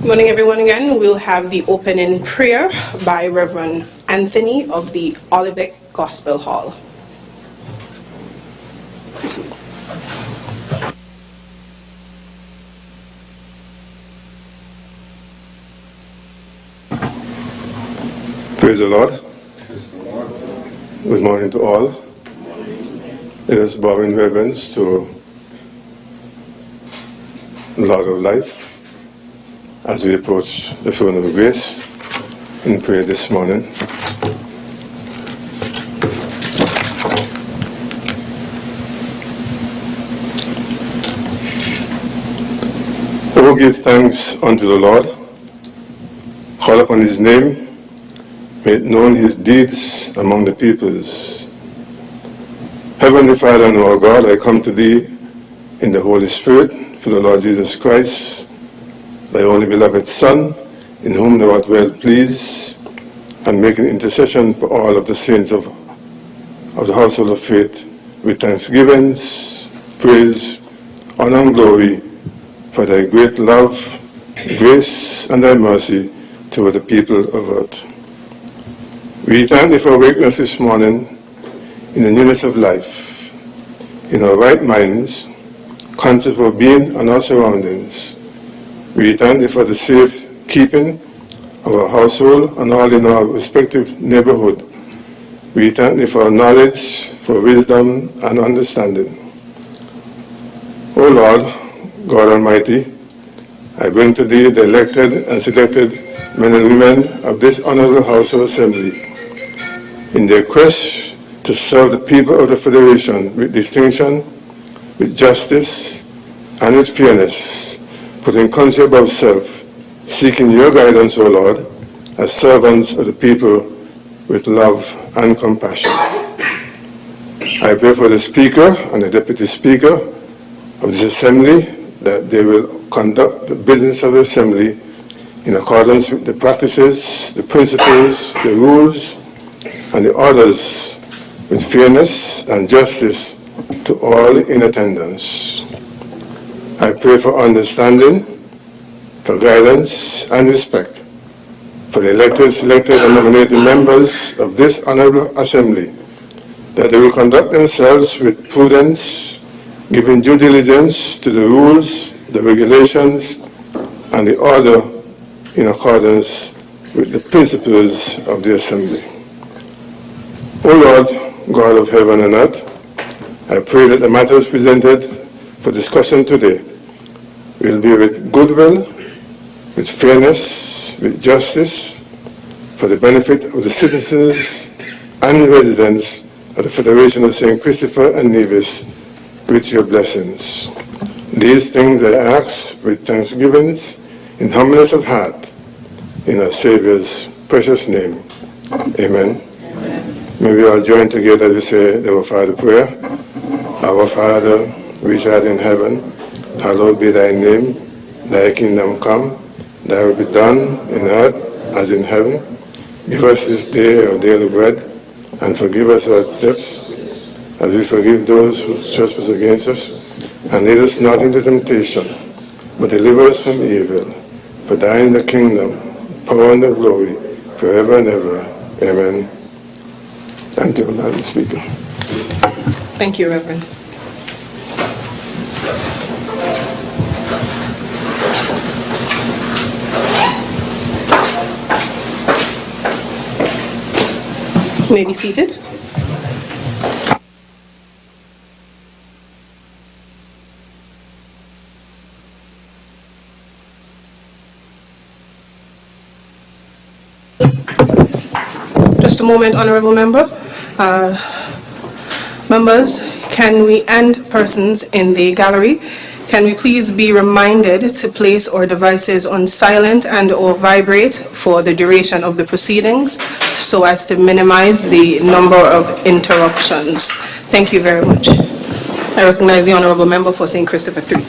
Good morning, everyone. Again, we'll have the opening prayer by Reverend Anthony of the Olivet Gospel Hall. Praise the Lord. Good morning to all. Let us bow in reverence to the Lord of life as we approach the throne of grace in prayer this morning. Oh, give thanks unto the Lord, call upon his name, make known his deeds among the peoples. Heavenly Father and our God, I come to thee in the Holy Spirit, through the Lord Jesus Christ, thy only beloved Son, in whom thou art well pleased, and making intercession for all of the saints of the household of faith, with thanksgivings, praise, honor, and glory, for thy great love, grace, and thy mercy toward the people of earth. We thank thee for waking us this morning in the newness of life, in our right minds, conscious of our being and our surroundings. We thank thee for the safe keeping of our household and all in our respective neighborhood. We thank thee for knowledge, for wisdom and understanding. O Lord, God Almighty, I bring to thee the elected and selected men and women of this honorable House of Assembly in their quest to serve the people of the Federation with distinction, with justice, and with fairness, putting country above self, seeking your guidance, O Lord, as servants of the people with love and compassion. I pray for the Speaker and the Deputy Speaker of this Assembly that they will conduct the business of the Assembly in accordance with the practices, the principles, the rules, and the orders with fairness and justice to all in attendance. I pray for understanding, for guidance and respect for the elected, selected, and nominated members of this Honorable Assembly, that they will conduct themselves with prudence, giving due diligence to the rules, the regulations, and the order in accordance with the principles of the Assembly. O Lord, God of heaven and earth, I pray that the matters presented for discussion today will be with goodwill, with fairness, with justice, for the benefit of the citizens and residents of the Federation of St. Christopher and Nevis, with your blessings. These things I ask with thanksgivings in humbleness of heart, in our Savior's precious name. Amen. May we all join together to say the Our Father prayer. Our Father, which art in heaven, hallowed be thy name. Thy kingdom come, thy will be done in earth as in heaven. Give us this day our daily bread, and forgive us our debts, as we forgive those who trespass against us. And lead us not into temptation, but deliver us from evil. For thine is the kingdom, power, and the glory, forever and ever. Amen. Thank you, Madam Speaker. Thank you, Reverend. You may be seated. Just a moment, Honorable Member. Members, and persons in the gallery, can we please be reminded to place our devices on silent and or vibrate for the duration of the proceedings so as to minimize the number of interruptions. Thank you very much. I recognize the Honorable Member for St. Christopher 3.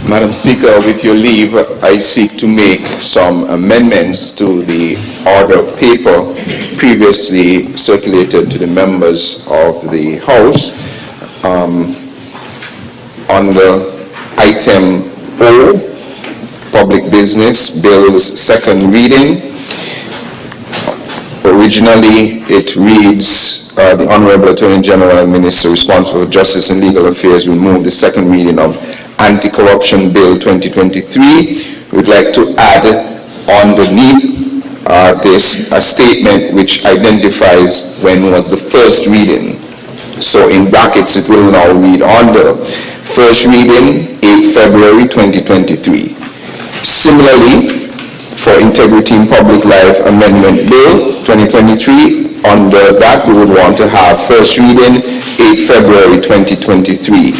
Madam Speaker, with your leave, I seek to make some amendments to the order paper previously circulated to the members of the House. Under item O, Public Business Bills second reading. Originally, it reads, the Honorable Attorney General and Minister responsible for Justice and Legal Affairs will move the second reading of Anti-Corruption Bill 2023. We'd like to add underneath this a statement which identifies when was the first reading. So in brackets it will now read under first reading 8 February 2023. Similarly, for Integrity in Public Life Amendment Bill 2023, under that we would want to have first reading 8 February 2023.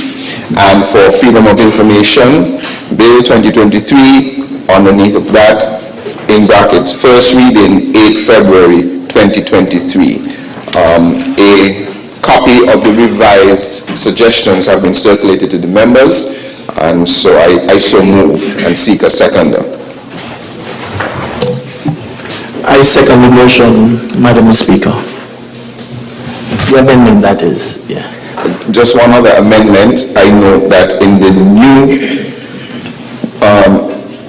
And for Freedom of Information Bill 2023, underneath of that, in brackets, first reading 8 February 2023. A copy of the revised suggestions have been circulated to the members, and so I so move and seek a seconder. I second the motion, Madam Speaker. The amendment, that is, yeah. Just one other amendment. I note that in the new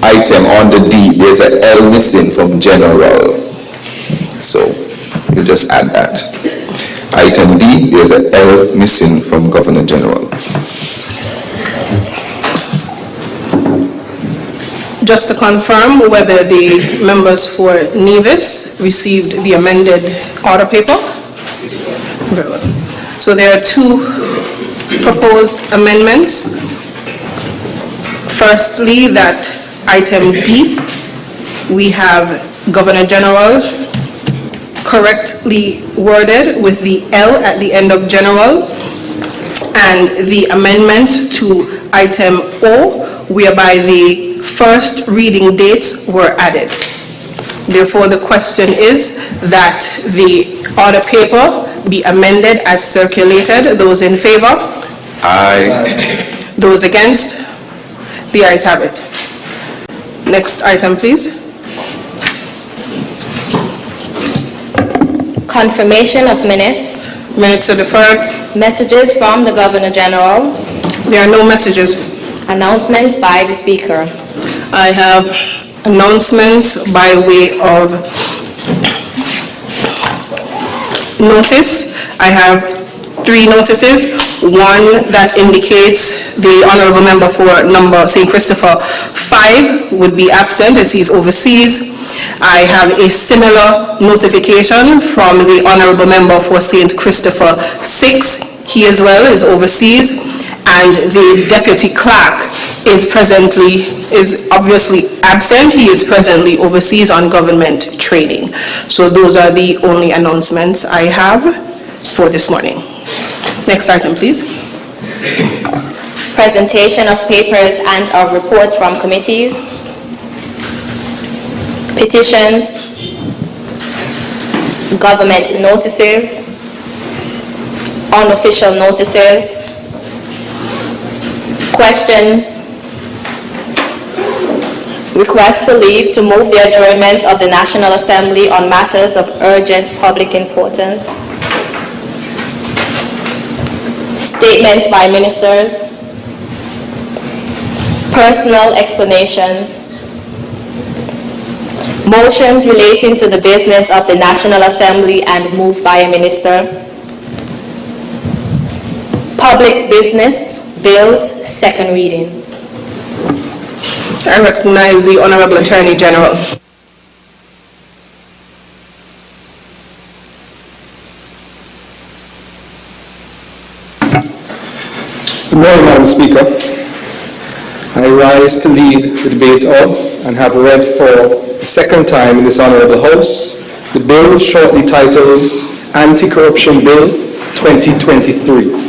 item on the D, there's an L missing from general. So we'll just add that. Item D, there's an L missing from Governor General. Just to confirm whether the members for Nevis received the amended order paper. Very well. So there are two proposed amendments. Firstly, that item D, we have Governor General correctly worded with the L at the end of general, and the amendment to item O, whereby the first reading dates were added. Therefore, the question is that the order paper be amended as circulated. Those in favor? Aye. Those against? The ayes have it. Next item, please. Confirmation of minutes. Minutes are deferred. Messages from the Governor General. There are no messages. Announcements by the Speaker. I have announcements by way of notice. I have 3 notices. One that indicates the Honourable Member for number St. Christopher 5 would be absent as he's overseas. I have a similar notification from the Honourable Member for St. Christopher 6. He as well is overseas. And the Deputy Clerk is obviously absent. He is presently overseas on government training. So those are the only announcements I have for this morning. Next item, please. Presentation of papers and of reports from committees. Petitions. Government notices. Unofficial notices. Questions. Request for leave to move the adjournment of the National Assembly on matters of urgent public importance. Statements by ministers. Personal explanations. Motions relating to the business of the National Assembly and moved by a minister. Public business bills, second reading. I recognize the Honourable Attorney General. Good morning, Madam Speaker. I rise to lead the debate of and have read for the second time in this Honourable House the bill shortly titled Anti-Corruption Bill 2023.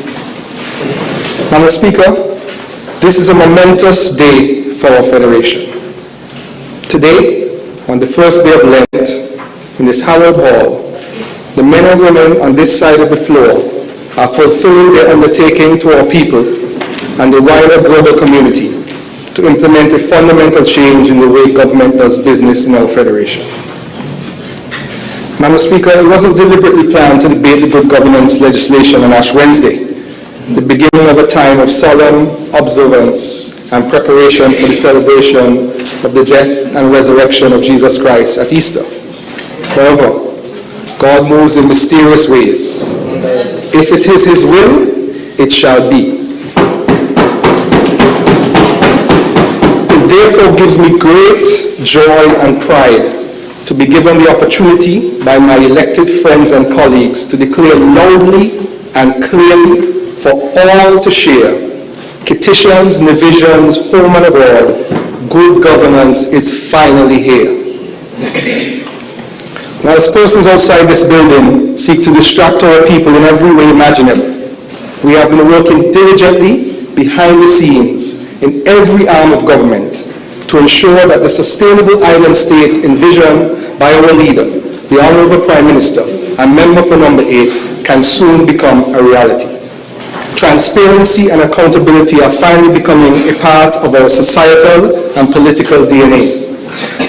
Madam Speaker, this is a momentous day for our Federation. Today, on the first day of Lent, in this hallowed hall, the men and women on this side of the floor are fulfilling their undertaking to our people and the wider global community to implement a fundamental change in the way government does business in our Federation. Madam Speaker, it wasn't deliberately planned to debate the good governance legislation on Ash Wednesday, the beginning of a time of solemn observance and preparation for the celebration of the death and resurrection of Jesus Christ at Easter. However, God moves in mysterious ways. If it is His will, it shall be. It therefore gives me great joy and pride to be given the opportunity by my elected friends and colleagues to declare loudly and clearly for all to share: Kittitions, Nevisions, home and abroad, good governance is finally here. Now, as persons outside this building seek to distract our people in every way imaginable, we have been working diligently behind the scenes in every arm of government to ensure that the sustainable island state envisioned by our leader, the Honorable Prime Minister, and member for number 8, can soon become a reality. Transparency and accountability are finally becoming a part of our societal and political DNA.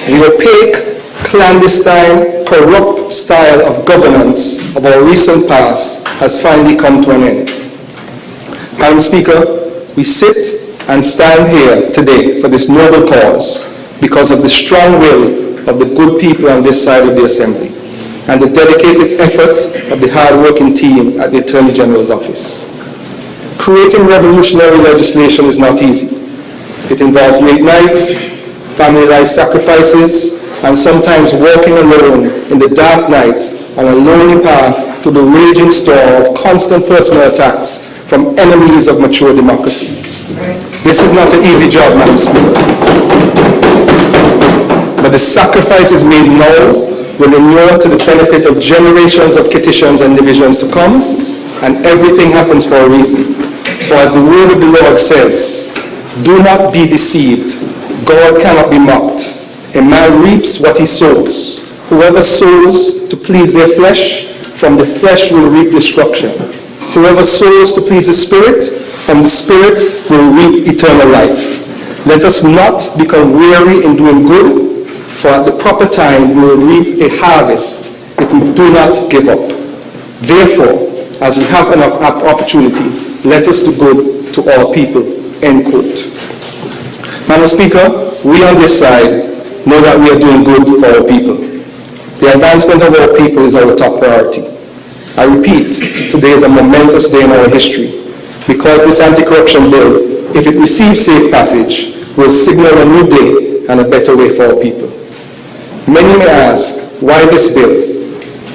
The opaque, clandestine, corrupt style of governance of our recent past has finally come to an end. Madam Speaker, we sit and stand here today for this noble cause because of the strong will of the good people on this side of the Assembly and the dedicated effort of the hard-working team at the Attorney General's office. Creating revolutionary legislation is not easy. It involves late nights, family life sacrifices, and sometimes walking alone in the dark night on a lonely path through the raging storm of constant personal attacks from enemies of mature democracy. This is not an easy job, Madam Speaker. But the sacrifices made now will inure to the benefit of generations of Kittitions and Nevisions to come, and everything happens for a reason. For as the word of the Lord says, do not be deceived. God cannot be mocked. A man reaps what he sows. Whoever sows to please their flesh, from the flesh will reap destruction. Whoever sows to please the Spirit, from the Spirit will reap eternal life. Let us not become weary in doing good, for at the proper time we will reap a harvest if we do not give up. Therefore, as we have an opportunity, let us do good to all people. End quote. Madam Speaker, we on this side know that we are doing good for our people. The advancement of our people is our top priority. I repeat, today is a momentous day in our history because this anti-corruption bill, if it receives safe passage, will signal a new day and a better way for our people. Many may ask, why this bill?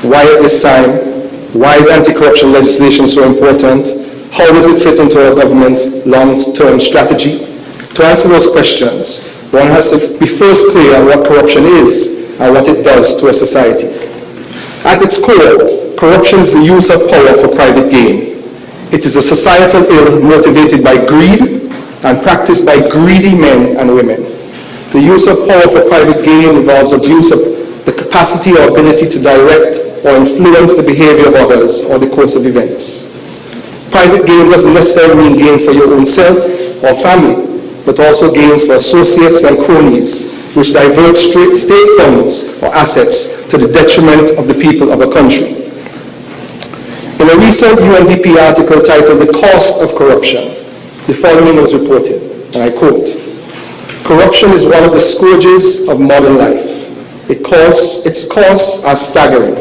Why at this time? Why is anti-corruption legislation so important? How does it fit into our government's long-term strategy? To answer those questions, one has to be first clear on what corruption is and what it does to a society. At its core, corruption is the use of power for private gain. It is a societal ill motivated by greed and practiced by greedy men and women. The use of power for private gain involves abuse of the capacity or ability to direct or influence the behavior of others or the course of events. Private gain doesn't necessarily mean gain for your own self or family, but also gains for associates and cronies, which divert state funds or assets to the detriment of the people of a country. In a recent UNDP article titled "The Cost of Corruption," the following was reported, and I quote, "Corruption is one of the scourges of modern life. Its costs are staggering.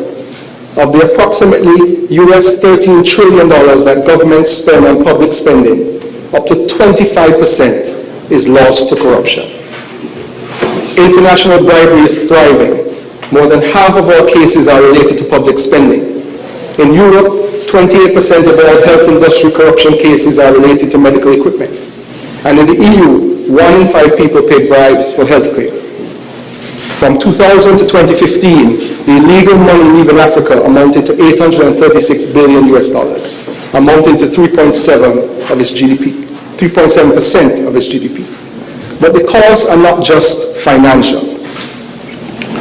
Of the approximately US $13 trillion that governments spend on public spending, up to 25% is lost to corruption. International bribery is thriving. More than half of our cases are related to public spending. In Europe, 28% of all health industry corruption cases are related to medical equipment. And in the EU, 1 in 5 people paid bribes for health care. From 2000 to 2015, the illegal money leaving Africa amounted to $836 billion US dollars, amounting to 3.7% of its GDP. But the costs are not just financial.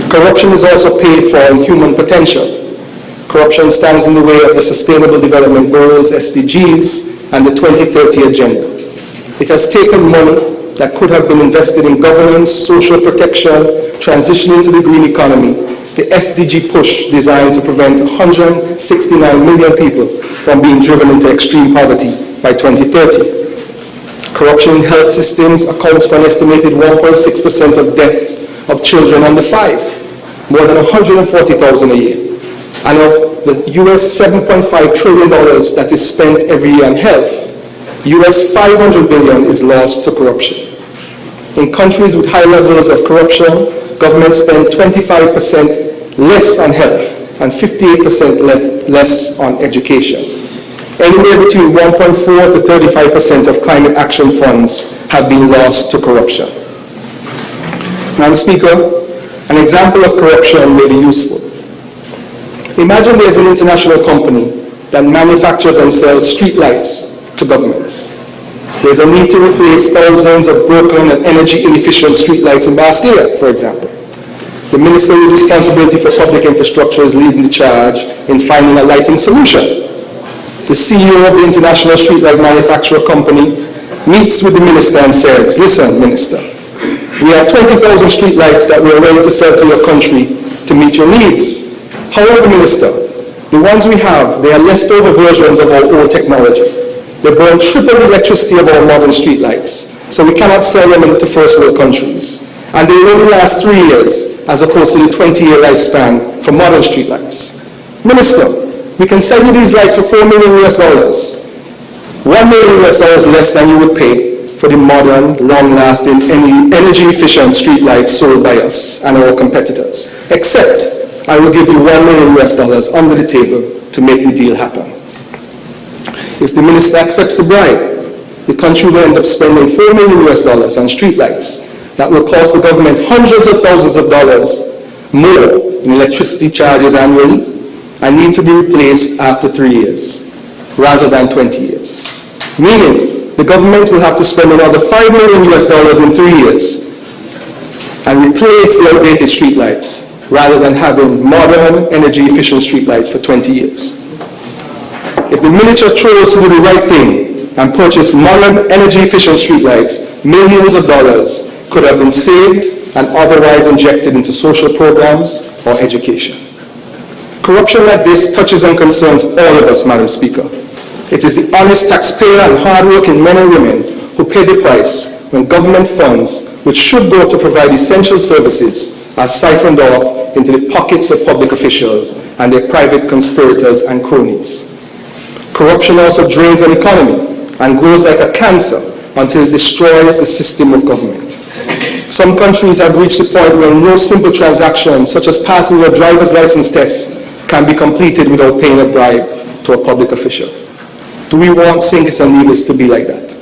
Corruption is also paid for in human potential. Corruption stands in the way of the Sustainable Development Goals, SDGs, and the 2030 Agenda. It has taken money that could have been invested in governance, social protection, transitioning to the green economy, the SDG push designed to prevent 169 million people from being driven into extreme poverty by 2030. Corruption in health systems accounts for an estimated 1.6% of deaths of children under 5, more than 140,000 a year. And of the US $7.5 trillion that is spent every year on health, US $500 billion is lost to corruption. In countries with high levels of corruption, governments spend 25% less on health and 58% less on education. Anywhere between 1.4 to 35% of climate action funds have been lost to corruption. Madam Speaker, an example of corruption may be useful. Imagine there's an international company that manufactures and sells streetlights to governments. There's a need to replace thousands of broken and energy inefficient streetlights in Bastille, for example. The Minister with responsibility for public infrastructure is leading the charge in finding a lighting solution. The CEO of the international streetlight manufacturer company meets with the minister and says, "Listen, Minister, we have 20,000 streetlights that we are ready to sell to your country to meet your needs. However, Minister, the ones we have, they are leftover versions of our old technology. They burn triple the electricity of our modern streetlights, so we cannot sell them to first world countries. And they only last 3 years, as opposed to the 20-year lifespan for modern streetlights. Minister, we can sell you these lights for $4 million US, $1 million US less than you would pay for the modern, long-lasting, energy-efficient streetlights sold by us and our competitors. Except, I will give you $1 million US under the table to make the deal happen." If the minister accepts the bribe, the country will end up spending $4 million US on streetlights that will cost the government hundreds of thousands of dollars more in electricity charges annually and need to be replaced after 3 years, rather than 20 years. Meaning, the government will have to spend another $5 million US in 3 years and replace the outdated streetlights, rather than having modern, energy-efficient streetlights for 20 years. If the minister chose to do the right thing and purchase modern, energy-efficient streetlights, millions of dollars could have been saved and otherwise injected into social programs or education. Corruption like this touches and concerns all of us, Madam Speaker. It is the honest taxpayer and hard-working men and women who pay the price when government funds, which should go to provide essential services, are siphoned off into the pockets of public officials and their private conspirators and cronies. Corruption also drains an economy and grows like a cancer until it destroys the system of government. Some countries have reached the point where no simple transaction, such as passing a driver's license test, can be completed without paying a bribe to a public official. Do we want St. Kitts and Nevis to be like that?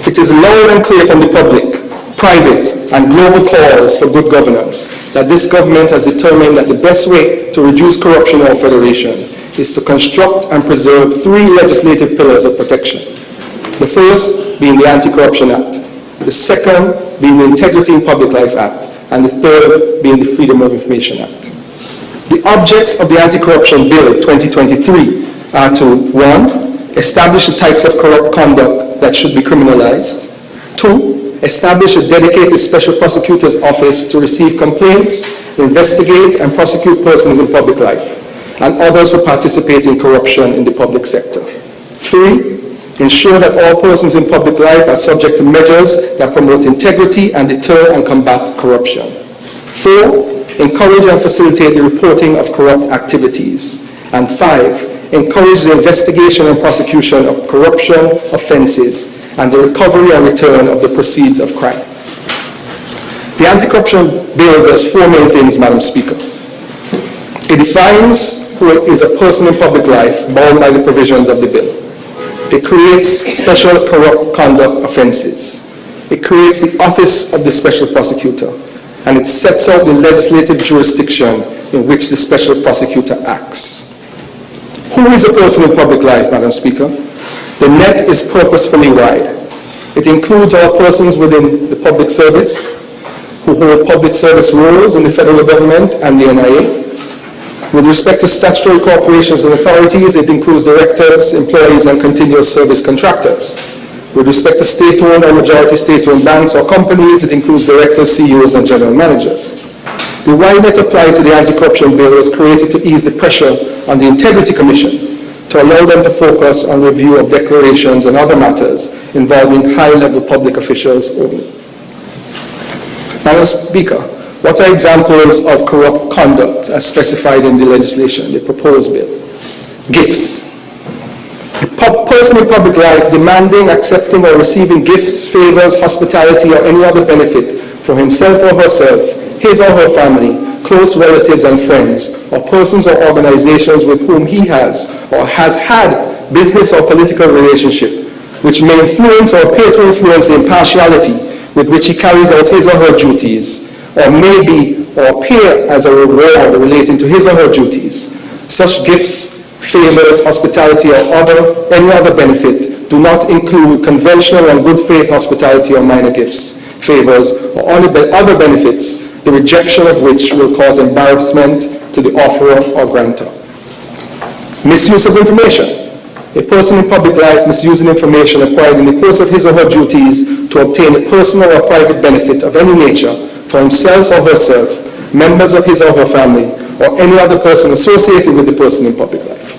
It is loud and clear from the public, private, and global calls for good governance that this government has determined that the best way to reduce corruption in our federation is to construct and preserve 3 legislative pillars of protection. The first being the Anti-Corruption Act, the second being the Integrity in Public Life Act, and the third being the Freedom of Information Act. The objects of the Anti-Corruption Bill 2023 are to 1. Establish the types of corrupt conduct that should be criminalized. 2. Establish a dedicated special prosecutor's office to receive complaints, investigate and prosecute persons in public life and others who participate in corruption in the public sector. 3. Ensure that all persons in public life are subject to measures that promote integrity and deter and combat corruption. 4. Encourage and facilitate the reporting of corrupt activities. And 5. Encourage the investigation and prosecution of corruption offenses and the recovery and return of the proceeds of crime. The Anti-Corruption Bill does 4 main things, Madam Speaker. It defines who is a person in public life bound by the provisions of the bill. It creates special corrupt conduct offenses. It creates the office of the special prosecutor, and it sets out the legislative jurisdiction in which the special prosecutor acts. Who is a person in public life, Madam Speaker? The net is purposefully wide. It includes all persons within the public service who hold public service roles in the federal government and the NIA. With respect to statutory corporations and authorities, it includes directors, employees, and continuous service contractors. With respect to state-owned or majority state-owned banks or companies, it includes directors, CEOs, and general managers. The wide net applied to the Anti-Corruption Bill was created to ease the pressure on the Integrity Commission to allow them to focus on review of declarations and other matters involving high-level public officials only. Madam Speaker, what are examples of corrupt conduct as specified in the legislation, the proposed bill? Gifts. A person in public life demanding, accepting, or receiving gifts, favors, hospitality, or any other benefit for himself or herself, his or her family, close relatives and friends, or persons or organizations with whom he has or has had business or political relationship, which may influence or appear to influence the impartiality with which he carries out his or her duties, or may be or appear as a reward relating to his or her duties. Such gifts, favors, hospitality, or any other benefit do not include conventional and good faith hospitality or minor gifts, favors, or other benefits, the rejection of which will cause embarrassment to the offerer or grantor. Misuse of information. A person in public life misusing information acquired in the course of his or her duties to obtain a personal or private benefit of any nature for himself or herself, members of his or her family, or any other person associated with the person in public life.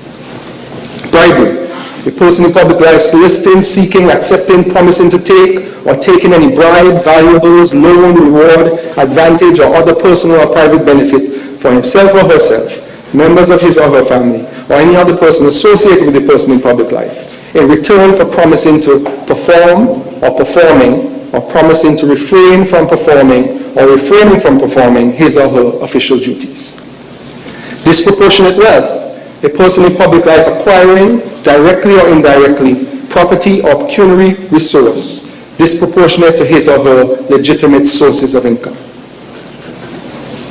Bribery. A person in public life soliciting, seeking, accepting, promising to take, or taking any bribe, valuables, loan, reward, advantage, or other personal or private benefit for himself or herself, members of his or her family, or any other person associated with the person in public life, in return for promising to perform or performing, or promising to refrain from performing or refraining from performing his or her official duties. Disproportionate wealth. A person in public life acquiring, directly or indirectly, property or pecuniary resource disproportionate to his or her legitimate sources of income.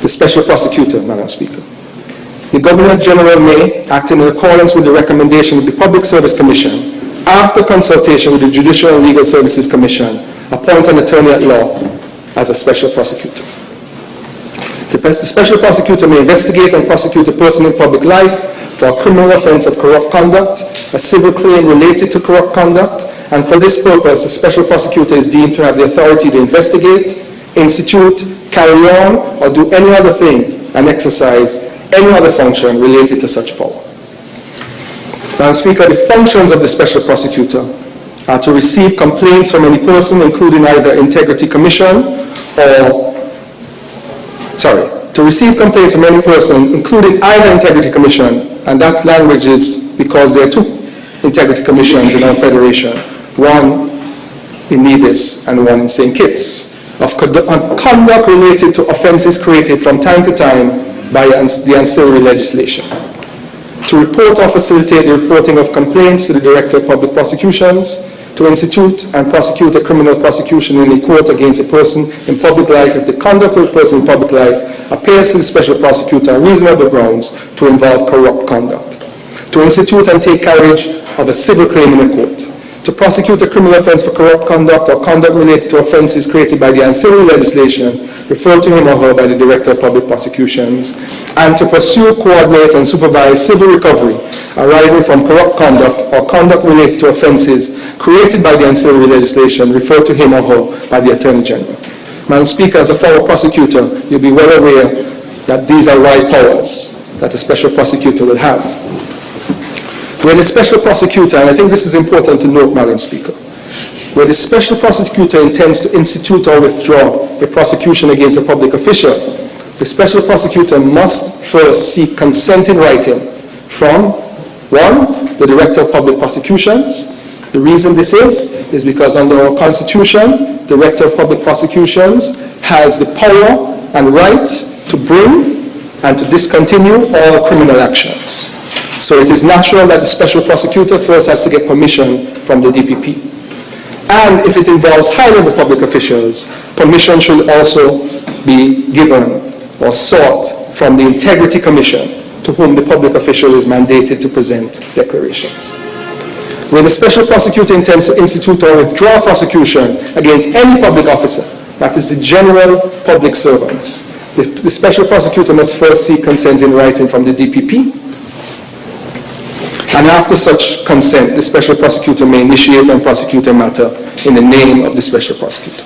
The Special Prosecutor, Madam Speaker. The Governor General may, acting in accordance with the recommendation of the Public Service Commission, after consultation with the Judicial and Legal Services Commission, appoint an attorney at law as a Special Prosecutor. The Special Prosecutor may investigate and prosecute a person in public life for a criminal offense of corrupt conduct, a civil claim related to corrupt conduct, and for this purpose, the Special Prosecutor is deemed to have the authority to investigate, institute, carry on, or do any other thing and exercise any other function related to such power. Madam Speaker, the functions of the Special Prosecutor are to receive complaints from any person, including either Integrity Commission to receive complaints from any person, including either Integrity Commission, and that language is because there are two Integrity Commissions in our Federation, one in Nevis and one in St. Kitts, of conduct related to offenses created from time to time by the ancillary legislation. To report or facilitate the reporting of complaints to the Director of Public Prosecutions, to institute and prosecute a criminal prosecution in a court against a person in public life if the conduct of a person in public life appears to the Special Prosecutor on reasonable grounds to involve corrupt conduct. To institute and take carriage of a civil claim in a court. To prosecute a criminal offense for corrupt conduct or conduct related to offenses created by the ancillary legislation referred to him or her by the Director of Public Prosecutions, and to pursue, coordinate, and supervise civil recovery arising from corrupt conduct or conduct related to offenses created by the ancillary legislation referred to him or her by the Attorney General. Madam Speaker, as a former prosecutor, you'll be well aware that these are wide powers that a Special Prosecutor will have. Where the Special Prosecutor, and I think this is important to note, Madam Speaker, where the Special Prosecutor intends to institute or withdraw a prosecution against a public official, the Special Prosecutor must first seek consent in writing from, one, the Director of Public Prosecutions. The reason this is because under our Constitution, the Director of Public Prosecutions has the power and right to bring and to discontinue all criminal actions. So it is natural that the Special Prosecutor first has to get permission from the DPP. And if it involves high-level public officials, permission should also be given or sought from the Integrity Commission, to whom the public official is mandated to present declarations. When the Special Prosecutor intends to institute or withdraw prosecution against any public officer, that is the general public servants, the Special Prosecutor must first seek consent in writing from the DPP. And after such consent, the Special Prosecutor may initiate and prosecute a matter in the name of the Special Prosecutor.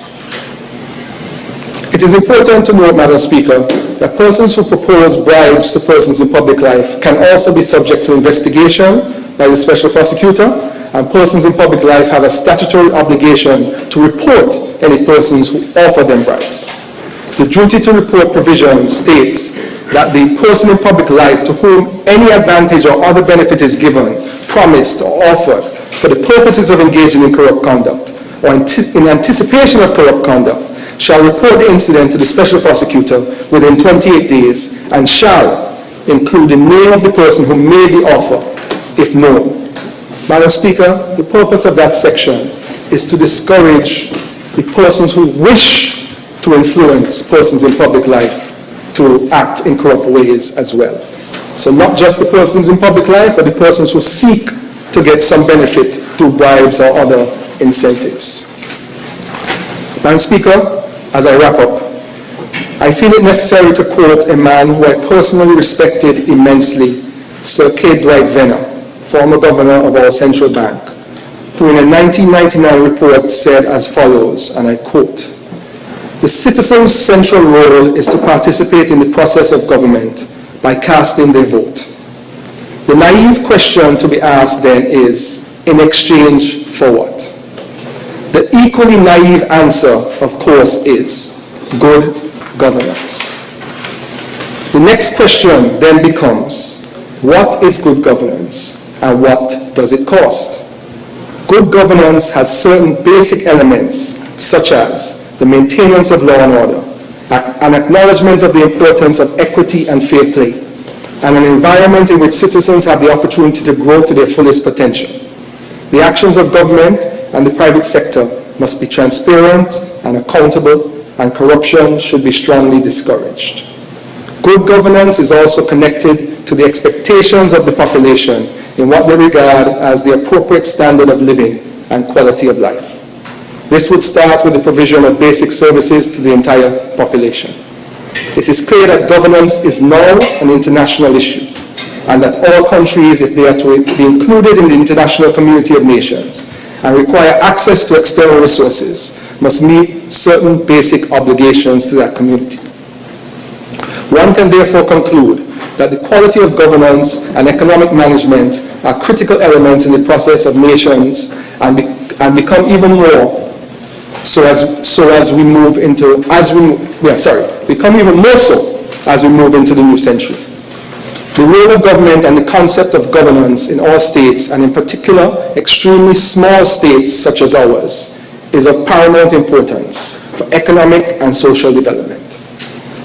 It is important to note, Madam Speaker, that persons who propose bribes to persons in public life can also be subject to investigation by the special prosecutor, and persons in public life have a statutory obligation to report any persons who offer them bribes. The duty to report provision states that the person in public life to whom any advantage or other benefit is given, promised, or offered for the purposes of engaging in corrupt conduct or in anticipation of corrupt conduct shall report the incident to the special prosecutor within 28 days and shall include the name of the person who made the offer, if known. Madam Speaker, the purpose of that section is to discourage the persons who wish to influence persons in public life to act in corrupt ways as well. So not just the persons in public life, but the persons who seek to get some benefit through bribes or other incentives. Madam Speaker, as I wrap up, I feel it necessary to quote a man who I personally respected immensely, Sir K. Dwight Venner, former governor of our central bank, who in a 1999 report said as follows, and I quote, "The citizens' central role is to participate in the process of government by casting their vote. The naive question to be asked then is, in exchange for what? The equally naive answer, of course, is good governance. The next question then becomes, what is good governance and what does it cost? Good governance has certain basic elements, such as the maintenance of law and order, an acknowledgement of the importance of equity and fair play, and an environment in which citizens have the opportunity to grow to their fullest potential. The actions of government and the private sector must be transparent and accountable, and corruption should be strongly discouraged. Good governance is also connected to the expectations of the population in what they regard as the appropriate standard of living and quality of life. This would start with the provision of basic services to the entire population. It is clear that governance is now an international issue, and that all countries, if they are to be included in the international community of nations and require access to external resources, must meet certain basic obligations to that community. One can therefore conclude that the quality of governance and economic management are critical elements in the process of nations and become even more become even more so as we move into the new century. The role of government and the concept of governance in all states, and in particular extremely small states such as ours, is of paramount importance for economic and social development.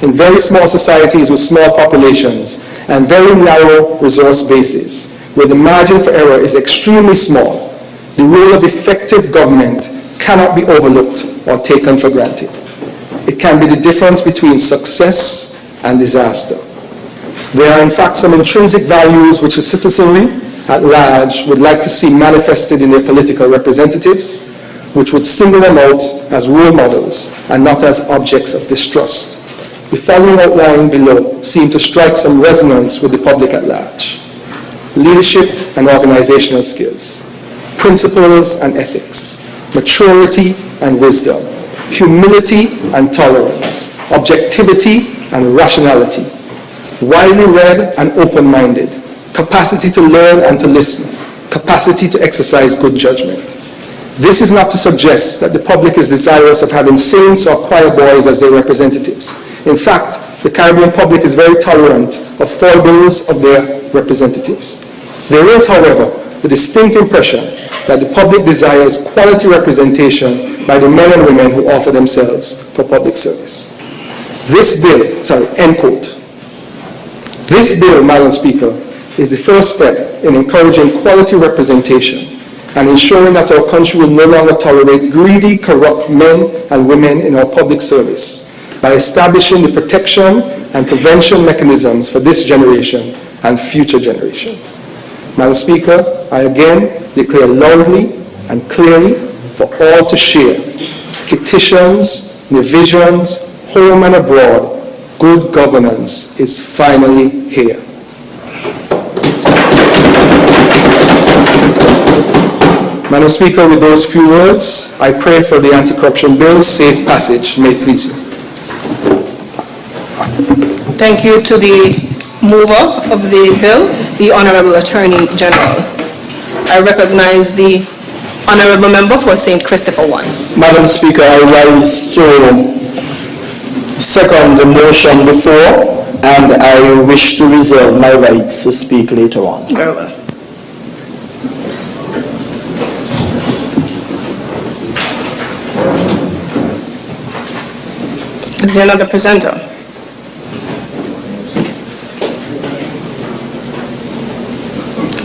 In very small societies with small populations and very narrow resource bases, where the margin for error is extremely small, the role of effective government cannot be overlooked or taken for granted. It can be the difference between success and disaster. There are in fact some intrinsic values which the citizenry at large would like to see manifested in their political representatives, which would single them out as role models and not as objects of distrust. The following outline below seem to strike some resonance with the public at large. Leadership and organizational skills, principles and ethics, maturity and wisdom, humility and tolerance, objectivity and rationality, widely read and open-minded, capacity to learn and to listen, capacity to exercise good judgment. This is not to suggest that the public is desirous of having saints or choir boys as their representatives. In fact, the Caribbean public is very tolerant of foibles of their representatives. There is, however, the distinct impression that the public desires quality representation by the men and women who offer themselves for public service. This bill, end quote. This bill, Madam Speaker, is the first step in encouraging quality representation and ensuring that our country will no longer tolerate greedy, corrupt men and women in our public service by establishing the protection and prevention mechanisms for this generation and future generations. Madam Speaker, I again declare loudly and clearly for all to share. Petitions, divisions, home and abroad, good governance is finally here. Madam Speaker, with those few words, I pray for the anti-corruption bill's safe passage. May it please you. Thank you to the mover of the bill, the Honorable Attorney General. I recognize the honorable member for St. Christopher 1. Madam Speaker, I rise to second the motion before, and I wish to reserve my rights to speak later on. Very well. Is there another presenter?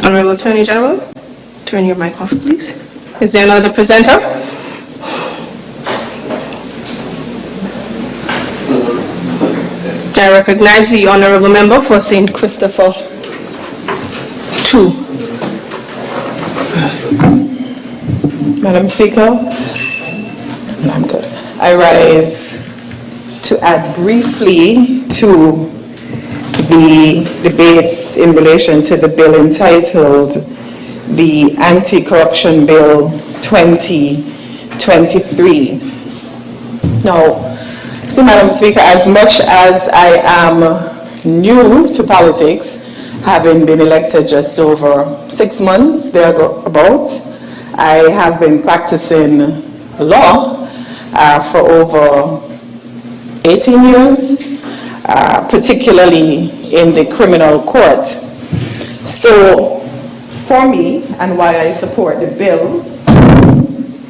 Honorable Attorney General, turn your mic off, please. Is there another presenter? I recognize the honorable member for St. Christopher 2. Madam Speaker, I'm good. I rise to add briefly to the debates in relation to the bill entitled the Anti-Corruption Bill 2023. Now, so Madam Speaker, as much as I am new to politics, having been elected just over 6 months thereabouts, I have been practicing law for over 18 years, particularly in the criminal court. So for me, and why I support the bill,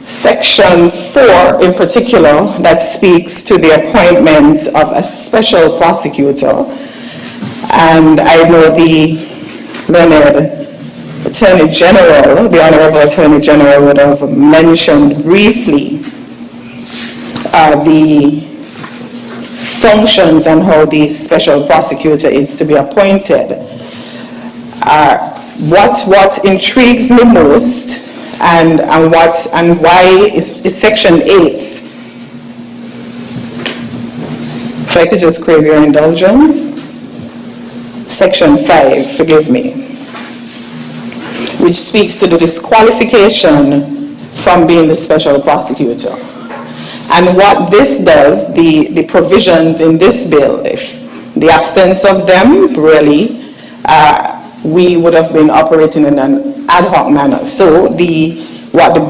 Section 4 in particular, that speaks to the appointment of a special prosecutor, and I know the learned Attorney General, the Honorable Attorney General, would have mentioned briefly the functions and how the special prosecutor is to be appointed. What intrigues me most and why is Section 8. If I could just crave your indulgence. Section 5, forgive me, which speaks to the disqualification from being the special prosecutor. And what this does, the provisions in this bill, if the absence of them, really, we would have been operating in an ad hoc manner. So what the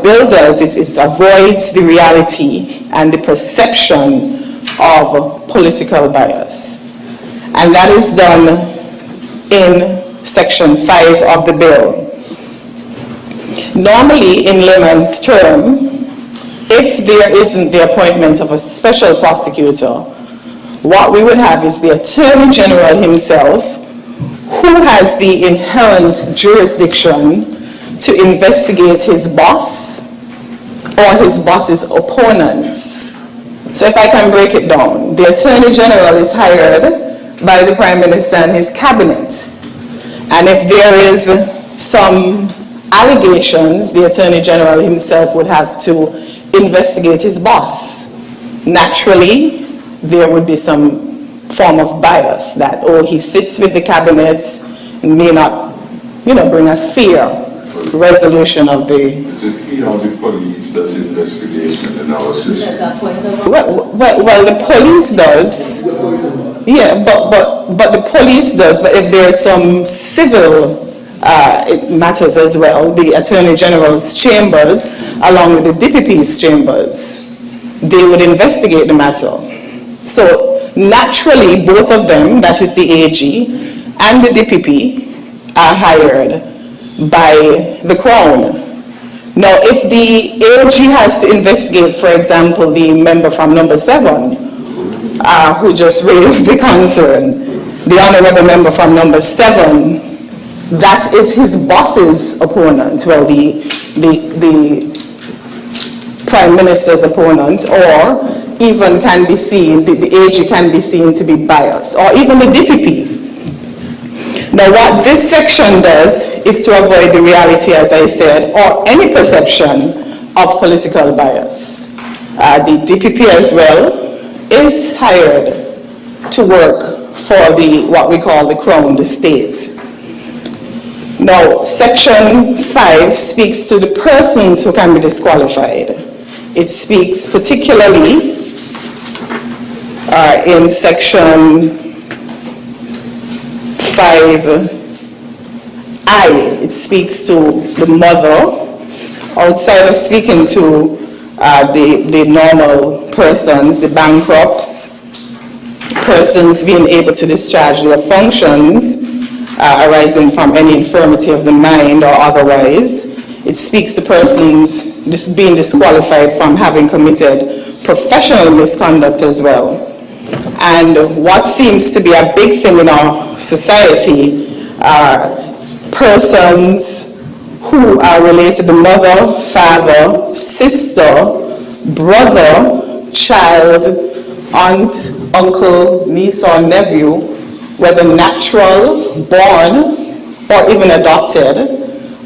bill does is it avoids the reality and the perception of political bias. And that is done in Section 5 of the bill. Normally, in layman's term, if there isn't the appointment of a special prosecutor, what we would have is the Attorney General himself, who has the inherent jurisdiction to investigate his boss or his boss's opponents. So if I can break it down, the Attorney General is hired by the Prime Minister and his cabinet. And if there is some allegations, the Attorney General himself would have to investigate his boss. Naturally, there would be some form of bias that, he sits with the cabinet and may not, bring a fair resolution of the... Is it he or the police does investigation analysis? Well, the police does. Yeah, but the police does. But if there are some civil matters as well, the Attorney General's chambers, along with the DPP's chambers, they would investigate the matter. So naturally, both of them, that is the AG and the DPP, are hired by the Crown. Now, if the AG has to investigate, for example, the member from number 7, who just raised the concern, the honorable member from number 7, that is his boss's opponent, well, the Prime Minister's opponent, or even can be seen, the AG can be seen to be biased, or even the DPP. Now, what this section does is to avoid the reality, as I said, or any perception of political bias. The DPP as well is hired to work for what we call the Crown, the state. Now, Section 5 speaks to the persons who can be disqualified. It speaks particularly in Section 5 it speaks to the mother, outside of speaking to the normal persons, the bankrupts, persons being able to discharge their functions arising from any infirmity of the mind or otherwise. It speaks to persons just being disqualified from having committed professional misconduct as well. And what seems to be a big thing in our society are persons who are related to mother, father, sister, brother, child, aunt, uncle, niece or nephew, whether natural, born, or even adopted,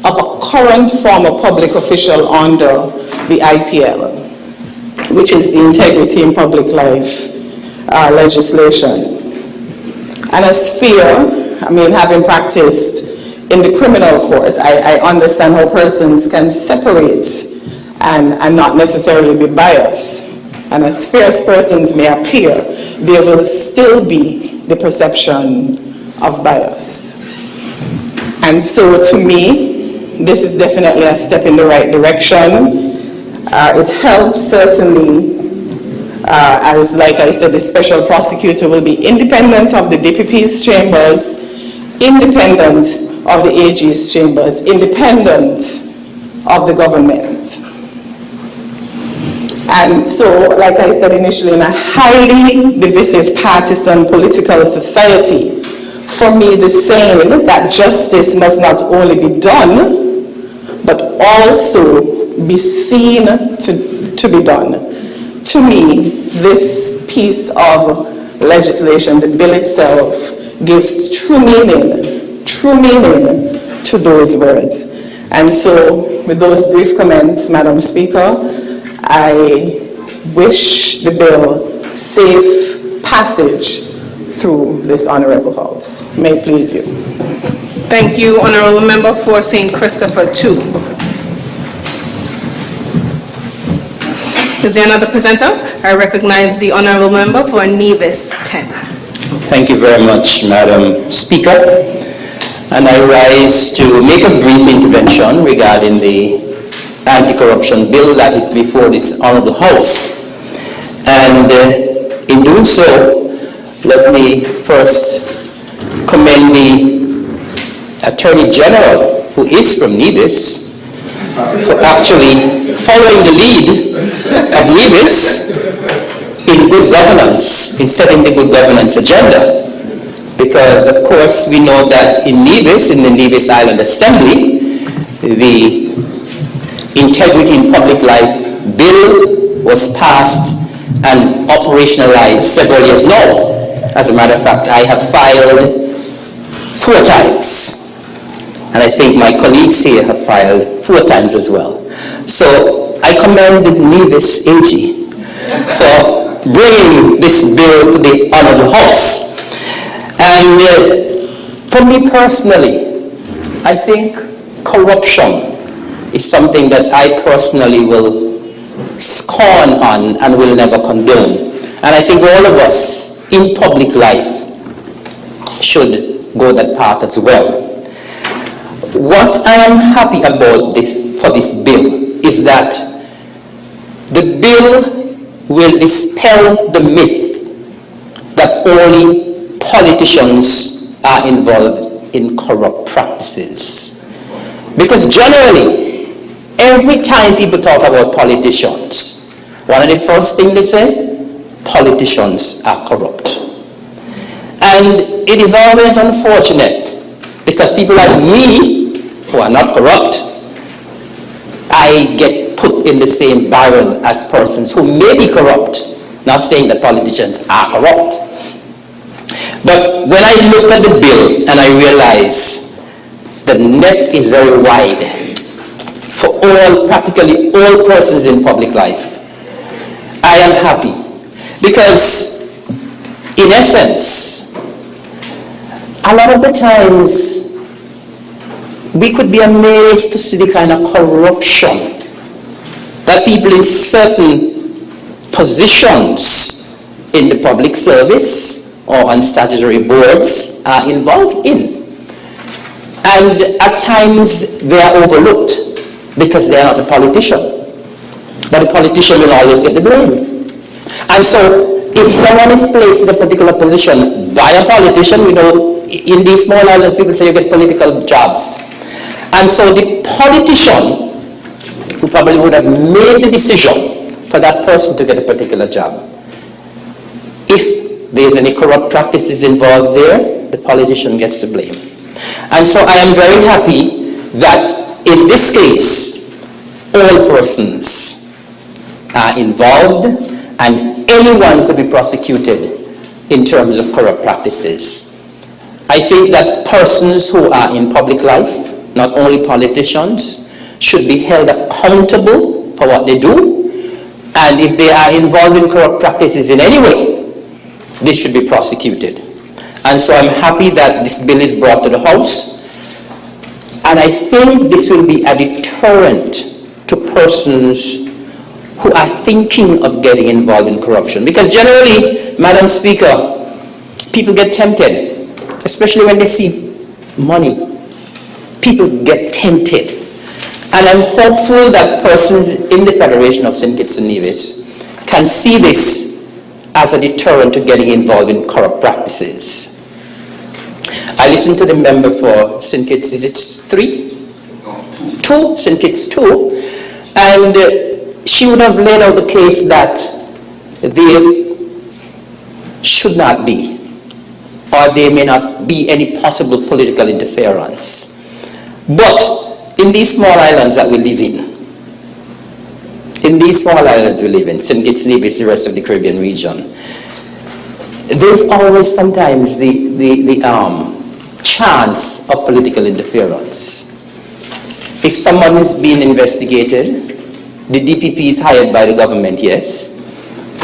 of a current former public official under the IPL, which is the Integrity in Public Life legislation. And as fear, having practiced in the criminal court, I understand how persons can separate and not necessarily be biased. And as fair as persons may appear, there will still be the perception of bias. And so to me, this is definitely a step in the right direction. It helps certainly, as like I said, the special prosecutor will be independent of the DPP's chambers, independent of the AG's chambers, independent of the government. And so, like I said initially, in a highly divisive partisan political society, for me the saying that justice must not only be done, but also be seen to be done. To me, this piece of legislation, the bill itself, gives true meaning to those words. And so, with those brief comments, Madam Speaker, I wish the bill safe passage through this Honorable House. May it please you. Thank you, Honorable Member for St. Christopher 2. Is there another presenter? I recognize the Honorable Member for Nevis 10. Thank you very much, Madam Speaker. And I rise to make a brief intervention regarding the anti-corruption bill that is before this Honorable House. And in doing so, let me first commend the Attorney General, who is from Nevis, for actually following the lead of Nevis in good governance, in setting the good governance agenda. Because, of course, we know that in Nevis, in the Nevis Island Assembly, the Integrity in Public Life bill was passed and operationalized several years now. As a matter of fact, I have filed 4 times. And I think my colleagues here have filed 4 times as well. So I commend the Nevis AG for bringing this bill to the Honorable House. And for me personally, I think corruption is something that I personally will scorn on and will never condone. And I think all of us in public life should go that path as well. What I am happy about for this bill is that the bill will dispel the myth that only politicians are involved in corrupt practices. Because generally, every time people talk about politicians, one of the first things they say, politicians are corrupt. And it is always unfortunate because people like me, who are not corrupt, I get put in the same barrel as persons who may be corrupt, not saying that politicians are corrupt. But when I look at the bill and I realize the net is very wide for practically all persons in public life, I am happy. Because in essence, a lot of the times we could be amazed to see the kind of corruption that people in certain positions in the public service or on statutory boards are involved in. And at times they are overlooked because they are not a politician. But the politician will always get the blame. And so if someone is placed in a particular position by a politician, we know in these small islands people say you get political jobs. And so the politician who probably would have made the decision for that person to get a particular job, if there's any corrupt practices involved there, the politician gets the blame. And so I am very happy that in this case, all persons are involved and anyone could be prosecuted in terms of corrupt practices. I think that persons who are in public life, not only politicians, should be held accountable for what they do, and if they are involved in corrupt practices in any way, they should be prosecuted. And so I'm happy that this bill is brought to the House, and I think this will be a deterrent to persons who are thinking of getting involved in corruption. Because generally, Madam Speaker, people get tempted, especially when they see money. People get tempted. And I'm hopeful that persons in the Federation of St. Kitts and Nevis can see this as a deterrent to getting involved in corrupt practices. I listened to the member for St. Kitts, is it 3? 2, St. Kitts 2, and she would have laid out the case that there should not be, or there may not be any possible political interference. But in these small islands that we live in these small islands we live in, St. Kitts, Nevis, the rest of the Caribbean region, there's always sometimes the chance of political interference. If someone is being investigated, the DPP is hired by the government, yes.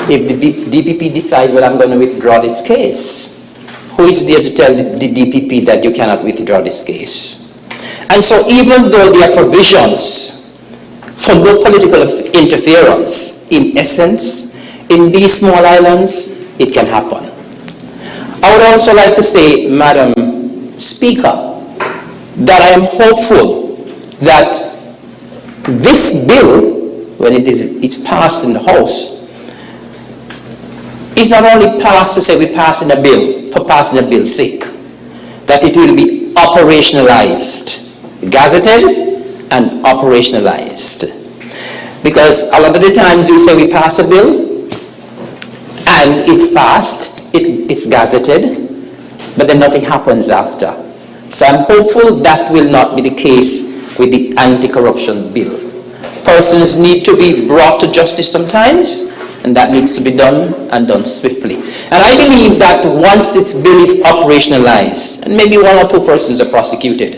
If the DPP decides, well, I'm going to withdraw this case, who is there to tell the DPP that you cannot withdraw this case? And so even though there are provisions for no political interference, in essence, in these small islands, it can happen. I would also like to say, Madam Speaker, that I am hopeful that this bill, when it's passed in the House, is not only passed to say we're passing a bill for passing a bill's sake, that it will be operationalized, gazetted and operationalized. Because a lot of the times we say we pass a bill and it's passed, it's gazetted, but then nothing happens after. So I'm hopeful that will not be the case with the anti-corruption bill. Persons need to be brought to justice sometimes, and that needs to be done and done swiftly. And I believe that once this bill is operationalized, and maybe 1 or 2 persons are prosecuted,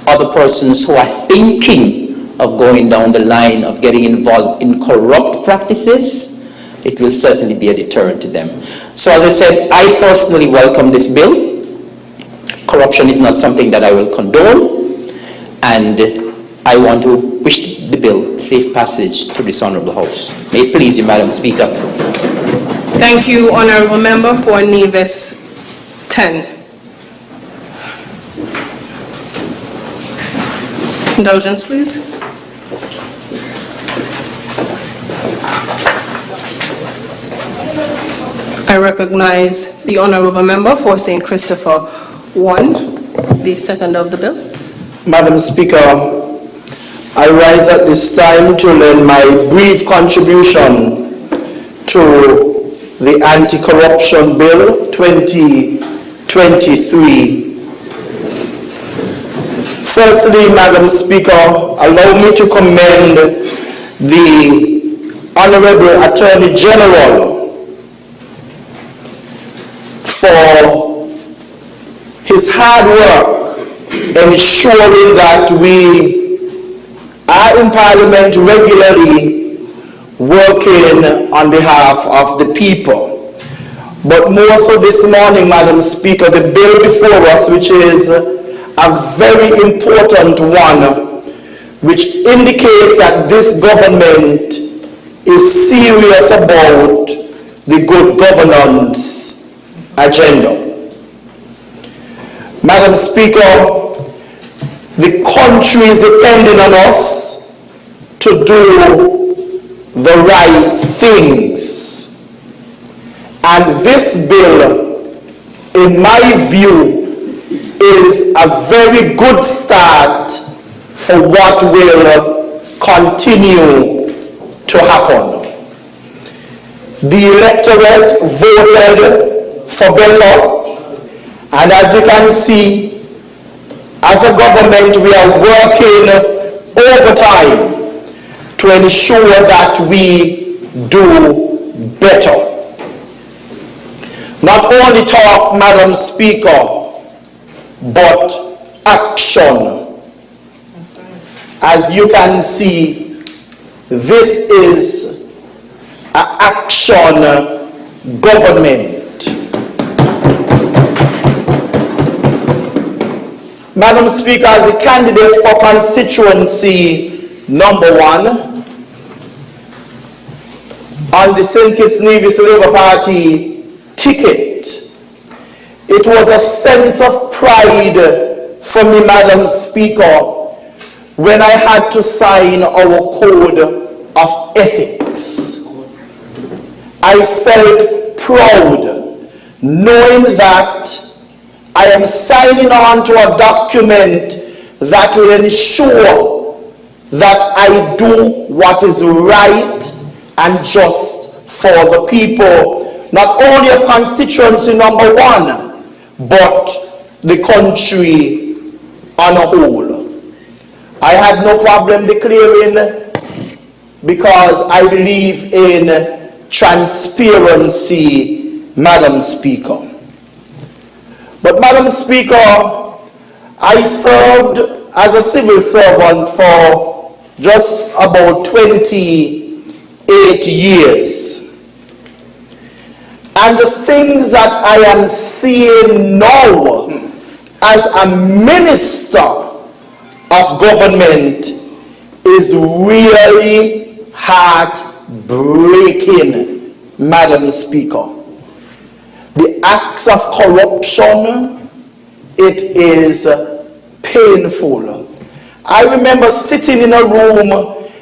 other persons who are thinking of going down the line of getting involved in corrupt practices, it will certainly be a deterrent to them. So as I said, I personally welcome this bill. Corruption is not something that I will condone, and I want to wish the bill safe passage to this honorable House. May it please you, Madam Speaker. Thank you, Honorable Member for Nevis 10. Indulgence, please. I recognize the Honorable Member for St. Christopher 1, the second of the bill. Madam Speaker, I rise at this time to lend my brief contribution to the Anti-Corruption Bill 2023. Firstly, Madam Speaker, allow me to commend the Honorable Attorney General for his hard work ensuring that we are in Parliament regularly working on behalf of the people. But more so this morning, Madam Speaker, the bill before us, which is a very important one, which indicates that this government is serious about the good governance agenda. Madam Speaker, The country is depending on us to do the right things. And this bill, in my view, is a very good start for what will continue to happen. The electorate voted for better, and as you can see, as a government, we are working overtime to ensure that we do better. Not only talk, Madam Speaker, but action. As you can see, this is an action government. Madam Speaker, as a candidate for constituency number 1 on the St. Kitts Nevis Labour Party ticket, it was a sense of pride for me, Madam Speaker, when I had to sign our code of ethics. I felt proud knowing that I am signing on to a document that will ensure that I do what is right and just for the people, not only of constituency number 1, but the country on a whole. I had no problem declaring because I believe in transparency, Madam Speaker. But Madam Speaker, I served as a civil servant for just about 28 years. And the things that I am seeing now as a minister of government is really heartbreaking, Madam Speaker. The acts of corruption, it is painful. I remember sitting in a room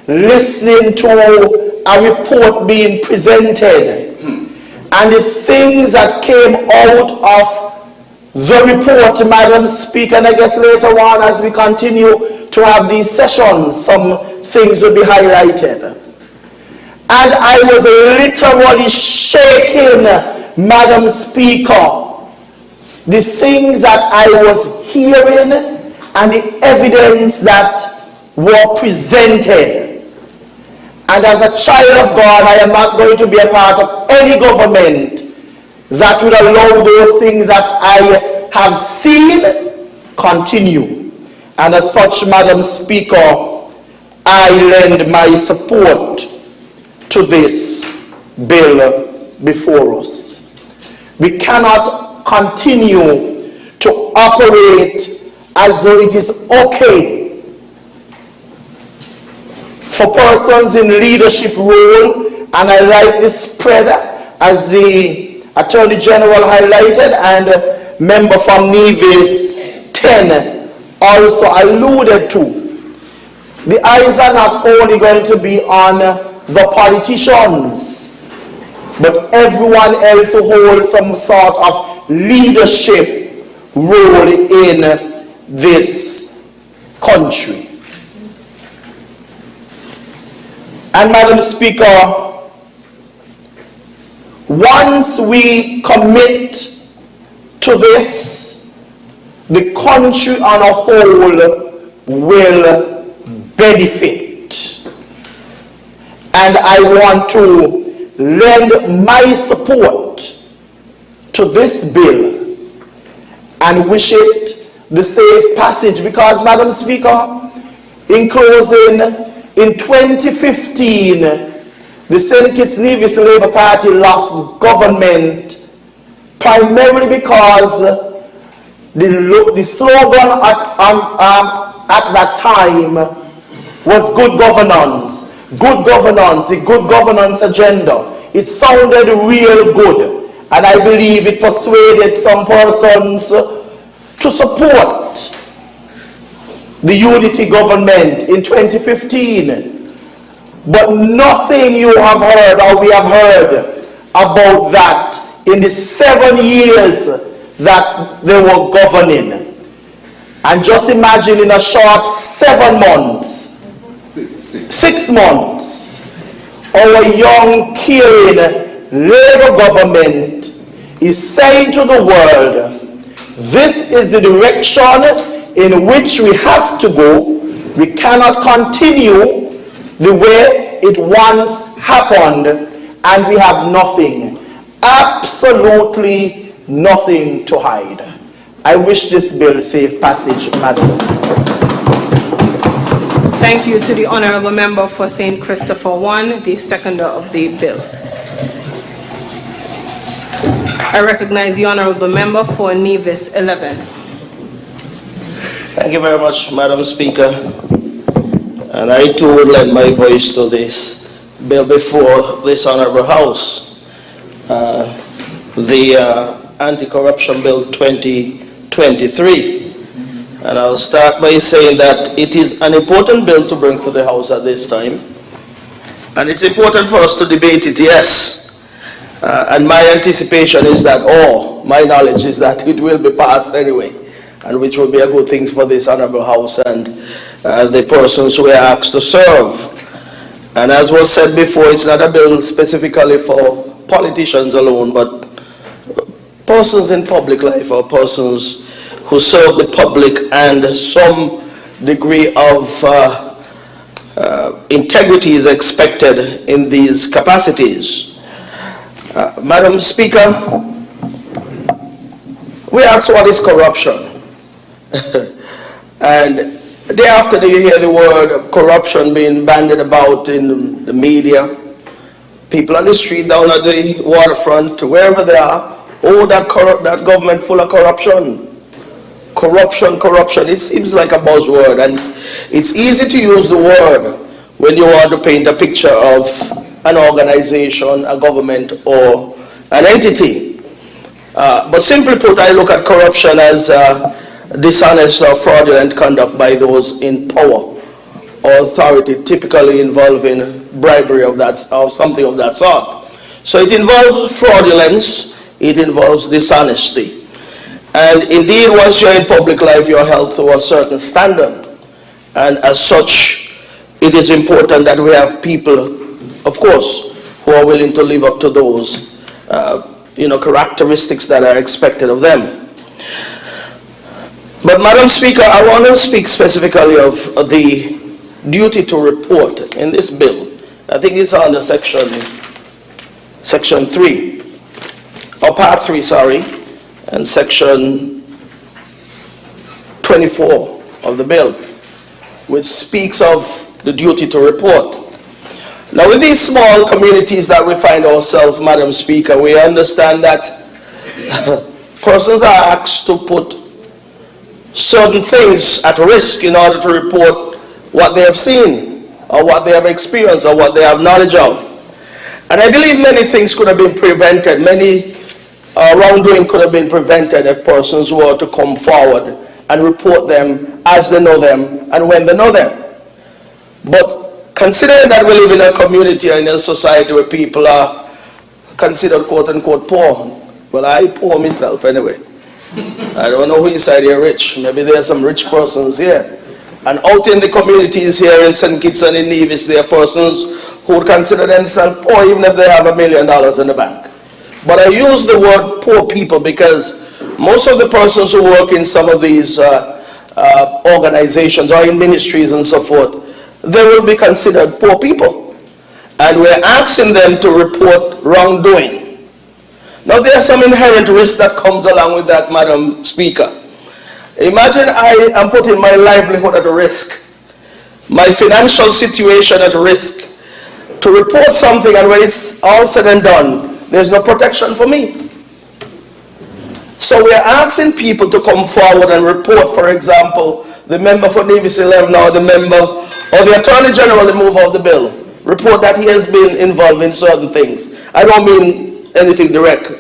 listening to a report being presented, and the things that came out of the report, Madam Speaker, and I guess later on as we continue to have these sessions, some things will be highlighted. And I was literally shaking, Madam Speaker, the things that I was hearing and the evidence that were presented. And as a child of God, I am not going to be a part of any government that would allow those things that I have seen continue. And as such, Madam Speaker, I lend my support to this bill before us. We cannot continue to operate as though it is okay for persons in leadership role, and I like this spread as the Attorney General highlighted and member from Nevis 10 also alluded to. The eyes are not only going to be on the politicians, but everyone else who holds some sort of leadership role in this country. And Madam Speaker, once we commit to this, the country on a whole will benefit. And I want to lend my support to this bill and wish it the safe passage, because, Madam Speaker, in closing, in 2015, the St. Kitts Nevis Labour Party lost government primarily because the slogan at that time was good governance, the good governance agenda. It sounded real good, and I believe it persuaded some persons to support the unity government in 2015. But nothing you have heard or we have heard about that in the 7 years that they were governing. And just imagine in a short 7 months, 6 months, our young, caring Labour government is saying to the world, this is the direction in which we have to go. We cannot continue the way it once happened, and we have nothing, absolutely nothing to hide. I wish this bill safe passage, Madam Speaker. Thank you to the Honourable Member for St. Christopher 1, the seconder of the bill. I recognize the Honourable Member for Nevis 11. Thank you very much, Madam Speaker. And I too would lend my voice to this bill before this Honourable House, the Anti-Corruption Bill 2023. And I'll start by saying that it is an important bill to bring to the House at this time. And it's important for us to debate it, yes. And my anticipation is that, or my knowledge is that it will be passed anyway, and which will be a good thing for this Honourable House and the persons who are asked to serve. And as was said before, it's not a bill specifically for politicians alone, but persons in public life or persons who serve the public and some degree of integrity is expected in these capacities. Madam Speaker, we ask what is corruption. And day after day you hear the word corruption being bandied about in the media. People on the street, down at the waterfront, wherever they are, oh, that government full of corruption. Corruption, corruption. It seems like a buzzword, and it's easy to use the word when you want to paint a picture of an organization, a government, or an entity. But simply put, I look at corruption as dishonest or fraudulent conduct by those in power or authority, typically involving bribery of that or something of that sort. So it involves fraudulence, it involves dishonesty. And indeed, once you're in public life, you're held to a certain standard. And as such, it is important that we have people, of course, who are willing to live up to those characteristics that are expected of them. But Madam Speaker, I want to speak specifically of the duty to report in this bill. I think it's under section 3, or part 3, sorry, and section 24 of the bill, which speaks of the duty to report. Now, in these small communities that we find ourselves, Madam Speaker, we understand that persons are asked to put certain things at risk in order to report what they have seen, or what they have experienced, or what they have knowledge of. And I believe many things could have been prevented, many wrongdoing could have been prevented if persons were to come forward and report them as they know them and when they know them. But considering that we live in a community and in a society where people are considered quote-unquote poor, well, I poor myself anyway. I don't know who inside here rich. Maybe there are some rich persons here. And out in the communities here in St. Kitts and in Nevis, there are persons who would consider themselves poor even if they have $1 million in the bank. But I use the word poor people because most of the persons who work in some of these organizations or in ministries and so forth, they will be considered poor people. And we're asking them to report wrongdoing. Now, there are some inherent risks that comes along with that, Madam Speaker. Imagine I am putting my livelihood at risk, my financial situation at risk, to report something, and when it's all said and done, there's no protection for me. So we're asking people to come forward and report, for example, the member for Nevis 11 or the member or the Attorney General, the mover of the bill, report that he has been involved in certain things. I don't mean anything direct,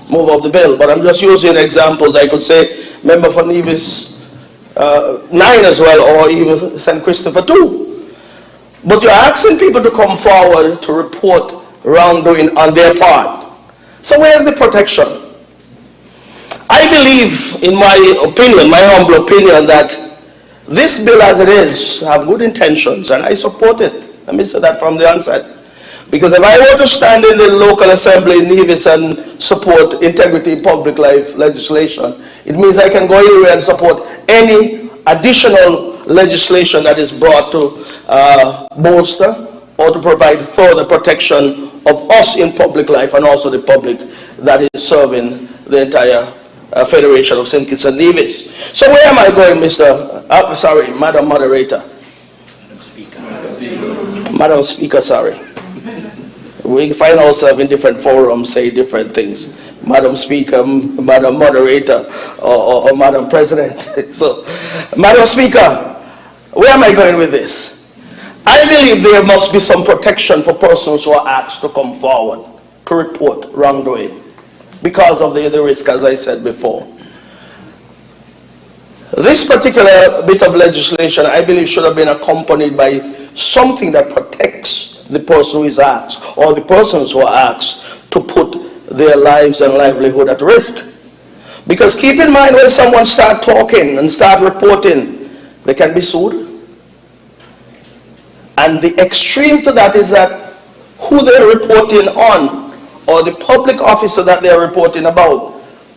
move of the bill, but I'm just using examples. I could say member for Nevis 9 as well, or even St. Christopher 2. But you're asking people to come forward to report wrongdoing on their part. So where's the protection? I believe, in my opinion, my humble opinion, that this bill as it is have good intentions, and I support it. Let me say that from the onset. Because if I were to stand in the local assembly in Nevis and support integrity in public life legislation, it means I can go anywhere and support any additional legislation that is brought to bolster or to provide further protection of us in public life and also the public that is serving the entire Federation of St. Kitts and Nevis. So where am I going, Madam Moderator? Madam Speaker, sorry. We find ourselves in different forums, say different things. Madam Speaker, Madam Moderator, or Madam President. So, Madam Speaker, where am I going with this? I believe there must be some protection for persons who are asked to come forward to report wrongdoing because of the risk, as I said before. This particular bit of legislation, I believe, should have been accompanied by something that protects the person who is asked, or the persons who are asked to put their lives and livelihood at risk. Because keep in mind, when someone starts talking and start reporting, they can be sued. And the extreme to that is that who they're reporting on, or the public officer that they're reporting about,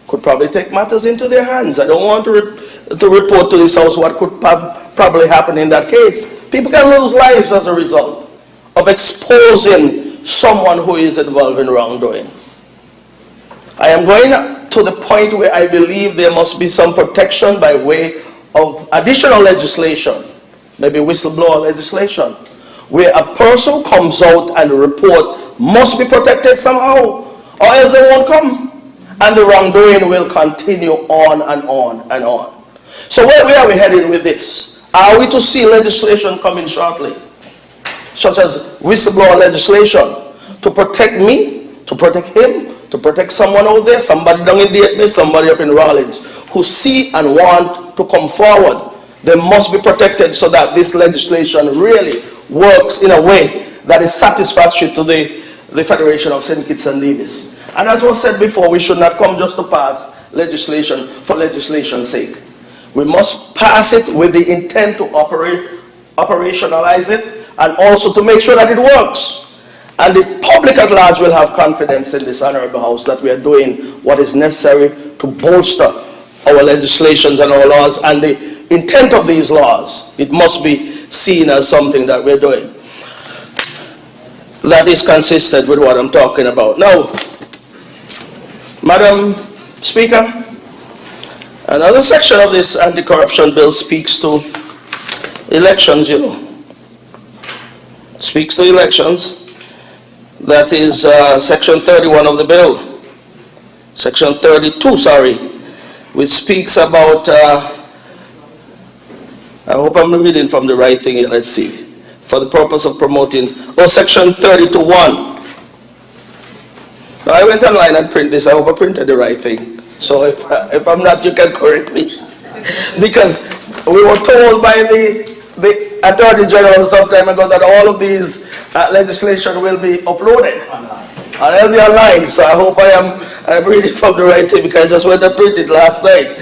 could probably take matters into their hands. I don't want to report to this house what could probably happen in that case. People can lose lives as a result of exposing someone who is involved in wrongdoing. I am going to the point where I believe there must be some protection by way of additional legislation, maybe whistleblower legislation, where a person comes out and report must be protected somehow, or else they won't come. And the wrongdoing will continue on and on and on. So where are we heading with this? Are we to see legislation coming shortly, such as whistleblower legislation, to protect me, to protect him, to protect someone out there, somebody down in Dayton, somebody up in Rawlins, who see and want to come forward? They must be protected so that this legislation really works in a way that is satisfactory to the Federation of St. Kitts and Nevis. And as was said before, we should not come just to pass legislation for legislation's sake. We must pass it with the intent to operationalize it, and also to make sure that it works. And the public at large will have confidence in this honorable house that we are doing what is necessary to bolster our legislations and our laws, and the intent of these laws. It must be seen as something that we're doing that is consistent with what I'm talking about. Now, Madam Speaker, another section of this anti-corruption bill speaks to elections, Speaks to elections. That is section 31 of the bill. Section 32, sorry, which speaks about, I hope I'm reading from the right thing here, let's see. For the purpose of promoting, section 32(1). Now I went online and printed this. I hope I printed the right thing. So if I'm not, you can correct me. Because we were told by the Attorney General some time ago that all of these legislation will be uploaded. And it'll be online. So I hope I'm reading from the right thing, because I just went and printed last night.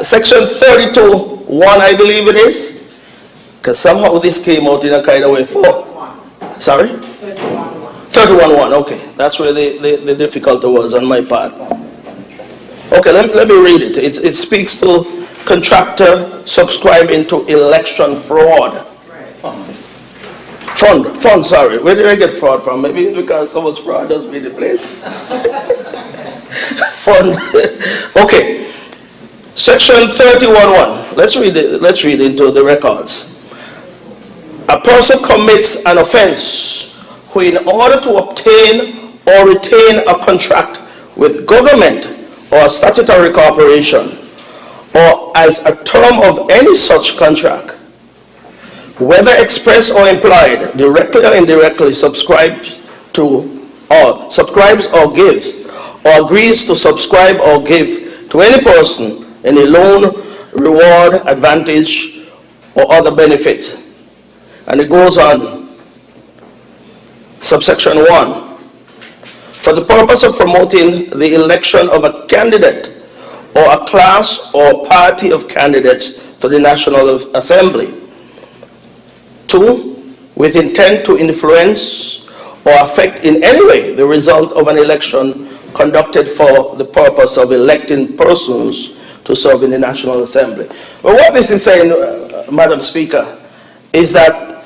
Section 32(1), I believe it is. Because somehow this came out in a kind of way. Sorry? 31(1), okay. That's where the difficulty was on my part. Okay, let me read it. It speaks to contractor subscribing to election fraud. Fund, sorry. Where did I get fraud from? Maybe because someone's fraud doesn't mean the place. Fund. Okay. Section 31(1). Let's read into the records. A person commits an offense who, in order to obtain or retain a contract with government or a statutory corporation, or as a term of any such contract, whether express or implied, directly or indirectly subscribes or gives, or agrees to subscribe or give to any person any loan, reward, advantage, or other benefit. And it goes on, subsection 1. For the purpose of promoting the election of a candidate or a class or party of candidates to the National Assembly. 2. With intent to influence or affect in any way the result of an election conducted for the purpose of electing persons to serve in the National Assembly. Well, what this is saying, Madam Speaker, is that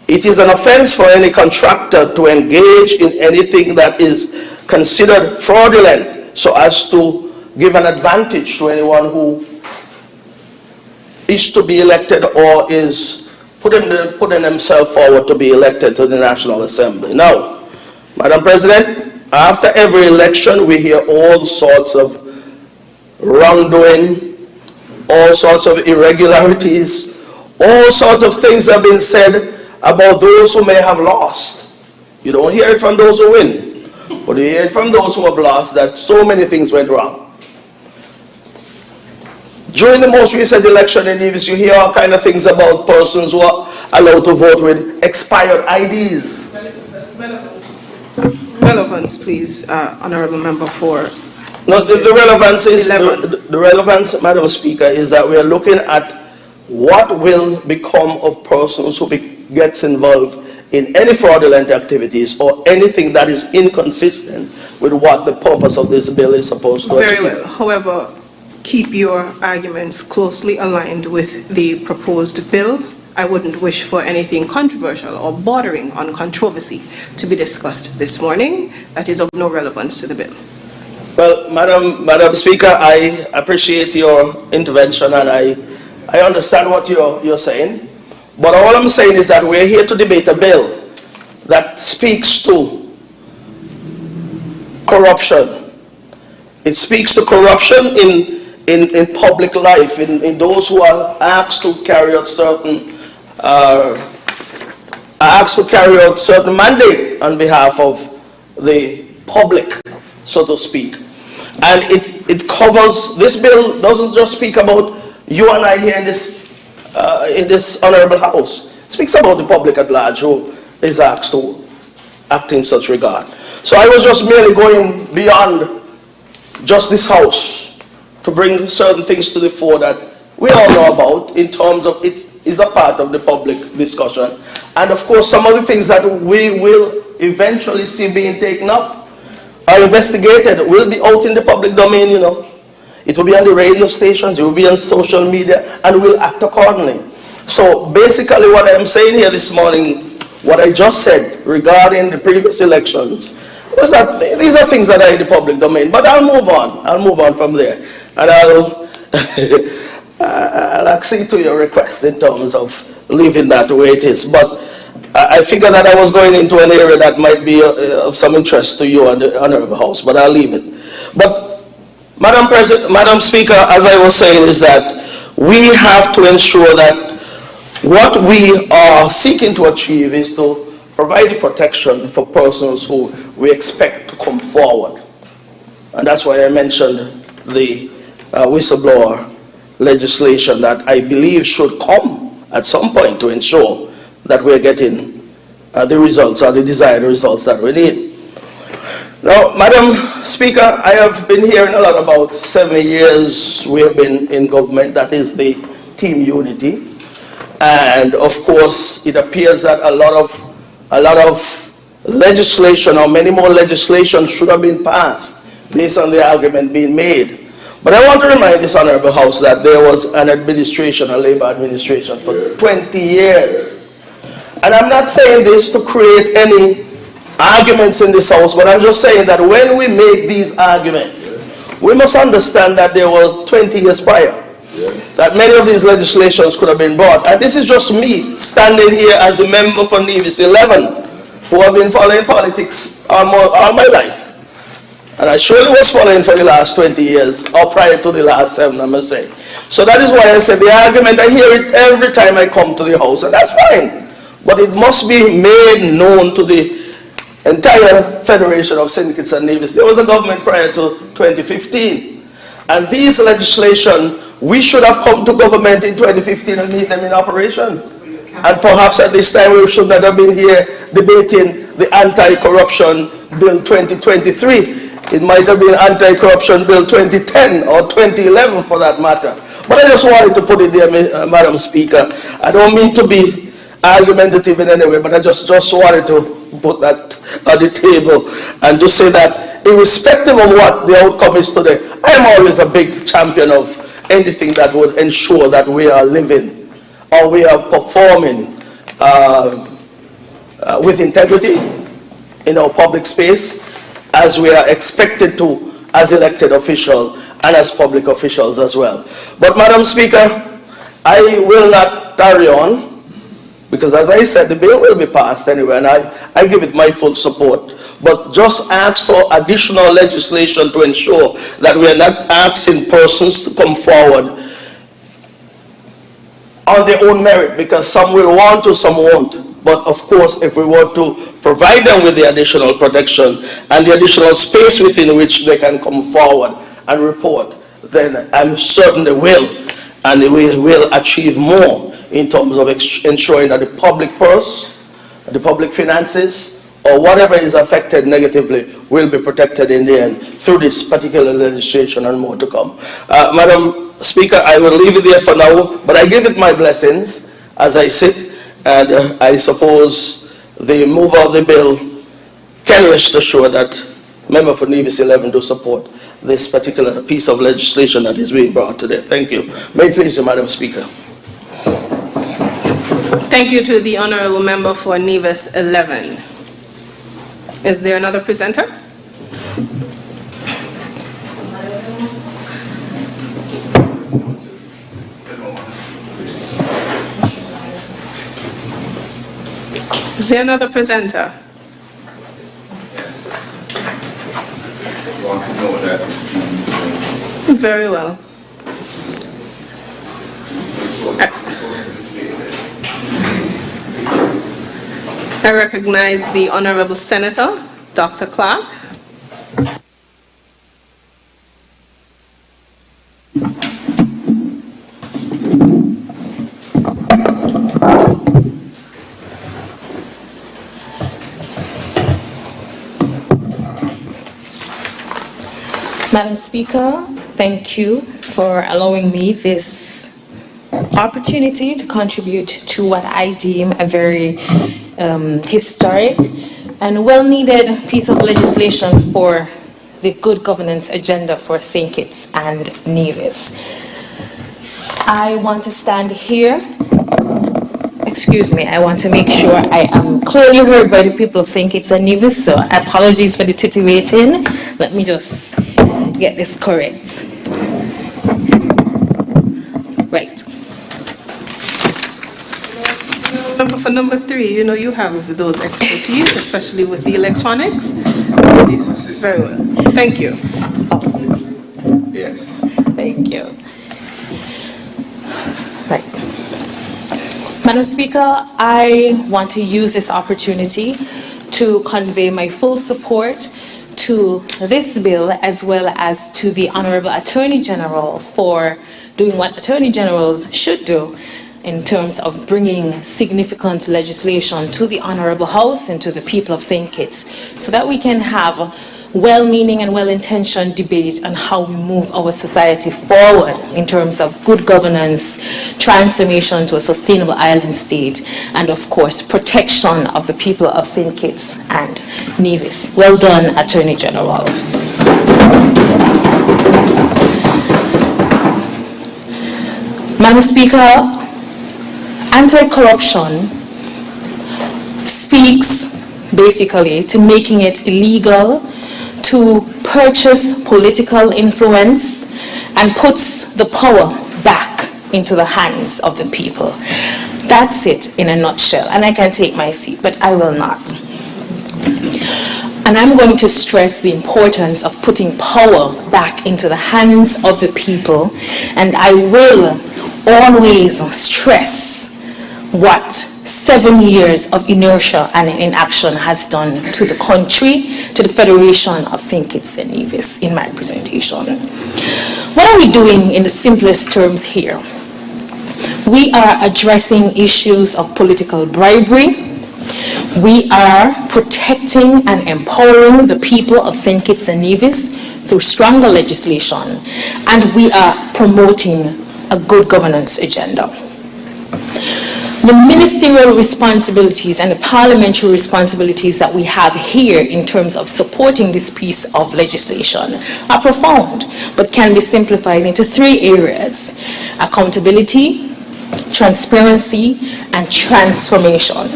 it is an offense for any contractor to engage in anything that is considered fraudulent so as to give an advantage to anyone who is to be elected or is putting himself forward to be elected to the National Assembly. Now, Madam President, after every election we hear all sorts of wrongdoing, all sorts of irregularities, all sorts of things have been said about those who may have lost. You don't hear it from those who win, but you hear it from those who have lost, that so many things went wrong. During the most recent election in Nevis, you hear all kind of things about persons who are allowed to vote with expired IDs. Relevance, please, Honourable Member for. No, the relevance is, the relevance, Madam Speaker, is that we are looking at what will become of persons who gets involved in any fraudulent activities or anything that is inconsistent with what the purpose of this bill is supposed to achieve. Very well. However, keep your arguments closely aligned with the proposed bill. I wouldn't wish for anything controversial or bordering on controversy to be discussed this morning that is of no relevance to the bill. Well, Madam Speaker, I appreciate your intervention and I understand what you're saying. But all I'm saying is that we're here to debate a bill that speaks to corruption. It speaks to corruption in public life, in those who are asked to carry out certain mandate on behalf of the public, so to speak. And it covers, this bill doesn't just speak about you and I here in this honorable house. It speaks about the public at large who is asked to act in such regard. So I was just merely going beyond just this house to bring certain things to the fore that we all know about in terms of it is a part of the public discussion. And of course, some of the things that we will eventually see being taken up or investigated will be out in the public domain, you know. It will be on the radio stations, it will be on social media, and we'll act accordingly. So basically what I'm saying here this morning, what I just said regarding the previous elections, was that these are things that are in the public domain. But I'll move on from there. And I'll accede to your request in terms of leaving that the way it is. But I figured that I was going into an area that might be of some interest to you and the Honourable House, but I'll leave it. But Madam Speaker, as I was saying, is that we have to ensure that what we are seeking to achieve is to provide the protection for persons who we expect to come forward. And that's why I mentioned the whistleblower legislation that I believe should come at some point to ensure that we're getting the results or the desired results that we need. Now, Madam Speaker, I have been hearing a lot about 7 years we have been in government, that is the team unity. And of course, it appears that a lot of legislation or many more legislation should have been passed based on the argument being made. But I want to remind this Honourable House that there was an administration, a Labour administration for 20 years. And I'm not saying this to create any arguments in this house, but I'm just saying that when we make these arguments, we must understand that there were 20 years prior, that many of these legislations could have been brought. And this is just me standing here as the member for Nevis 11, who have been following politics all my life. And I surely was following for the last 20 years, or prior to the last 7, I must say. So that is why I said the argument, I hear it every time I come to the house, and that's fine. But it must be made known to the entire Federation of Syndicates and Nevis. There was a government prior to 2015. And these legislation we should have come to government in 2015 and meet them in operation. And perhaps at this time we should not have been here debating the Anti-Corruption Bill 2023. It might have been Anti-Corruption Bill 2010 or 2011 for that matter. But I just wanted to put it there, Madam Speaker. I don't mean to be argumentative in any way, but I just wanted to put that on the table and to say that irrespective of what the outcome is today, I am always a big champion of anything that would ensure that we are living or we are performing with integrity in our public space as we are expected to as elected officials and as public officials as well. But Madam Speaker, I will not tarry on, because as I said, the bill will be passed anyway, and I give it my full support. But just ask for additional legislation to ensure that we are not asking persons to come forward on their own merit, because some will want to, some won't. But of course, if we were to provide them with the additional protection and the additional space within which they can come forward and report, then I'm certain they will, and we will achieve more in terms of ensuring that the public purse, the public finances, or whatever is affected negatively will be protected in the end through this particular legislation and more to come. Madam Speaker, I will leave it there for now, but I give it my blessings as I sit, and I suppose the mover of the bill can rest assured that member for Nevis 11 do support this particular piece of legislation that is being brought today. Thank you. May it please you, Madam Speaker. Thank you to the honorable member for Nevis 11. Is there another presenter? Is there another presenter? Very well. I recognize the Honorable Senator, Dr. Clark. Madam Speaker, thank you for allowing me this opportunity to contribute to what I deem a very historic and well-needed piece of legislation for the good governance agenda for St. Kitts and Nevis. I want to stand here. Excuse me, I want to make sure I am clearly heard by the people of St. Kitts and Nevis, so apologies for the titivating. Let me just get this correct. Right. For number 3, you know you have those expertise, especially with the electronics. Very well. Thank you. Yes. Thank you. Right. Madam Speaker, I want to use this opportunity to convey my full support to this bill, as well as to the Honorable Attorney General for doing what Attorney Generals should do in terms of bringing significant legislation to the Honorable House and to the people of St. Kitts, so that we can have well-meaning and well-intentioned debate on how we move our society forward in terms of good governance, transformation to a sustainable island state, and of course, protection of the people of St. Kitts and Nevis. Well done, Attorney General. Madam Speaker, anti-corruption speaks basically to making it illegal to purchase political influence and puts the power back into the hands of the people. That's it in a nutshell, and I can take my seat, but I will not. And I'm going to stress the importance of putting power back into the hands of the people, and I will always stress what 7 years of inertia and inaction has done to the country, to the Federation of St. Kitts and Nevis in my presentation. What are we doing in the simplest terms here? We are addressing issues of political bribery. We are protecting and empowering the people of St. Kitts and Nevis through stronger legislation, and we are promoting a good governance agenda. The ministerial responsibilities and the parliamentary responsibilities that we have here in terms of supporting this piece of legislation are profound, but can be simplified into 3 areas: accountability, transparency, and transformation.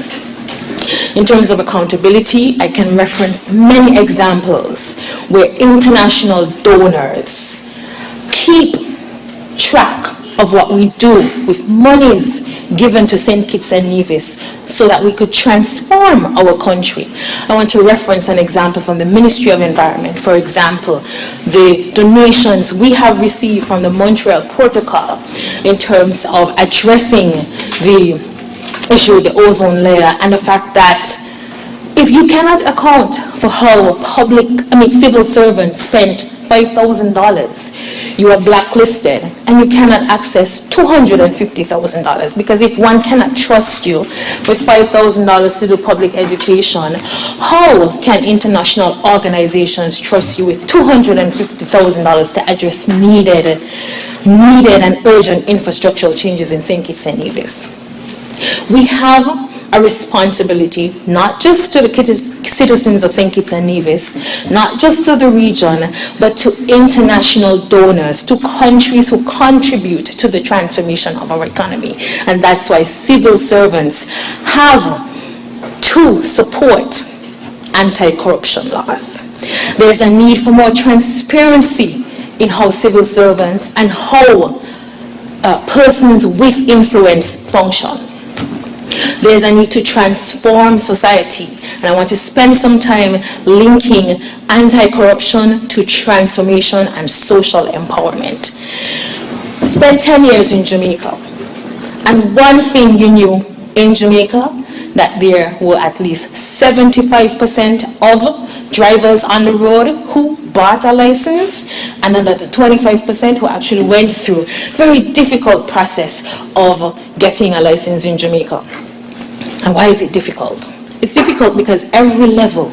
In terms of accountability, I can reference many examples where international donors keep track of what we do with monies given to St. Kitts and Nevis so that we could transform our country. I want to reference an example from the Ministry of Environment. For example, the donations we have received from the Montreal Protocol in terms of addressing the issue of the ozone layer, and the fact that if you cannot account for how civil servants spent $5,000, you are blacklisted and you cannot access $250,000, because if one cannot trust you with $5,000 to do public education, how can international organizations trust you with $250,000 to address needed and urgent infrastructural changes in St. Kitts and Nevis? We have a responsibility not just to the citizens of St. Kitts and Nevis, not just to the region, but to international donors, to countries who contribute to the transformation of our economy. And that's why civil servants have to support anti-corruption laws. There's a need for more transparency in how civil servants and how persons with influence function. There's a need to transform society, and I want to spend some time linking anti-corruption to transformation and social empowerment. I spent 10 years in Jamaica, and one thing you knew in Jamaica, that there were at least 75% of drivers on the road who bought a license, and another 25% who actually went through a very difficult process of getting a license in Jamaica. And why is it difficult? It's difficult because every level,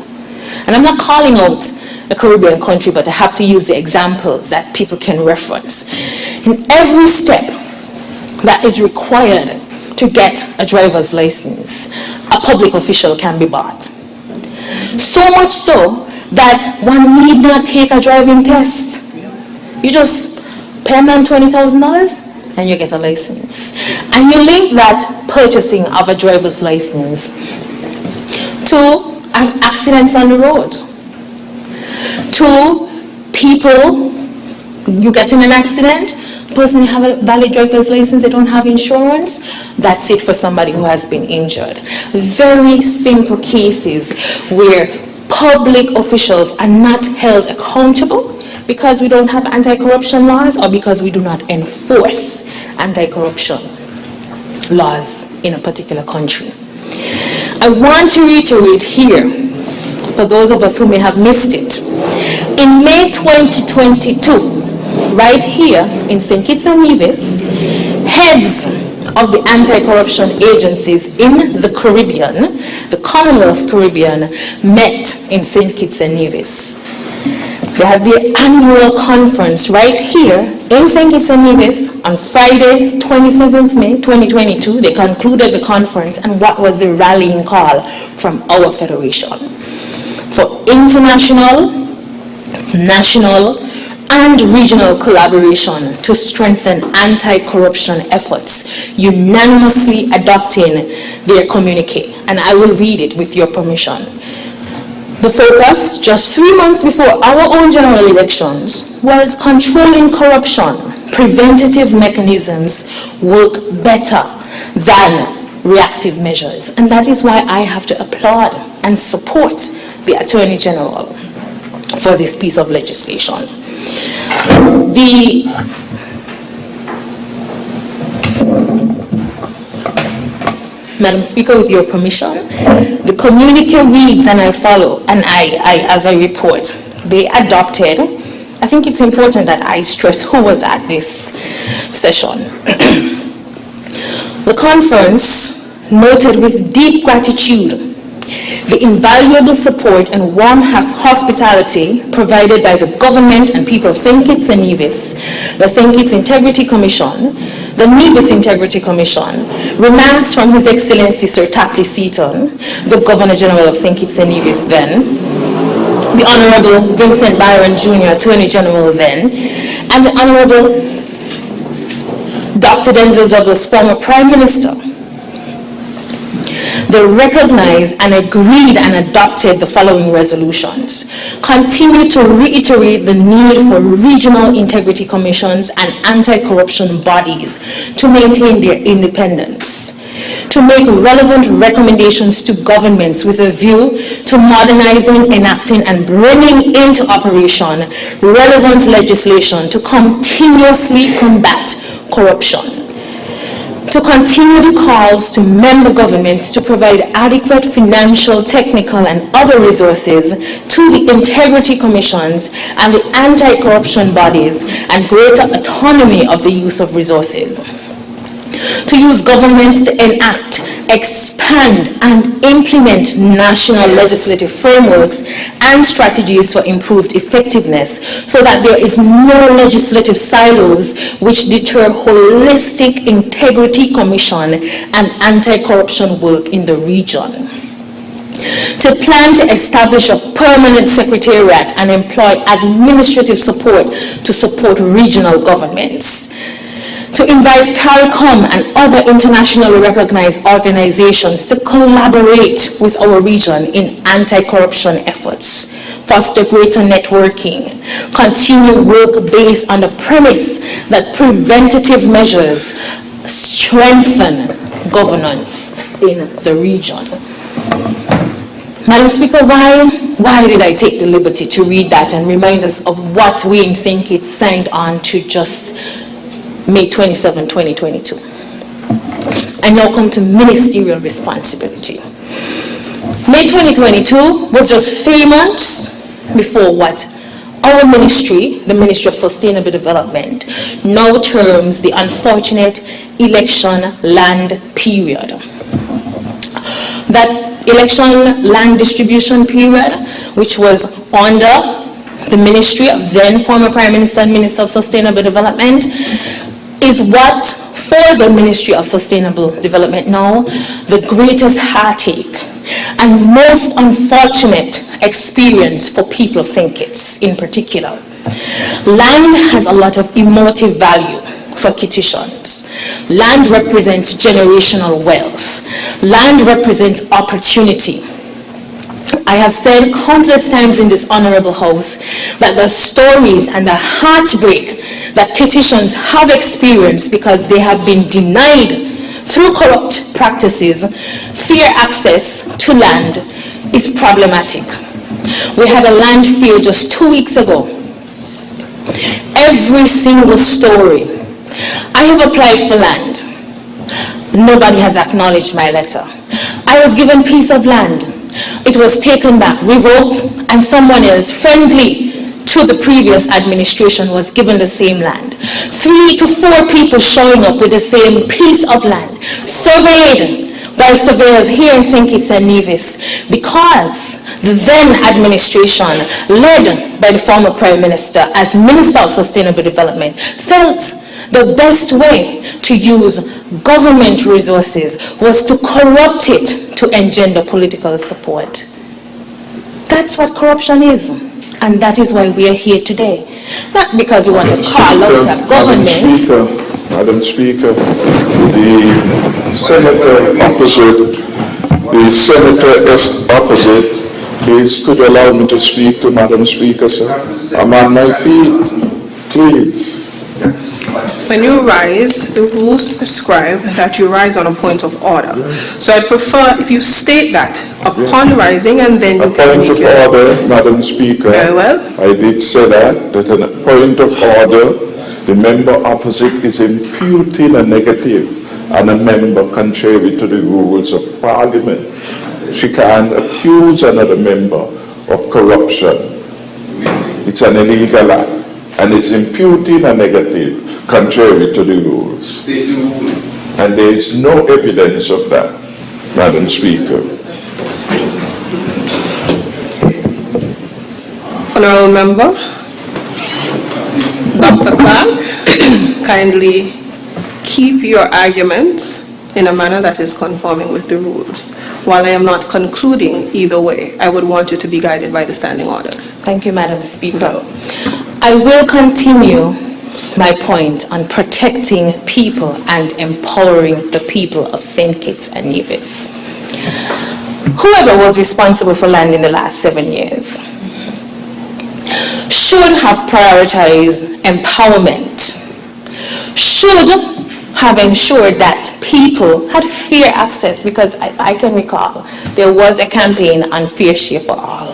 and I'm not calling out a Caribbean country, but I have to use the examples that people can reference. In every step that is required to get a driver's license, a public official can be bought. So much so that one need not take a driving test. You just pay a man $20,000 and you get a license. And you link that purchasing of a driver's license to accidents on the road, to people, you get in an accident, person have a valid driver's license, they don't have insurance, that's it for somebody who has been injured. Very simple cases where public officials are not held accountable because we don't have anti-corruption laws or because we do not enforce anti-corruption laws in a particular country. I want to reiterate here, for those of us who may have missed it, in May 2022, right here in St. Kitts and Nevis, heads of the anti-corruption agencies in the Caribbean, the Commonwealth Caribbean, met in St. Kitts and Nevis. They had the annual conference right here in St. Kitts and Nevis on Friday, 27th May 2022. They concluded the conference, and what was the rallying call from our federation? For international, national, and regional collaboration to strengthen anti-corruption efforts, unanimously adopting their communique. And I will read it with your permission. The focus, just 3 months before our own general elections, was controlling corruption. Preventative mechanisms work better than reactive measures. And that is why I have to applaud and support the Attorney General for this piece of legislation. Madam Speaker, with your permission, the communique reads, and I follow, and as I report, they adopted. I think it's important that I stress who was at this session. The conference noted with deep gratitude the invaluable support and warm hospitality provided by the government and people of St. Kitts and Nevis, the St. Kitts Integrity Commission, the Nevis Integrity Commission, remarks from His Excellency Sir Tapley Seaton, the Governor General of St. Kitts and Nevis then, the Honorable Vincent Byron Jr., Attorney General then, and the Honorable Dr. Denzel Douglas, former Prime Minister. They recognized and agreed and adopted the following resolutions. Continue to reiterate the need for regional integrity commissions and anti-corruption bodies to maintain their independence. To make relevant recommendations to governments with a view to modernizing, enacting, and bringing into operation relevant legislation to continuously combat corruption. To continue the calls to member governments to provide adequate financial, technical, and other resources to the integrity commissions and the anti-corruption bodies and greater autonomy of the use of resources. To use governments to enact, expand, and implement national legislative frameworks and strategies for improved effectiveness so that there is no legislative silos which deter holistic integrity commission and anti-corruption work in the region. To plan to establish a permanent secretariat and employ administrative support to support regional governments. To invite CARICOM and other internationally recognized organizations to collaborate with our region in anti-corruption efforts, foster greater networking, continue work based on the premise that preventative measures strengthen governance in the region. Madam Speaker, why did I take the liberty to read that and remind us of what we in St. Kitts signed on to just May 27, 2022. I now come to ministerial responsibility. May 2022 was just 3 months before what our ministry, the Ministry of Sustainable Development, now terms the unfortunate election land period. That election land distribution period, which was under the ministry of then former Prime Minister and Minister of Sustainable Development, is what, for the Ministry of Sustainable Development now, the greatest heartache and most unfortunate experience for people of St. Kitts in particular. Land has a lot of emotive value for Kittitians. Land represents generational wealth. Land represents opportunity. I have said countless times in this honorable house that the stories and the heartbreak that Kittitians have experienced because they have been denied through corrupt practices fair access to land is problematic. We had a land fair just 2 weeks ago. Every single story. I have applied for land. Nobody has acknowledged my letter. I was given piece of land. It was taken back, revoked, and someone else friendly to the previous administration was given the same land. 3 to 4 people showing up with the same piece of land, surveyed by surveyors here in St. Kitts and Nevis, because the then administration, led by the former Prime Minister as Minister of Sustainable Development, felt the best way to use government resources was to corrupt it to engender political support. That's what corruption is. And that is why we are here today. Not because we want to call out a government. Madam Speaker, the senator opposite, please could you allow me to speak to Madam Speaker, sir? I'm on my feet, please. When you rise, the rules prescribe that you rise on a point of order. So I'd prefer if you state that upon rising and then you can make your point of order, Madam Speaker. Very well. I did say that on a point of order, the member opposite is imputing a negative. and a member contrary to the rules of Parliament. She can't accuse another member of corruption. It's an illegal act, and it's imputing a negative contrary to the rules. And there is no evidence of that, Madam Speaker. Honourable Member, Dr. Clark, kindly keep your arguments in a manner that is conforming with the rules. While I am not concluding either way, I would want you to be guided by the standing orders. Thank you, Madam Speaker. I will continue my point on protecting people and empowering the people of St. Kitts and Nevis. Whoever was responsible for land in the last 7 years should have prioritized empowerment, should have ensured that people had fair access, because I can recall there was a campaign on Fair Share for All.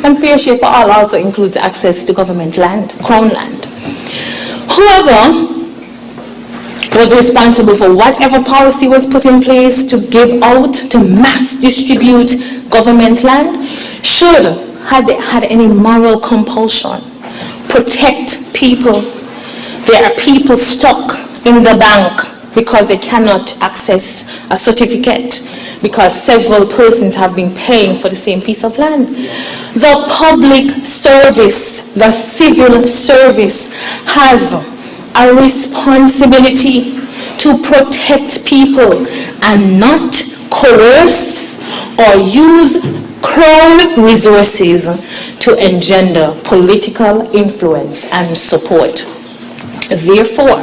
And Fair Share for All also includes access to government land, crown land. Whoever was responsible for whatever policy was put in place to give out, to mass distribute government land, should, had they had any moral compulsion, protect people. There are people stuck in the bank because they cannot access a certificate because several persons have been paying for the same piece of land. The public service, the civil service has a responsibility to protect people and not coerce or use crown resources to engender political influence and support. Therefore,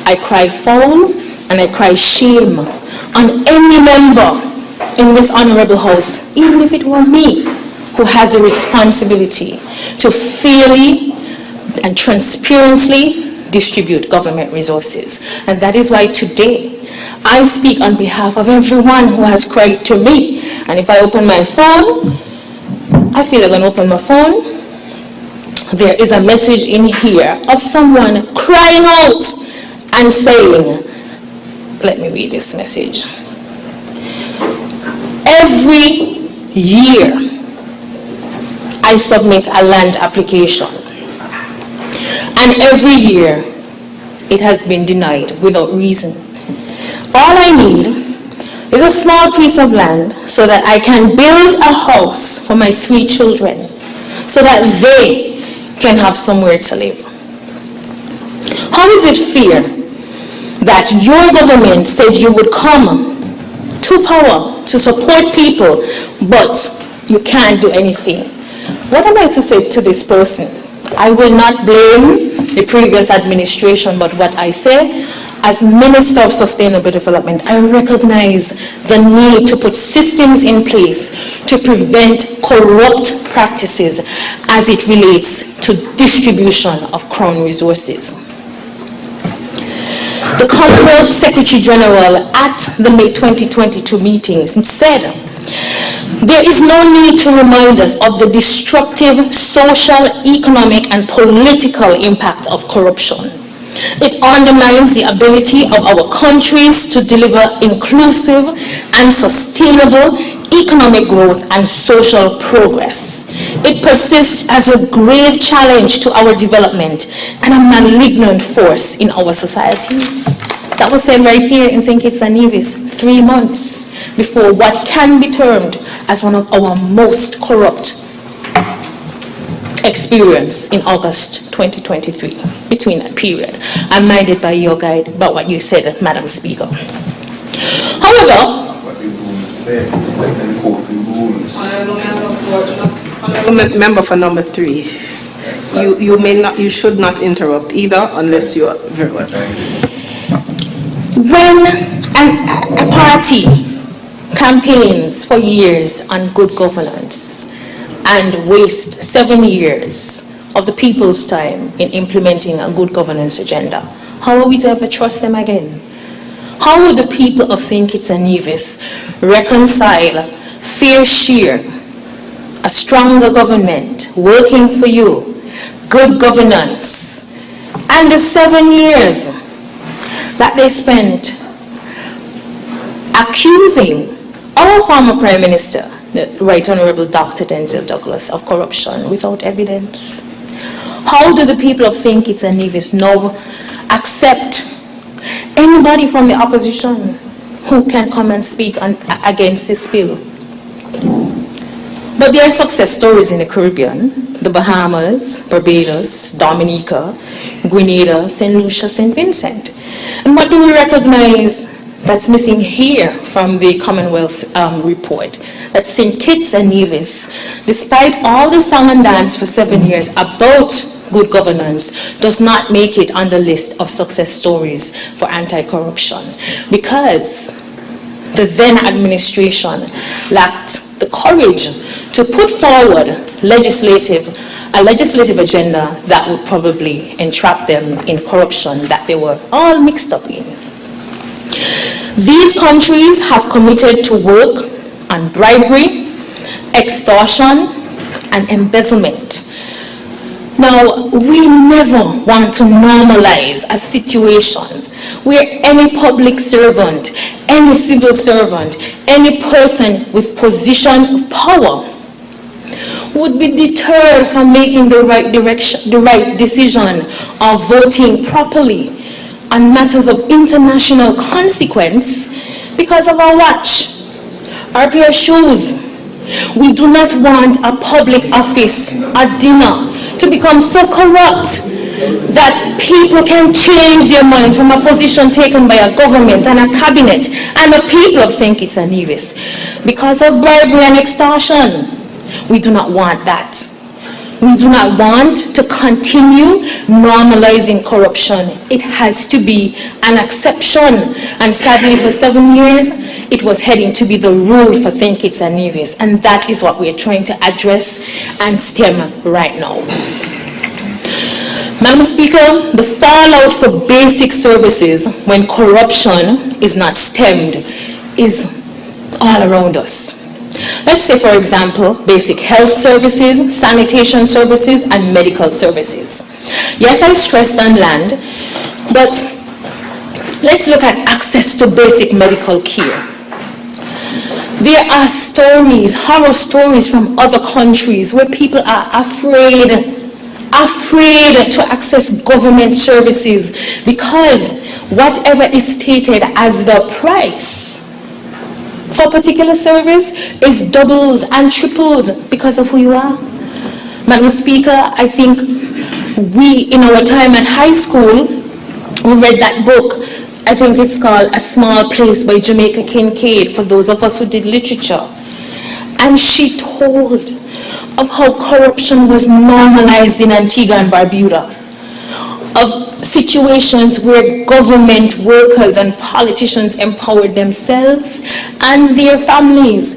I cry foul and I cry shame on any member in this honorable house, even if it were me, who has a responsibility to fairly and transparently distribute government resources. And that is why today I speak on behalf of everyone who has cried to me. And if I open my phone, I feel I'm going to open my phone. There is a message in here of someone crying out and saying, let me read this message. Every year I submit a land application, and every year it has been denied without reason. All I need is a small piece of land so that I can build a house for my 3 children, so that they can have somewhere to live. How is it fair that your government said you would come to power to support people, but you can't do anything? What am I to say to this person? I will not blame the previous administration, but what I say, as Minister of Sustainable Development, I recognize the need to put systems in place to prevent corrupt practices as it relates to distribution of crown resources. The Commonwealth Secretary General at the May 2022 meetings said, there is no need to remind us of the destructive social, economic, and political impact of corruption. It undermines the ability of our countries to deliver inclusive and sustainable economic growth and social progress. It persists as a grave challenge to our development and a malignant force in our societies. That was said right here in St. Kitts and Nevis 3 months before what can be termed as one of our most corrupt experience in August 2023, between that period. I'm minded by your guide, by what you said, Madam Speaker. However, Member for number 3, you should not interrupt either unless you are very well. when a party campaigns for years on good governance and waste 7 years of the people's time in implementing a good governance agenda, how are we to ever trust them again? How will the people of St. Kitts and Nevis reconcile fair share, a stronger government working for you, good governance, and the 7 years that they spent accusing our former Prime Minister, the Right Honorable Dr. Denzel Douglas, of corruption without evidence? How do the people of St. Kitts and Nevis now accept anybody from the opposition who can come and speak against this bill? But there are success stories in the Caribbean: the Bahamas, Barbados, Dominica, Grenada, St. Lucia, St. Vincent. And what do we recognize that's missing here from the Commonwealth report? That St. Kitts and Nevis, despite all the song and dance for 7 years about good governance, does not make it on the list of success stories for anti-corruption, because the then administration lacked the courage to put forward a legislative agenda that would probably entrap them in corruption that they were all mixed up in. These countries have committed to work on bribery, extortion, and embezzlement. Now, we never want to normalize a situation where any public servant, any civil servant, any person with positions of power would be deterred from making the right decision of voting properly on matters of international consequence because of our watch, our pair of shoes. We do not want a public office, a dinner, to become so corrupt that people can change their mind from a position taken by a government and a cabinet and the people of St. Kitts and Nevis because of bribery and extortion. We do not want that. We do not want to continue normalizing corruption. It has to be an exception. And sadly, for 7 years, it was heading to be the rule for St. Kitts and Nevis. And that is what we are trying to address and stem right now. Madam Speaker, the fallout for basic services when corruption is not stemmed is all around us. Let's say, for example, basic health services, sanitation services, and medical services. Yes, I stressed on land, but let's look at access to basic medical care. There are stories, horror stories from other countries where people are afraid to access government services because whatever is stated as the price for a particular service is doubled and tripled because of who you are. Madam Speaker, I think we, in our time at high school, we read that book. I think it's called A Small Place by Jamaica Kincaid, for those of us who did literature. And she told of how corruption was normalized in Antigua and Barbuda, of situations where government workers and politicians empowered themselves and their families.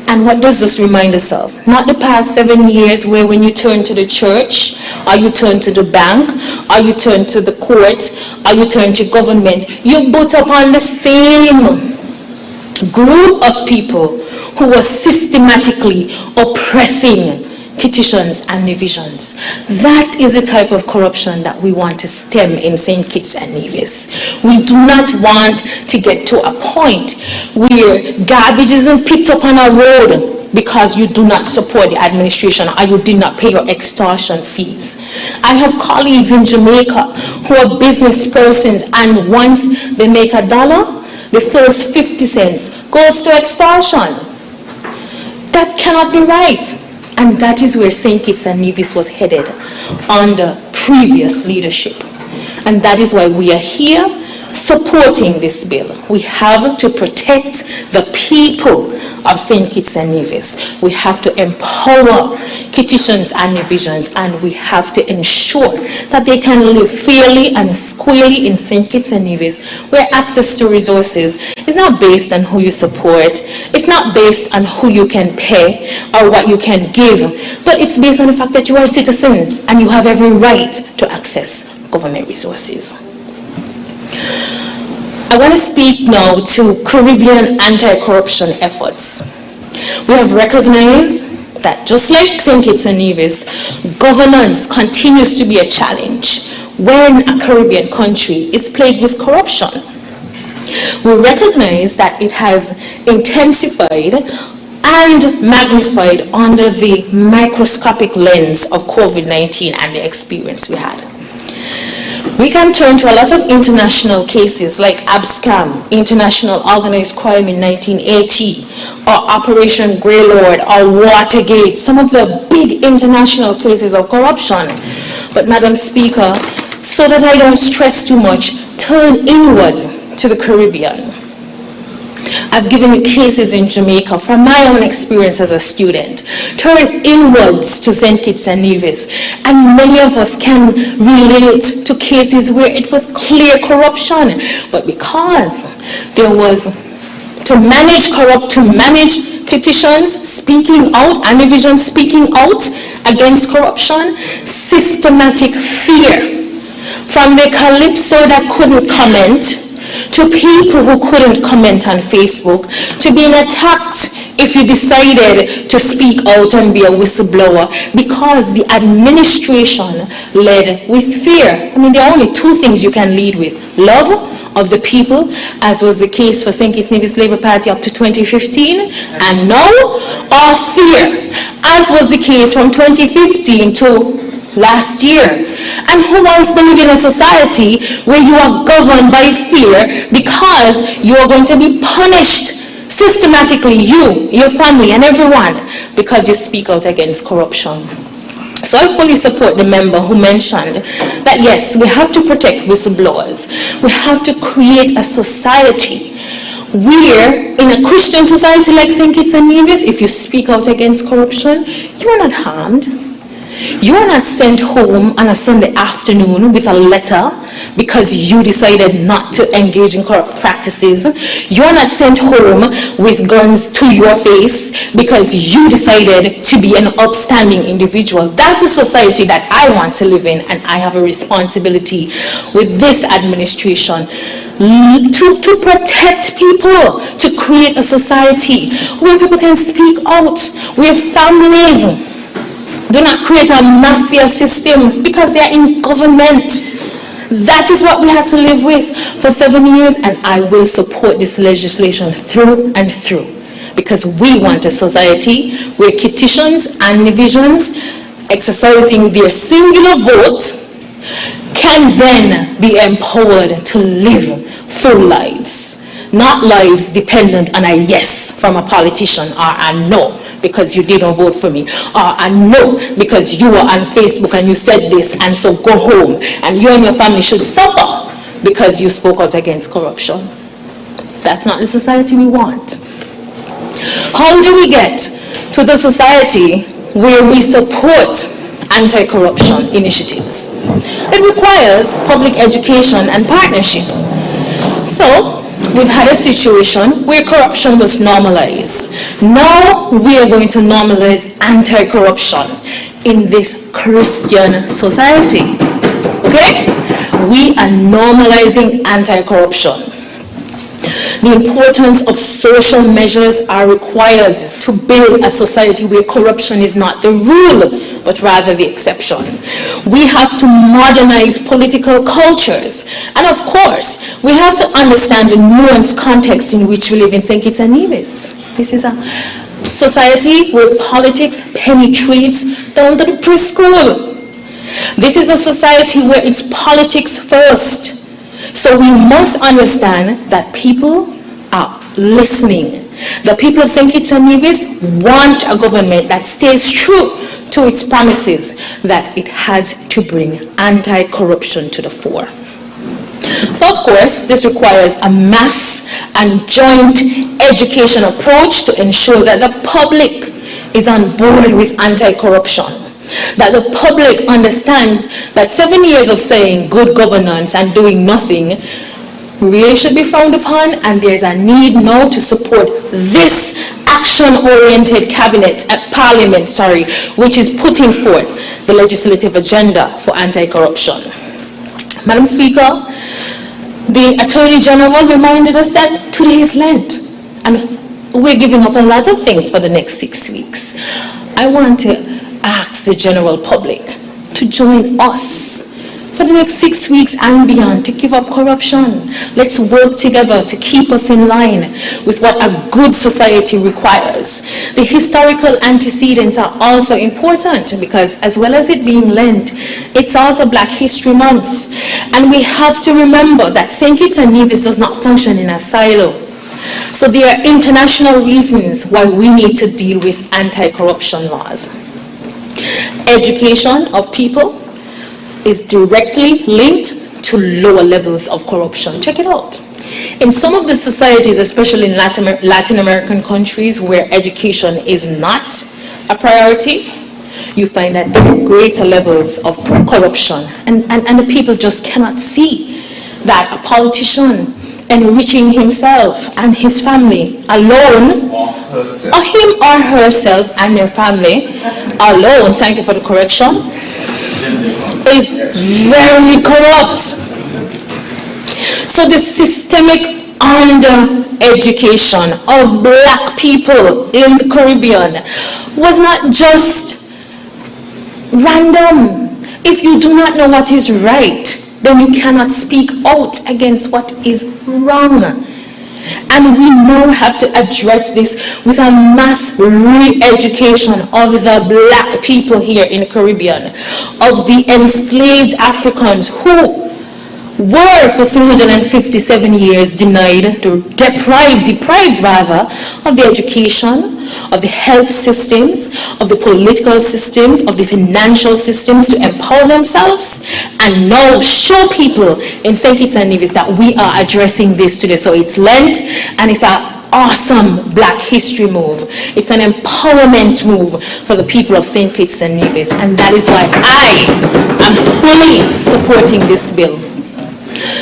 And what does this remind us of? Not the past 7 years where when you turn to the church, or you turn to the bank, or you turn to the court, or you turn to government, you butt up on the same group of people who were systematically oppressing Kittitians and Nevisians. That is the type of corruption that we want to stem in St. Kitts and Nevis. We do not want to get to a point where garbage isn't picked up on a road because you do not support the administration or you did not pay your extortion fees. I have colleagues in Jamaica who are business persons, and once they make $1, the first 50 cents goes to extortion. That cannot be right. And that is where St. Kitts and Nevis was headed under previous leadership. And that is why we are here supporting this bill. We have to protect the people of St. Kitts and Nevis. We have to empower Kittitians and Nevisians, and we have to ensure that they can live fairly and squarely in St. Kitts and Nevis, where access to resources is not based on who you support, it's not based on who you can pay or what you can give, but it's based on the fact that you are a citizen and you have every right to access government resources. I want to speak now to Caribbean anti-corruption efforts. We have recognized that just like St. Kitts and Nevis, governance continues to be a challenge when a Caribbean country is plagued with corruption. We recognize that it has intensified and magnified under the microscopic lens of COVID-19 and the experience we had. We can turn to a lot of international cases like ABSCAM, International Organized Crime in 1980, or Operation Greylord, or Watergate, some of the big international cases of corruption. But Madam Speaker, so that I don't stress too much, turn inwards to the Caribbean. I've given you cases in Jamaica from my own experience as a student. Turn inwards to St. Kitts and Nevis, and many of us can relate to cases where it was clear corruption, but because there was to manage petitions speaking out, and division speaking out against corruption, systematic fear from the calypso that couldn't comment, to people who couldn't comment on Facebook, to being attacked if you decided to speak out and be a whistleblower, because the administration led with fear. I mean, there are only two things you can lead with: love of the people, as was the case for St. Kitts Nevis Labour Party up to 2015, and now, or fear, as was the case from 2015 to last year. And who wants to live in a society where you are governed by fear because you are going to be punished systematically, you, your family, and everyone, because you speak out against corruption? So I fully support the member who mentioned that yes, we have to protect whistleblowers. We have to create a society where, in a Christian society like St. Kitts and Nevis, if you speak out against corruption, you are not harmed. You are not sent home on a Sunday afternoon with a letter because you decided not to engage in corrupt practices. You are not sent home with guns to your face because you decided to be an upstanding individual. That's the society that I want to live in, and I have a responsibility with this administration to protect people, to create a society where people can speak out, where families do not create a mafia system because they are in government. That is what we have to live with for 7 years, and I will support this legislation through and through, because we want a society where Kittitians and Nevisians exercising their singular vote can then be empowered to live full lives, not lives dependent on a yes from a politician or a no because you didn't vote for me, or a no because you were on Facebook and you said this, and so go home, and you and your family should suffer because you spoke out against corruption. That's not the society we want. How do we get to the society where we support anti-corruption initiatives? It requires public education and partnership. So, we've had a situation where corruption was normalized. Now we are going to normalize anti-corruption in this Christian society. Okay? We are normalizing anti-corruption. The importance of social measures are required to build a society where corruption is not the rule, but rather the exception. We have to modernize political cultures. And of course, we have to understand the nuanced context in which we live in St. Kitts and Nevis. This is a society where politics penetrates down to the preschool. This is a society where it's politics first. So we must understand that people are listening. The people of St. Kitts and Nevis want a government that stays true to its promises, that it has to bring anti-corruption to the fore. So of course, this requires a mass and joint education approach to ensure that the public is on board with anti-corruption, that the public understands that 7 years of saying good governance and doing nothing really should be frowned upon, and there's a need now to support this action-oriented cabinet at Parliament, which is putting forth the legislative agenda for anti-corruption. Madam Speaker, the Attorney General reminded us that today is Lent, and we're giving up a lot of things for the next 6 weeks. I want to ask the general public to join us for the next 6 weeks and beyond to give up corruption. Let's work together to keep us in line with what a good society requires. The historical antecedents are also important because as well as it being Lent, it's also Black History Month. And we have to remember that St. Kitts and Nevis does not function in a silo. So there are international reasons why we need to deal with anti-corruption laws. Education of people is directly linked to lower levels of corruption. Check it out. In some of the societies, especially in Latin American countries where education is not a priority, you find that there are greater levels of corruption. And the people just cannot see that a politician enriching himself and his family alone, or him or herself and their family alone, thank you for the correction, is very corrupt. So the systemic under-education of Black people in the Caribbean was not just random. If you do not know what is right, then you cannot speak out against what is wrong. And we now have to address this with a mass re-education of the Black people here in the Caribbean, of the enslaved Africans who were for 357 years deprived rather of the education, of the health systems, of the political systems, of the financial systems to empower themselves, and now show people in St. Kitts and Nevis that we are addressing this today. So it's Lent, and it's an awesome Black history move. It's an empowerment move for the people of St. Kitts and Nevis, and that is why I am fully supporting this bill.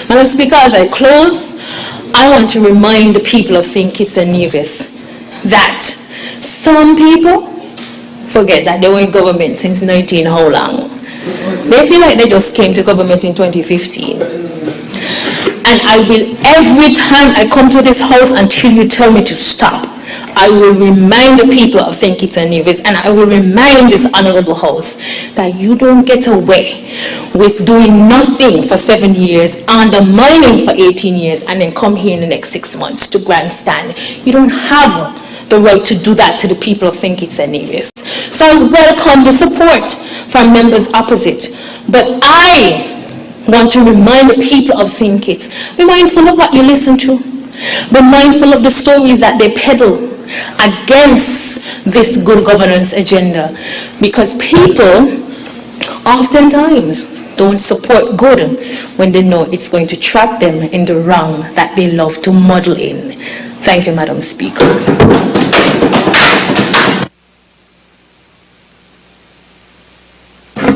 Madam Speaker, as I close, I want to remind the people of St. Kitts and Nevis that some people forget that they were in government since 19 how long. They feel like they just came to government in 2015. And I will, every time I come to this house until you tell me to stop, I will remind the people of St. Kitts and Nevis, and I will remind this honorable house that you don't get away with doing nothing for 7 years, undermining for 18 years, and then come here in the next 6 months to grandstand. You don't have the right to do that to the people of St. Kitts and Nevis. So I welcome the support from members opposite, but I want to remind the people of St. Kitts, be mindful of what you listen to. Be mindful of the stories that they peddle against this good governance agenda, because people oftentimes don't support good when they know it's going to trap them in the wrong that they love to muddle in. Thank you, Madam Speaker.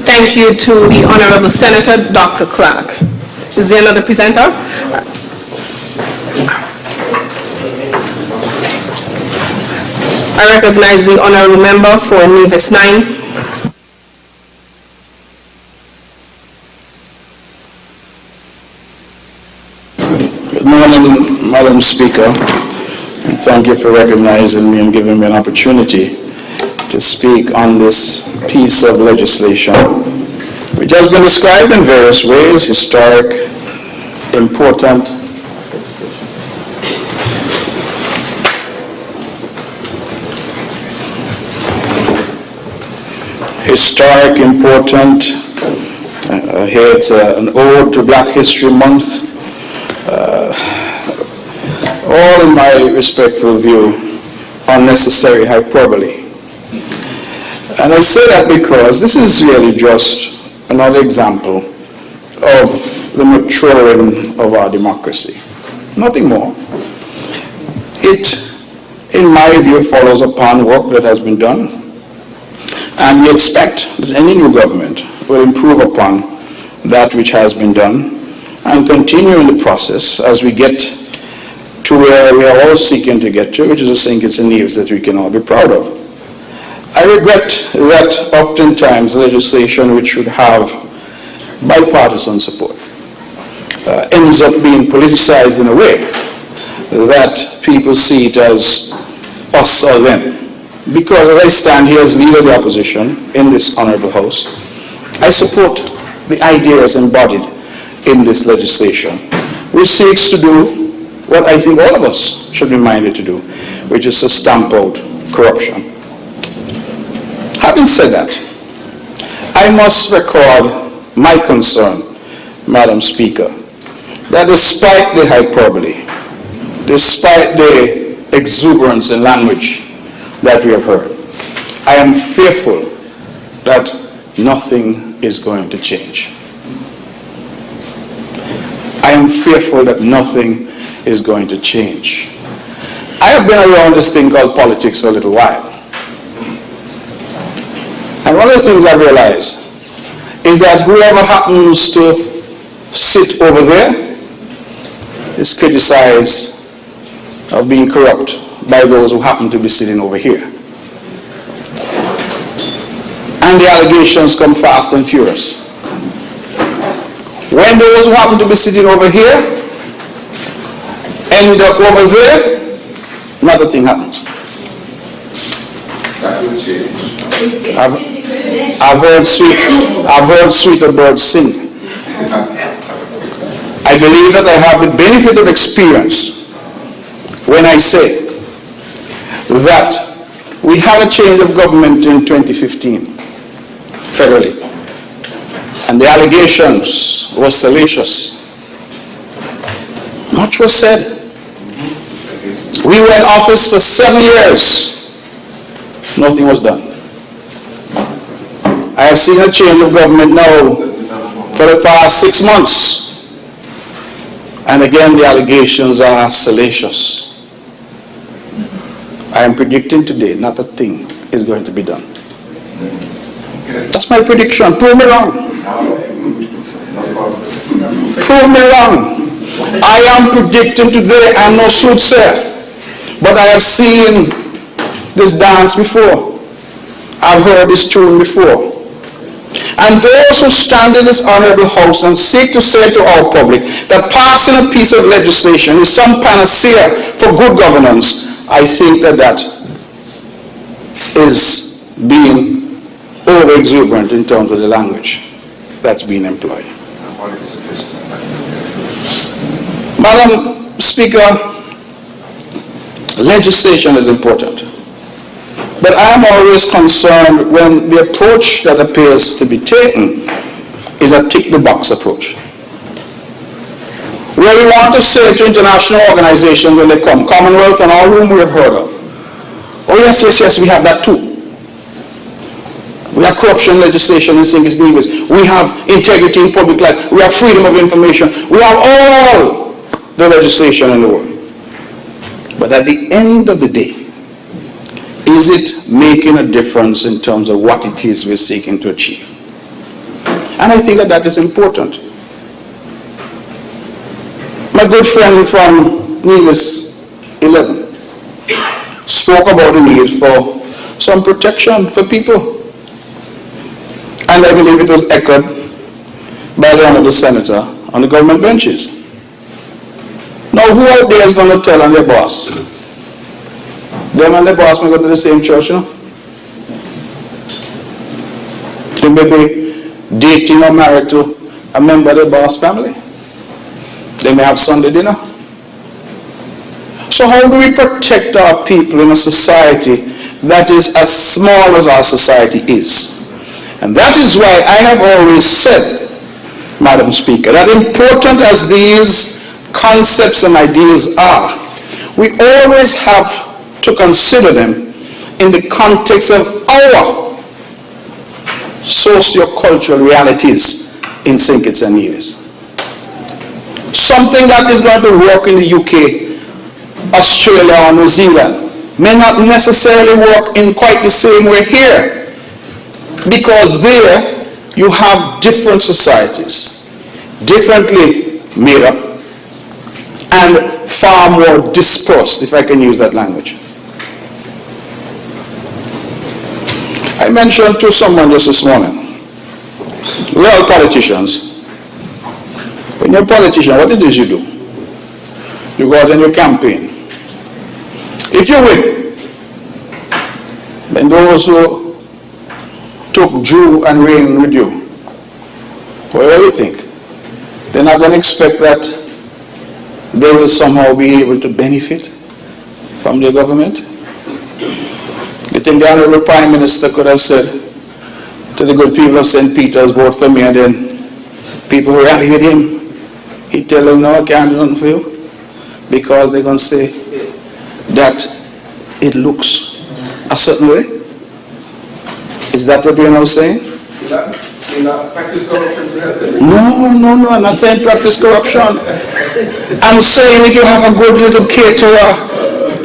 Thank you to the Honorable Senator Dr. Clark. Is there another presenter? I recognize the Honorable Member for Nevis 9. Good morning, Madam Speaker. And thank you for recognizing me and giving me an opportunity to speak on this piece of legislation, which has been described in various ways: historic, important, here it's an ode to Black History Month. All in my respectful view, unnecessary hyperbole. And I say that because this is really just another example of the maturing of our democracy. Nothing more. It, in my view, follows upon work that has been done. And we expect that any new government will improve upon that which has been done and continue in the process as we get to where we are all seeking to get to, which is a St. Kitts and Nevis that we can all be proud of. I regret that oftentimes legislation which should have bipartisan support ends up being politicized in a way that people see it as us or them. Because as I stand here as leader of the opposition in this honorable house, I support the ideas embodied in this legislation, which seeks to do what I think all of us should be minded to do, which is to stamp out corruption. Having said that, I must record my concern, Madam Speaker, that despite the hyperbole, despite the exuberance in language that we have heard, I am fearful that nothing is going to change. I am fearful that nothing is going to change. I have been around this thing called politics for a little while. And one of the things I realize is that whoever happens to sit over there is criticized of being corrupt by those who happen to be sitting over here. And the allegations come fast and furious. When those who happen to be sitting over here end up over there, not a thing happens. That will change. I've heard sweeter birds sing. I believe that I have the benefit of experience when I say that we had a change of government in 2015, federally, and the allegations were salacious. Much was said. We were in office for 7 years. Nothing was done. I have seen a change of government now for the past 6 months. And again, the allegations are salacious. I am predicting today, not a thing is going to be done. That's my prediction. Prove me wrong. Prove me wrong. I am predicting today, I'm no soothsayer, but I have seen this dance before. I've heard this tune before. And those who stand in this honorable house and seek to say to our public that passing a piece of legislation is some panacea for good governance, I think that that is being over-exuberant in terms of the language that's being employed. Madam Speaker, legislation is important. But I am always concerned when the approach that appears to be taken is a tick-the-box approach. Where we want to say to international organizations when they come, Commonwealth and all whom we have heard of, oh yes, yes, yes, we have that too. We have corruption legislation in St. Nevis. We have integrity in public life. We have freedom of information. We have all the legislation in the world. But at the end of the day, is it making a difference in terms of what it is we're seeking to achieve? And I think that that is important. My good friend from Nevis 11 spoke about the need for some protection for people. And I believe it was echoed by the Honorable Senator on the government benches. Now, who out there is going to tell on their boss? Them and their boss may go to the same church, you know? They may be dating or married to a member of the boss family. They may have Sunday dinner. So how do we protect our people in a society that is as small as our society is? And that is why I have always said, Madam Speaker, that important as these concepts and ideas are, we always have to consider them in the context of our socio-cultural realities in St. Kitts and Nevis. Something that is going to work in the UK, Australia, or New Zealand may not necessarily work in quite the same way here, because there you have different societies, differently made up, and far more dispersed, if I can use that language. I mentioned to someone just this morning, we're all politicians. When you're a politician, what it is you do? You go out and you campaign. If you win, then those who took dew and rain with you What do you think? They're not going to expect that they will somehow be able to benefit from their government? You think the Honorable Prime Minister could have said to the good people of St. Peter's, vote for me, and then people who rally with him, he'd tell them, no, I can't do nothing for you, because they're going to say that it looks a certain way? Is that what we're now saying? Practice corruption to help them. No, I'm not saying practice corruption. I'm saying if you have a good little caterer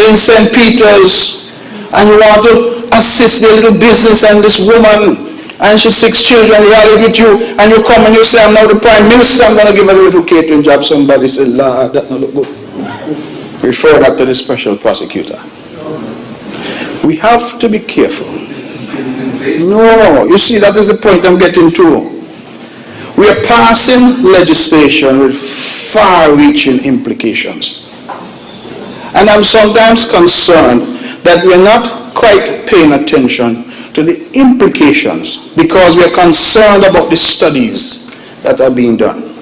in St. Peter's and you want to assist their little business, and this woman, and she's 6 children, rally with you, and you come and you say, I'm now the Prime Minister, I'm going to give her a little catering job. Somebody says, Lord, that don't look good. Refer that to the special prosecutor. We have to be careful. No, you see, that is the point I'm getting to. We are passing legislation with far-reaching implications. And I'm sometimes concerned that we're not quite paying attention to the implications because we're concerned about the studies that are being done.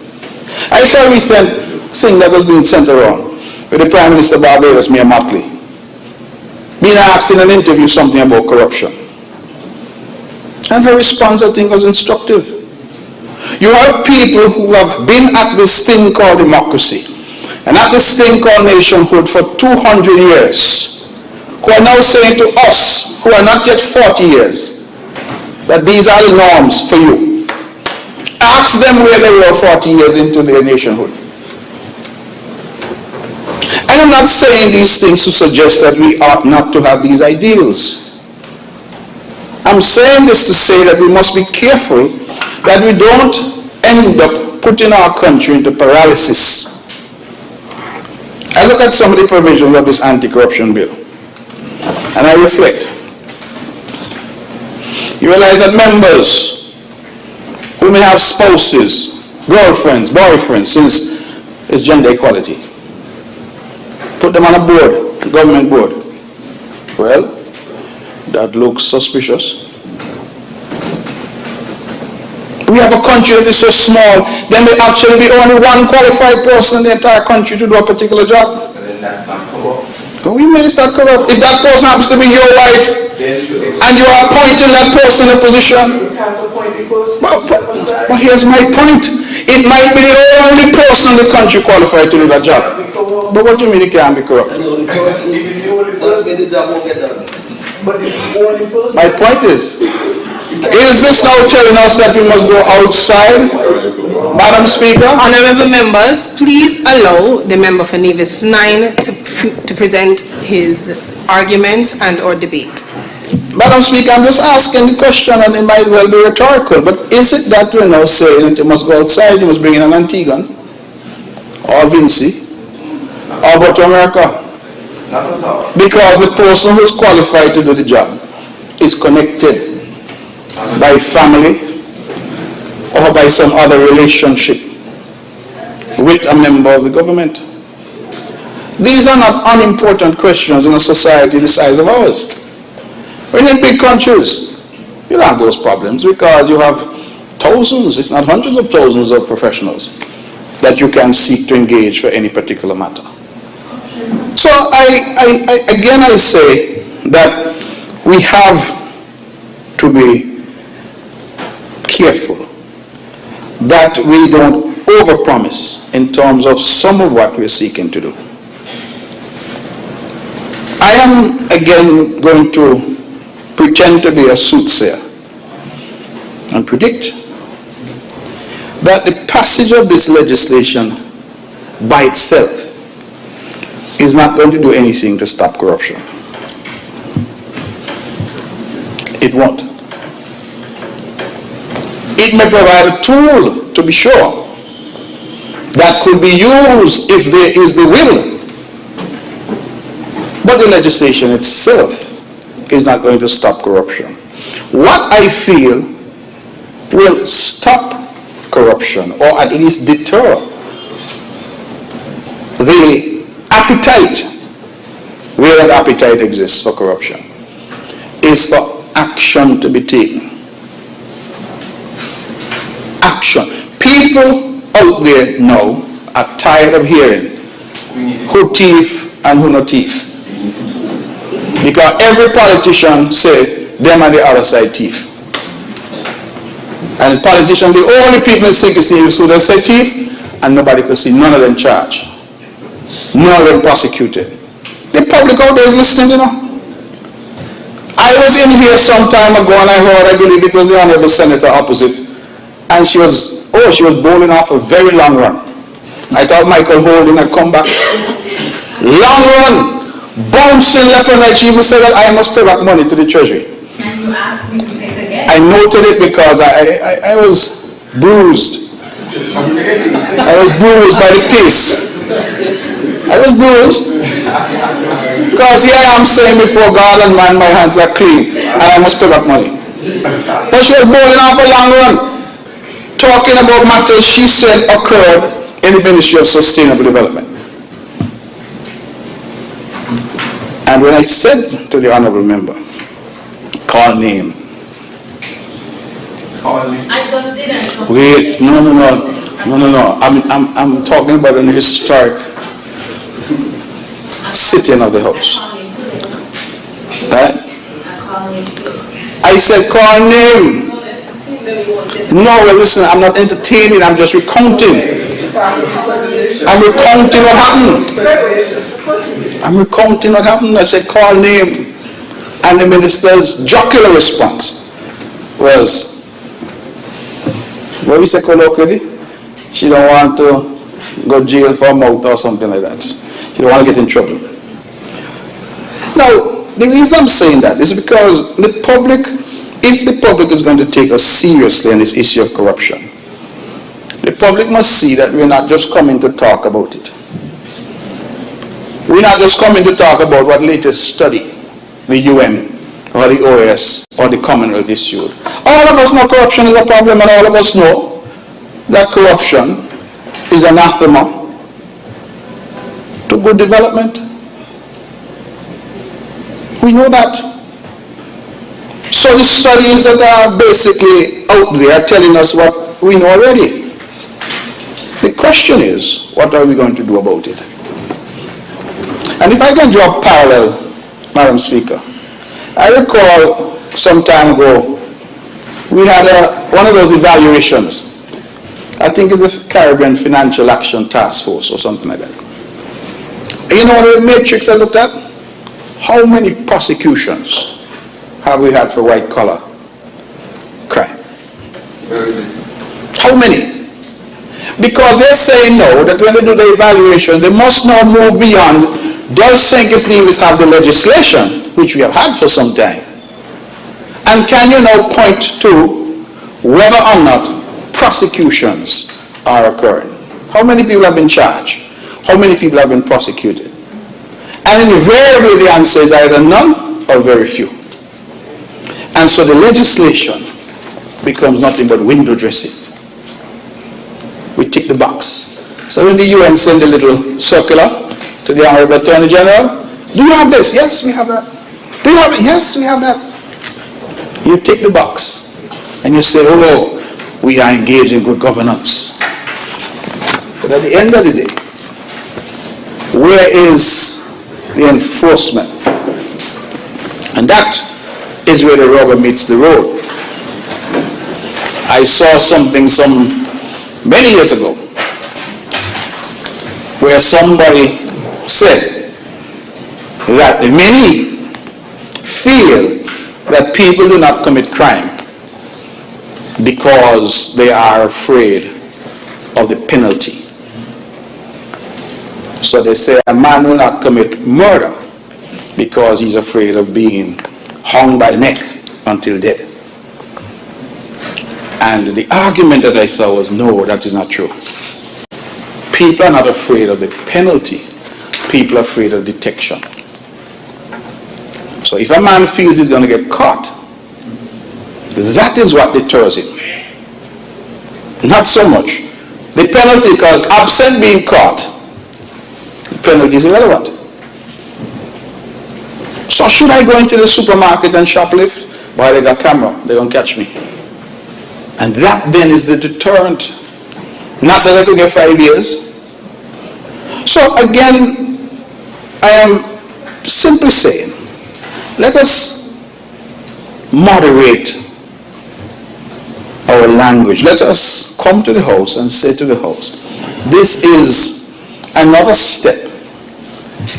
I saw a recent thing that was being sent around with the Prime Minister of Barbados, Mayor Motley, being asked in an interview something about corruption. And her response, I think, was instructive. You have people who have been at this thing called democracy and at this thing called nationhood for 200 years, who are now saying to us, who are not yet 40 years, that these are the norms for you. Ask them where they were 40 years into their nationhood. I am not saying these things to suggest that we ought not to have these ideals. I'm saying this to say that we must be careful that we don't end up putting our country into paralysis. I look at some of the provisions of this anti-corruption bill, and I reflect. You realize that members who may have spouses, girlfriends, boyfriends, since it's gender equality, put them on a board, a government board. Well, that looks suspicious. We have a country that is so small, then there actually be only one qualified person in the entire country to do a particular job. And then that's not corrupt. What do you mean it's not corrupt? If that person happens to be your wife, and you are appointing that person in a position, but here's my point. It might be the only person in the country qualified to do that job. But what do you mean it can't be corrupt? And the only person, if it's the only person, the job won't get done. But it's the only person. My point is this now telling us that we must go outside? Madam Speaker? Honorable members, please allow the member for Nevis 9 to present his arguments and or debate. Madam Speaker, I'm just asking the question, and it might well be rhetorical, but is it that we're now saying that you must go outside, you must bring in an Antiguan, or Vinci, or go to America? Not at all. Because the person who's qualified to do the job is connected by family or by some other relationship with a member of the government. These are not unimportant questions in a society the size of ours. When in big countries, you don't have those problems because you have thousands, if not hundreds of thousands of professionals that you can seek to engage for any particular matter. So I say that we have to be careful that we don't overpromise in terms of some of what we're seeking to do. I am again going to pretend to be a soothsayer and predict that the passage of this legislation by itself is not going to do anything to stop corruption. It won't. It may provide a tool, to be sure, that could be used if there is the will. But the legislation itself is not going to stop corruption. What I feel will stop corruption, or at least deter the appetite, where that appetite exists for corruption, is for action to be taken. Action. People out there now are tired of hearing who thief and who not thief. Because every politician say them and the other side thief. And politicians, the only people in St. Nevis who say thief, and nobody could see none of them charged. None of them prosecuted. The public out there is listening, you know. I was in here some time ago and I heard, I believe it was the Honorable Senator opposite, and she was bowling off a very long run. I thought Michael Holding had come back. Long run, bouncing left and right. She even said that I must pay back money to the treasury. Can you ask me to say it again? I noted it because I was bruised. I was bruised by the pace. I was bruised. Because here I am saying before God and man, my hands are clean and I must pay back money. But she was bowling off a long run, talking about matters she said occurred in the Ministry of Sustainable Development. And when I said to the Honourable Member, call name. I just didn't. Wait, no. I'm talking about an historic sitting of the House. Right? I said call name. No, well, listen, I'm not entertaining, I'm just recounting. I'm recounting what happened. I said call name. And the minister's jocular response was, what we say colloquially? She don't want to go to jail for a mouth or something like that. She don't want to get in trouble. Now, the reason I'm saying that is because the public, if the public is going to take us seriously on this issue of corruption, the public must see that we're not just coming to talk about it. We're not just coming to talk about what latest study the UN or the OAS or the Commonwealth issued. All of us know corruption is a problem, and all of us know that corruption is anathema to good development. We know that. So the studies that are basically out there are telling us what we know already. The question is, what are we going to do about it? And if I can draw a parallel, Madam Speaker, I recall some time ago, we had one of those evaluations. I think it's the Caribbean Financial Action Task Force or something like that. And you know what the matrix I looked at? How many prosecutions have we had for white collar crime? How many? Because they're saying now that when they do the evaluation, they must now move beyond, does St. Nevis have the legislation, which we have had for some time? And can you now point to whether or not prosecutions are occurring? How many people have been charged? How many people have been prosecuted? And invariably the answer is either none or very few. And so the legislation becomes nothing but window dressing. We tick the box. So when the UN send a little circular to the Honorable Attorney General, do you have this? Yes, we have that. Do you have it? Yes, we have that. You tick the box and you say, oh, we are engaged in good governance. But at the end of the day, where is the enforcement? And that is where the rubber meets the road. I saw something many years ago where somebody said that many feel that people do not commit crime because they are afraid of the penalty. So they say a man will not commit murder because he's afraid of being hung by the neck until dead. And the argument that I saw was, no, that is not true. People are not afraid of the penalty. People are afraid of detection. So if a man feels he's going to get caught, that is what deters him. Not so much the penalty, because absent being caught, the penalty is irrelevant. So should I go into the supermarket and shoplift? Why, they got camera, they're going to catch me. And that then is the deterrent. Not that I could get 5 years. So again, I am simply saying, let us moderate our language. Let us come to the House and say to the House, this is another step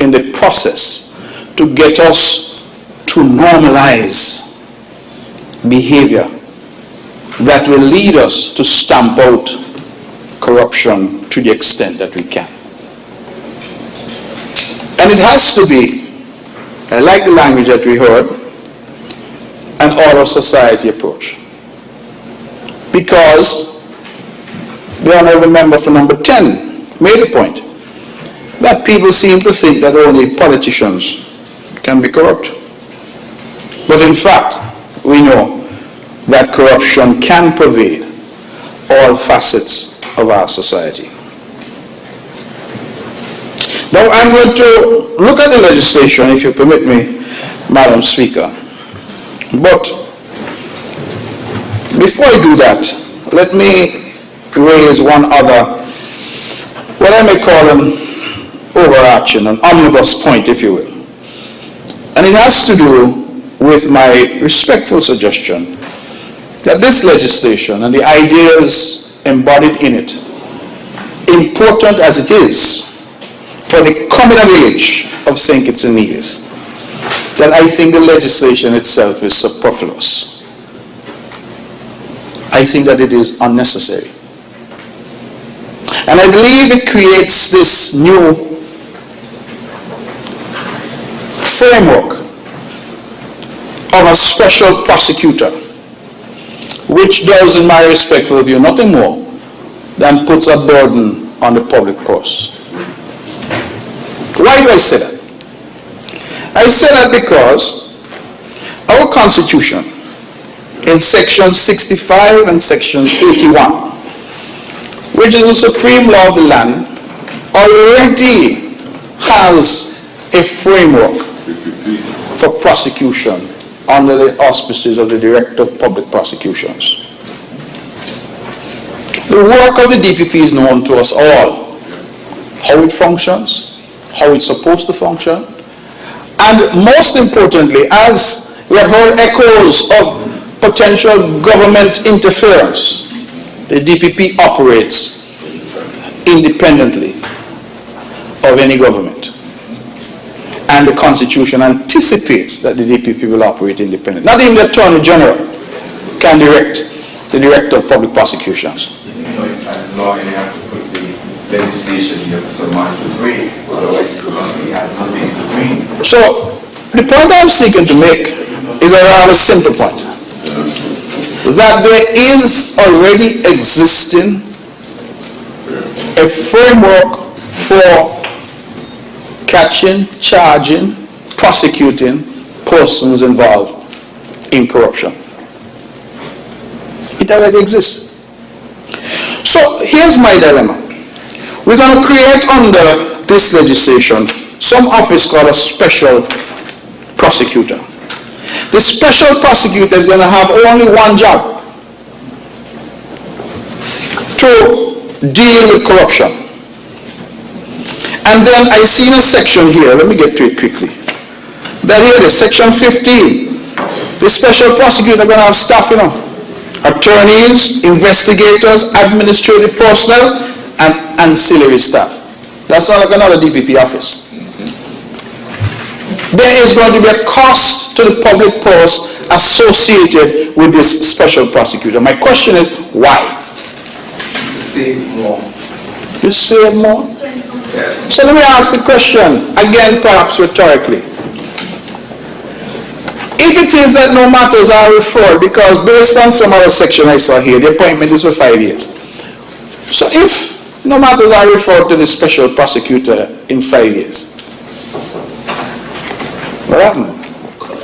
in the process to get us to normalize behavior that will lead us to stamp out corruption to the extent that we can. And it has to be, I like the language that we heard, an order of society approach. Because the honorable member for number 10 made a point that people seem to think that only politicians can be corrupt. But in fact, we know that corruption can pervade all facets of our society. Now I'm going to look at the legislation, if you permit me, Madam Speaker. But before I do that, let me raise one other, what I may call an overarching, an omnibus point, if you will. And it has to do with my respectful suggestion that this legislation and the ideas embodied in it, important as it is for the coming of age of St. Kitts and Nevis, that I think the legislation itself is superfluous. I think that it is unnecessary. And I believe it creates this new framework of a special prosecutor, which does, in my respectful view, nothing more than puts a burden on the public purse. Why do I say that? I say that because our Constitution, in section 65 and section 81, which is the supreme law of the land, already has a framework for prosecution under the auspices of the Director of Public Prosecutions. The work of the DPP is known to us all, how it functions, how it's supposed to function, and most importantly, as we have heard echoes of potential government interference, the DPP operates independently of any government. And the Constitution anticipates that the DPP will operate independently. Not even the Attorney General can direct the Director of Public Prosecutions. You know, as a lawyer, you have to put the legislation here for someone to bring, otherwise he has nothing to bring. So, the point I'm seeking to make is a rather simple point. That there is already existing a framework for catching, charging, prosecuting persons involved in corruption. It already exists. So here's my dilemma. We're going to create under this legislation some office called a special prosecutor. The special prosecutor is going to have only one job: to deal with corruption. And then I see in a section here, let me get to it quickly, that here is section 15. The special prosecutor is going to have staff, attorneys, investigators, administrative personnel, and ancillary staff. That's not like another DPP office. There is going to be a cost to the public purse associated with this special prosecutor. My question is, why? Save more. You save more? Yes. So let me ask the question, again perhaps rhetorically. If it is that no matters are referred, because based on some other section I saw here, the appointment is for 5 years. So if no matters are referred to the special prosecutor in 5 years, what happened?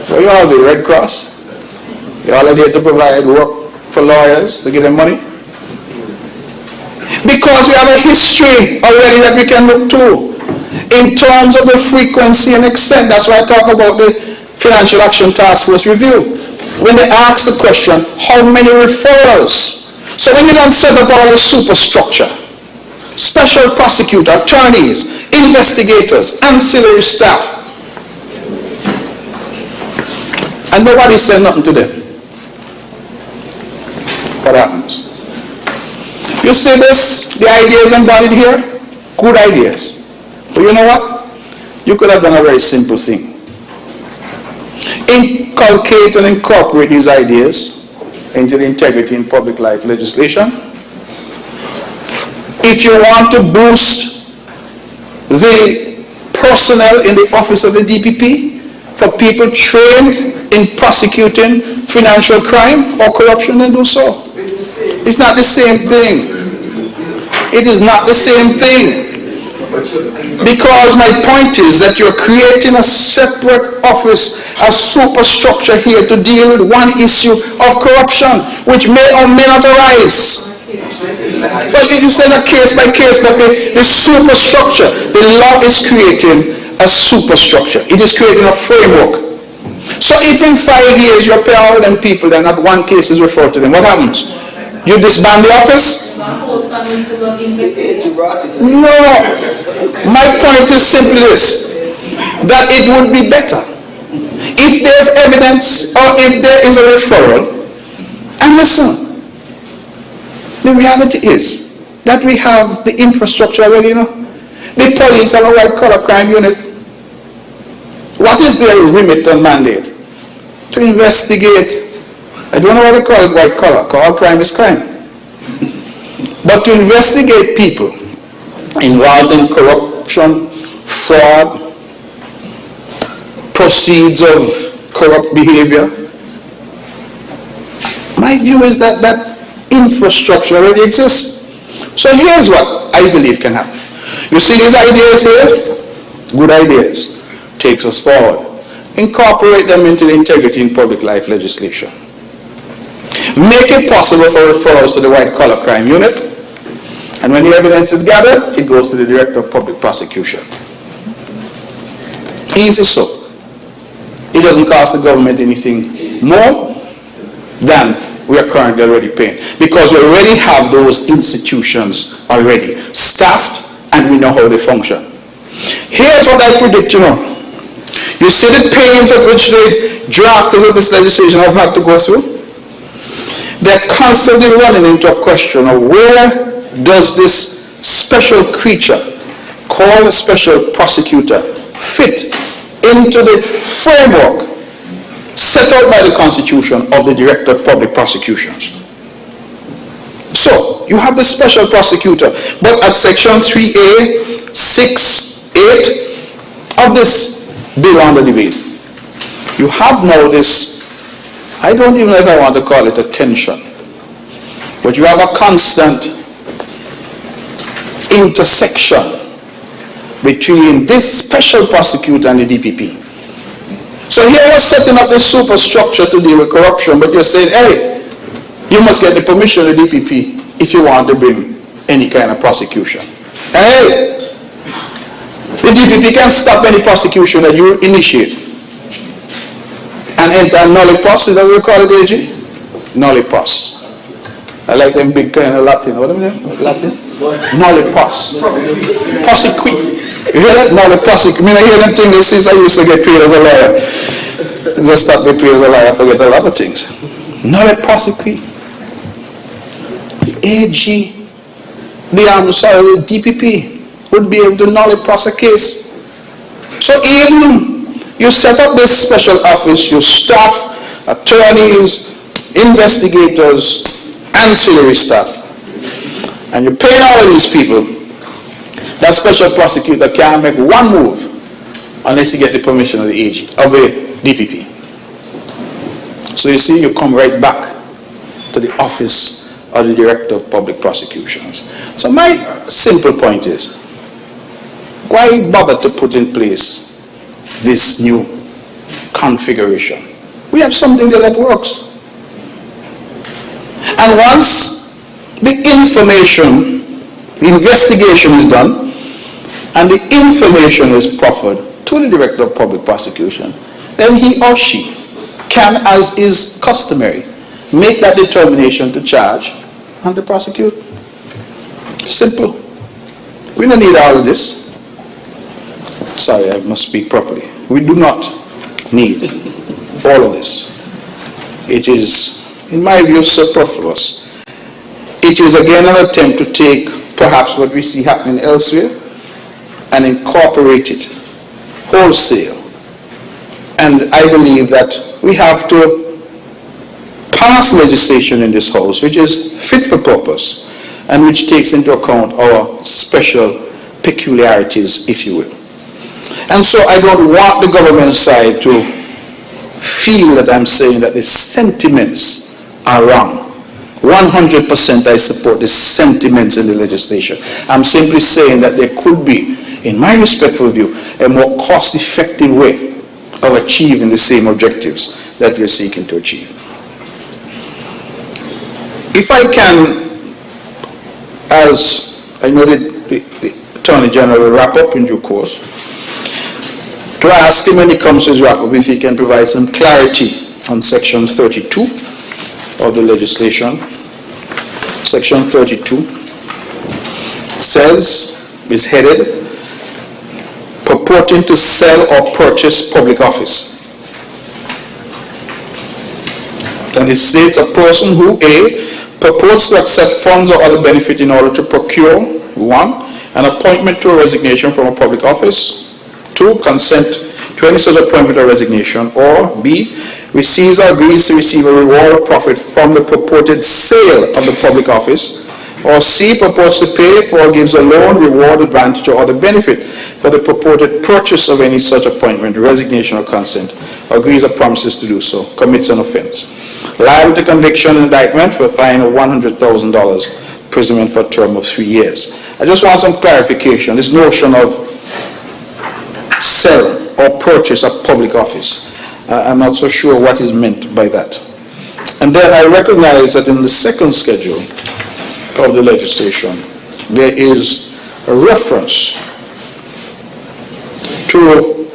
What you all do, Red Cross? You all are there to provide work for lawyers to give them money? Because we have a history already that we can look to in terms of the frequency and extent. That's why I talk about the Financial Action Task Force review. When they ask the question, how many referrals? So when you don't set up all the superstructure, special prosecutor, attorneys, investigators, ancillary staff. And nobody said nothing to them. What happens? You see this, the ideas embodied here? Good ideas. But you know what? You could have done a very simple thing. Inculcate and incorporate these ideas into the integrity in public life legislation. If you want to boost the personnel in the office of the DPP, for people trained in prosecuting financial crime or corruption, then do so. It's not the same thing. It is not the same thing. Because my point is that you're creating a separate office, a superstructure here to deal with one issue of corruption, which may or may not arise. But you say that case by case, but the superstructure, the law is creating a superstructure. It is creating a framework. So if in 5 years you pay all them people, then not one case is referred to them, what happens? You disband the office? No. My point is simply this, that it would be better if there's evidence or if there is a referral. And listen, the reality is that we have the infrastructure already, you know. The police have a white-collar crime unit. What is their remit and mandate? To investigate. I don't know why they call it white-collar, because all crime is crime. But to investigate people involved in corruption, fraud, proceeds of corrupt behavior. My view is that that infrastructure already exists. So here's what I believe can happen. You see these ideas here? Good ideas. Takes us forward. Incorporate them into the integrity in public life legislation. Make it possible for referrals to the white-collar crime unit. And when the evidence is gathered, it goes to the Director of Public Prosecution. Easy so. It doesn't cost the government anything more than we are currently already paying. Because we already have those institutions already staffed and we know how they function. Here's what I predict, you know. You see the pains at which the drafters of this legislation have had to go through? They're constantly running into a question of where does this special creature called a special prosecutor fit into the framework set out by the Constitution of the Director of Public Prosecutions. So, you have the special prosecutor, but at section 3A, 6, 8 of this bill under debate, you have now this, I don't even know if I want to call it a tension, but you have a constant intersection between this special prosecutor and the DPP. So here you're setting up this superstructure to deal with corruption, but you're saying, hey, you must get the permission of the DPP if you want to bring any kind of prosecution. And hey, the DPP can stop any prosecution that you initiate and enter nullipos, is that what we call it, AG? Nullipos. I like them big kind of Latin. What do you mean? Latin? Nullipos. Prosecute. You hear that? Nullipos. I mean, I hear them things since I used to get paid as a lawyer. Just stop getting paid as a lawyer, I forget a lot of things. Nullipos. The AG, the DPP would be able to nullipos a case. So even you set up this special office, you staff, attorneys, investigators, ancillary staff, and you're paying all of these people, that special prosecutor can't make one move unless you get the permission of the AG, of the DPP. So you see, you come right back to the office of the Director of Public Prosecutions. So my simple point is, why bother to put in place this new configuration? We have something there that works. And once the information, the investigation is done, and the information is proffered to the Director of Public Prosecution, then he or she can, as is customary, make that determination to charge and to prosecute. Simple. We don't need all of this. Sorry, I must speak properly. We do not need all of this. It is, in my view, superfluous. It is again an attempt to take perhaps what we see happening elsewhere and incorporate it wholesale. And I believe that we have to pass legislation in this House which is fit for purpose and which takes into account our special peculiarities, if you will. And so I don't want the government side to feel that I'm saying that the sentiments are wrong. 100% I support the sentiments in the legislation. I'm simply saying that there could be, in my respectful view, a more cost-effective way of achieving the same objectives that we're seeking to achieve. If I can, as I know the Attorney General will wrap up in due course, to ask him when he comes to his wrap up if he can provide some clarity on Section 32 of the legislation. Section 32 says, is headed, purporting to sell or purchase public office. And it states a person who, A, purports to accept funds or other benefit in order to procure, 1, an appointment to a resignation from a public office, 2, consent to any such appointment or resignation, or B, receives or agrees to receive a reward or profit from the purported sale of the public office, or C, purports to pay for or gives a loan, reward, advantage, or other benefit for the purported purchase of any such appointment, resignation, or consent, or agrees or promises to do so, commits an offense. Liable to conviction and indictment for a fine of $100,000, imprisonment for a term of 3 years. I just want some clarification. This notion of sell or purchase a public office. I'm not so sure what is meant by that. And then I recognize that in the second schedule of the legislation, there is a reference to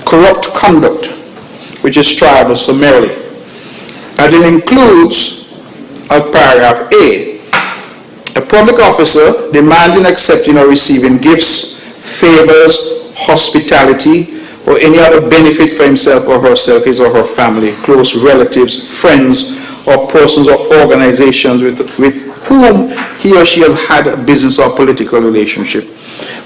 corrupt conduct, which is triable summarily. And it includes a paragraph A, a public officer demanding, accepting, or receiving gifts, favors, hospitality, or any other benefit for himself or herself, his or her family, close relatives, friends, or persons or organizations with whom he or she has had a business or political relationship,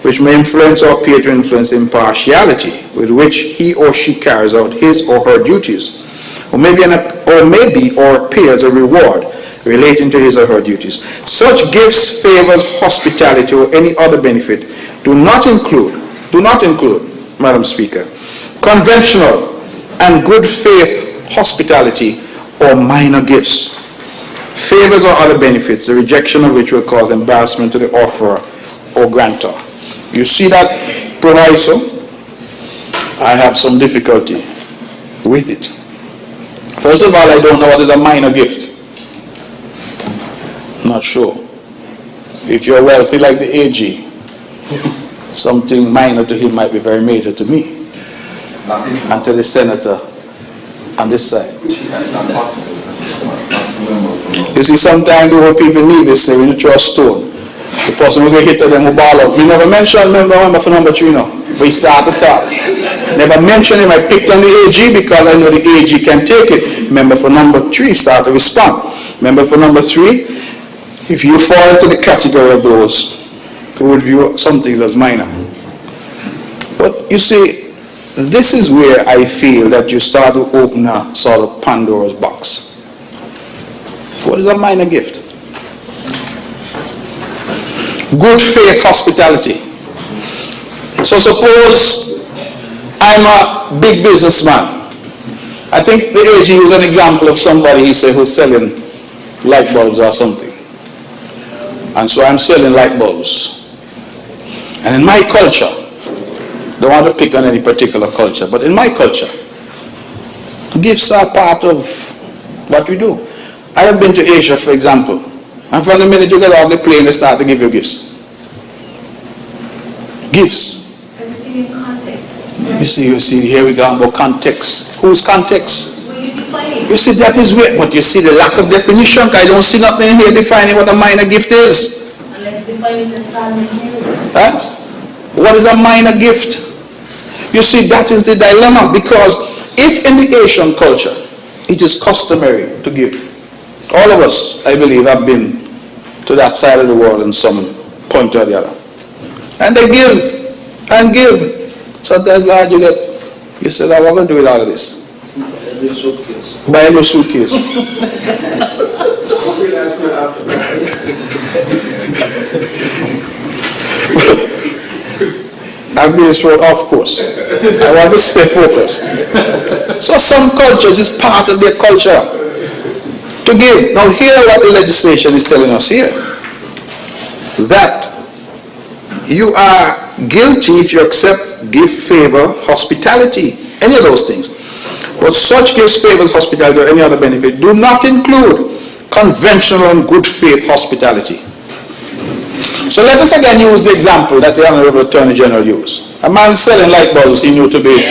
which may influence or appear to influence the impartiality with which he or she carries out his or her duties, or may be or appear as a reward relating to his or her duties. Such gifts, favors, hospitality, or any other benefit do not include, Madam Speaker, conventional and good faith hospitality or minor gifts, favors or other benefits, the rejection of which will cause embarrassment to the offerer or grantor. You see that proviso? I have some difficulty with it. First of all, I don't know what is a minor gift. I'm not sure. If you're wealthy like the AG, something minor to him might be very major to me and to the senator on this side. That's not possible. You see, sometimes the old people need this, say, when you throw a stone, the person will get hit to them will ball out. You never mention member for number 3 now. We start to talk. Never mention him. I picked on the AG because I know the AG can take it. Member for number 3 start to respond. Member for number 3, if you fall into the category of those who would view some things as minor. But you see, this is where I feel that you start to open a sort of Pandora's box. What is a minor gift? Good faith hospitality. So suppose I'm a big businessman. I think the AG is an example of somebody, he said, who's selling light bulbs or something. And so I'm selling light bulbs. And in my culture, don't want to pick on any particular culture, but in my culture, gifts are part of what we do. I have been to Asia, for example, and from the minute you get off the plane, they start to give you gifts. Gifts. Everything in context. You see, here we go about context. Whose context? Will you define it? You see, that is where, but you see the lack of definition, I don't see nothing here defining what a minor gift is. Unless define it as parliamentary. What is a minor gift? You see, that is the dilemma, because if in the Asian culture it is customary to give, all of us, I believe, have been to that side of the world in some point or the other, and they give and give. Sometimes, Lord, you say, "What are we going to do with all of this?" Buy a new suitcase. I'm being straight off course. I want to stay focused. So some cultures is part of their culture to give. Now hear what the legislation is telling us here. That you are guilty if you accept, give, favor, hospitality, any of those things. But such gifts, favors, hospitality, or any other benefit do not include conventional and good faith hospitality. So let us again use the example that the Honorable Attorney General used. A man selling light bulbs he knew to be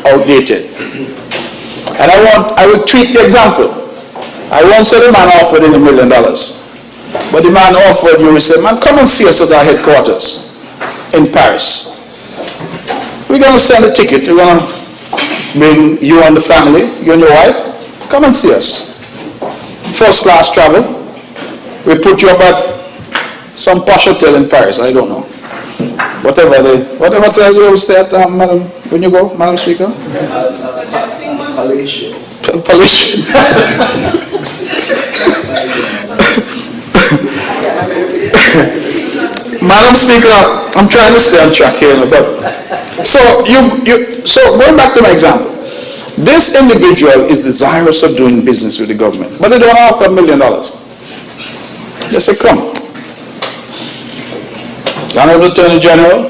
outdated. And I will tweak the example. I won't say the man offered him $1 million. But the man offered you, he said, "Man, come and see us at our headquarters in Paris. We're going to send a ticket. We're going to bring you and the family, you and your wife. Come and see us. First class travel. We put you up at some posh hotel in Paris, I don't know. What hotel you stay at, Madam, when you go, Madam Speaker? Palatial. Madam Speaker, I'm trying to stay on track here, but so going back to my example, this individual is desirous of doing business with the government, but they don't offer $1 million. They say, "Come, Honorable Attorney General,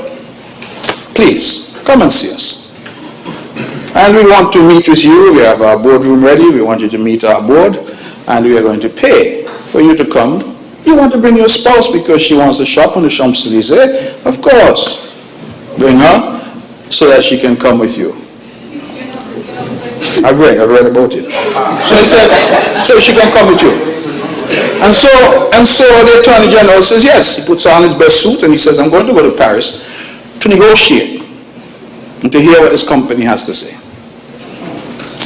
please come and see us. And we want to meet with you. We have our boardroom ready. We want you to meet our board, and we are going to pay for you to come. You want to bring your spouse because she wants to shop on the Champs-Élysées? Of course. Bring her so that she can come with you." I've read about it. So he said, so she can come with you. And so the Attorney General says yes. He puts on his best suit and he says, "I'm going to go to Paris to negotiate and to hear what this company has to say."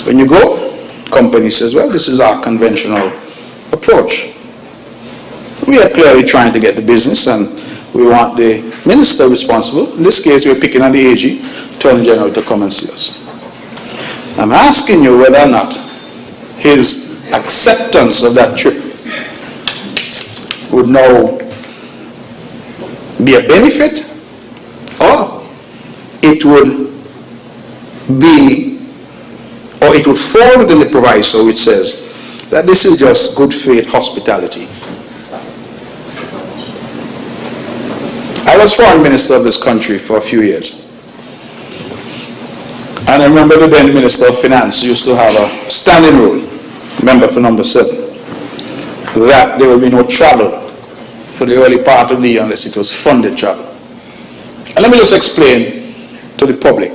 When you go, company says, "Well, this is our conventional approach. We are clearly trying to get the business and we want the minister responsible. In this case, we're picking on the AG, Attorney General, to come and see us. I'm asking you whether or not his acceptance of that trip would now be a benefit, or it would fall within the proviso which says that this is just good faith hospitality." I was foreign minister of this country for a few years. And I remember the then Minister of Finance used to have a standing rule, member for number 7, that there will be no travel for the early part of the year unless it was funded travel. And let me just explain to the public.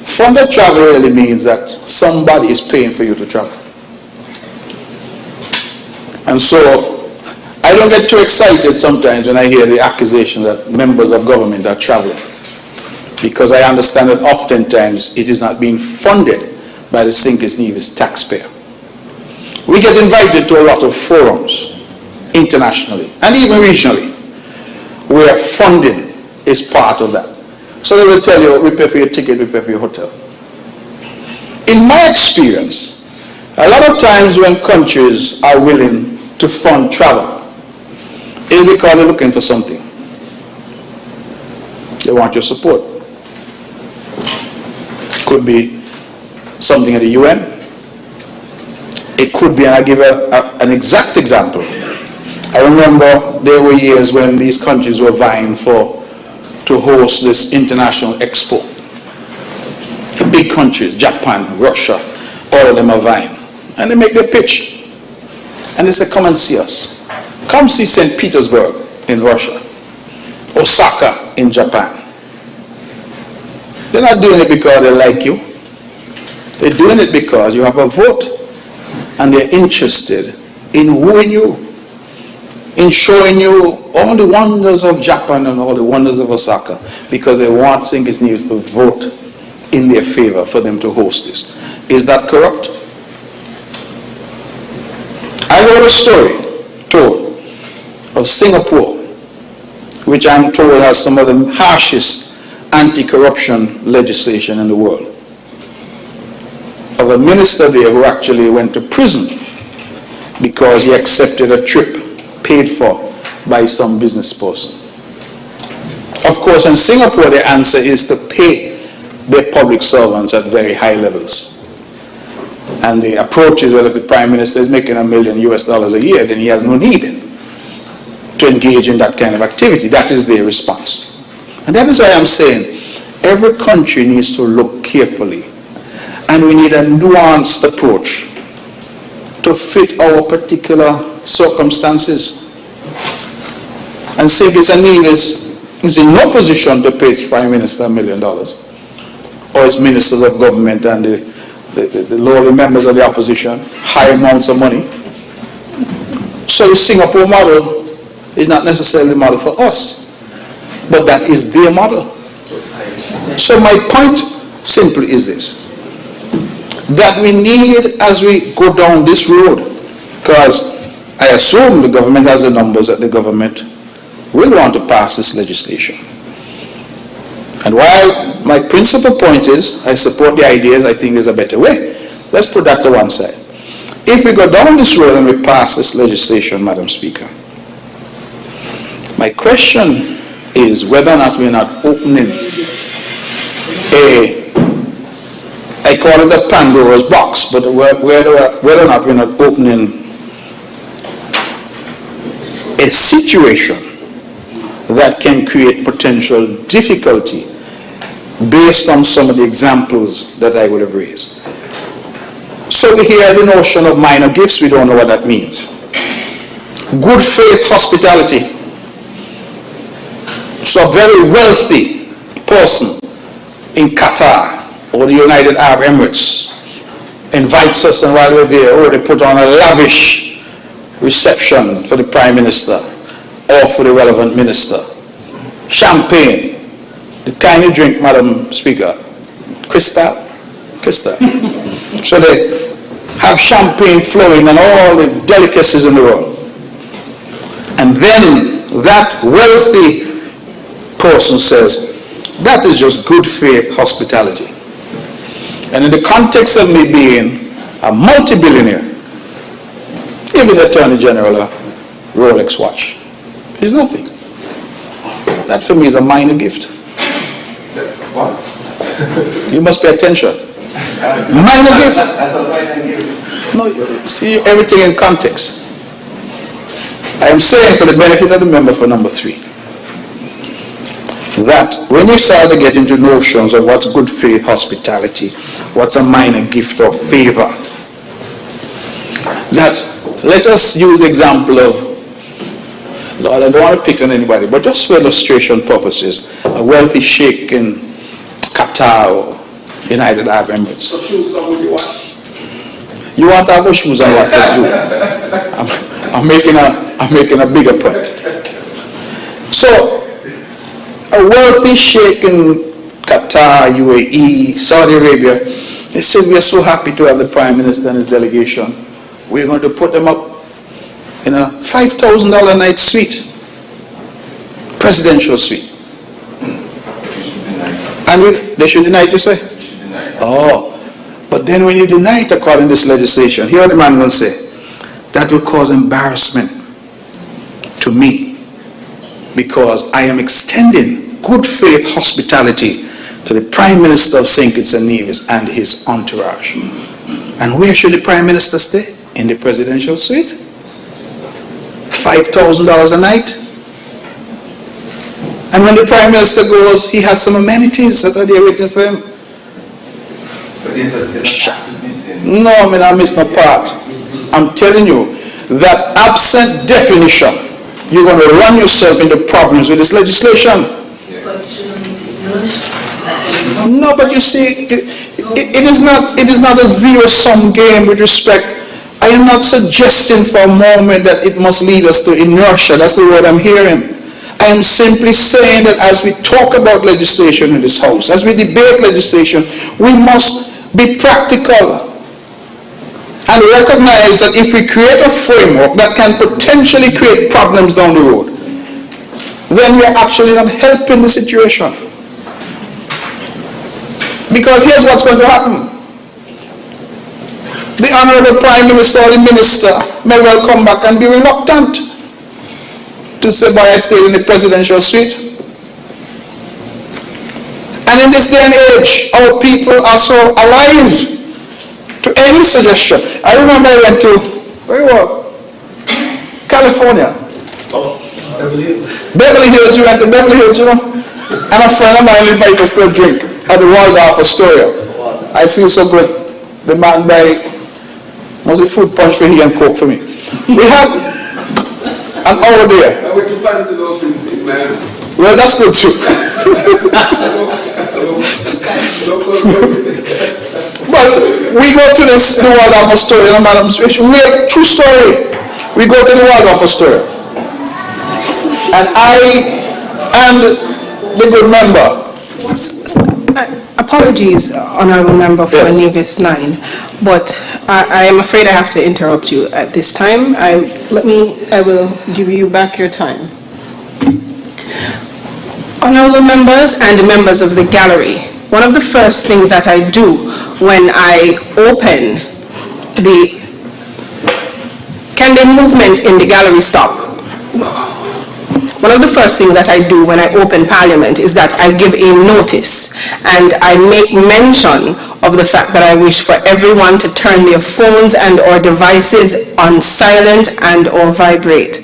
Funded travel really means that somebody is paying for you to travel. And so I don't get too excited sometimes when I hear the accusation that members of government are traveling, because I understand that oftentimes it is not being funded by the St. Nevis taxpayer. We get invited to a lot of forums, internationally and even regionally, where funding is part of that. So they will tell you, "We pay for your ticket, we pay for your hotel." In my experience, a lot of times when countries are willing to fund travel, it's because they're looking for something. They want your support. Could be something at the UN. It could be, and I'll give an exact example. I remember there were years when these countries were vying to host this international expo. The big countries, Japan, Russia, all of them are vying. And they make their pitch. And they say, "Come and see us. Come see St. Petersburg in Russia, Osaka in Japan." They're not doing it because they like you. They're doing it because you have a vote and they're interested in wooing you. in showing you all the wonders of Japan and all the wonders of Osaka because they want St. Kitts Nevis to vote in their favor for them to host this. Is that corrupt? I heard a story told of Singapore, which I'm told has some of the harshest anti-corruption legislation in the world, of a minister there who actually went to prison because he accepted a trip paid for by some business person. Of course, in Singapore, the answer is to pay their public servants at very high levels. And the approach is, well, if the Prime Minister is making $1 million a year, then he has no need to engage in that kind of activity. That is their response. And that is why I'm saying every country needs to look carefully, and we need a nuanced approach to fit our particular circumstances. And St. Kitts and Nevis is in no position to pay its Prime Minister $1 million, or its ministers of government and the lowly members of the opposition high amounts of money. So the Singapore model is not necessarily the model for us, but that is their model. So my point simply is this, that we need, as we go down this road, because I assume the government has the numbers that the government will want to pass this legislation. And while my principal point is, I support the ideas, I think there's a better way. Let's put that to one side. If we go down this road and we pass this legislation, Madam Speaker, my question is whether or not we're not opening I call it a Pandora's box, but whether or not we're not opening a situation that can create potential difficulty based on some of the examples that I would have raised. So we hear the notion of minor gifts, we don't know what that means. Good faith hospitality. So a very wealthy person in Qatar or the United Arab Emirates invites us, and while we're there, they put on a lavish reception for the Prime Minister or for the relevant minister. Champagne, the kind you drink, Madam Speaker, Crystal. So they have champagne flowing and all the delicacies in the world. And then that wealthy person says, that is just good faith hospitality. And in the context of me being a multi-billionaire, even the Attorney General a Rolex watch is nothing. That for me is a minor gift. What? You must pay attention. Minor gift. That's a minor gift. No, see everything in context. I am saying for the benefit of the member for number 3, that when you start to get into notions of what's good faith hospitality, what's a minor gift or favor, that let us use the example of, Lord, I don't want to pick on anybody, but just for illustration purposes, a wealthy sheikh in Qatar or United Arab Emirates. So shoes come with your watch? You want to have no shoes and watches too. I'm making a bigger point. So, a wealthy sheikh in Qatar, UAE, Saudi Arabia, they said, we are so happy to have the Prime Minister and his delegation. We're going to put them up in a $5,000 a night suite, presidential suite. And they should deny it, you say? Oh, but then when you deny it according to this legislation, here the man will say, that will cause embarrassment to me because I am extending good faith hospitality to the Prime Minister of St. Kitts and Nevis and his entourage. And where should the Prime Minister stay? In the presidential suite? $5,000 a night? And when the Prime Minister goes, he has some amenities that are there waiting for him. But is a missing? No, I mean, I miss no part. I'm telling you that absent definition, you're going to run yourself into problems with this legislation. No, but you see, it is not a zero-sum game with respect. I am not suggesting for a moment that it must lead us to inertia. That's the word I'm hearing. I am simply saying that as we talk about legislation in this House, as we debate legislation, we must be practical and recognize that if we create a framework that can potentially create problems down the road, then we are actually not helping the situation. Because here's what's going to happen. The Honorable Prime Minister or the Minister may well come back and be reluctant to say, boy, I stayed in the presidential suite. And in this day and age, our people are so alive to any suggestion. I remember I went to, where you were? California. Beverly Hills, we went to Beverly Hills, you know. And a friend of mine invited us to a drink at the Waldorf Astoria. I feel so good. The man was a fruit punch for he and coke for me. We had an hour there. Well, that's good too. But we go to the Waldorf Astoria, Madam Speaker. True story. We go to the Waldorf Astoria. And I and the good member. Apologies, Honourable Member, for Nevis 9, but I am afraid I have to interrupt you at this time. I will give you back your time. Honourable members and members of the gallery, one of the first things that I do when I open can the movement in the gallery stop? One of the first things that I do when I open Parliament is that I give a notice and I make mention of the fact that I wish for everyone to turn their phones and or devices on silent and or vibrate.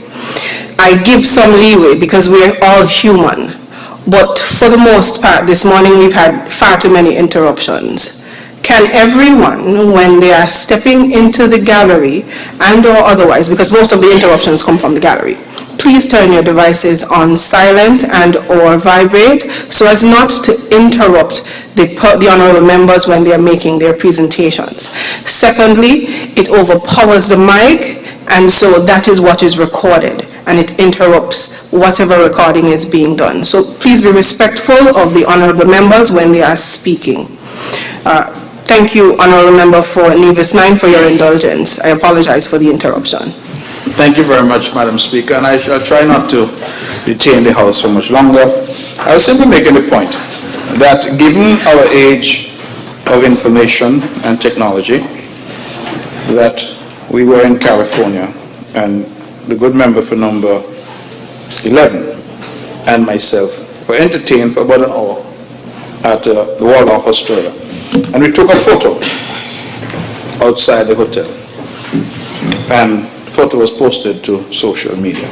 I give some leeway because we're all human, but for the most part this morning we've had far too many interruptions. Can everyone, when they are stepping into the gallery and or otherwise, because most of the interruptions come from the gallery, please turn your devices on silent and or vibrate so as not to interrupt the honourable members when they are making their presentations. Secondly, it overpowers the mic, and so that is what is recorded, and it interrupts whatever recording is being done. So please be respectful of the honourable members when they are speaking. Thank you, Honourable Member for Nevis 9, for your indulgence. I apologize for the interruption. Thank you very much, Madam Speaker, and I shall try not to detain the House for much longer. I was simply making the point that given our age of information and technology, that we were in California, and the good member for number 11 and myself were entertained for about an hour at the Waldorf Astoria. And we took a photo outside the hotel. And the photo was posted to social media.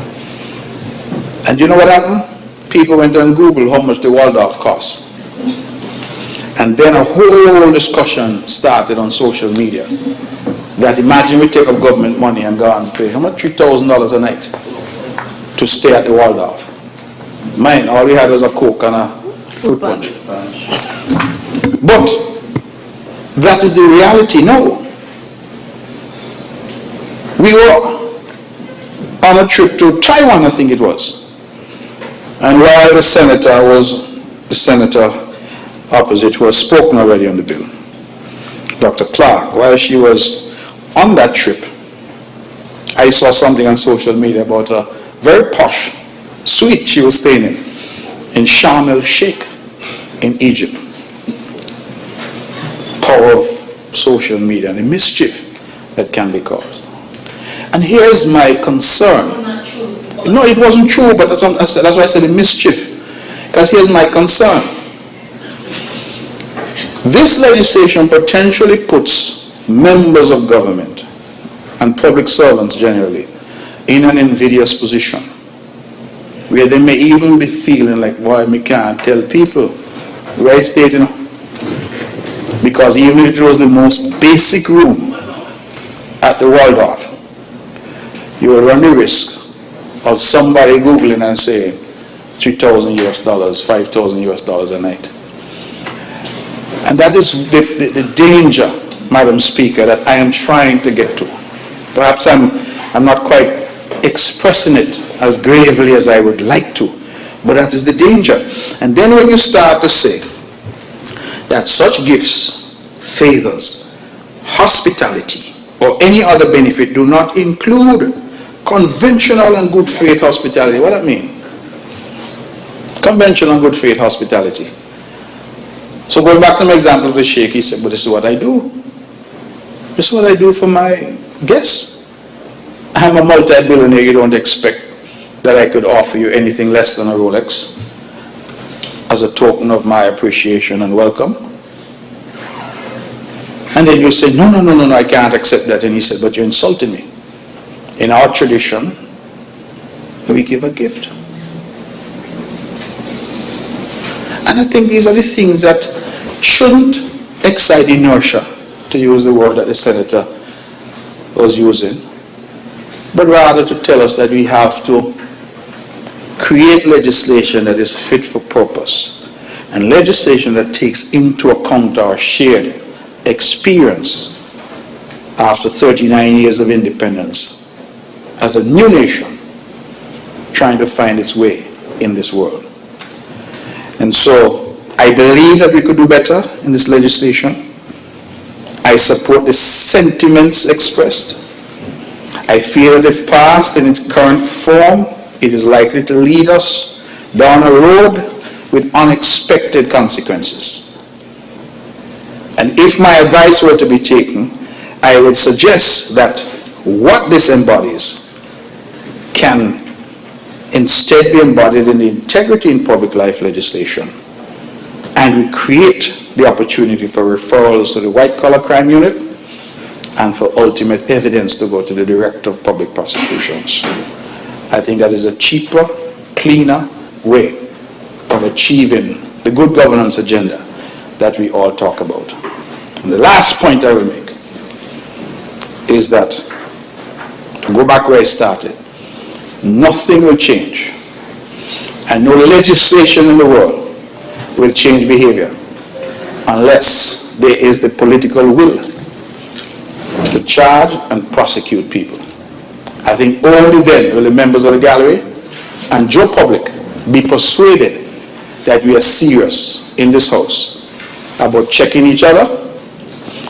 And you know what happened? People went and Googled how much the Waldorf costs. And then a whole discussion started on social media. That imagine we take up government money and go and pay, how much? $3,000 a night to stay at the Waldorf. Mine, all we had was a Coke and a fruit punch. But that is the reality now. We were on a trip to Taiwan, I think it was. And while the senator opposite who has spoken already on the bill, Dr. Clark, while she was on that trip, I saw something on social media about a very posh suite she was staying in Sharm el-Sheikh in Egypt. Power of social media and the mischief that can be caused. And here's my concern. No, it wasn't true, but that's why I said the mischief. Because here's my concern. This legislation potentially puts members of government and public servants generally in an invidious position where they may even be feeling like, boy, we can't tell people where I stayed, you know. Because even if it was the most basic room at the Waldorf, you would run the risk of somebody Googling and saying $3,000 US, $5,000 US a night. And that is the danger, Madam Speaker, that I am trying to get to. Perhaps I'm not quite expressing it as gravely as I would like to, but that is the danger. And then when you start to say that such gifts, favors, hospitality, or any other benefit do not include conventional and good faith hospitality, what does that mean? Conventional and good faith hospitality. So going back to my example of the sheikh, he said, but this is what I do. This is what I do for my guests. I'm a multi-billionaire. You don't expect that I could offer you anything less than a Rolex as a token of my appreciation and welcome. And then you say, no, I can't accept that. And he said, but you're insulting me. In our tradition, we give a gift. And I think these are the things that shouldn't excite inertia, to use the word that the senator was using, but rather to tell us that we have to create legislation that is fit for purpose, and legislation that takes into account our shared experience after 39 years of independence as a new nation trying to find its way in this world. And so I believe that we could do better in this legislation. I support the sentiments expressed. I feel that if passed in its current form, it is likely to lead us down a road with unexpected consequences. And if my advice were to be taken, I would suggest that what this embodies can instead be embodied in the integrity in public life legislation, and we create the opportunity for referrals to the white-collar crime unit and for ultimate evidence to go to the Director of Public Prosecutions. I think that is a cheaper, cleaner way of achieving the good governance agenda that we all talk about. And the last point I will make is that, to go back where I started, nothing will change, and no legislation in the world will change behavior unless there is the political will to charge and prosecute people. I think only then will the members of the gallery and Joe Public be persuaded that we are serious in this House about checking each other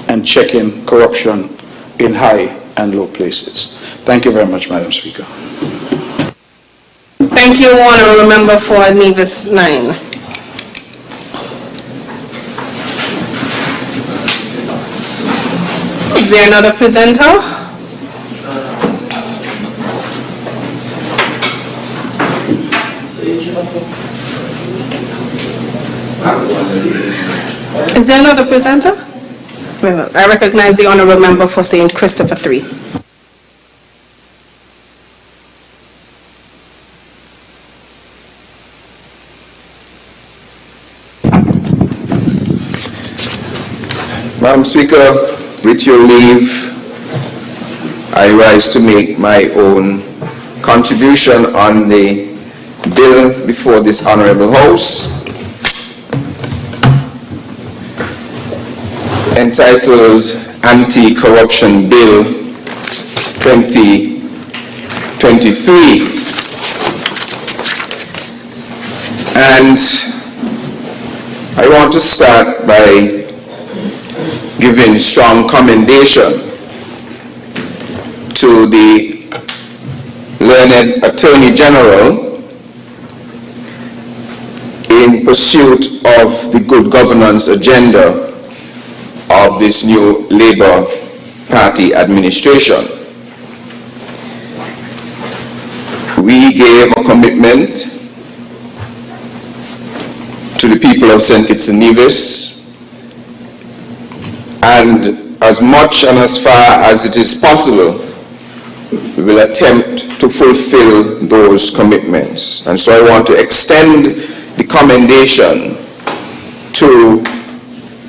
and checking corruption in high and low places. Thank you very much, Madam Speaker. Thank you, Honourable Member for Nevis 9. Is there another presenter? Is there another presenter? I recognize the Honourable Member for St. Christopher 3. Madam Speaker, with your leave, I rise to make my own contribution on the bill before this Honourable House, entitled Anti-Corruption Bill 2023. And I want to start by giving strong commendation to the learned Attorney General in pursuit of the good governance agenda of this new Labour Party administration. We gave a commitment to the people of St. Kitts and Nevis, and as much and as far as it is possible, we will attempt to fulfill those commitments. And so I want to extend the commendation to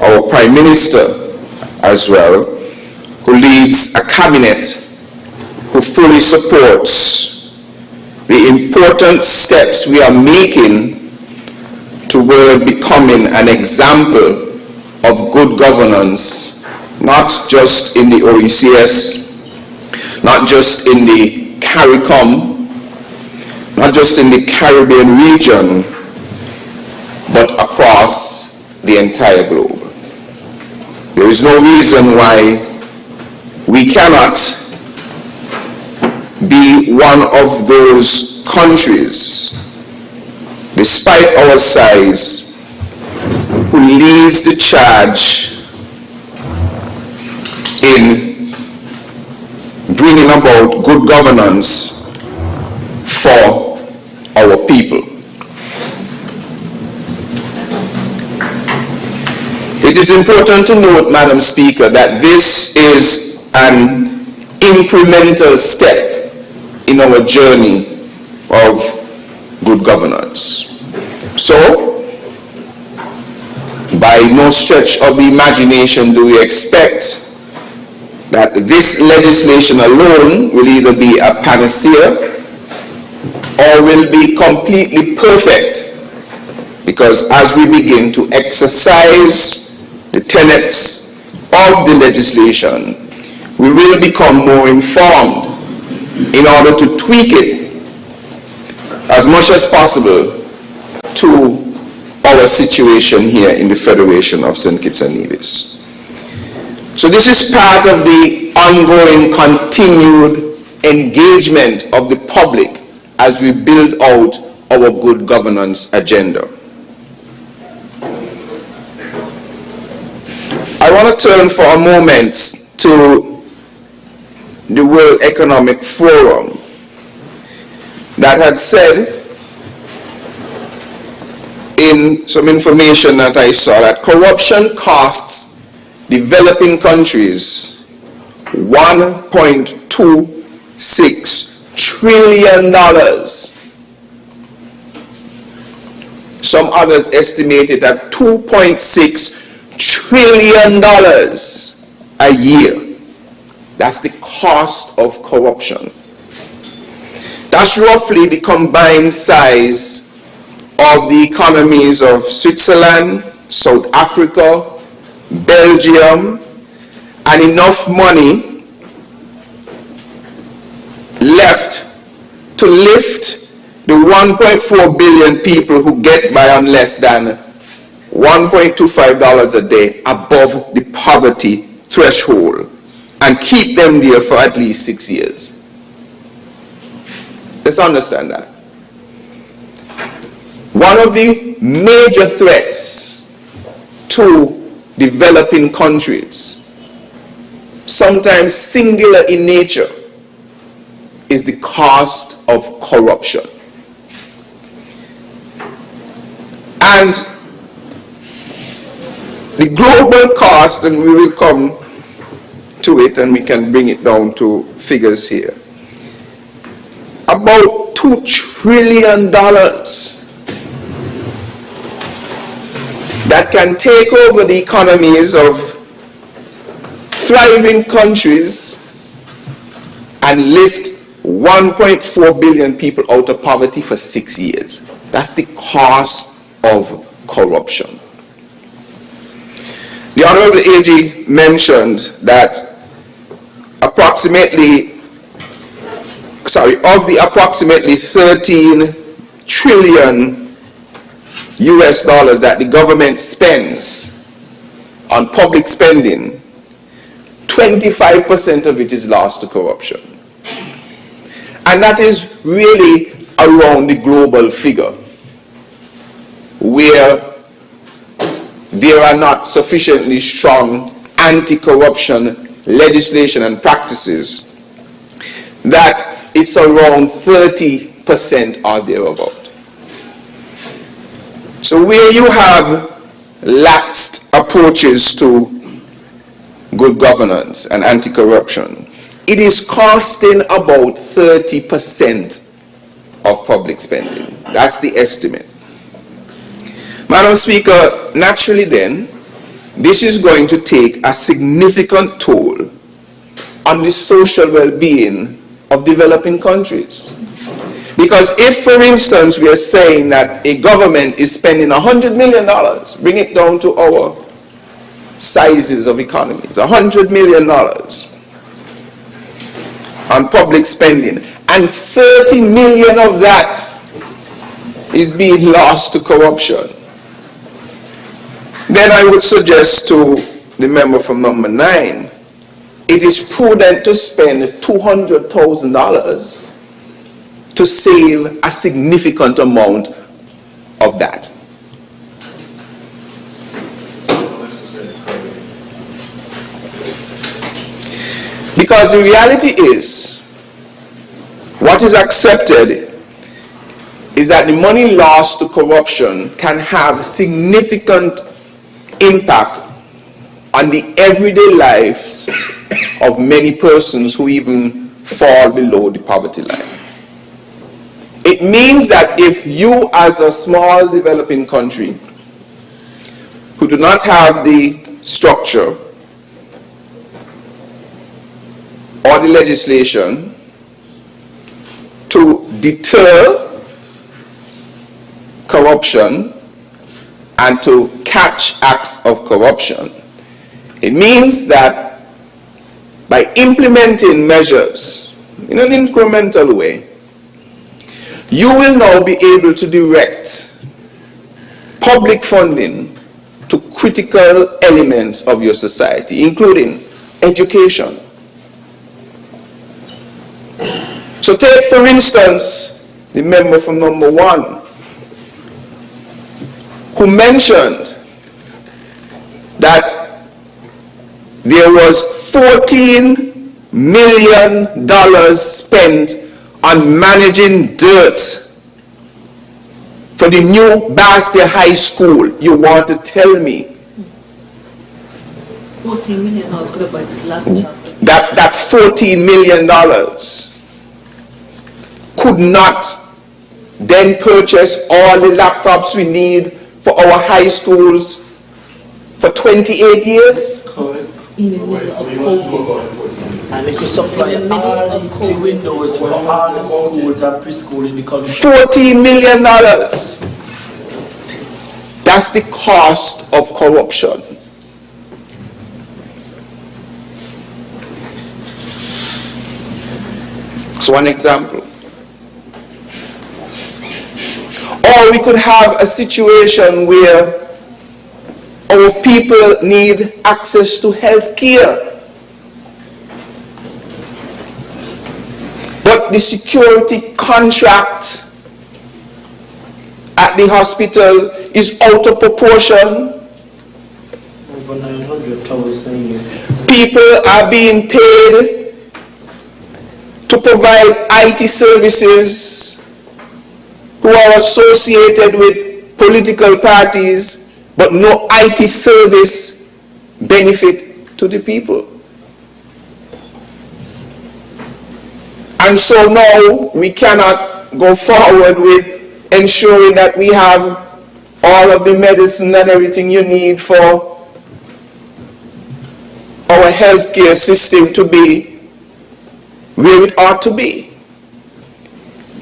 our Prime Minister as well, who leads a cabinet who fully supports the important steps we are making toward becoming an example of good governance, not just in the OECS, not just in the CARICOM, not just in the Caribbean region, but across the entire globe. There is no reason why we cannot be one of those countries, despite our size, who leads the charge in bringing about good governance for our people. It is important to note, Madam Speaker, that this is an incremental step in our journey of good governance. So, by no stretch of the imagination do we expect that this legislation alone will either be a panacea or will be completely perfect, because as we begin to exercise the tenets of the legislation, we will become more informed in order to tweak it as much as possible to our situation here in the Federation of St. Kitts and Nevis. So this is part of the ongoing continued engagement of the public as we build out our good governance agenda. I want to turn for a moment to the World Economic Forum that had said in some information that I saw that corruption costs developing countries $1.26 trillion. Some others estimate it at $2.6 trillion a year. That's the cost of corruption. That's roughly the combined size of the economies of Switzerland, South Africa, Belgium, and enough money left to lift the 1.4 billion people who get by on less than $1.25 a day above the poverty threshold and keep them there for at least 6 years. Let's understand that. One of the major threats to developing countries, sometimes singular in nature, is the cost of corruption. And the global cost, and we will come to it and we can bring it down to figures here, about $2 trillion that can take over the economies of thriving countries and lift 1.4 billion people out of poverty for 6 years. That's the cost of corruption. The Honorable AG mentioned that of the approximately 13 trillion US dollars that the government spends on public spending, 25% of it is lost to corruption. And that is really around the global figure, where there are not sufficiently strong anti-corruption legislation and practices, that it's around 30% or thereabout. So where you have laxed approaches to good governance and anti-corruption, it is costing about 30% of public spending. That's the estimate. Madam Speaker, naturally then, this is going to take a significant toll on the social well-being of developing countries. Because if, for instance, we are saying that a government is spending $100 million, bring it down to our sizes of economies, $100 million on public spending, and 30 million of that is being lost to corruption, then I would suggest to the member from number 9, it is prudent to spend $200,000 to save a significant amount of that. Because the reality is, what is accepted is that the money lost to corruption can have significant impact on the everyday lives of many persons who even fall below the poverty line. It means that if you, as a small developing country who do not have the structure or the legislation to deter corruption and to catch acts of corruption, it means that by implementing measures in an incremental way, you will now be able to direct public funding to critical elements of your society, including education. So take, for instance, the member from number 1, who mentioned that there was $14 million spent on managing dirt for the new Bastia High School. You want to tell me $14 million could have bought a laptop. that $14 million could not then purchase all the laptops we need for our high schools for 28 years? In the middle of COVID. And they could supply all the windows for all the schools and preschool in the country. $14 million. That's the cost of corruption. So one example. Or we could have a situation where our people need access to health care, but the security contract at the hospital is out of proportion. Over 900,000 a year. People are being paid to provide IT services who are associated with political parties, but no IT service benefit to the people. And so now we cannot go forward with ensuring that we have all of the medicine and everything you need for our healthcare system to be where it ought to be.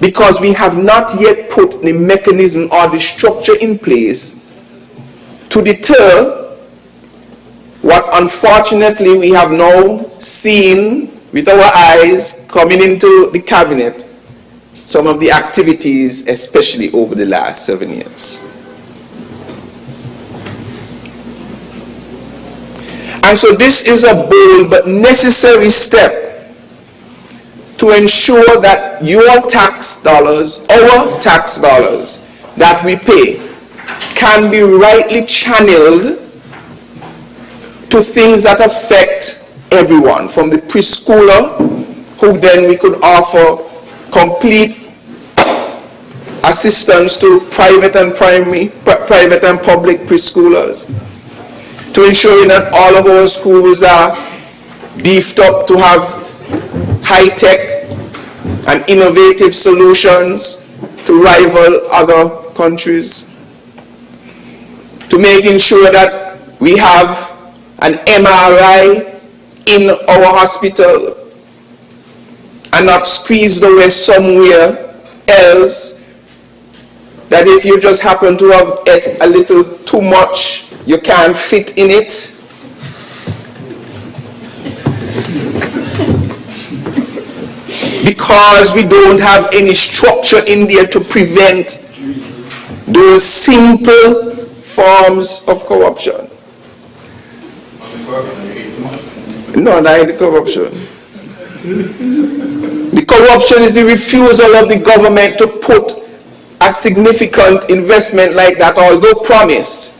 Because we have not yet put the mechanism or the structure in place to deter what unfortunately we have now seen with our eyes coming into the cabinet, some of the activities, especially over the last 7 years. And so this is a bold but necessary step to ensure that your tax dollars, our tax dollars that we pay, can be rightly channeled to things that affect everyone, from the preschooler, who then we could offer complete assistance to private and public preschoolers, to ensuring that all of our schools are beefed up to have high-tech and innovative solutions to rival other countries, to making sure that we have an MRI in our hospital and not squeezed away somewhere else, that if you just happen to have ate a little too much, you can't fit in it. because we don't have any structure in there to prevent those simple forms of corruption. No, not the corruption. The corruption is the refusal of the government to put a significant investment like that, although promised,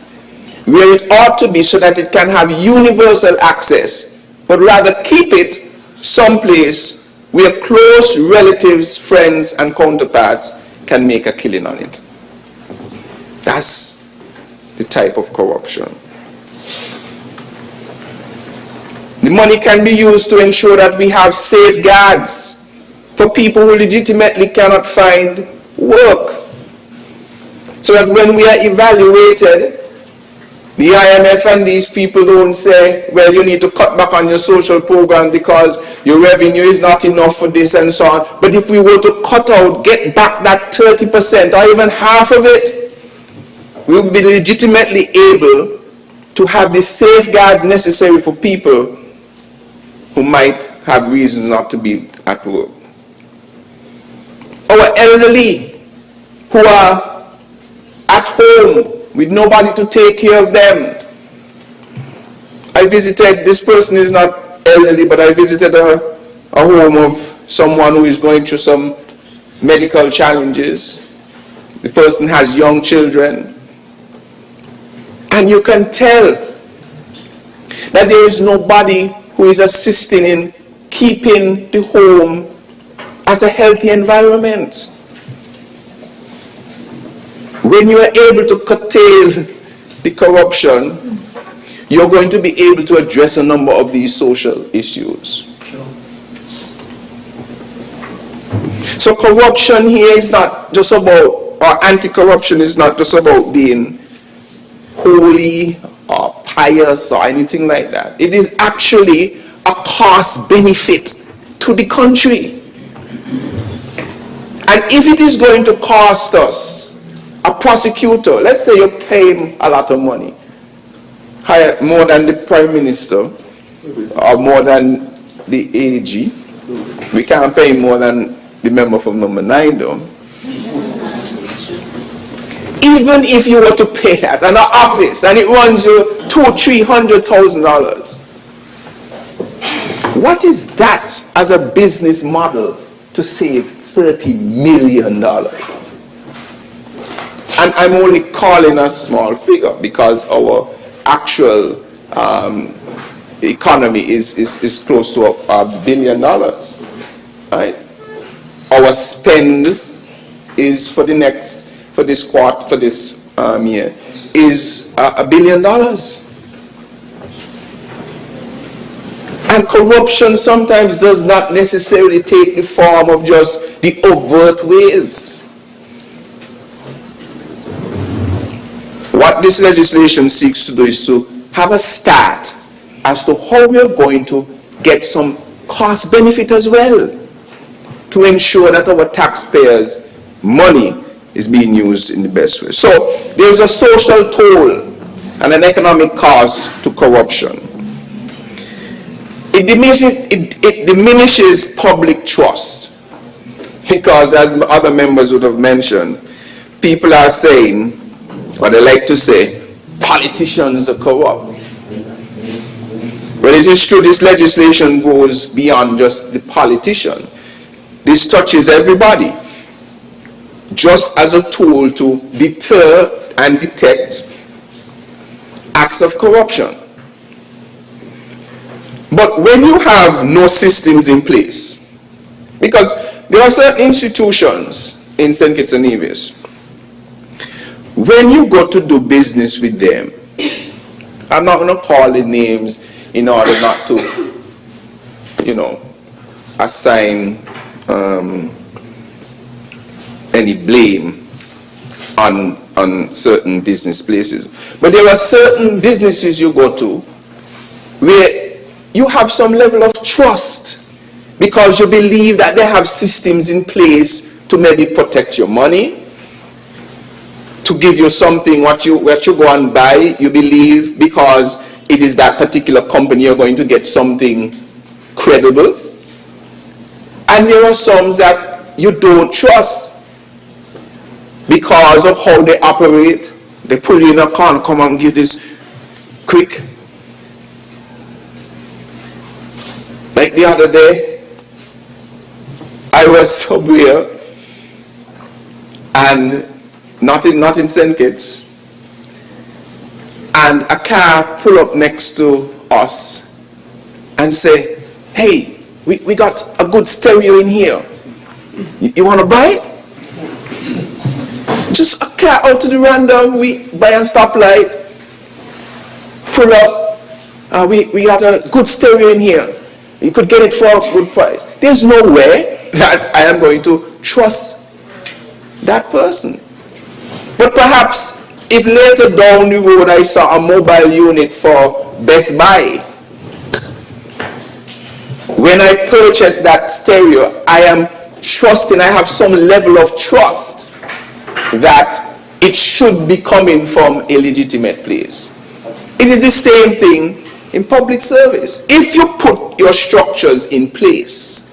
where it ought to be so that it can have universal access, but rather keep it someplace where close relatives, friends, and counterparts can make a killing on it. That's the type of corruption. The money can be used to ensure that we have safeguards for people who legitimately cannot find work, so that when we are evaluated, the IMF and these people don't say, well, you need to cut back on your social program because your revenue is not enough for this and so on. But if we were to cut out, get back that 30% or even half of it, we'll be legitimately able to have the safeguards necessary for people who might have reasons not to be at work. Our elderly who are at home with nobody to take care of them. I visited, this person is not elderly, but I visited a home of someone who is going through some medical challenges. The person has young children. And you can tell that there is nobody who is assisting in keeping the home as a healthy environment. When you are able to curtail the corruption, you're going to be able to address a number of these social issues. So corruption here is not just about, or anti-corruption is not just about being holy or pious or anything like that. It is actually a cost benefit to the country. And if it is going to cost us, a prosecutor, let's say you pay him a lot of money, higher, more than the Prime Minister or more than the AG. We can't pay him more than the member from number 9 though. Even if you were to pay that in an office and it runs you $200,000-300,000, what is that as a business model to save $30 million? And I'm only calling a small figure because our actual economy is close to $1 billion, right? Our spend is for this year is $1 billion. And corruption sometimes does not necessarily take the form of just the overt ways. What this legislation seeks to do is to have a start as to how we are going to get some cost benefit as well to ensure that our taxpayers' money is being used in the best way. So there's a social toll and an economic cost to corruption. It diminishes public trust because, as other members would have mentioned, people are saying, or they like to say, politicians are corrupt. Well, it is true this legislation goes beyond just the politician. This touches everybody, just as a tool to deter and detect acts of corruption. But when you have no systems in place, because there are certain institutions in St. Kitts and Nevis, when you go to do business with them, I'm not going to call the names in order not to, assign any blame on certain business places. But there are certain businesses you go to where you have some level of trust because you believe that they have systems in place to maybe protect your money, to give you something what you go and buy, you believe because it is that particular company you're going to get something credible. And there are some that you don't trust because of how they operate. They pull you in a car and come and give this quick. Like the other day, I was somewhere and not in St. Kitts, and a car pull up next to us and say, hey, we got a good stereo in here. You want to buy it? Just a car out to the random, we buy a stoplight, pull up, we got a good stereo in here. You could get it for a good price. There's no way that I am going to trust that person. But perhaps if later down the road I saw a mobile unit for Best Buy, when I purchase that stereo, I am trusting, I have some level of trust that it should be coming from a legitimate place. It is the same thing in public service. If you put your structures in place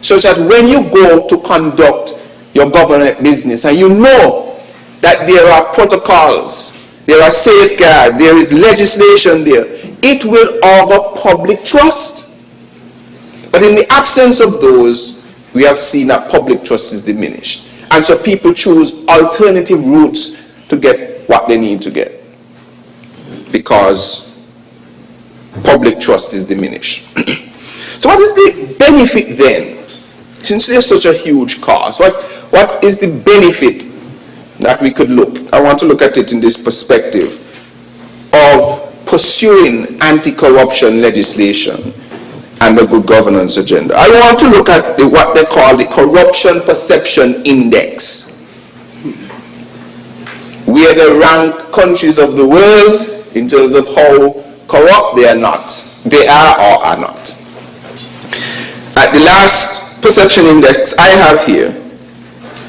such that when you go to conduct your government business and you know that there are protocols, there are safeguards, there is legislation there, it will augur public trust. But in the absence of those, we have seen that public trust is diminished. And so people choose alternative routes to get what they need to get, because public trust is diminished. So what is the benefit then? Since there's such a huge cost, what is the benefit that we could look? I want to look at it in this perspective of pursuing anti-corruption legislation and the good governance agenda. I want to look at what they call the Corruption Perception Index, where they rank countries of the world in terms of how corrupt they are or are not. At the last perception index I have here,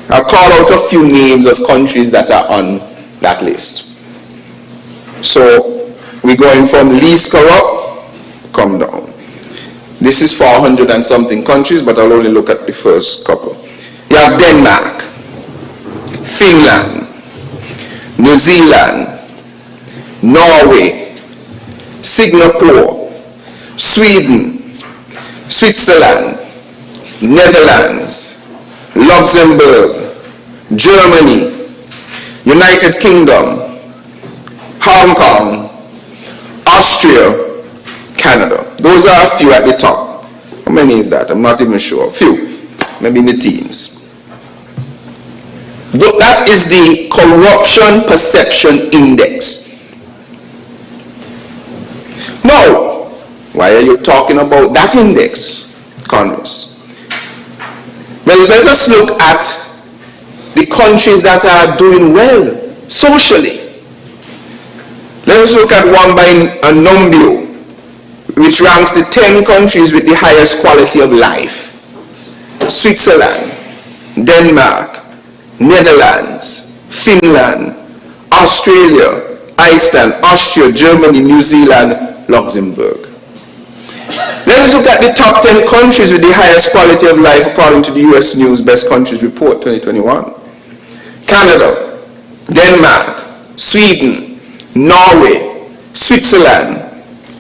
I'll call out a few names of countries that are on that list. So we're going from least corrupt, come down. This is 400 and something countries, but I'll only look at the first couple. You have Denmark, Finland, New Zealand, Norway, Singapore, Sweden, Switzerland, Netherlands, Luxembourg, Germany, United Kingdom, Hong Kong, Austria, Canada. Those are a few at the top. How many is that? I'm not even sure. A few. Maybe in the teens. That is the Corruption Perception Index. Now, why are you talking about that index, Congress? Well, let us look at the countries that are doing well socially. Let us look at one by Numbeo, which ranks the 10 countries with the highest quality of life. Switzerland, Denmark, Netherlands, Finland, Australia, Iceland, Austria, Germany, New Zealand, Luxembourg. Let us look at the top 10 countries with the highest quality of life according to the US News Best Countries Report 2021. Canada, Denmark, Sweden, Norway, Switzerland,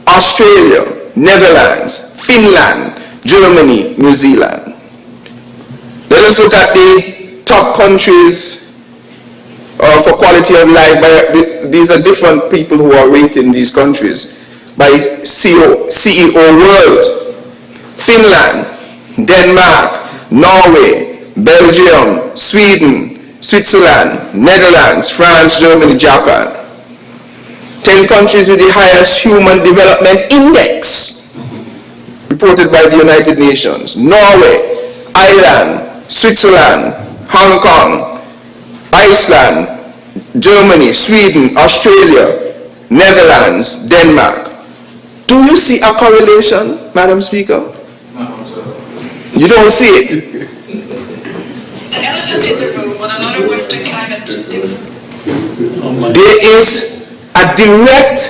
Australia, Netherlands, Finland, Germany, New Zealand. Let us look at the top countries for quality of life. These are different people who are rating these countries by CEO World. Finland, Denmark, Norway, Belgium, Sweden, Switzerland, Netherlands, France, Germany, Japan. 10 countries with the highest Human Development Index reported by the United Nations. Norway, Ireland, Switzerland, Hong Kong, Iceland, Germany, Sweden, Australia, Netherlands, Denmark. Do you see a correlation, Madam Speaker? No, sir. You don't see it? The elephant in the room on a lot of Western climate. There is a direct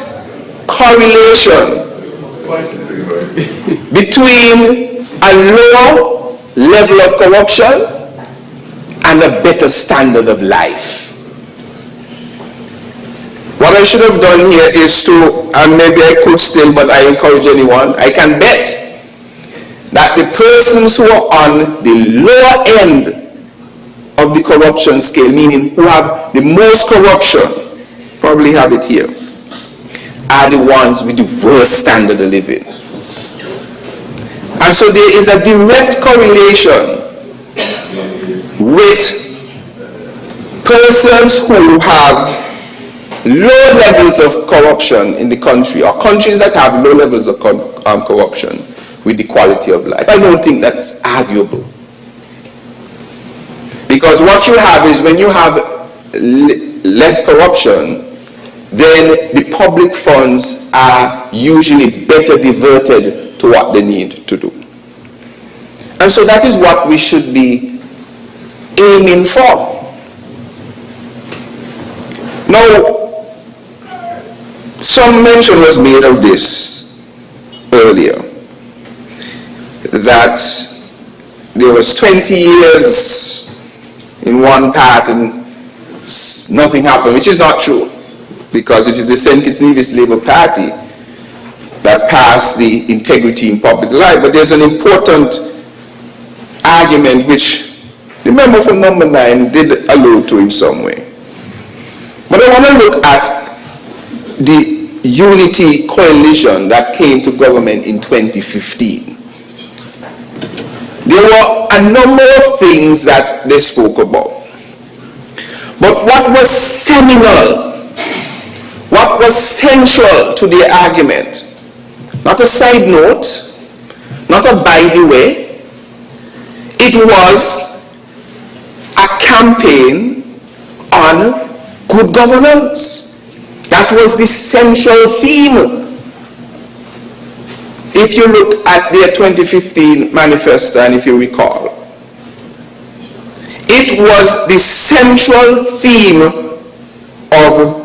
correlation between a low level of corruption and a better standard of life. What I should have done here is to, and maybe I could still, but I encourage anyone, I can bet that the persons who are on the lower end of the corruption scale, meaning who have the most corruption, probably have it here, are the ones with the worst standard of living. And so there is a direct correlation with persons who have low levels of corruption in the country, or countries that have low levels of corruption, with the quality of life. I don't think that's arguable. Because what you have is, when you have less corruption, then the public funds are usually better diverted to what they need to do. And so that is what we should be aiming for. Now, some mention was made of this earlier, that there was 20 years in one part and nothing happened, which is not true, because it is the St. Kitts Nevis Labour Party that passed the integrity in public life. But there's an important argument which the member from number 9 did allude to in some way. But I want to look at the unity coalition that came to government in 2015. There were a number of things that they spoke about. But what was seminal, what was central to their argument, not a side note, not a by the way, it was a campaign on good governance. That was the central theme. If you look at their 2015 manifesto, and if you recall, it was the central theme of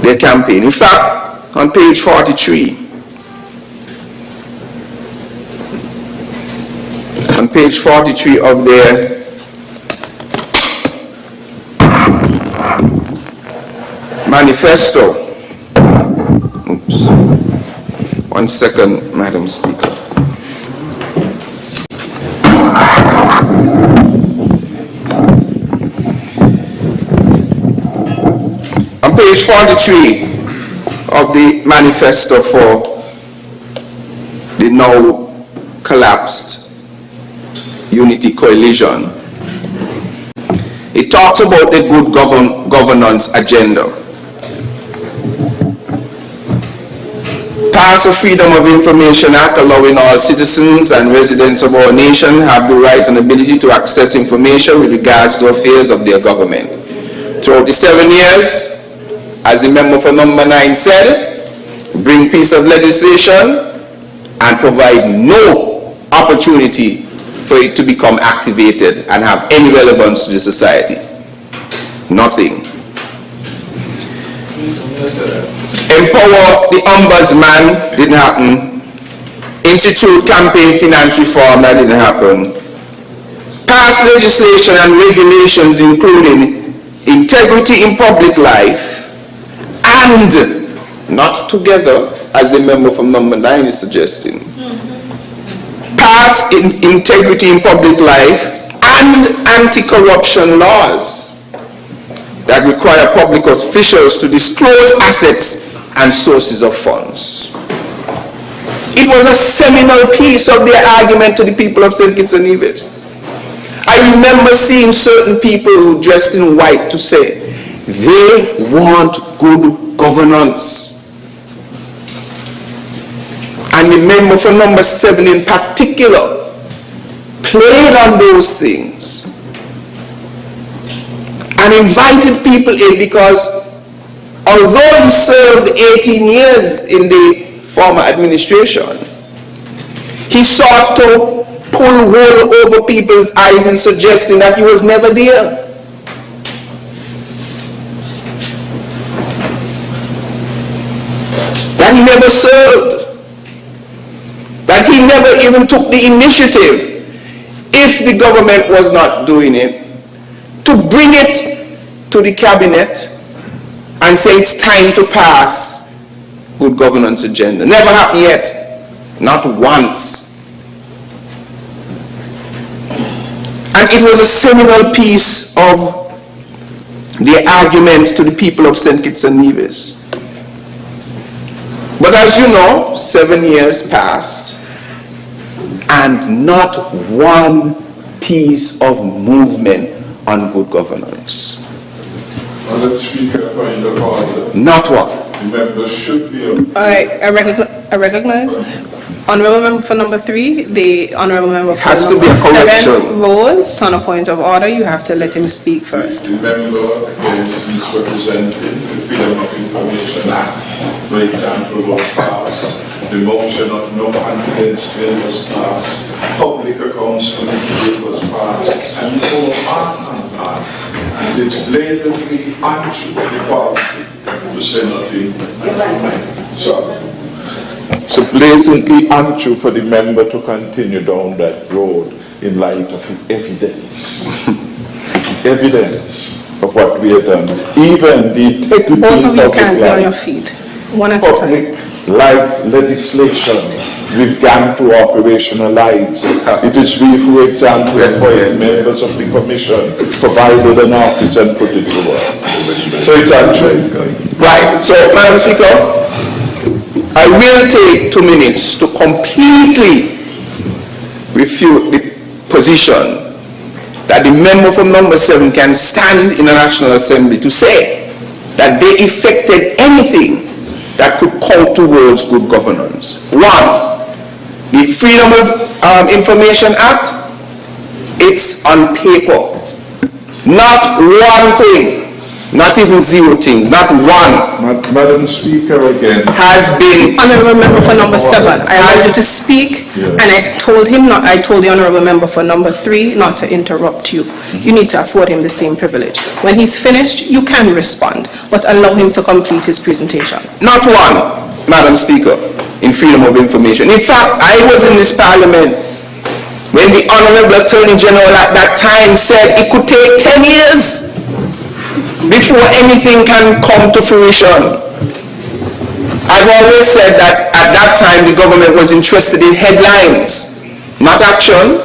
their campaign. In fact, on page 43, of their manifesto. Oops. 1 second, Madam Speaker. On page 43 of the manifesto for the now collapsed Unity Coalition, it talks about the good governance agenda. Pass the Freedom of Information Act, allowing all citizens and residents of our nation have the right and ability to access information with regards to affairs of their government. Throughout the 7 years, as the member for number 9 said, bring piece of legislation and provide no opportunity for it to become activated and have any relevance to the society. Nothing. Empower the ombudsman, didn't happen. Institute campaign finance reform, that didn't happen. Pass legislation and regulations including integrity in public life and, not together as the member from number 9 is suggesting, pass integrity in public life and anti-corruption laws that require public officials to disclose assets and sources of funds. It was a seminal piece of their argument to the people of St. Kitts and Nevis. I remember seeing certain people dressed in white to say they want good governance. And the member for number 7 in particular played on those things and invited people in, because although he served 18 years in the former administration, he sought to pull wool over people's eyes in suggesting that he was never there. That he never served. that he never even took the initiative, if the government was not doing it, to bring it to the cabinet and say it's time to pass good governance agenda. Never happened yet, not once. And it was a seminal piece of the argument to the people of St. Kitts and Nevis. But as you know, 7 years passed and not one piece of movement on good governance. Madam Speaker, point of order. Not one. The member should be... I recognize. Honourable member for number 3, the honourable member for number 7 rose on a point of order. You have to let him speak first. The member again is misrepresenting the Freedom of Information Act. For example, was passed. The motion of no confidence bill was passed. Public Accounts Committee bill was passed. And it's blatantly untrue, false, to say nothing. So blatantly untrue for the member to continue down that road in light of the evidence. Evidence of what we have done. Even the integrity Both of you public can be on your life, feet, one at a time. life legislation began to operationalize. It is we who, example, appoint members of the commission, provided an office and put it to work. So it's untrue. Right. So, Madam Speaker, I will take 2 minutes to completely refute the position that the member from number 7 can stand in the National Assembly to say that they effected anything that could count towards good governance. 1, the Freedom of Information Act, it's on paper. Not one thing. Not even 0 things, not one. Madam Speaker, again. Has been. Honourable member for number 7, I allowed you to speak, and I told the honourable member for number 3 not to interrupt you. You need to afford him the same privilege. When he's finished, you can respond, but allow him to complete his presentation. Not one, Madam Speaker, in freedom of information. In fact, I was in this parliament when the Honourable Attorney General at that time said it could take 10 years before anything can come to fruition. I've always said that at that time the government was interested in headlines, not action.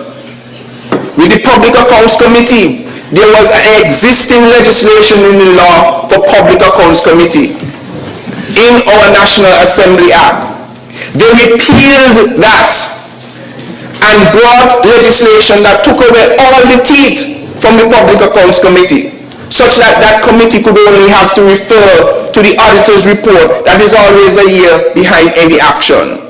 With the Public Accounts Committee, there was an existing legislation in the law for Public Accounts Committee in our National Assembly Act. They repealed that and brought legislation that took away all the teeth from the Public Accounts Committee, such that that committee could only have to refer to the auditor's report that is always a year behind any action.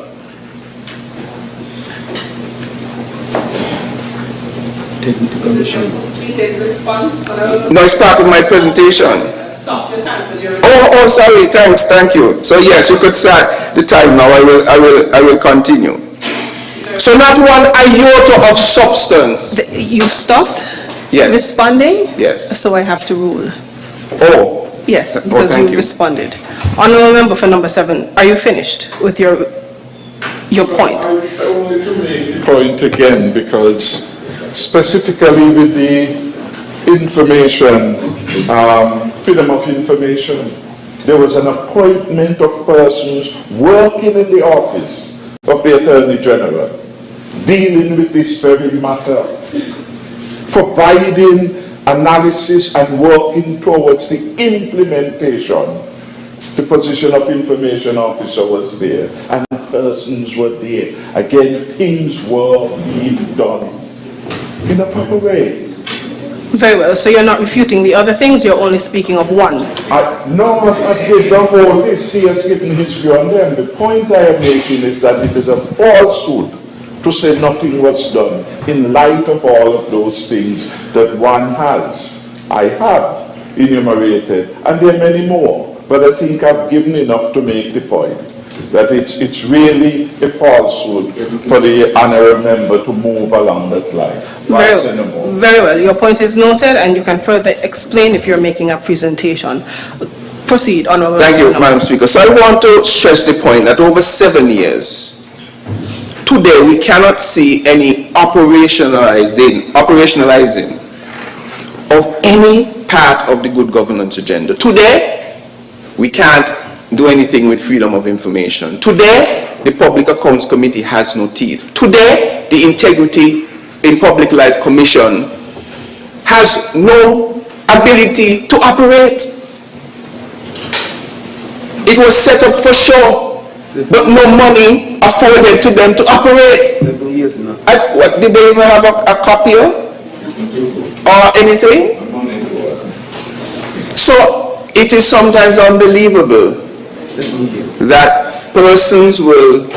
Completed response. No, it's part of my presentation. Stop your time because you're. Oh, sorry, thanks, thank you. So yes, you could start the time now. I will continue. So not one iota of substance. You stopped? Yes. Responding? Yes. So I have to rule. Oh. Yes, because you responded. Honourable member for number 7, are you finished with your point? I only to make the point again, because specifically with the information, freedom of information, there was an appointment of persons working in the office of the Attorney General, dealing with this very matter, providing analysis and working towards the implementation. The position of information officer was there, and persons were there. Again, things were being done in a proper way. Very well, so you're not refuting the other things, you're only speaking of one. No, the whole list he has given his view on them. The point I am making is that it is a falsehood to say nothing was done in light of all of those things that one has. I have enumerated, and there are many more, but I think I've given enough to make the point that it's really a falsehood for the honourable member to move along that line. Very well, your point is noted, and you can further explain if you're making a presentation. Proceed, Honourable. Thank you, Madam Speaker. So I want to stress the point that over 7 years, today we cannot see any operationalizing of any part of the good governance agenda. Today, we can't do anything with freedom of information. Today, the Public Accounts Committee has no teeth. Today, the Integrity in Public Life Commission has no ability to operate. It was set up for show, but no money afforded to them to operate. 7 years now. What, did they even have a copier or anything? So it is sometimes unbelievable that persons will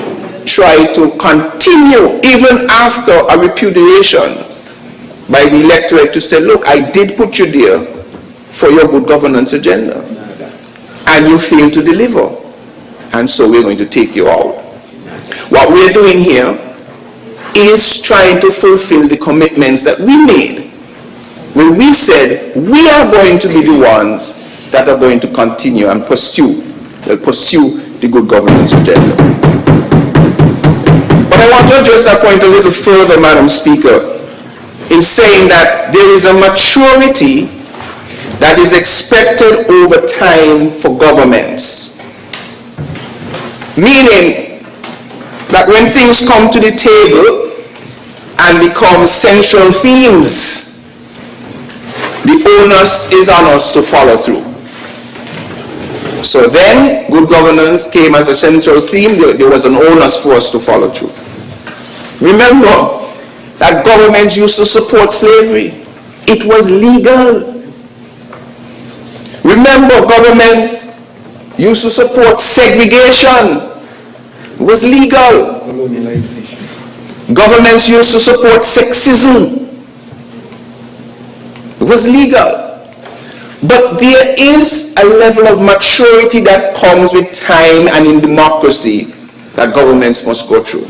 try to continue even after a repudiation by the electorate to say, look, I did put you there for your good governance agenda and you failed to deliver, and so we're going to take you out. What we're doing here is trying to fulfill the commitments that we made when we said we are going to be the ones that are going to continue and pursue the good governance agenda. But I want to address that point a little further, Madam Speaker, in saying that there is a maturity that is expected over time for governments. Meaning that when things come to the table and become central themes, the onus is on us to follow through. So then, good governance came as a central theme. There was an onus for us to follow through. Remember that governments used to support slavery. It was legal. Remember, governments used to support segregation. It was legal. Governments used to support sexism. It was legal. But there is a level of maturity that comes with time and in democracy that governments must go through.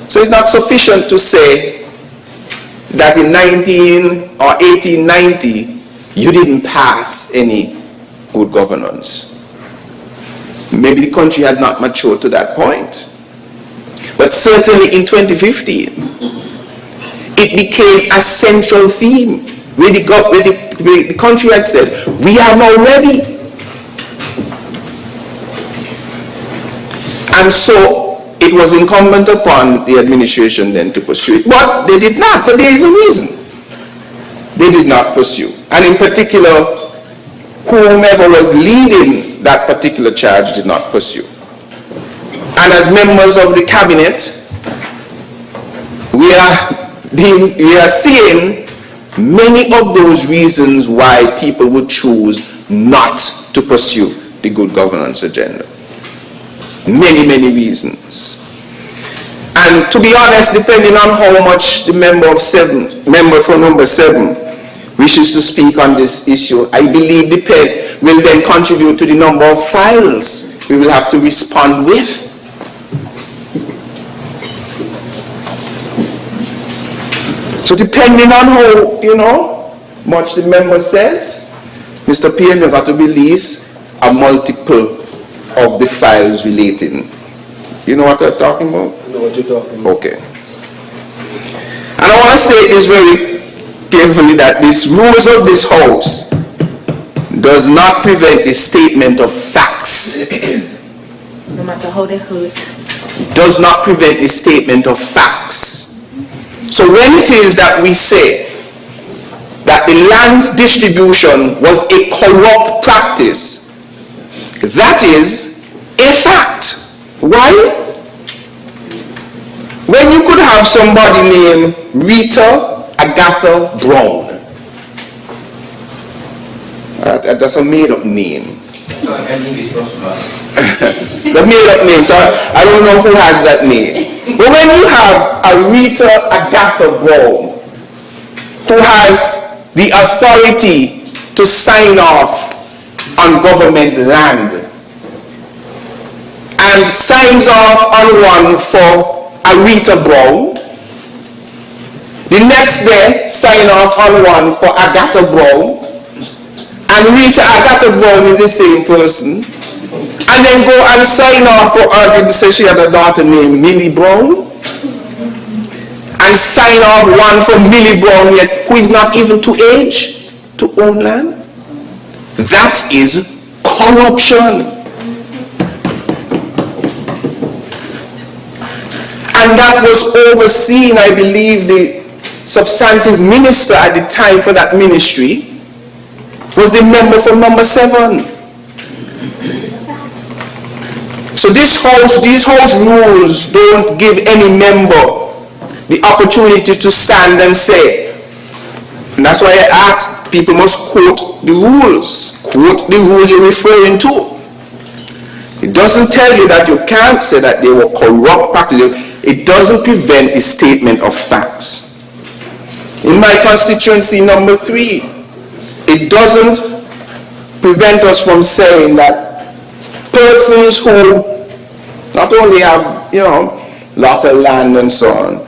So it's not sufficient to say that in 1890 you didn't pass any good governance. Maybe the country had not matured to that point. But certainly in 2015, it became a central theme where the country had said, we are now ready. And so it was incumbent upon the administration then to pursue it. But they did not, but there is a reason. They did not pursue. And in particular, whomever was leading that particular charge did not pursue. And as members of the cabinet, we are seeing many of those reasons why people would choose not to pursue the good governance agenda. Many, many reasons. And to be honest, depending on how much the member from number 7 wishes to speak on this issue, I believe the PED will then contribute to the number of files we will have to respond with. So depending on how, much the member says, Mr. PM, you've got to release a multiple of the files relating. You know what I'm talking about? I know what you're talking about. Okay. And I want to state this very carefully, that these rules of this House does not prevent the statement of facts. No matter how they hurt. Does not prevent the statement of facts. So when it is that we say that the land distribution was a corrupt practice, that is a fact. Why? When you could have somebody named Rita Agatha Brown. That's a made-up name. The made-up name. So I don't know who has that name. But when you have a Rita Agatha Brown who has the authority to sign off on government land and signs off on one for a Rita Brown, the next day sign off on one for Agatha Brown, and Rita Agatha Brown is the same person, and then go and sign off for her. Didn't say she had a daughter named Millie Brown, and sign off one for Millie Brown yet, who is not even to age to own land. That is corruption. And that was overseen, I believe, the substantive minister at the time for that ministry was the member from number 7. So these house rules don't give any member the opportunity to stand and say. And that's why I asked, people must quote the rules. Quote the rule you're referring to. It doesn't tell you that you can't say that they were corrupt practices. It doesn't prevent the statement of facts. In my constituency number 3, it doesn't prevent us from saying that persons who not only have, lots of land and so on,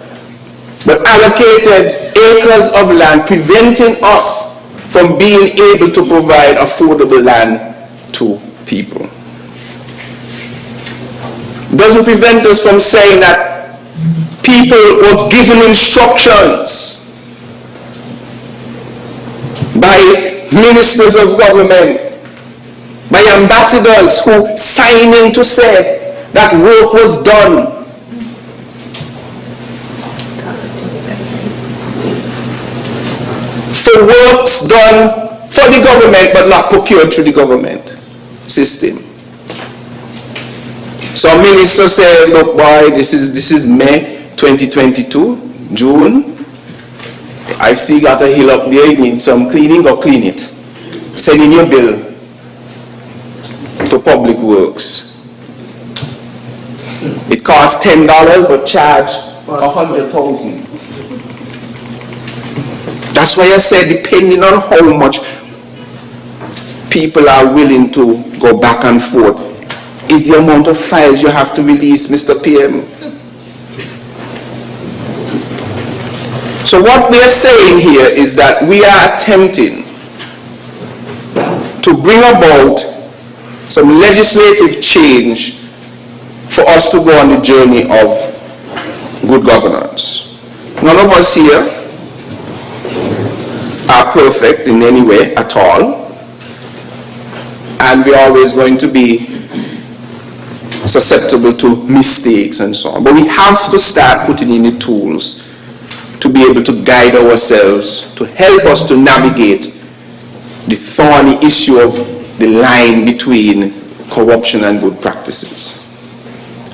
but allocated acres of land, preventing us from being able to provide affordable land to people. It doesn't prevent us from saying that people were given instructions by ministers of government, by ambassadors who signed in to say that work was done. For works done for the government but not procured through the government system. So a minister said, look boy, this is May 2022, June. I see you got a hill up there, you need some cleaning, go clean it. Send in your bill to Public Works. It costs $10 but charge 100,000. That's why I said depending on how much people are willing to go back and forth is the amount of files you have to release, Mr. PM. So what we are saying here is that we are attempting to bring about some legislative change for us to go on the journey of good governance. None of us here are perfect in any way at all, and we're always going to be susceptible to mistakes and so on. But we have to start putting in the tools to be able to guide ourselves, to help us to navigate the thorny issue of the line between corruption and good practices.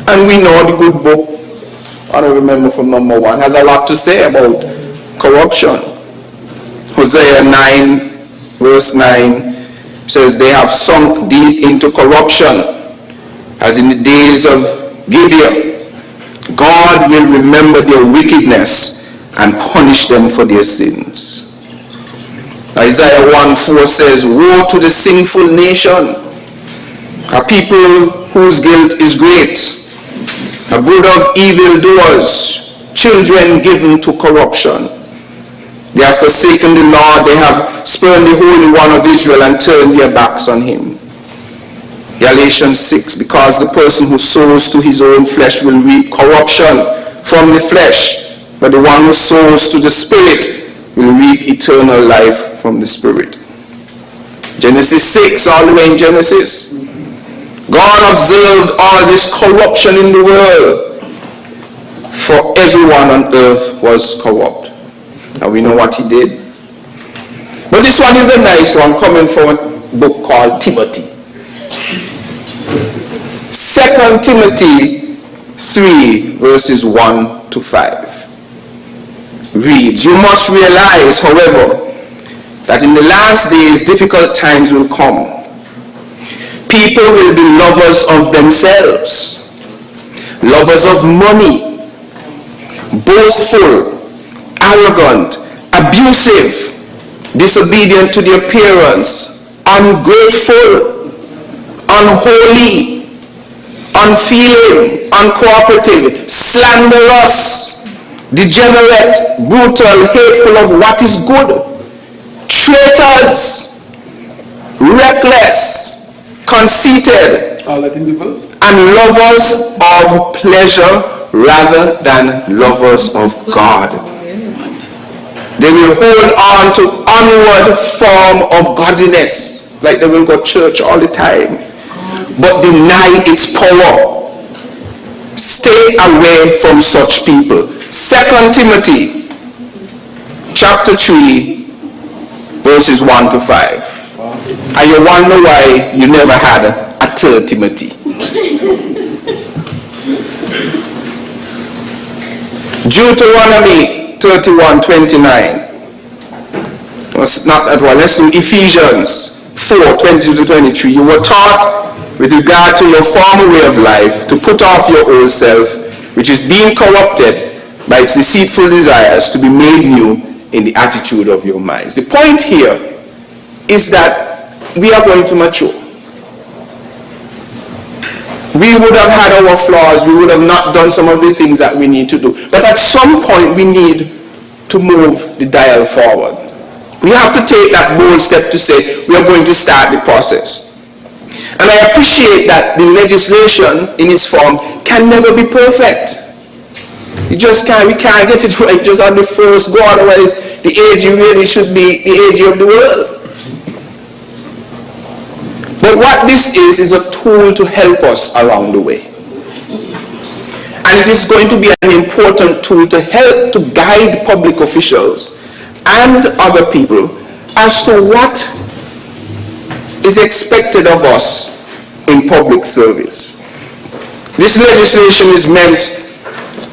And we know the good book, honorable member from number 1, has a lot to say about corruption. Hosea 9 verse 9 says, they have sunk deep into corruption, as in the days of Gibeon. God will remember their wickedness and punish them for their sins. Isaiah 1:4 says, woe to the sinful nation, a people whose guilt is great, a brood of evildoers, children given to corruption. They have forsaken the Lord, they have spurned the Holy One of Israel and turned their backs on him. Galatians 6, because the person who sows to his own flesh will reap corruption from the flesh, but the one who sows to the Spirit will reap eternal life from the Spirit. Genesis 6, all the way in Genesis, God observed all this corruption in the world, for everyone on earth was corrupt. And we know what he did. But this one is a nice one, coming from a book called Timothy. 2 Timothy 3 verses 1 to 5 reads, you must realize, however, that in the last days difficult times will come. People will be lovers of themselves, lovers of money, boastful, arrogant, abusive, disobedient to their parents, ungrateful, unholy, unfeeling, uncooperative, slanderous, degenerate, brutal, hateful of what is good, traitors, reckless, conceited, I'll let him be first. And lovers of pleasure rather than lovers of God. They will hold on to onward form of godliness, like they will go to church all the time, but deny its power. Stay away from such people. 2 Timothy chapter 3 verses 1 to 5. And you wonder why you never had a third Timothy. Deuteronomy 31:29. Let's not that one. Let's do Ephesians 4:20 to 23. You were taught with regard to your former way of life to put off your old self, which is being corrupted by its deceitful desires, to be made new in the attitude of your minds. The point here is that we are going to mature. We would have had our flaws, we would have not done some of the things that we need to do. But at some point we need to move the dial forward. We have to take that bold step to say we are going to start the process. And I appreciate that the legislation in its form can never be perfect. We can't get it right just on the first go, otherwise the AG really should be the AG of the world. But what this is a tool to help us along the way. And it is going to be an important tool to help to guide public officials and other people as to what is expected of us in public service. This legislation is meant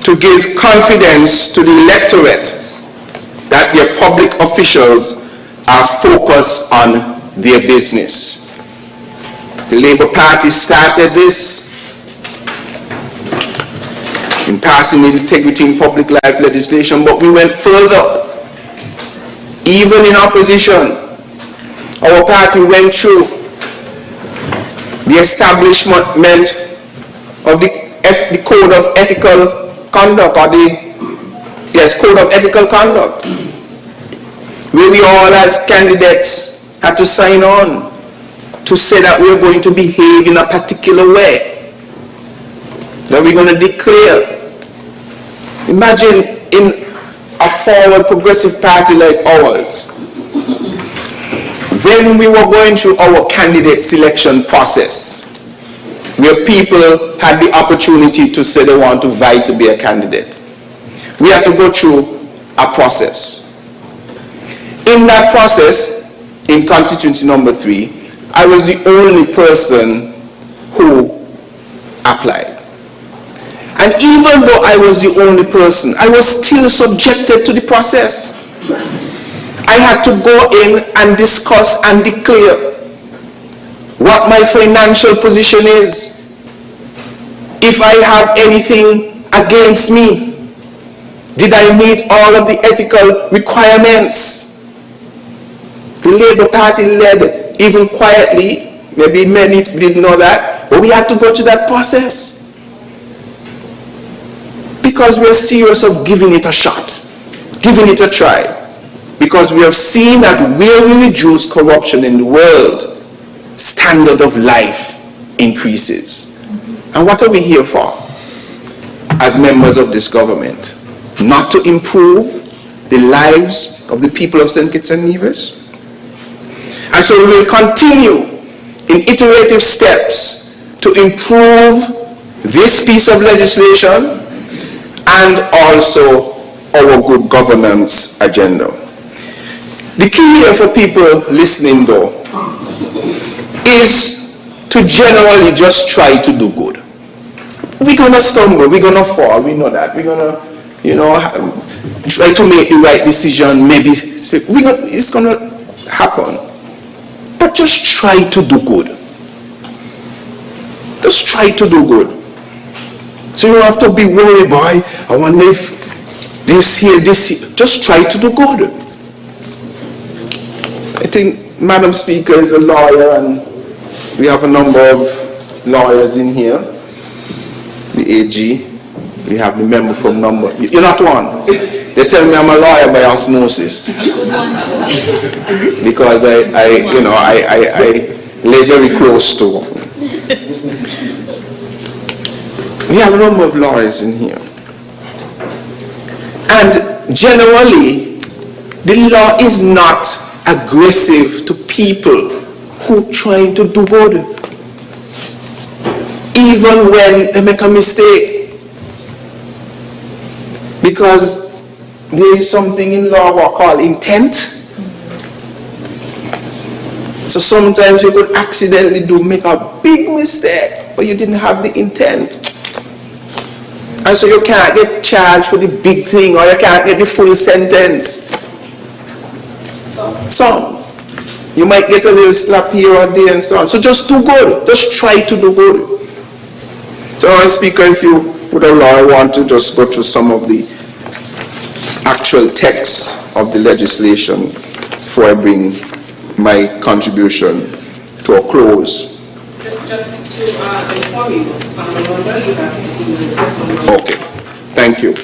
to give confidence to the electorate that their public officials are focused on their business. The Labour Party started this in passing the Integrity in Public Life legislation, but we went further. Even in opposition, our party went through the establishment of the Code of Ethical Conduct, Code of Ethical Conduct, where we all as candidates had to sign on to say that we're going to behave in a particular way, that we're going to declare. Imagine in a forward progressive party like ours, when we were going through our candidate selection process, where people had the opportunity to say they want to vie to be a candidate, we had to go through a process. In that process, in constituency number 3, I was the only person who applied. And even though I was the only person, I was still subjected to the process. I had to go in and discuss and declare what my financial position is, if I have anything against me, did I meet all of the ethical requirements. The Labour Party led, even quietly, maybe many didn't know that, but we had to go through that process. Because we are serious of giving it a shot, giving it a try. Because we have seen that where we reduce corruption in the world, standard of life increases. And what are we here for as members of this government? Not to improve the lives of the people of St. Kitts and Nevis? And so we will continue in iterative steps to improve this piece of legislation and also our good governance agenda. The key here for people listening, though, is to generally just try to do good. We're going to stumble, we're going to fall, we know that. We're going to, try to make the right decision, maybe it's going to happen. But just try to do good. Just try to do good. So you don't have to be worried, boy, I wonder if this here. Just try to do good. I think Madam Speaker is a lawyer, and we have a number of lawyers in here. The AG, we have the member from number. You're not one. They tell me I'm a lawyer by osmosis because I lay very close to We have a number of lawyers in here. And generally, the law is not aggressive to people who are trying to do good, even when they make a mistake. Because there is something in law what called intent. So sometimes you could accidentally make a big mistake, but you didn't have the intent. And so you can't get charged for the big thing, or you can't get the full sentence. So you might get a little slap here or there and so on. So just do good. Just try to do good. So, Mr. Speaker, if you would allow, I want to just go through some of the actual text of the legislation before I bring my contribution to a close. Just to inform you, Okay, thank you.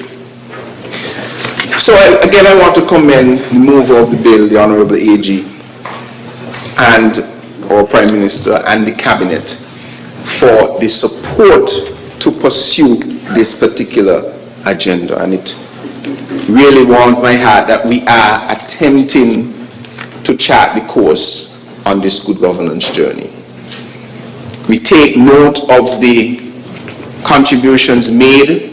So again, I want to commend the mover of the bill, the Honorable AG, and our Prime Minister and the Cabinet for the support to pursue this particular agenda. And it really warms my heart that we are attempting to chart the course on this good governance journey. We take note of the contributions made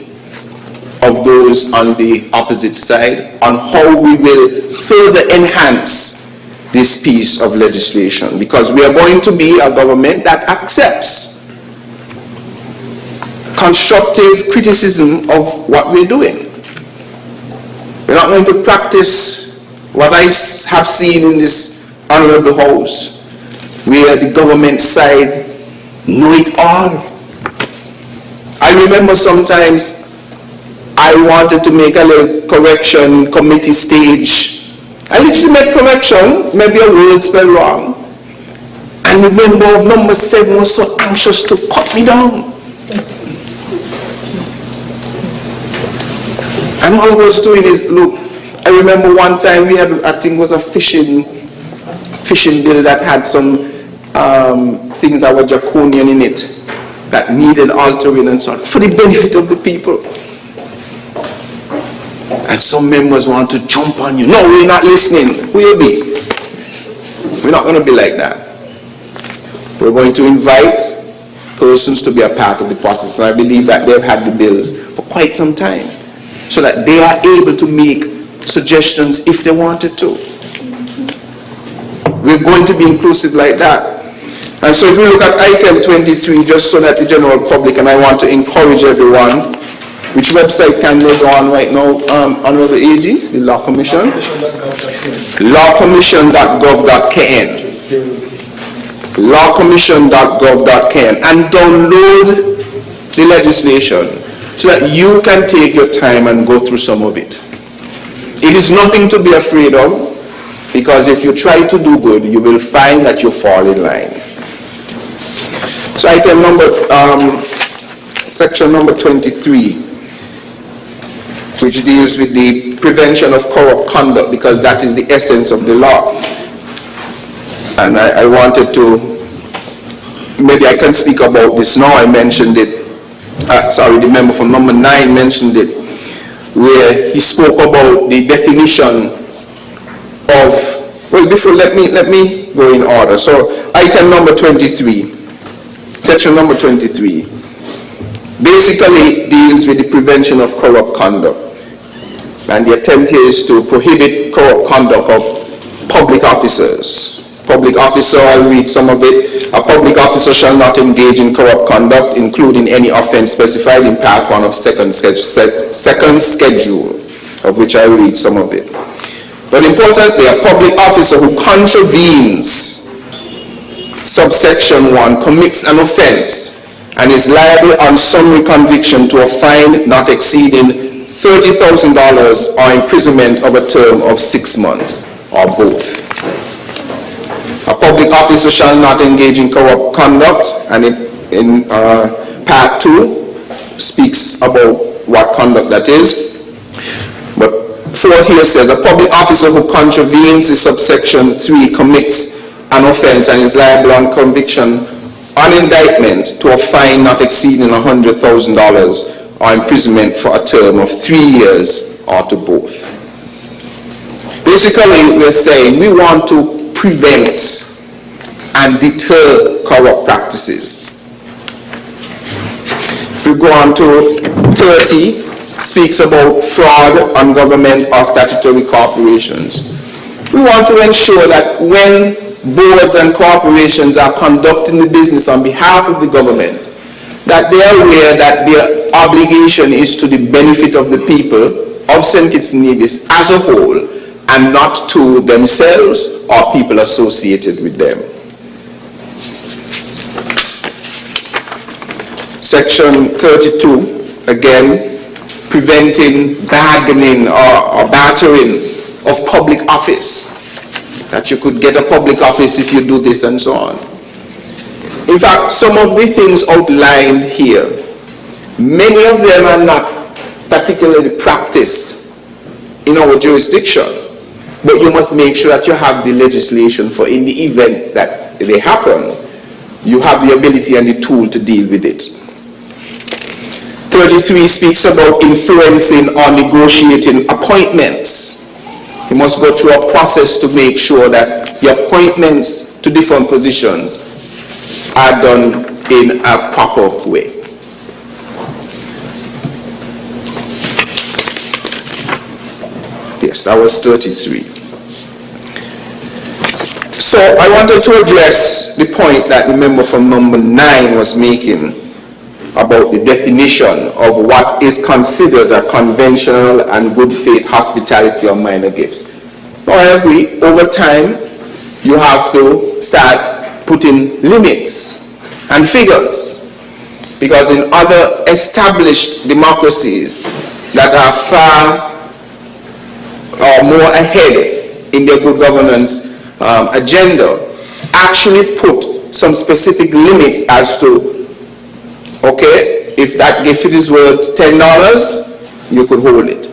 of those on the opposite side on how we will further enhance this piece of legislation, because we are going to be a government that accepts constructive criticism of what we're doing. We're not going to practice what I have seen in this honorable house, where the government side know it all. I remember sometimes I wanted to make a little correction committee stage. I literally made correction, maybe a word spelled wrong. And the member of number 7 was so anxious to cut me down. And all I was doing is, look, I remember one time we had, I think it was a fishing bill that had some things that were draconian in it, that needed altering and so on, for the benefit of the people. And some members want to jump on you. No, we're not listening. Who will be? We're not going to be like that. We're going to invite persons to be a part of the process. And I believe that they've had the bills for quite some time, so that they are able to make suggestions if they wanted to. We're going to be inclusive like that. And so if we look at item 23, just so that the general public, and I want to encourage everyone, which website can they go on right now, Honorable AG, the Law Commission? lawcommission.gov.kn. lawcommission.gov.kn, and download the legislation so that you can take your time and go through some of it. It is nothing to be afraid of, because if you try to do good, you will find that you fall in line. So item section number 23, which deals with the prevention of corrupt conduct, because that is the essence of the law. And I wanted to, maybe I can speak about this now. I mentioned it, the member from number 9 mentioned it, where he spoke about the definition of, well, before, let me go in order. So item number 23, section number 23, basically deals with the prevention of corrupt conduct. And the attempt here is to prohibit corrupt conduct of public officers. Public officer, I'll read some of it. A public officer shall not engage in corrupt conduct, including any offense specified in part 1 of second schedule, of which I read some of it. But importantly, a public officer who contravenes subsection 1 commits an offense and is liable on summary conviction to a fine not exceeding $30,000 or imprisonment of a term of 6 months, or both. A public officer shall not engage in corrupt conduct, and in part 2 speaks about what conduct that is. But 4 here says, a public officer who contravenes the subsection 3 commits an offense and is liable on conviction on indictment to a fine not exceeding $100,000 or imprisonment for a term of 3 years or to both. Basically, we're saying we want to prevent and deter corrupt practices. If we go on to 30, speaks about fraud on government or statutory corporations. We want to ensure that when boards and corporations are conducting the business on behalf of the government, that they are aware that their obligation is to the benefit of the people of St. Kitts and Nevis as a whole, and not to themselves or people associated with them. Section 32, again, preventing bargaining or bartering of public office. That you could get a public office if you do this and so on. In fact, some of the things outlined here, many of them are not particularly practiced in our jurisdiction, but you must make sure that you have the legislation for in the event that they happen, you have the ability and the tool to deal with it. 33 speaks about influencing or negotiating appointments. You must go through a process to make sure that the appointments to different positions are done in a proper way. Yes, that was 33. So I wanted to address the point that the member from number 9 was making about the definition of what is considered a conventional and good faith hospitality or minor gifts. Now I agree, over time you have to start putting limits and figures, because in other established democracies that are far or more ahead in their good governance agenda actually put some specific limits as to, okay, if that gift is worth $10, you could hold it.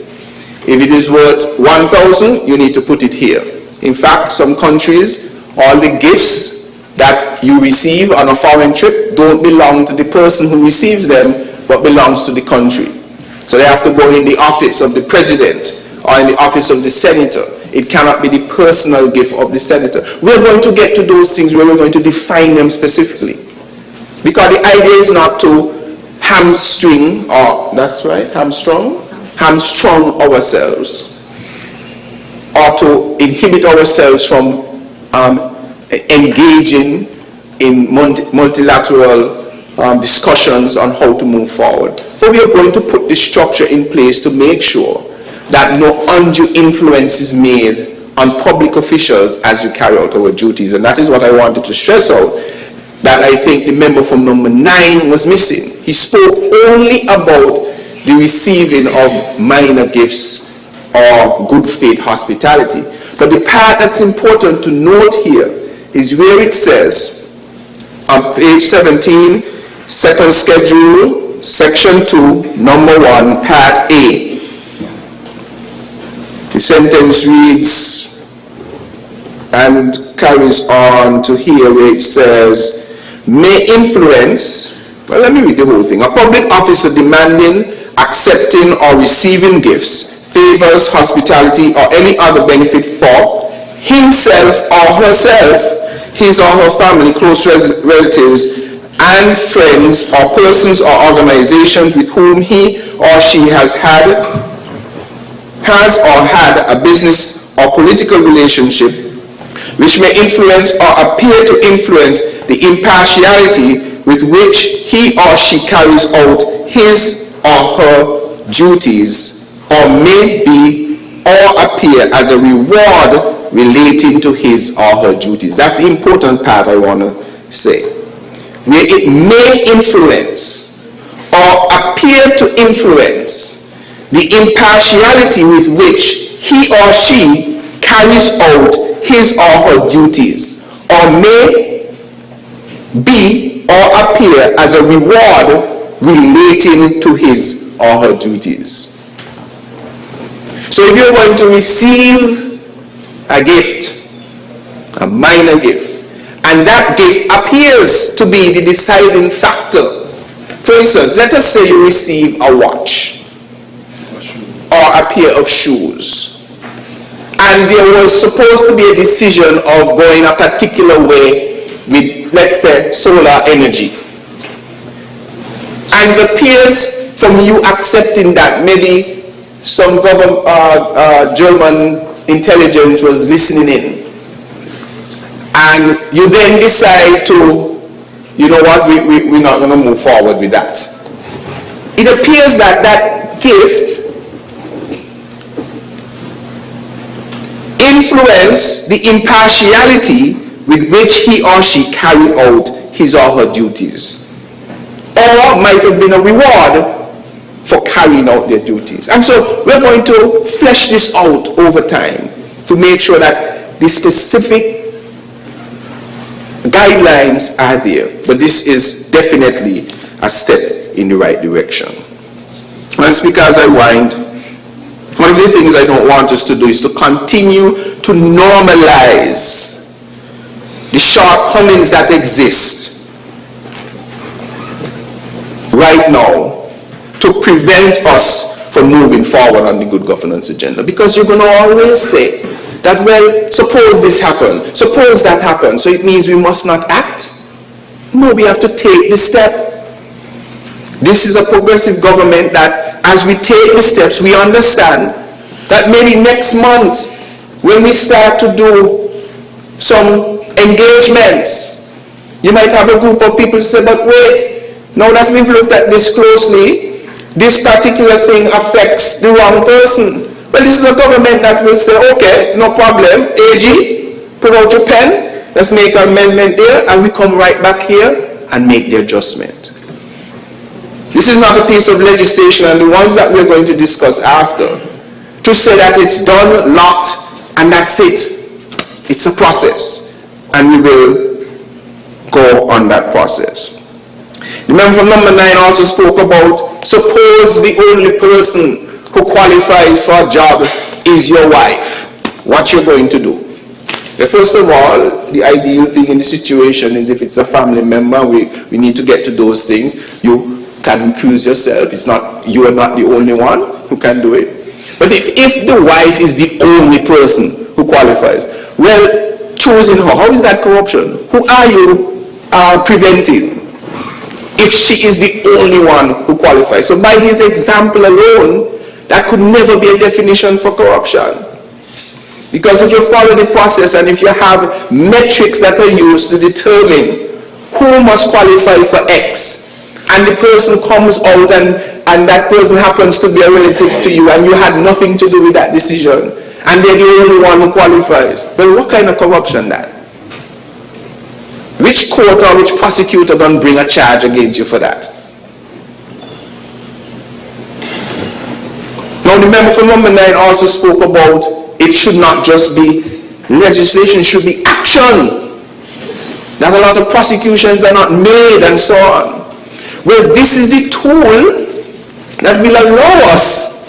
If it is worth $1,000, you need to put it here. In fact, some countries, all the gifts that you receive on a foreign trip don't belong to the person who receives them, but belongs to the country. So they have to go in the office of the president or in the office of the senator. It cannot be the personal gift of the senator. We're going to get to those things where we're going to define them specifically. Because the idea is not to hamstring, or that's right, hamstrung ourselves, or to inhibit ourselves from engaging in multilateral discussions on how to move forward. But we are going to put the structure in place to make sure that no undue influence is made on public officials as we carry out our duties. And that is what I wanted to stress out, that I think the member from number 9 was missing. He spoke only about the receiving of minor gifts or good faith hospitality. But the part that's important to note here is where it says on page 17, second schedule, section 2, number 1, part A. The sentence reads and carries on to here where it says, may influence, well, let me read the whole thing. A public officer demanding, accepting, or receiving gifts, favors, hospitality, or any other benefit for himself or herself, his or her family, close relatives, and friends, or persons or organizations with whom he or she has or had a business or political relationship, which may influence or appear to influence the impartiality with which he or she carries out his or her duties, or may be or appear as a reward relating to his or her duties. That's the important part I want to say. Where it may influence or appear to influence the impartiality with which he or she carries out his or her duties, or may be or appear as a reward relating to his or her duties. So if you're going to receive a gift, a minor gift, And that gift appears to be the deciding factor. For instance, let us say you receive a watch or a pair of shoes, and there was supposed to be a decision of going a particular way with, let's say, solar energy. And it appears from you accepting that maybe some German intelligence was listening in. And you then decide to, you know what, we're not going to move forward with that. It appears that that gift influenced the impartiality with which he or she carried out his or her duties, or might have been a reward for carrying out their duties. And so we're going to flesh this out over time to make sure that the specific guidelines are there. But this is definitely a step in the right direction. And Speaker, as I wind, one of the things I don't want us to do is to continue to normalize the shortcomings that exist right now to prevent us from moving forward on the good governance agenda. Because you're going to always say that, well, suppose this happened, suppose that happened, so it means we must not act. No, we have to take the step. This is a progressive government that, as we take the steps, we understand that maybe next month, when we start to do some engagements, you might have a group of people say, but wait, now that we've looked at this closely, this particular thing affects the wrong person. Well, this is a government that will say, okay, no problem, AG, put out your pen, let's make an amendment there, and we come right back here and make the adjustment. This is not a piece of legislation, and the ones that we're going to discuss after, to say that it's done, locked, and that's it. It's a process, and we will go on that process. The member from number 9 also spoke about, suppose the only person who qualifies for a job is your wife. What you're going to do? First of all, the ideal thing in the situation is if it's a family member, we need to get to those things. You can recuse yourself. It's not, you are not the only one who can do it. But if the wife is the only person who qualifies, well, choosing her, how is that corruption? Who are you preventing if she is the only one who qualifies? So by his example alone, that could never be a definition for corruption. Because if you follow the process and if you have metrics that are used to determine who must qualify for X, and the person comes out and that person happens to be a relative to you and you had nothing to do with that decision, and they're the only one who qualifies, well, what kind of corruption that? Which court or which prosecutor don't bring a charge against you for that? Now the member from number 9 also spoke about it should not just be legislation, it should be action. That a lot of prosecutions are not made and so on. Well, this is the tool that will allow us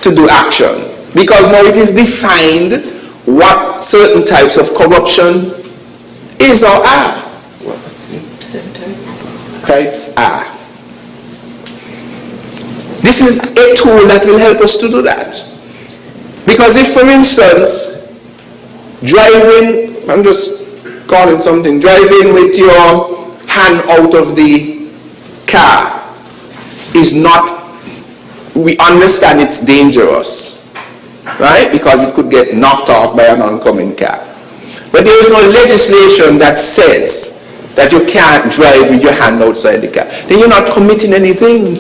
to do action, because now it is defined what certain types of corruption is or are. Types are. This is a tool that will help us to do that. Because if, for instance, driving, I'm just calling something, driving with your hand out of the car is not, we understand it's dangerous, right? Because it could get knocked off by an oncoming car. But there is no legislation that says that you can't drive with your hand outside the car. Then you're not committing anything.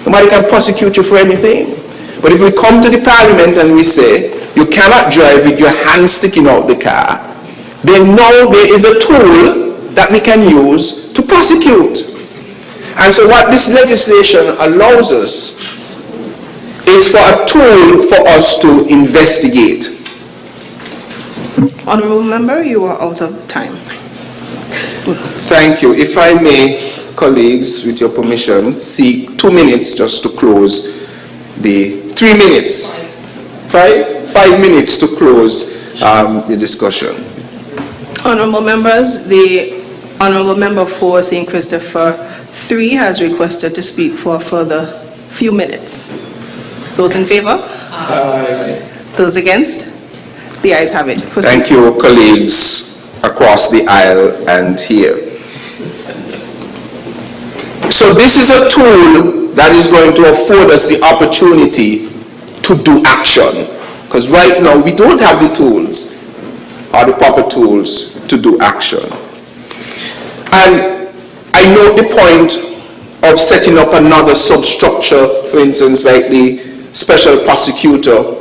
Nobody can prosecute you for anything. But if we come to the parliament and we say, you cannot drive with your hand sticking out the car, then now there is a tool that we can use to prosecute. And so what this legislation allows us is for a tool for us to investigate. Honourable Member, you are out of time. Thank you. If I may, colleagues, with your permission, seek 2 minutes just to close the 3 minutes. 5 minutes to close the discussion. Honorable members, the Honorable Member for St. Christopher 3 has requested to speak for a further few minutes. Those in favor? Aye. Those against? The ayes have it. Proceed. Thank you, colleagues across the aisle and here. So this is a tool that is going to afford us the opportunity to do action. Because right now we don't have the tools, or the proper tools to do action. And I know the point of setting up another substructure, for instance, like the special prosecutor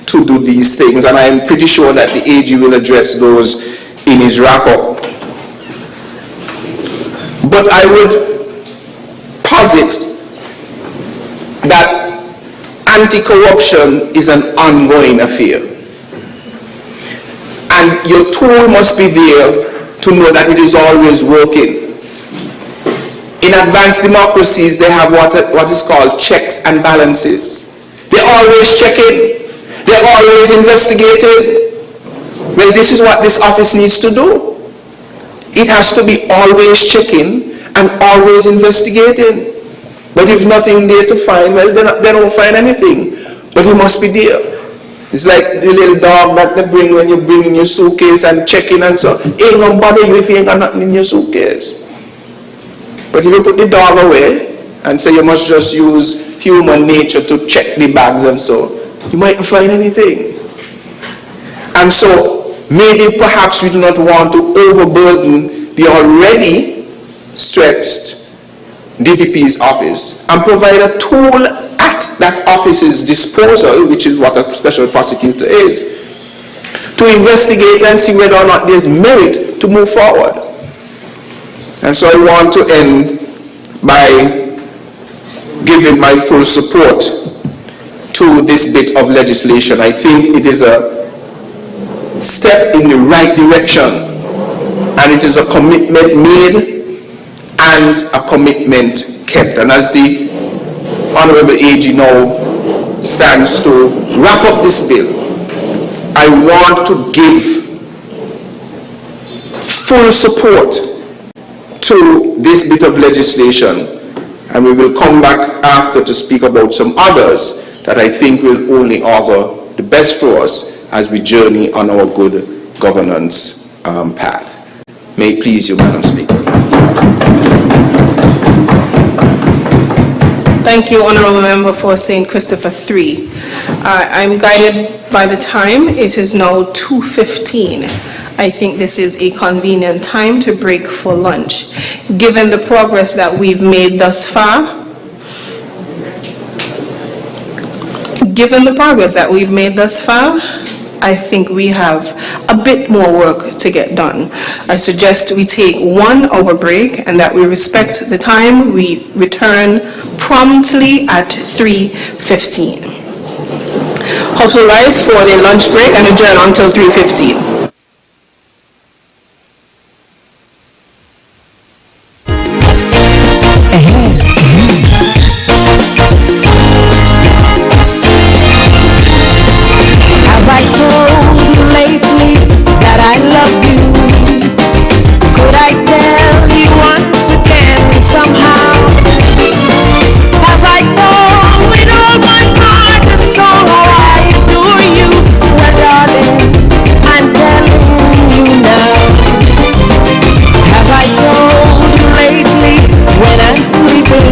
to do these things, and I'm pretty sure that the AG will address those in his wrap-up. But I would posit that anti-corruption is an ongoing affair. And your tool must be there to know that it is always working. In advanced democracies, they have what is called checks and balances. They're always checking. They're always investigating. Well, this is what this office needs to do. It has to be always checking and always investigating. But if nothing there to find, well, they don't find anything. But he must be there. It's like the little dog that they bring when you bring in your suitcase and check in and so. Ain't gonna bother you if you ain't got nothing in your suitcase. But if you put the dog away and say you must just use human nature to check the bags and so, you mightn't find anything. And so, maybe perhaps we do not want to overburden the already stretched DPP's office and provide a tool at that office's disposal, which is what a special prosecutor is, to investigate and see whether or not there's merit to move forward. And so I want to end by giving my full support to this bit of legislation. I think it is a step in the right direction, and it is a commitment made and a commitment kept. And as the Honorable AG now stands to wrap up this bill, I want to give full support to this bit of legislation, and we will come back after to speak about some others that I think will only augur the best for us as we journey on our good governance path. May it please you, Madam Speaker. Thank you, Honourable Member for St. Christopher 3. I'm guided by the time. It is now 2:15. I think this is a convenient time to break for lunch. Given the progress that we've made thus far, I think we have a bit more work to get done. I suggest we take 1 hour break and that we respect the time. We return promptly at 3:15. House will rise for the lunch break and adjourn until 3:15. Sleeping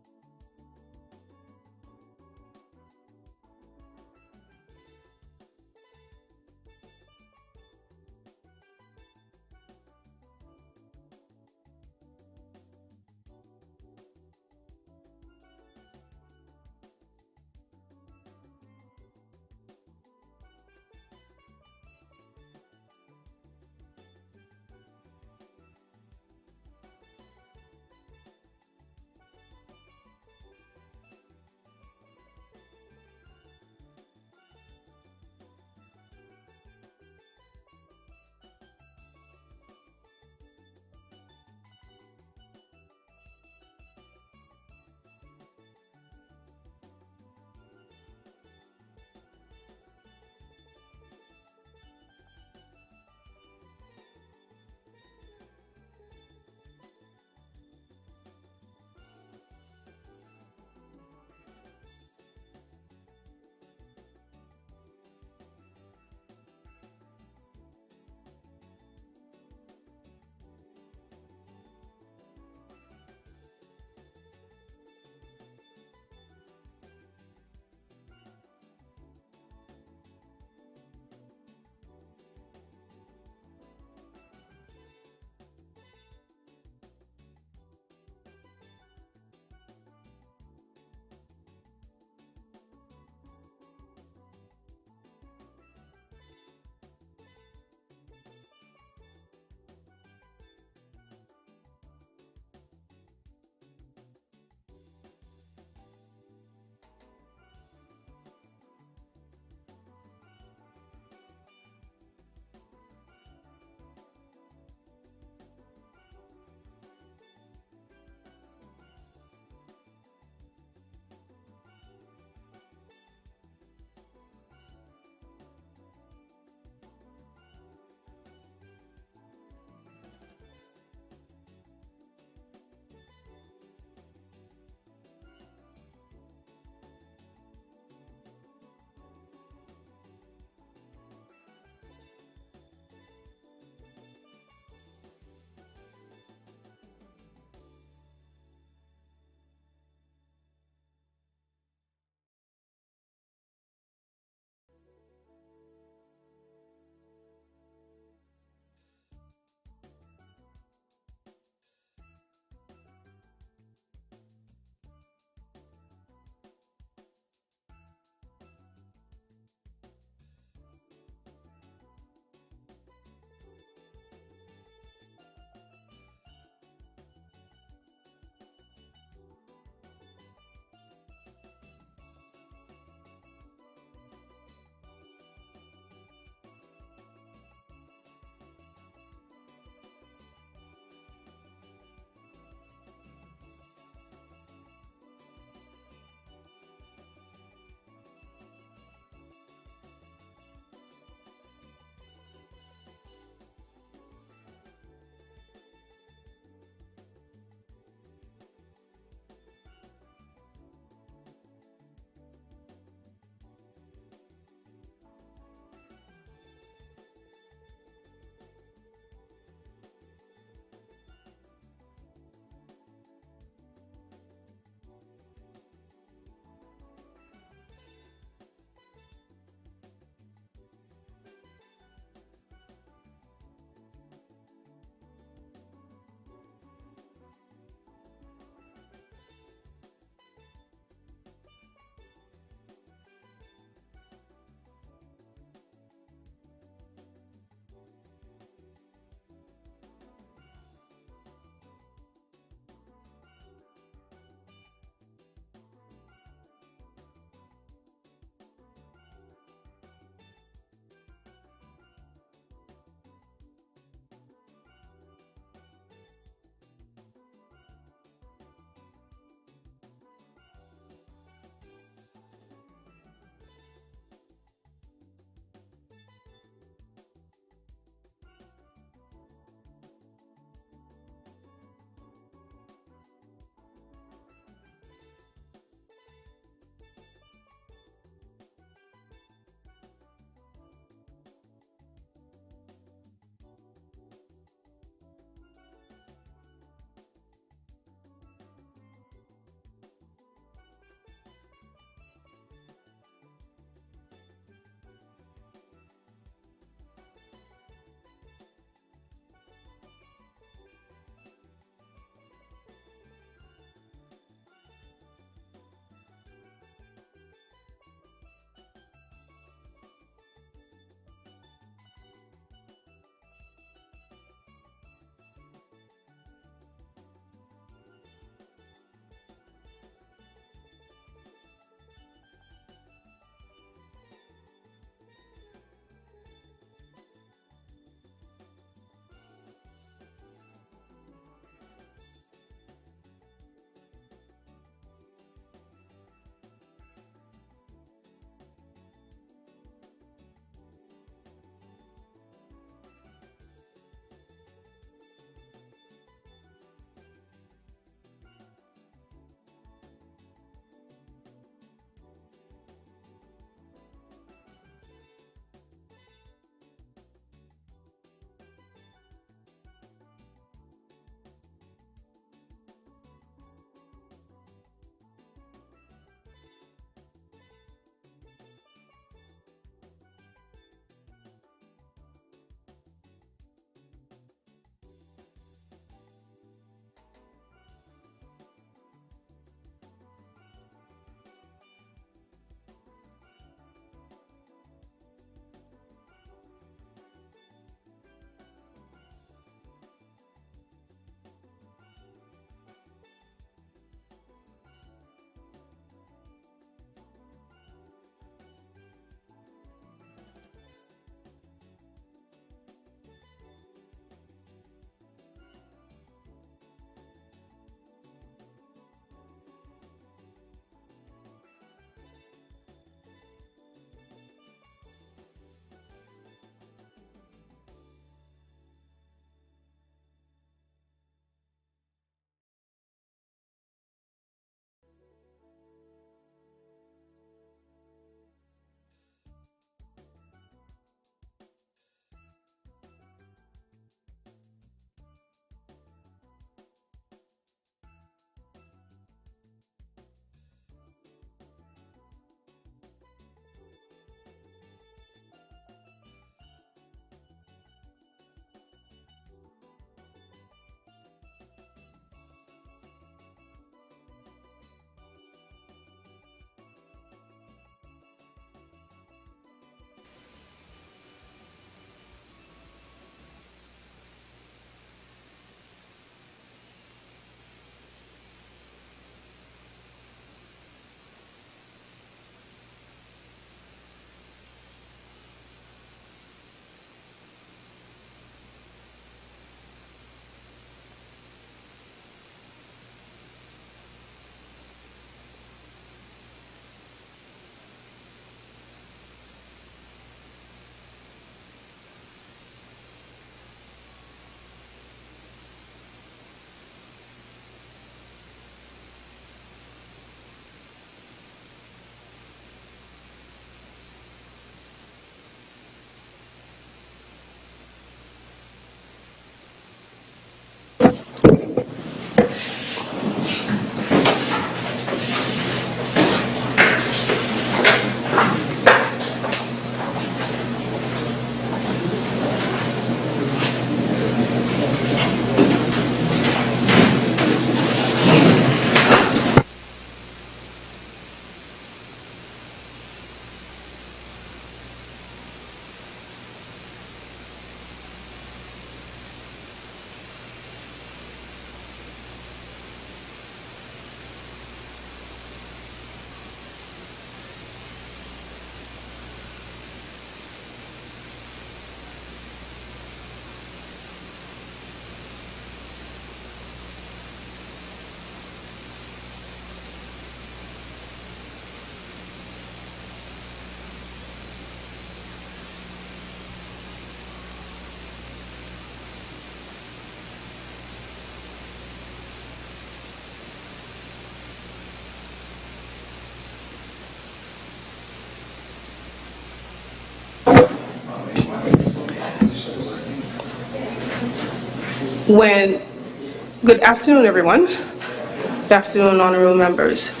Good afternoon, everyone. Good afternoon, honorable members.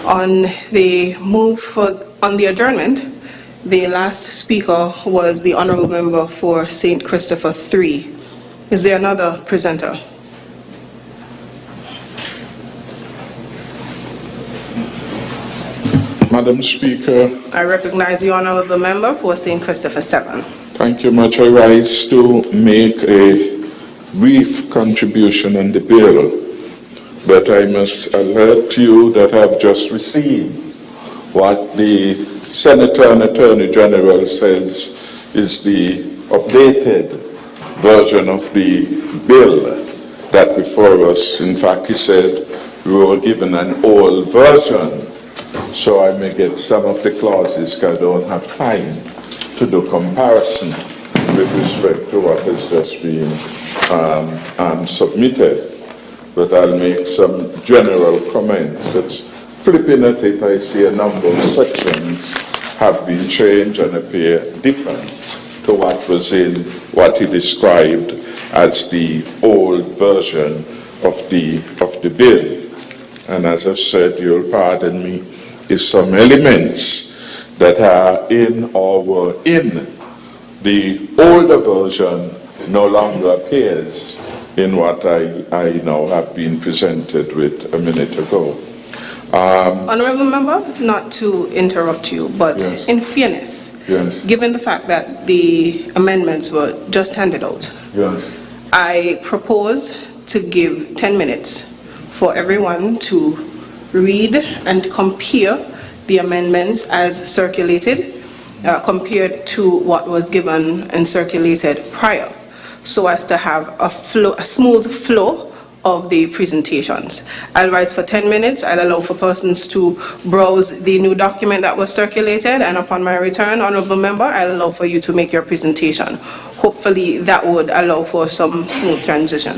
On the adjournment, the last speaker was the honorable member for St. Christopher 3. Is there another presenter? Madam Speaker. I recognize the honorable member for St. Christopher 7. Thank you much. I rise to make a brief contribution on the bill, but I must alert you that I've just received what the Senator and Attorney General says is the updated version of the bill that before us. In fact, he said we were given an old version, so I may get some of the clauses because I don't have time to do comparison with respect to what has just been submitted. But I'll make some general comments. It's flipping at it, I see a number of sections have been changed and appear different to what was in what he described as the old version of the bill. And as I've said, you'll pardon me, is some elements that are in or were in the older version no longer appears in what I now have been presented with a minute ago. Honorable member, not to interrupt you, but yes. In fairness, yes. Given the fact that the amendments were just handed out, yes. I propose to give 10 minutes for everyone to read and compare the amendments as circulated compared to what was given and circulated prior, so as to have a smooth flow of the presentations. I'll rise for 10 minutes. I'll allow for persons to browse the new document that was circulated, and upon my return, honorable member, I'll allow for you to make your presentation. Hopefully that would allow for some smooth transition.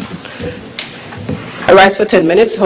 I rise for 10 minutes.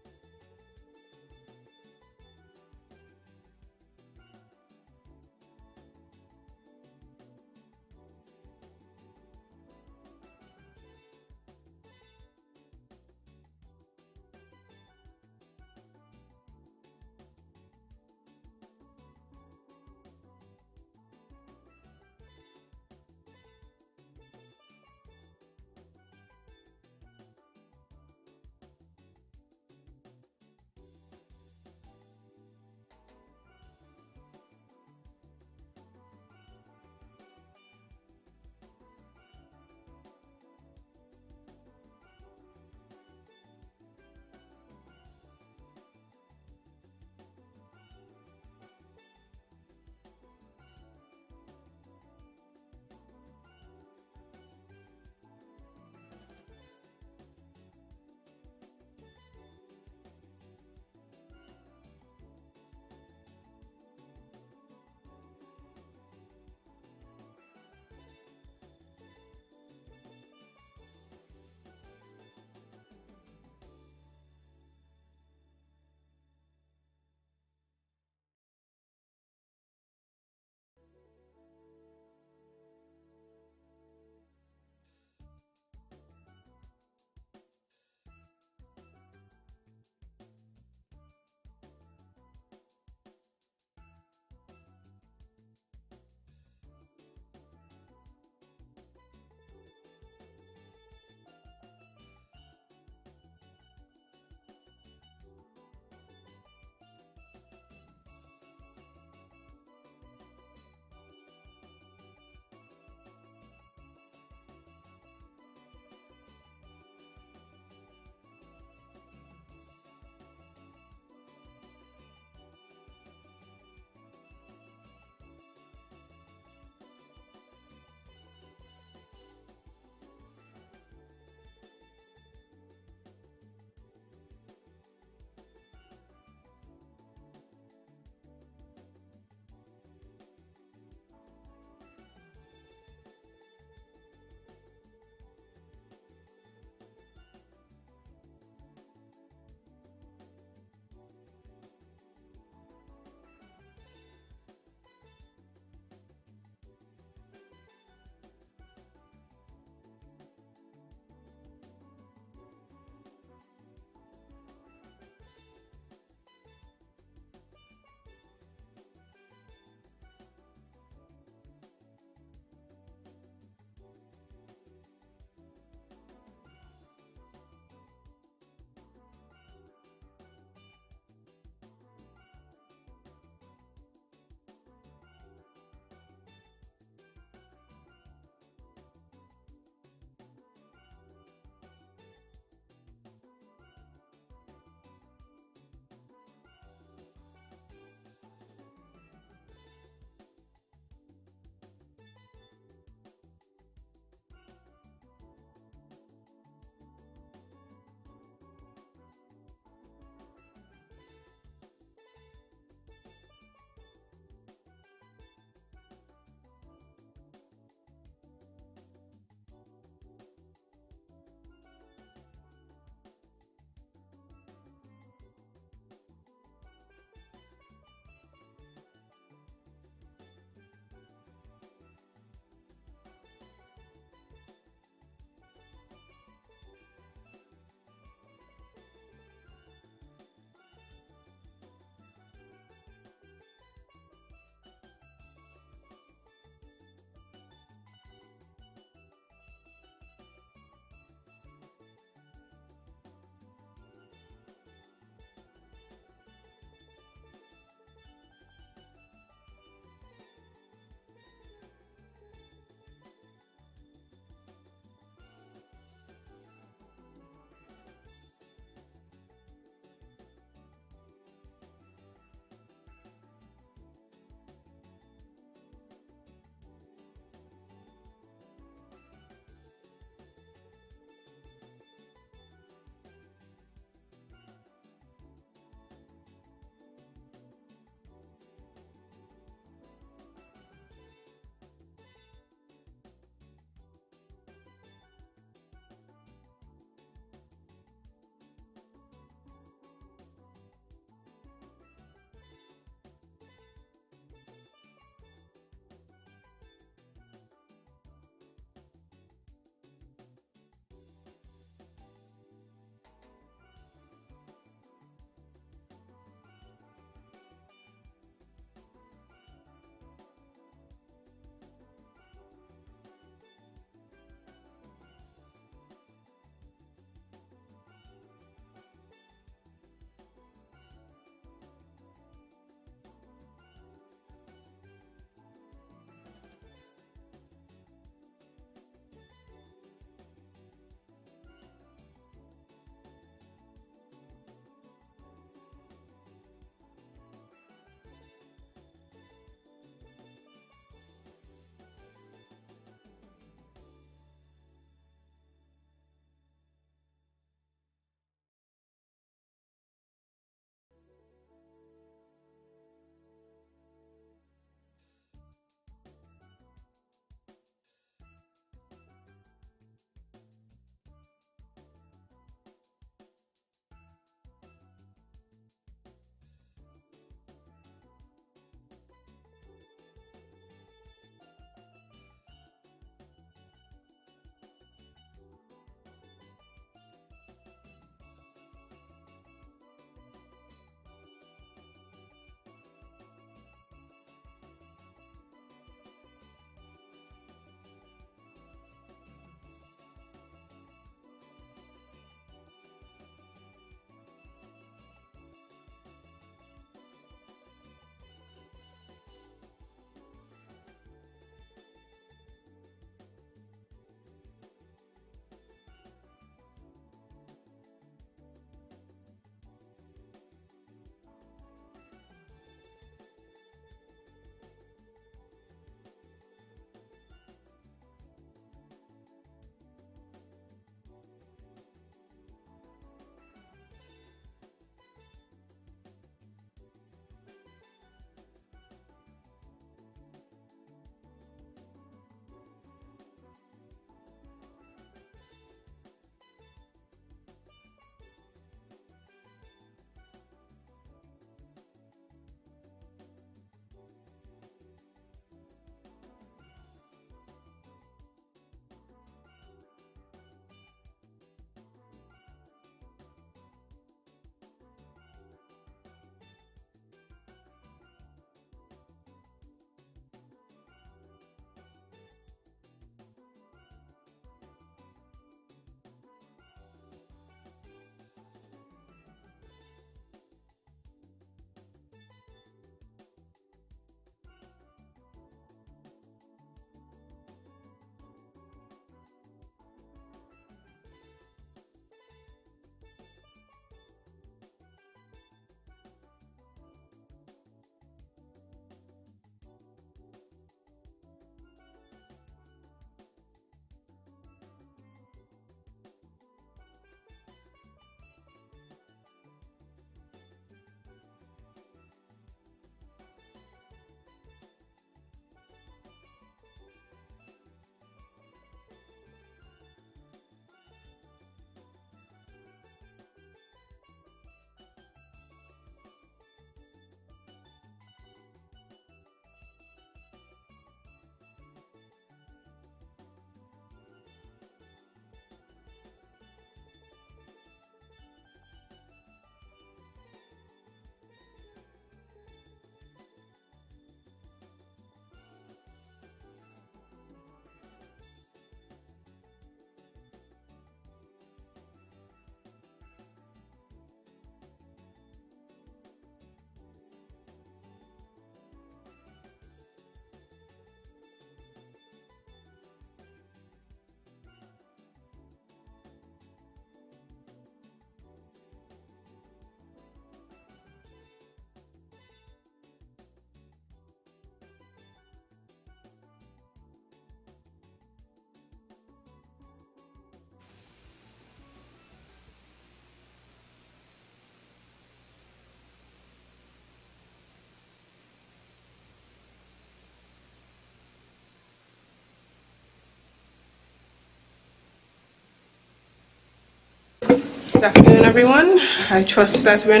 Good afternoon, everyone. I trust that we've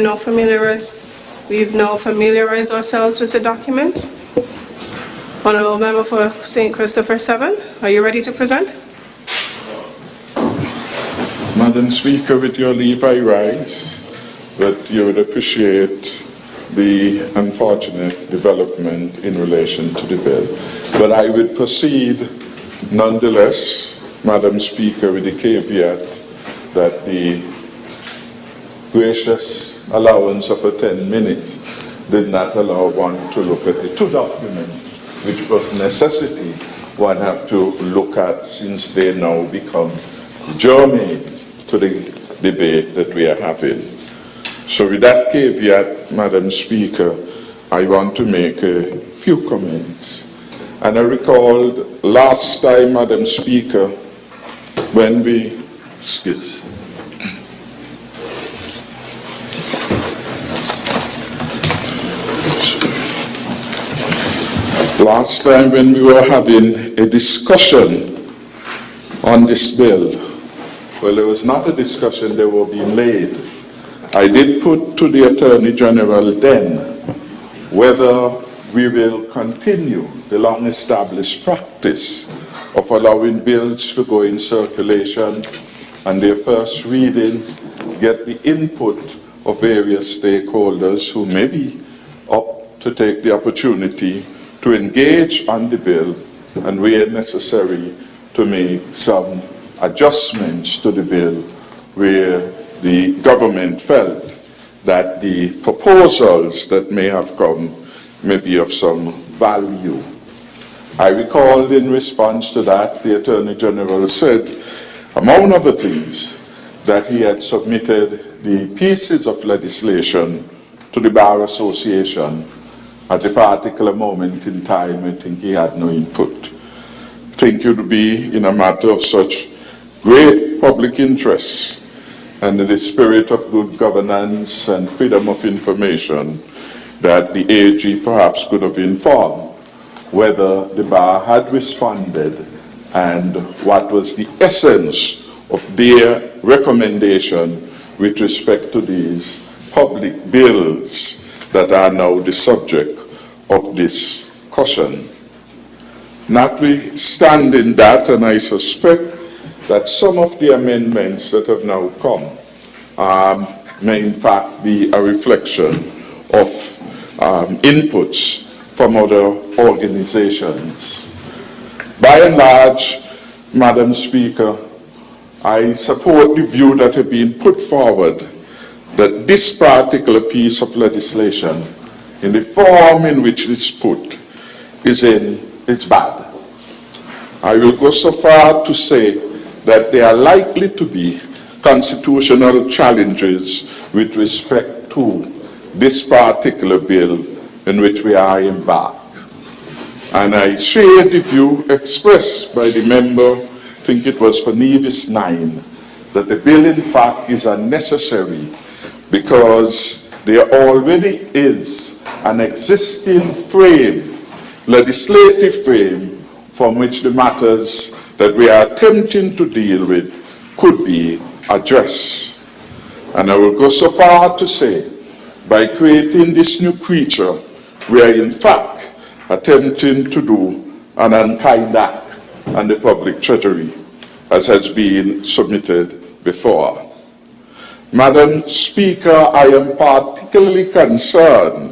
now familiarized ourselves with the documents. Honorable Member for St. Christopher 7, are you ready to present? Madam Speaker, with your leave I rise, that you would appreciate the unfortunate development in relation to the bill. But I would proceed nonetheless, Madam Speaker, with the caveat that the gracious allowance of 10 minutes did not allow one to look at the two documents, which of necessity one have to look at since they now become germane to the debate that we are having. So with that caveat, Madam Speaker, I want to make a few comments. And I recalled last time, Madam Speaker, when we, last time when we were having a discussion on this bill, well, there was not a discussion, they were being laid. I did put to the Attorney General then whether we will continue the long-established practice of allowing bills to go in circulation and their first reading, get the input of various stakeholders who may be up to take the opportunity to engage on the bill and where necessary to make some adjustments to the bill where the government felt that the proposals that may have come may be of some value. I recall in response to that, the Attorney General said, among other things, that he had submitted the pieces of legislation to the Bar Association at a particular moment in time. I think he had no input. I think it would be in a matter of such great public interest and in the spirit of good governance and freedom of information that the AG perhaps could have informed whether the bar had responded and what was the essence of their recommendation with respect to these public bills that are now the subject of this caution. Notwithstanding that, and I suspect that some of the amendments that have now come may in fact be a reflection of inputs from other organizations. By and large, Madam Speaker, I support the view that has been put forward that this particular piece of legislation, in the form in which it is put, is bad. I will go so far to say that there are likely to be constitutional challenges with respect to this particular bill in which we are embarked. And I share the view expressed by the member, I think it was for Nevis 9, that the bill in fact is unnecessary because there already is an existing frame, legislative frame, from which the matters that we are attempting to deal with could be addressed. And I will go so far to say, by creating this new creature, we are in fact attempting to do an unkind act on the public treasury, as has been submitted before. Madam Speaker, I am particularly concerned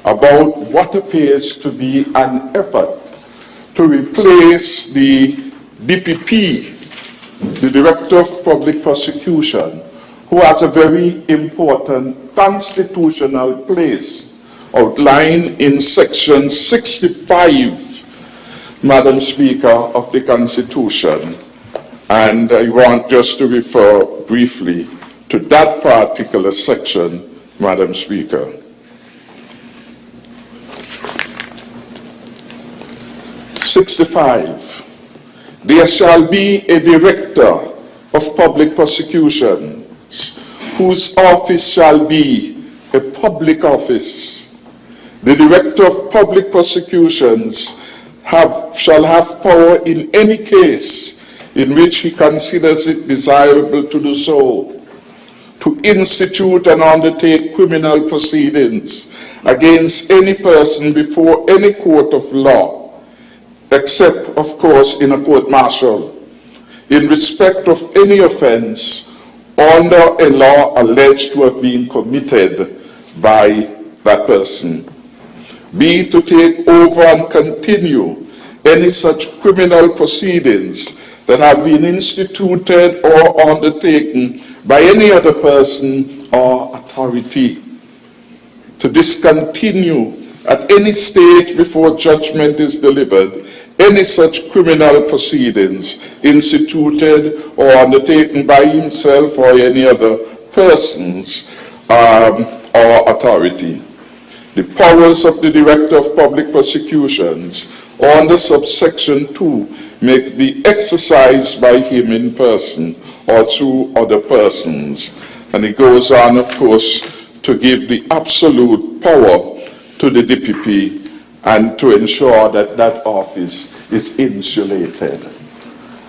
about what appears to be an effort to replace the DPP, the Director of Public Prosecution, who has a very important constitutional place outlined in Section 65, Madam Speaker, of the Constitution. And I want just to refer briefly to that particular section, Madam Speaker. There shall be a director of public prosecutions whose office shall be a public office. The director of public prosecutions shall have power in any case in which he considers it desirable to do so. to institute and undertake criminal proceedings against any person before any court of law, except, of course, in a court-martial, in respect of any offense under a law alleged to have been committed by that person. B, to take over and continue any such criminal proceedings that have been instituted or undertaken by any other person or authority. To discontinue at any stage before judgment is delivered any such criminal proceedings instituted or undertaken by himself or any other persons or authority. The powers of the Director of Public Prosecutions under subsection 2 may be exercised by him in person or through other persons. And it goes on, of course, to give the absolute power to the DPP and to ensure that that office is insulated.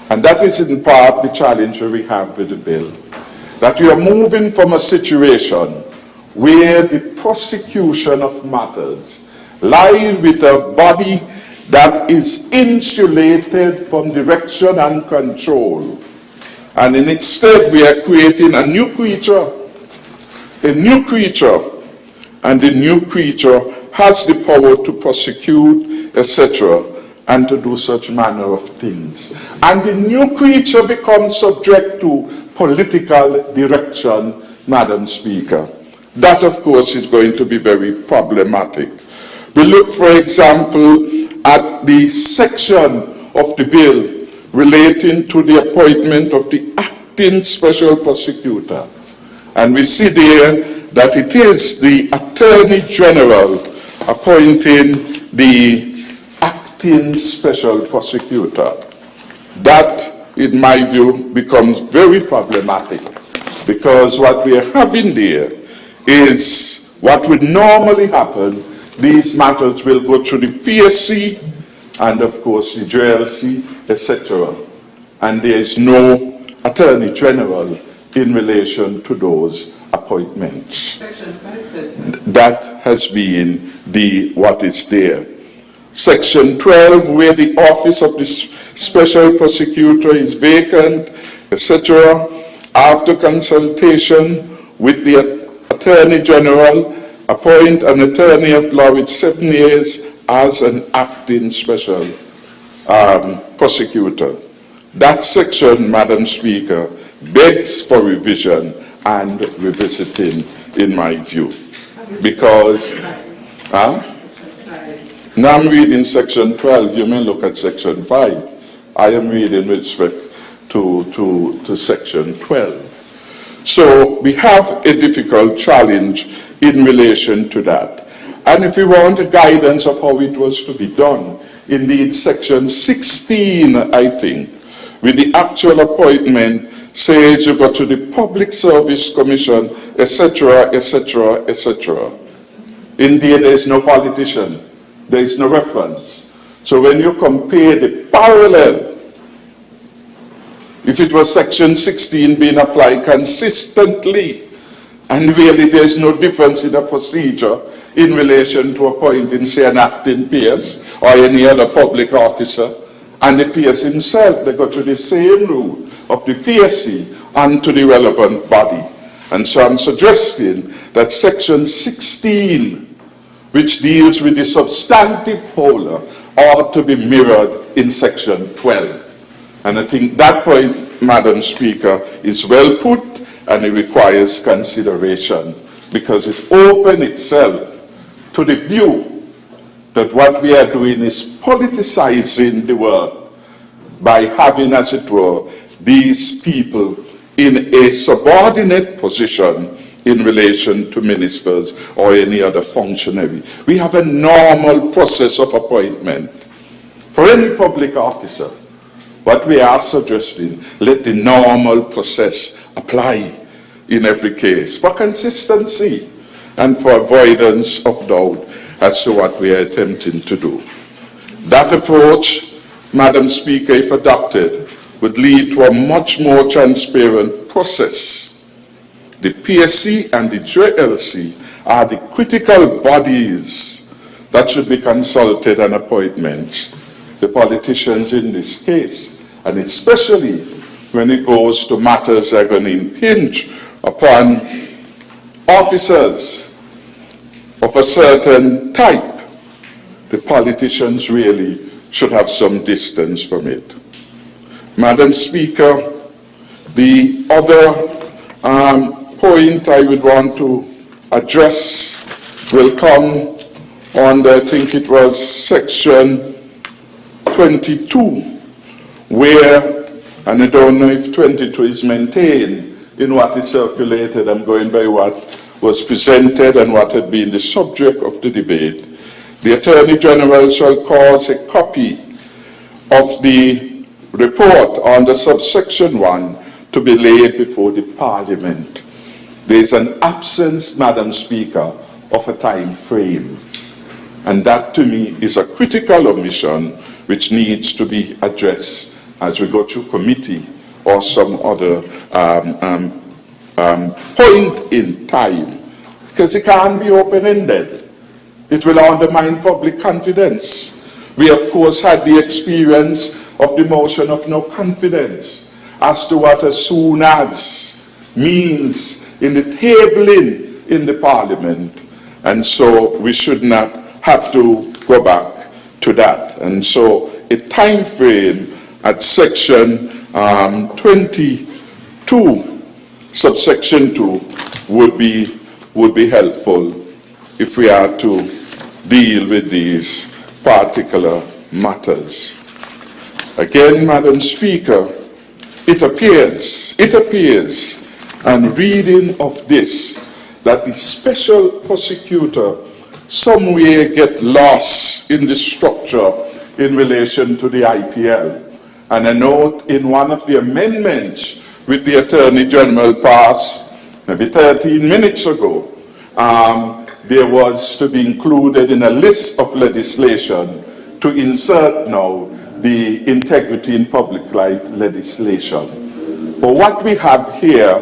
And that is in part the challenge we have with the bill. That we are moving from a situation where the prosecution of matters lies with a body that is insulated from direction and control. And instead we are creating a new creature, and the new creature has the power to prosecute, etc., and to do such manner of things. And the new creature becomes subject to political direction, Madam Speaker. That, of course, is going to be very problematic. We look, for example, at the section of the bill relating to the appointment of the acting special prosecutor. And we see there that it is the Attorney General appointing the acting special prosecutor. That, in my view, becomes very problematic, because what we are having there is what would normally happen. These matters will go through the PSC and, of course, the JLC, etc. And there is no Attorney General in relation to those appointments. Section 5 says that has been what is there. Section 12, where the office of the special prosecutor is vacant, etc., after consultation with the Attorney General, appoint an attorney at law with 7 years as an acting special prosecutor. That section, Madam Speaker, begs for revision and revisiting, in my view. Because, now I'm reading section 12, you may look at section 5. I am reading with respect to section 12. So we have a difficult challenge in relation to that. And if we want a guidance of how it was to be done, indeed section 16, I think, with the actual appointment, says you go to the Public Service Commission, etc., etc., etc. Indeed, there is no politician. There is no reference. So when you compare the parallel, if it was section 16 being applied consistently, and really there is no difference in the procedure in relation to appointing, say, an acting PS or any other public officer, and the PS himself, they go through the same route of the PSC and to the relevant body. And so I'm suggesting that section 16, which deals with the substantive holder, ought to be mirrored in section 12. And I think that point, Madam Speaker, is well put, and it requires consideration, because it opens itself to the view that what we are doing is politicizing the work by having, as it were, these people in a subordinate position in relation to ministers or any other functionary. We have a normal process of appointment for any public officer. What we are suggesting, let the normal process apply in every case for consistency and for avoidance of doubt as to what we are attempting to do. That approach, Madam Speaker, if adopted, would lead to a much more transparent process The PSC and the JLC are the critical bodies that should be consulted on appointments. The politicians in this case, and especially when it goes to matters that are going to impinge upon officers of a certain type, the politicians really should have some distance from it. Madam Speaker, the other point I would want to address will come on, I think it was section 22, where, and I don't know if 22 is maintained in what is circulated, I'm going by what was presented and what had been the subject of the debate. The Attorney General shall cause a copy of the report under subsection 1 to be laid before the Parliament. There is an absence, Madam Speaker, of a time frame. And that to me is a critical omission which needs to be addressed as we go through committee or some other point in time. Because it can't be open-ended. It will undermine public confidence. We, of course, had the experience of the motion of no confidence as to what as soon as means in the tabling in the Parliament. And so we should not have to go back to that. And so a time frame at section 22, subsection 2, would be helpful if we are to deal with these particular matters. Again, Madam Speaker, it appears, and reading of this, that the special prosecutor somewhere get lost in the structure in relation to the IPL. And I note in one of the amendments which the Attorney General passed maybe 13 minutes ago, there was to be included in a list of legislation to insert now the integrity in public life legislation. But what we have here,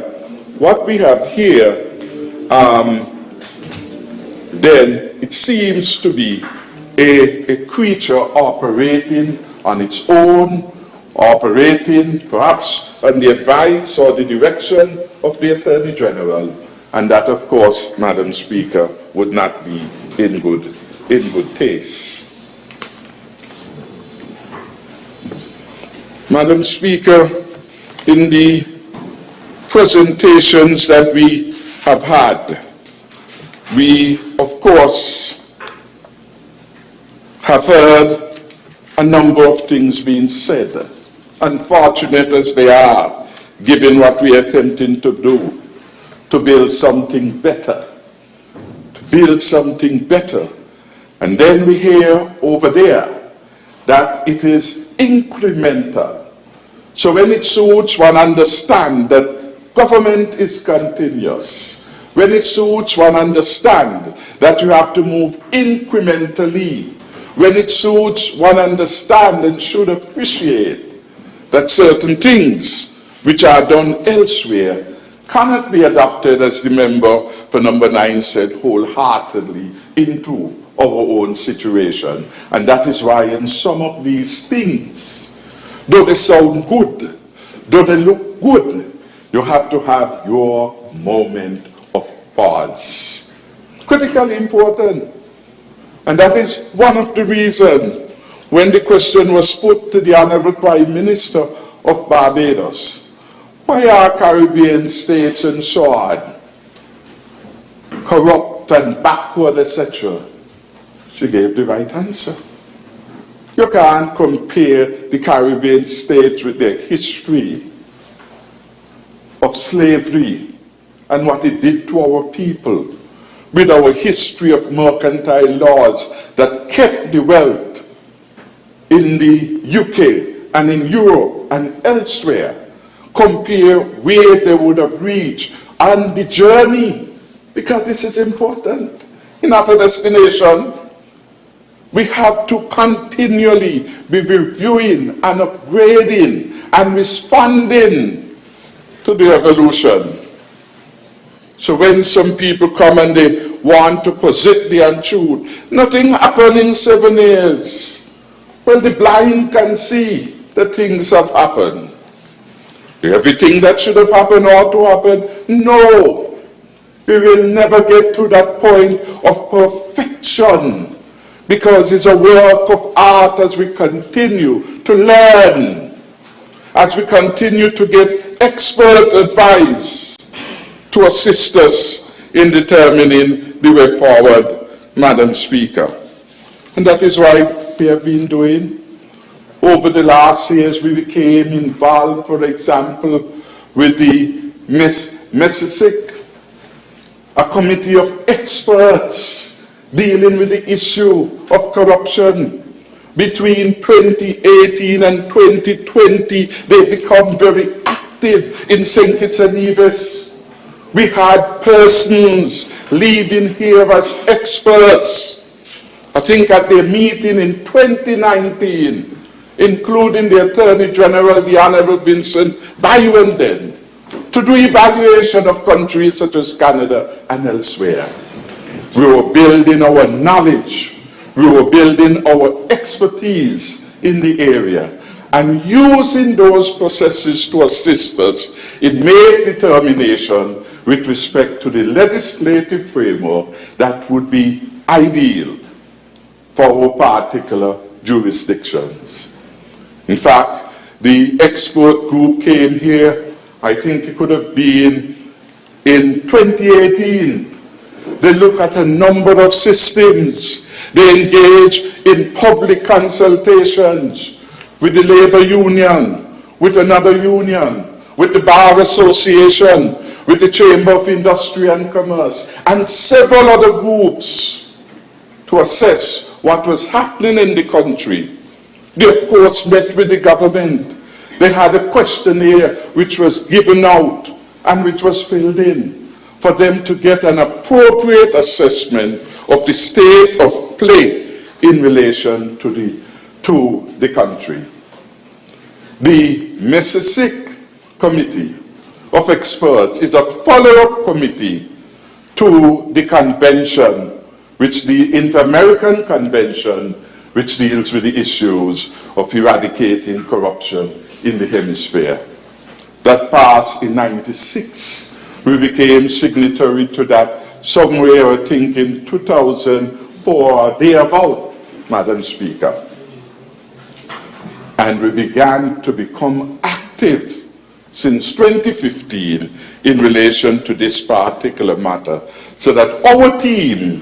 then it seems to be a creature operating on its own, operating perhaps on the advice or the direction of the Attorney General. And that, of course, Madam Speaker, would not be in good taste. Madam Speaker, in the presentations that we have had, we, of course, have heard a number of things being said, unfortunate as they are, given what we are attempting to do, to build something better, And then we hear over there that it is incremental. So when it suits one, understand that government is continuous. When it suits one, understand that you have to move incrementally. When it suits one, understand and should appreciate that certain things which are done elsewhere cannot be adopted, as the member for number 9 said, wholeheartedly into our own situation. And that is why in some of these things, though they sound good, though they look good, you have to have your moment of pause. Critically important. And that is one of the reasons when the question was put to the Honorable Prime Minister of Barbados, why are Caribbean states and so on corrupt and backward, etc.? She gave the right answer. You can't compare the Caribbean states with their history of slavery and what it did to our people, with our history of mercantile laws that kept the wealth in the UK and in Europe and elsewhere. Compare where they would have reached on the journey, because this is important. In our destination, we have to continually be reviewing and upgrading and responding to the evolution. So when some people come and they want to posit the untruth, nothing happened in 7 years. Well, the blind can see that things have happened. Everything that should have happened ought to happen? No. We will never get to that point of perfection, because it's a work of art as we continue to learn, as we continue to get expert advice to assist us in determining the way forward, Madam Speaker. And that is why we have been doing. Over the last years, we became involved, for example, with the Mississippi, a committee of experts dealing with the issue of corruption. Between 2018 and 2020, they become very active in St. Kitts and Nevis. We had persons leaving here as experts. I think at their meeting in 2019, including the Attorney General, the Honorable Vincent Bywenden, to do evaluation of countries such as Canada and elsewhere. We were building our knowledge, we were building our expertise in the area, and using those processes to assist us in make determination with respect to the legislative framework that would be ideal for our particular jurisdictions. In fact, the expert group came here, I think it could have been in 2018. They look at a number of systems. They engage in public consultations with the labor union, with another union, with the Bar Association, with the Chamber of Industry and Commerce, and several other groups to assess what was happening in the country. They, of course, met with the government. They had a questionnaire which was given out and which was filled in for them to get an appropriate assessment of the state of play in relation to the country. The Mississippi Committee of Experts is a follow-up committee to the convention, which the Inter-American Convention, which deals with the issues of eradicating corruption in the hemisphere. That passed in '96. We became signatory to that somewhere, I think, in 2004 or thereabout, Madam Speaker. And we began to become active since 2015 in relation to this particular matter, so that our team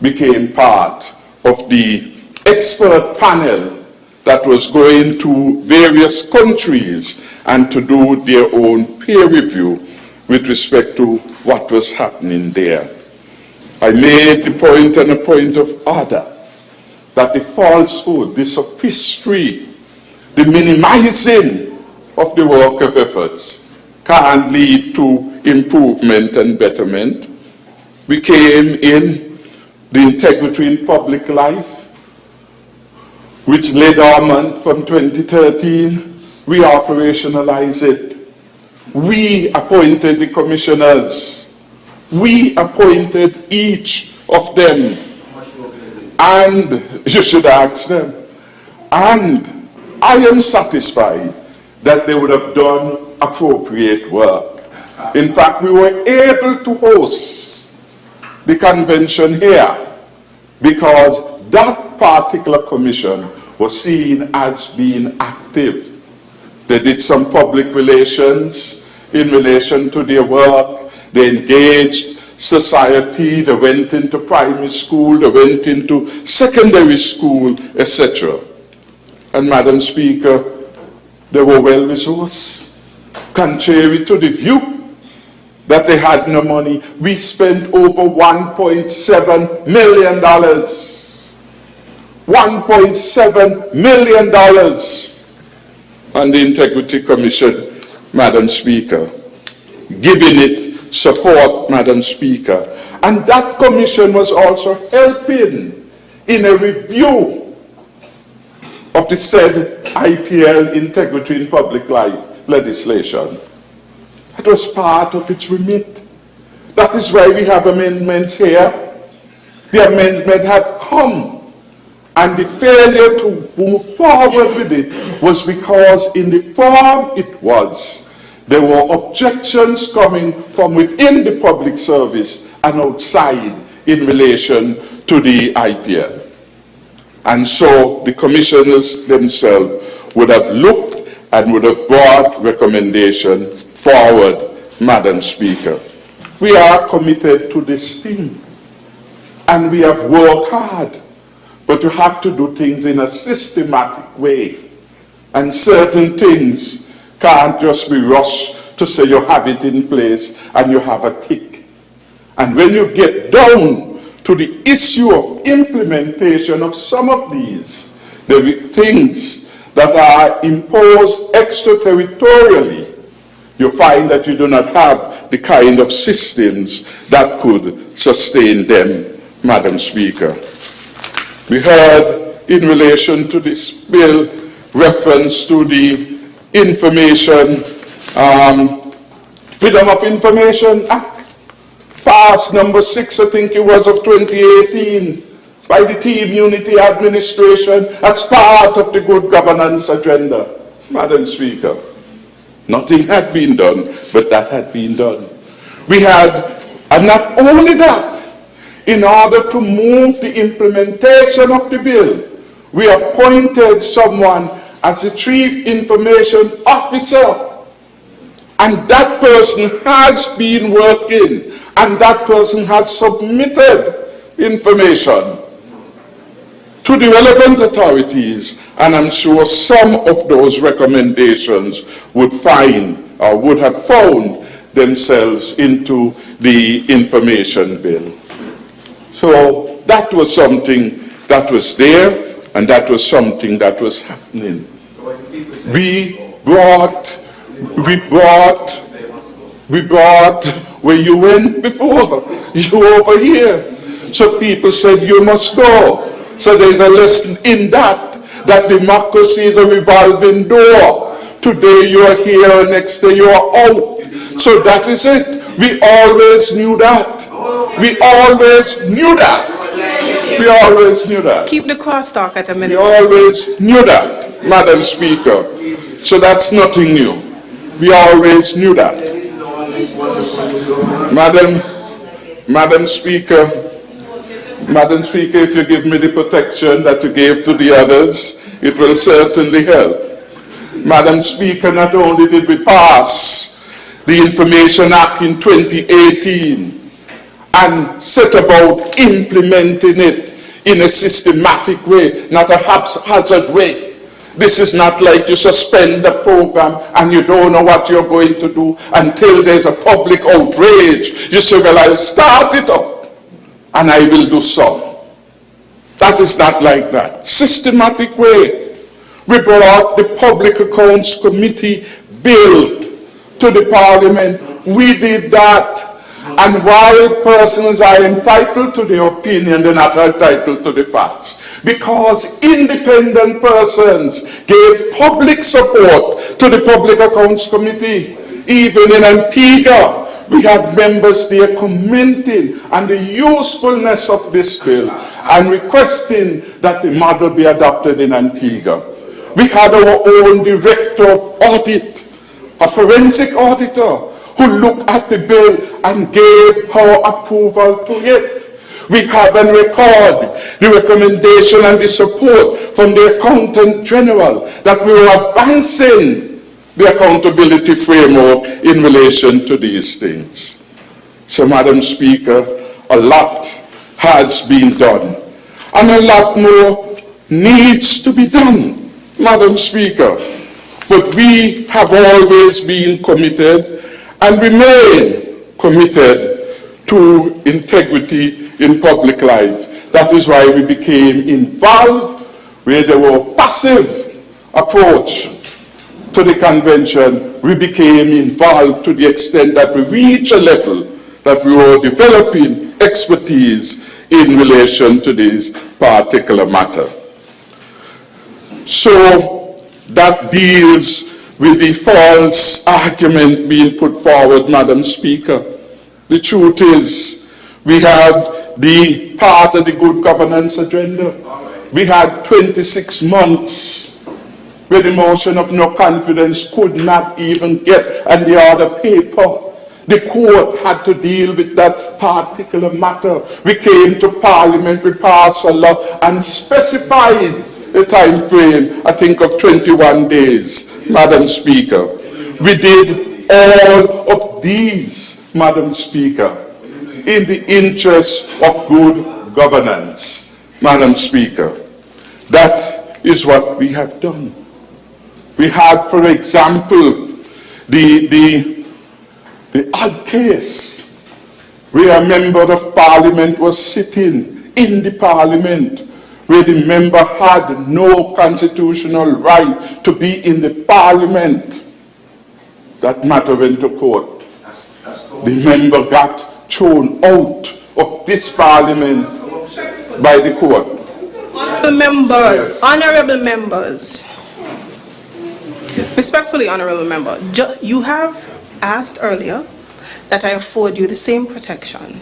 became part of the expert panel that was going to various countries and to do their own peer review with respect to what was happening there. I made the point and a point of order that the falsehood, the sophistry, the minimizing of the work of efforts can lead to improvement and betterment. We came in the integrity in public life, which lay dormant from 2013. We operationalized it. We appointed the commissioners. We appointed each of them. And you should ask them. And I am satisfied that they would have done appropriate work. In fact, we were able to host the convention here because that particular commission was seen as being active. They did some public relations in relation to their work. They engaged society. They went into primary school. They went into secondary school, etc. And Madam Speaker, they were well resourced. Contrary to the view that they had no money, we spent over $1.7 million. $1.7 million on the Integrity Commission, Madam Speaker, giving it support, Madam Speaker. And that commission was also helping in a review of the said IPL, Integrity in Public Life legislation. That was part of its remit. That is why we have amendments here. The amendment had come, and the failure to move forward with it was because in the form it was, there were objections coming from within the public service and outside in relation to the IPL. And so the commissioners themselves would have looked and would have brought recommendation forward, Madam Speaker. We are committed to this thing, and we have worked hard, but you have to do things in a systematic way. And certain things can't just be rushed to say you have it in place and you have a tick. And when you get down to the issue of implementation of some of these, there are things that are imposed extraterritorially, you find that you do not have the kind of systems that could sustain them, Madam Speaker. We heard in relation to this bill reference to the Freedom of Information Act, passed number 6, I think it was, of 2018, by the Team Unity Administration as part of the good governance agenda. Madam Speaker, nothing had been done, but that had been done. We had, and not only that, in order to move the implementation of the bill, we appointed someone as the Chief Information Officer. And that person has been working, and that person has submitted information to the relevant authorities, and I'm sure some of those recommendations would find or would have found themselves into the information bill. So that was something that was there, and that was something that was happening. We brought where you went before, you over here. So people said you must go. So there's a lesson in that democracy is a revolving door. Today you are here, next day you are out. So that is it. We always knew that. We always knew that. We always knew that. Keep the crosstalk at a minute. We always knew that, Madam Speaker. So that's nothing new. We always knew that. Madam Speaker, if you give me the protection that you gave to the others, it will certainly help. Madam Speaker, not only did we pass the Information Act in 2018 and set about implementing it in a systematic way, not a haphazard way. This is not like you suspend the program and you don't know what you're going to do until there's a public outrage. You say, well, I'll start it up and I will do so. That is not like that. Systematic way. We brought the Public Accounts Committee bill to the Parliament. We did that. And while persons are entitled to their opinion, they're not entitled to the facts. Because independent persons gave public support to the Public Accounts Committee. Even in Antigua, we had members there commenting on the usefulness of this bill and requesting that the model be adopted in Antigua. We had our own director of audit, a forensic auditor, who looked at the bill and gave her approval to it. We have on record the recommendation and the support from the Accountant General that we were advancing the accountability framework in relation to these things. So, Madam Speaker, a lot has been done, and a lot more needs to be done, Madam Speaker. But we have always been committed and remain committed to integrity in public life. That is why we became involved where there were passive approach to the convention. We became involved to the extent that we reached a level that we were developing expertise in relation to this particular matter. So that deals with the false argument being put forward, Madam Speaker, The truth is, we had the part of the good governance agenda. We had 26 months where the motion of no confidence could not even get on the other paper. The court had to deal with that particular matter. We came to Parliament, we passed a law and specified a time frame, I think of 21 days, Madam Speaker. We did all of these, Madam Speaker, in the interest of good governance, Madam Speaker. That is what we have done. We had, for example, the odd case where a member of Parliament was sitting in the Parliament where the member had no constitutional right to be in the Parliament. That matter went to court. The member got thrown out of this Parliament by the court. Honorable members, respectfully, honorable member, you have asked earlier that I afford you the same protection.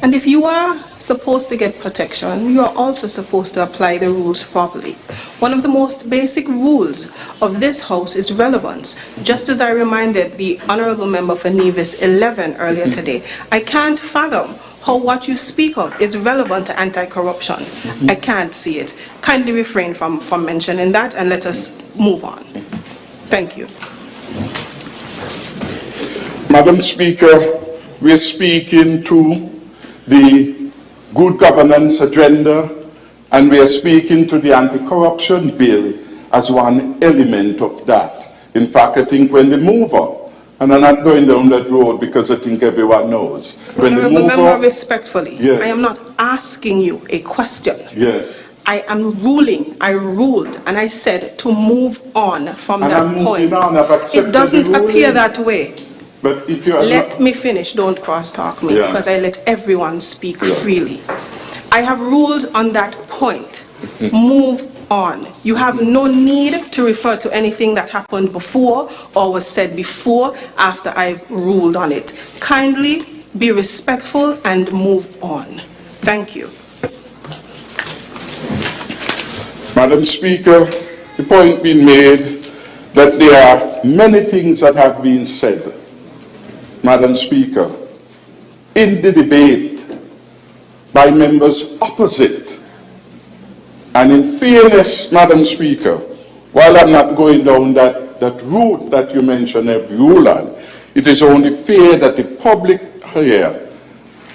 And if you are supposed to get protection, you are also supposed to apply the rules properly. One of the most basic rules of this House is relevance. Just as I reminded the honorable member for Nevis 11 earlier today, I can't fathom how what you speak of is relevant to anti-corruption. I can't see it. Kindly refrain from mentioning that and let us move on. Thank you. Madam Speaker, we are speaking to the good governance agenda and we are speaking to the anti-corruption bill as one element of that. In fact, I think when the mover, and I'm not going down that road because I think everyone knows. When the mover, member, respectfully, yes. I am not asking you a question. Yes. I am ruling, I ruled, and I said to move on from and that I'm point. On. I've accepted It doesn't the appear that way. But if you let me finish, don't cross-talk me, because I let everyone speak freely. I have ruled on that point. Move on. You have no need to refer to anything that happened before or was said before after I've ruled on it. Kindly be respectful and move on. Thank you. Madam Speaker, the point being made that there are many things that have been said, Madam Speaker, in the debate by members opposite. And in fairness, Madam Speaker, while I'm not going down that route that you mentioned, Ruland, it is only fair that the public hear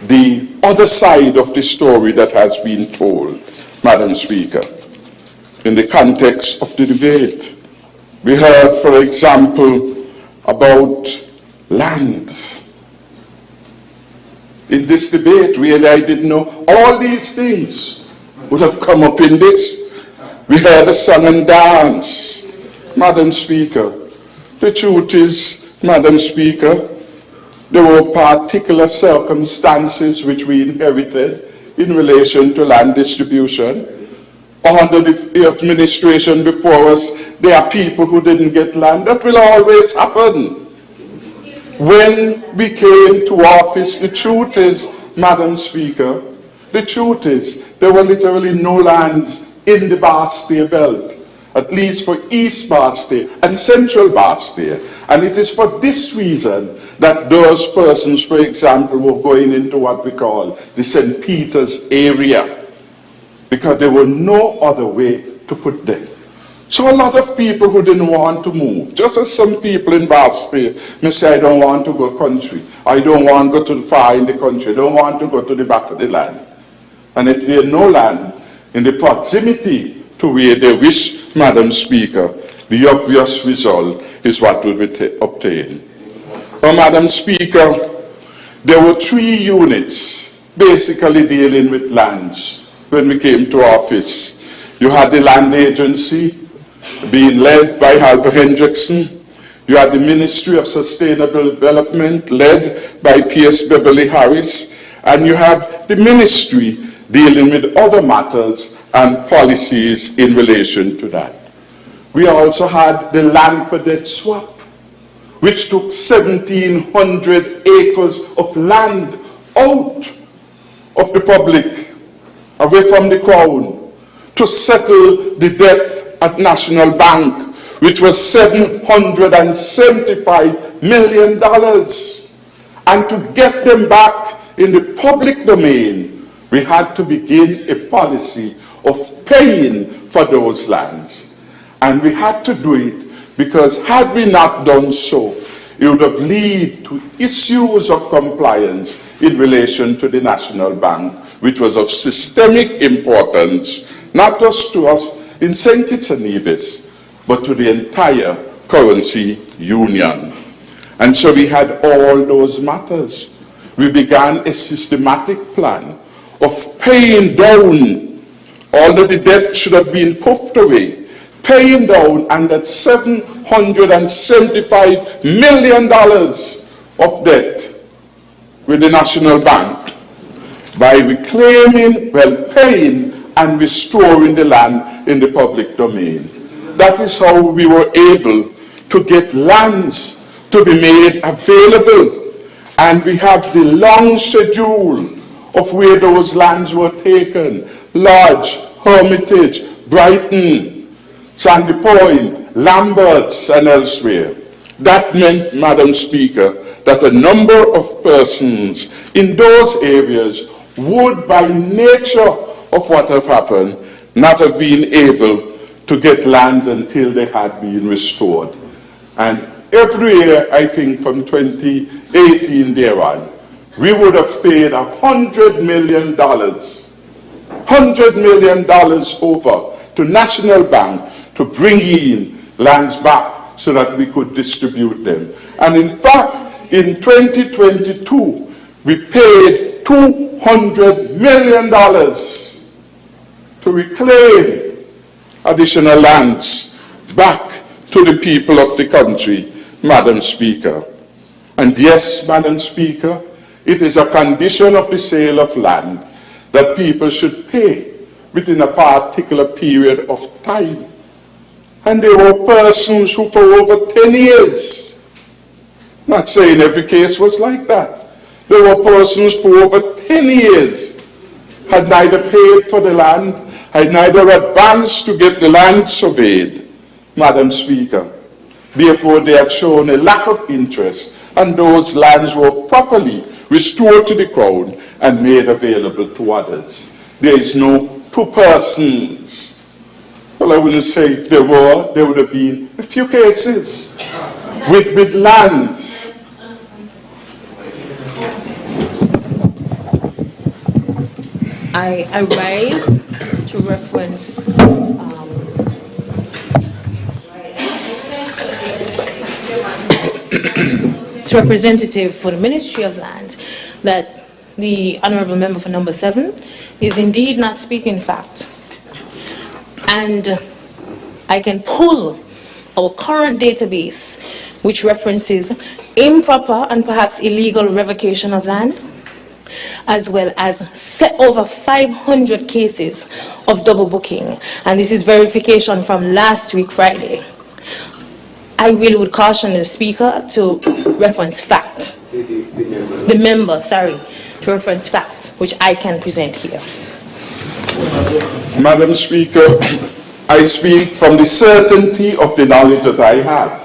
the other side of the story that has been told, Madam Speaker, in the context of the debate. We heard, for example, about lands. In this debate, really, I didn't know all these things would have come up in this. We heard a song and dance. Madam Speaker, the truth is, Madam Speaker, there were particular circumstances which we inherited in relation to land distribution. Under the administration before us, there are people who didn't get land. That will always happen. When we came to office, the truth is, Madam Speaker, the truth is, there were literally no lands in the Bastille belt, at least for East Bastille and Central Bastille. And it is for this reason that those persons, for example, were going into what we call the St. Peter's area, because there were no other way to put them. So a lot of people who didn't want to move, just as some people in Bastille may say, I don't want to go country, I don't want to go to the far in the country, I don't want to go to the back of the land. And if there is no land in the proximity to where they wish, Madam Speaker, the obvious result is what will be obtained. Well, Madam Speaker, there were 3 units basically dealing with lands when we came to office. You had the Land Agency being led by Halvor Hendrickson. You had the Ministry of Sustainable Development led by Pierce Beverly Harris. And you have the ministry dealing with other matters and policies in relation to that. We also had the land for debt swap, which took 1,700 acres of land out of the public, away from the crown, to settle the debt at National Bank, which was $775 million. And to get them back in the public domain, we had to begin a policy of paying for those lands. And we had to do it because had we not done so, it would have led to issues of compliance in relation to the National Bank, which was of systemic importance, not just to us in St. Kitts and Nevis, but to the entire currency union. And so we had all those matters. We began a systematic plan of paying down. All of the debt should have been puffed away, paying down, and that $775 million of debt with the National Bank by reclaiming, paying and restoring the land in the public domain. That is how we were able to get lands to be made available. And we have the long schedule of where those lands were taken: Lodge, Hermitage, Brighton, Sandy Point, Lamberts, and elsewhere. That meant, Madam Speaker, that a number of persons in those areas would, by nature of what have happened, not have been able to get lands until they had been restored. And every year, I think from 2018 thereon, we would have paid $100 million over to National Bank to bring in lands back so that we could distribute them. And in fact, in 2022, we paid $200 million to reclaim additional lands back to the people of the country, Madam Speaker. And yes, Madam Speaker, it is a condition of the sale of land that people should pay within a particular period of time. And there were persons who for over 10 years, not saying every case was like that, there were persons for over 10 years had neither paid for the land, had neither advanced to get the land surveyed, Madam Speaker. Therefore, they had shown a lack of interest, and those lands were properly restored to the crown and made available to others. There is no two persons. Well, I wouldn't say if there were, there would have been a few cases with lands. I rise to reference its representative for the Ministry of Land that the Honourable Member for number 7 is indeed not speaking fact. And I can pull our current database, which references improper and perhaps illegal revocation of land, as well as over 500 cases of double booking. And this is verification from last week, Friday. I really would caution the Speaker to reference fact. The member, to reference fact, which I can present here. Madam Speaker, I speak from the certainty of the knowledge that I have.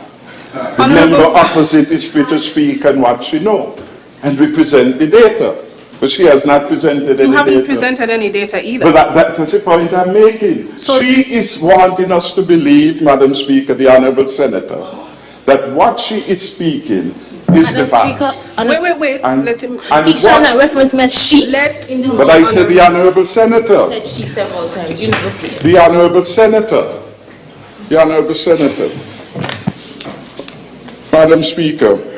The member opposite is free to speak on what she knows and represent the data. But she has not presented any data. You haven't presented any data either. But that's the point I'm making. So she is wanting us to believe, Madam Speaker, the Honourable Senator, that what she is speaking is the fact. Wait. Let him. Each time I reference me as she. But I said the Honourable Senator. I said she several times. You never please. The Honourable Senator. The Honourable Senator. Madam Speaker.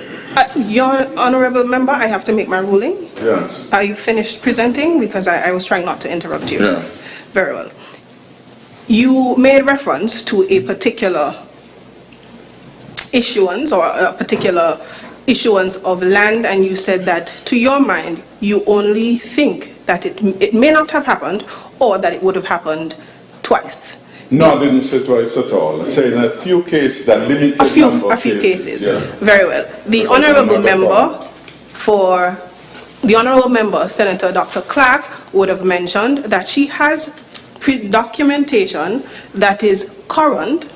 Your Honourable Member, I have to make my ruling. Yes. Are you finished presenting? Because I was trying not to interrupt you. Yeah. Very well. You made reference to a particular issuance or a particular issuance of land, and you said that to your mind you only think that it may not have happened or that it would have happened twice. No, I didn't say twice at all. I said in a few cases, that limited number of A few cases. Yeah. Very well. The honourable member, Senator Dr. Clark, would have mentioned that she has documentation that is current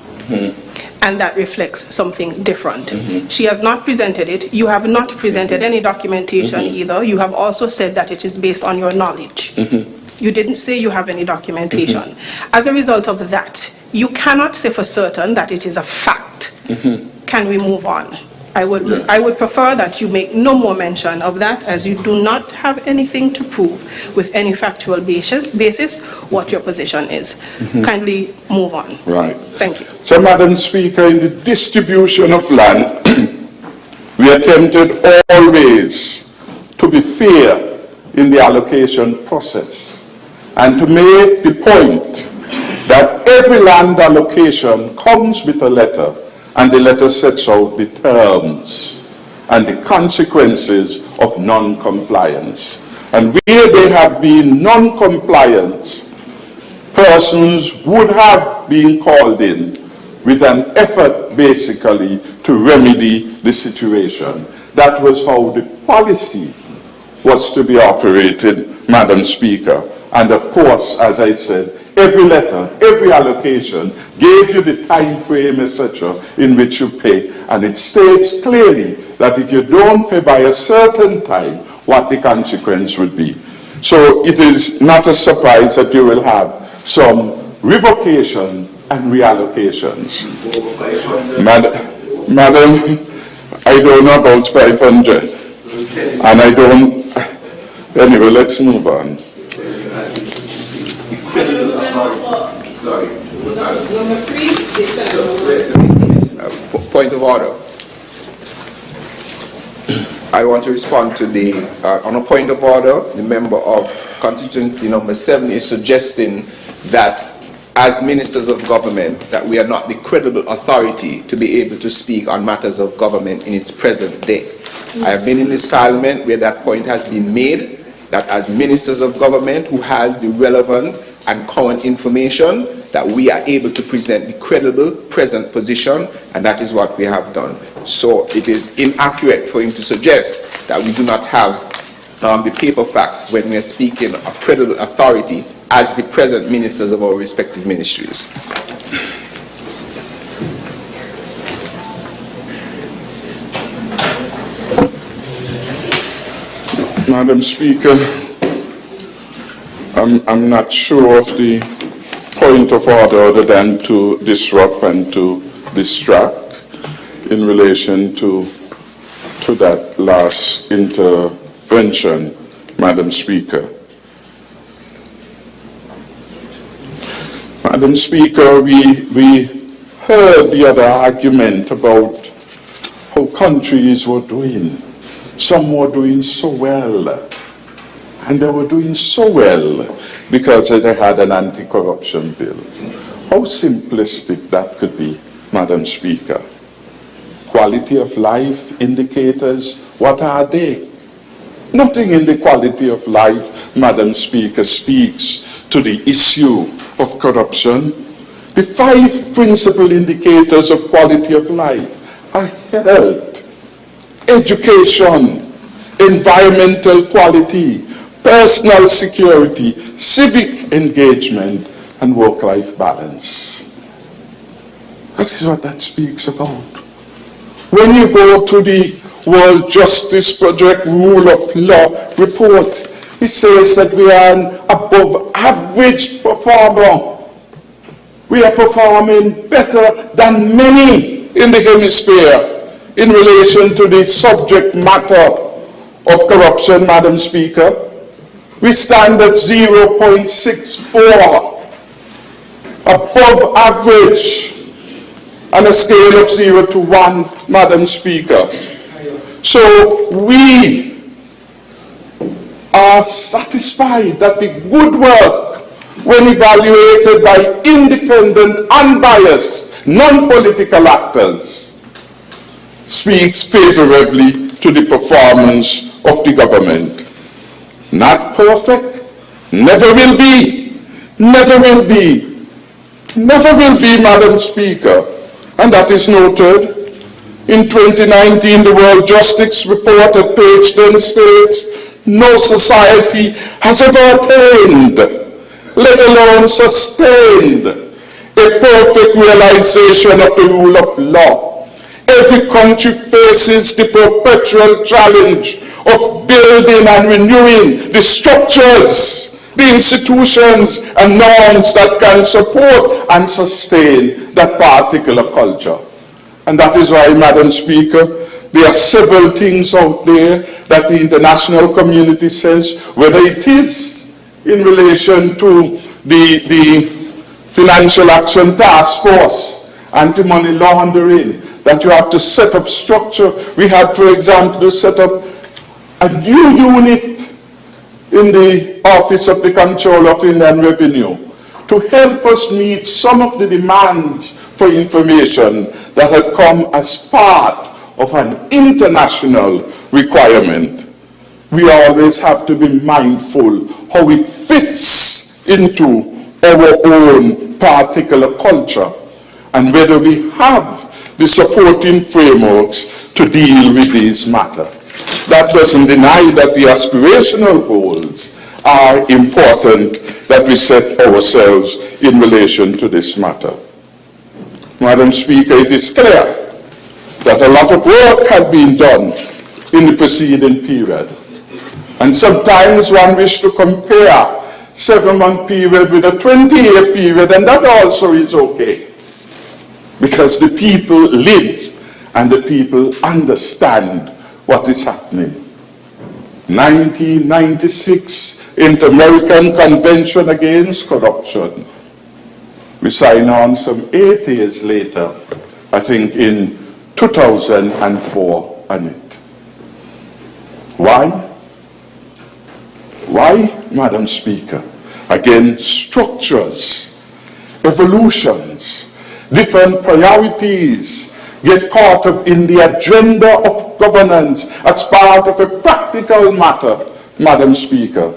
and that reflects something different. She has not presented it. You have not presented any documentation either. You have also said that it is based on your knowledge. You didn't say you have any documentation. As a result of that, you cannot say for certain that it is a fact. Can we move on? I would prefer that you make no more mention of that, as you do not have anything to prove with any factual basis what your position is. Kindly move on. Right. Thank you. So, Madam Speaker, in the distribution of land, we attempted always to be fair in the allocation process and to make the point that every land allocation comes with a letter, and the letter sets out the terms and the consequences of non-compliance. And where there have been non-compliance, persons would have been called in with an effort basically to remedy the situation. That was how the policy was to be operated, Madam Speaker. And of course, as I said, every letter, every allocation gave you the time frame, etc., in which you pay. And it states clearly that if you don't pay by a certain time, what the consequence would be. So it is not a surprise that you will have some revocation and reallocations. Madam, I don't know about 500. And I don't... Anyway, let's move on. Point of order. I want to respond to the, on a point of order, the member of constituency number 7 is suggesting that as ministers of government, that we are not the credible authority to be able to speak on matters of government in its present day. I have been in this parliament where that point has been made, that as ministers of government who has the relevant and current information, that we are able to present the credible present position, and that is what we have done. So it is inaccurate for him to suggest that we do not have the paper facts when we are speaking of credible authority as the present ministers of our respective ministries. Madam Speaker, I'm not sure of the point of order other than to disrupt and to distract in relation to that last intervention, Madam Speaker. Madam Speaker, we heard the other argument about how countries were doing. Some were doing so well, and they were doing so well because they had an anti-corruption bill. How simplistic that could be, Madam Speaker. Quality of life indicators, what are they? Nothing in the quality of life, Madam Speaker, speaks to the issue of corruption. The 5 principal indicators of quality of life are health, education, environmental quality, personal security, civic engagement, and work-life balance. That is what that speaks about. When you go to the World Justice Project Rule of Law report, it says that we are an above average performer. We are performing better than many in the hemisphere in relation to the subject matter of corruption, Madam Speaker. We stand at 0.64, above average, on a scale of 0 to 1, Madam Speaker. So we are satisfied that the good work, when evaluated by independent, unbiased, non-political actors, speaks favorably to the performance of the government. Not perfect, never will be, never will be, Madam Speaker, and that is noted. In 2019, the World Justice Report at page 10 states, no society has ever attained, let alone sustained, a perfect realization of the rule of law. Every country faces the perpetual challenge of building and renewing the structures, the institutions and norms that can support and sustain that particular culture. And that is why, Madam Speaker, there are several things out there that the international community says, whether it is in relation to the Financial Action Task Force, anti-money laundering, that you have to set up structure. We had, for example, to set up a new unit in the Office of the Comptroller of Inland Revenue to help us meet some of the demands for information that had come as part of an international requirement. We always have to be mindful how it fits into our own particular culture and whether we have the supporting frameworks to deal with these matters. That doesn't deny that the aspirational goals are important that we set ourselves in relation to this matter. Madam Speaker, it is clear that a lot of work had been done in the preceding period. And sometimes one wishes to compare 7-month period with a 20-year period, and that also is okay. Because the people live and the people understand what is happening. 1996 Inter-American Convention Against Corruption. We signed on some 8 years later, I think in 2004 on it. Why? Why, Madam Speaker? Again, structures, evolutions, different priorities get caught up in the agenda of governance as part of a practical matter, Madam Speaker.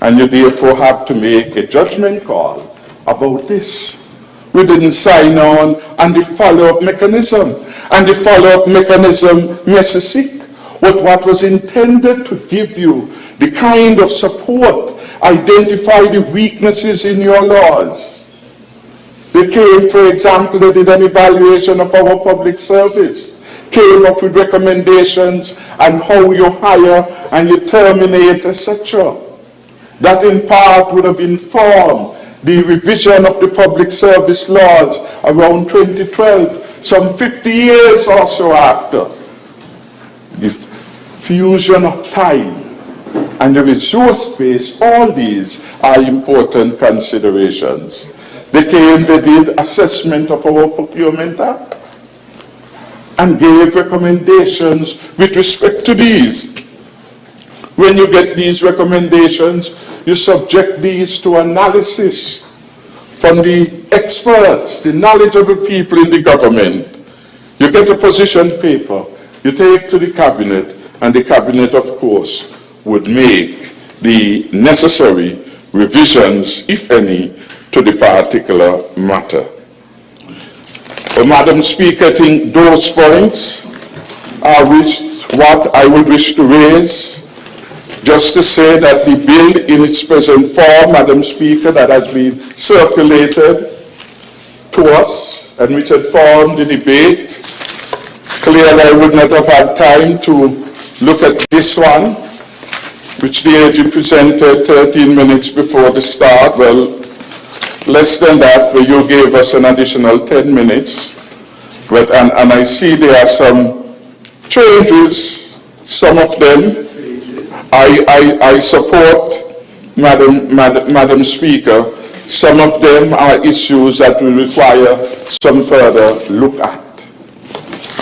And you therefore have to make a judgment call about this. We didn't sign on the follow-up mechanism. And the follow-up mechanism messes sick with what was intended to give you the kind of support, identify the weaknesses in your laws. They came, for example, they did an evaluation of our public service, came up with recommendations on how you hire and you terminate, etc. That in part would have informed the revision of the public service laws around 2012, some 50 years or so after. The fusion of time and the resource base, all these are important considerations. They came, they did assessment of our Procurement Act and gave recommendations with respect to these. When you get these recommendations, you subject these to analysis from the experts, the knowledgeable people in the government. You get a position paper, you take to the cabinet, and the cabinet, of course, would make the necessary revisions, if any, to the particular matter. Well, Madam Speaker, I think those points are what I would wish to raise. Just to say that the bill in its present form, Madam Speaker, that has been circulated to us and which had formed the debate, clearly I would not have had time to look at this one, which the AG presented 13 minutes before the start. Well, less than that, but you gave us an additional 10 minutes. But, and I see there are some changes, some of them. I support, Madam Speaker, some of them are issues that will require some further look at.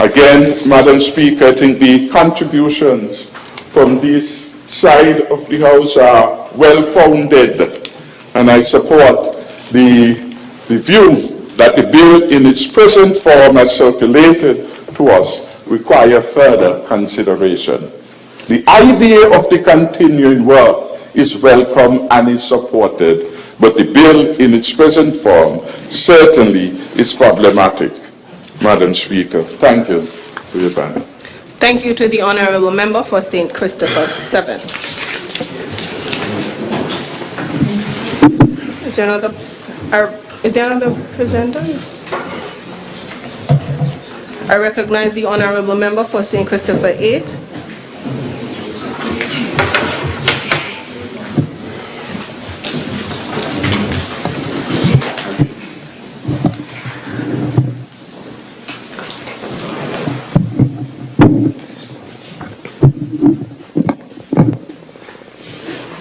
Again, Madam Speaker, I think the contributions from this side of the House are well-founded, and I support the view that the bill in its present form as circulated to us require further consideration. The idea of the continuing work is welcome and is supported but the bill in its present form certainly is problematic. Madam Speaker, thank you for your time. Thank you to the Honourable Member for St. Christopher 7. Is there another presenters? I recognize the Honourable Member for St. Christopher 8.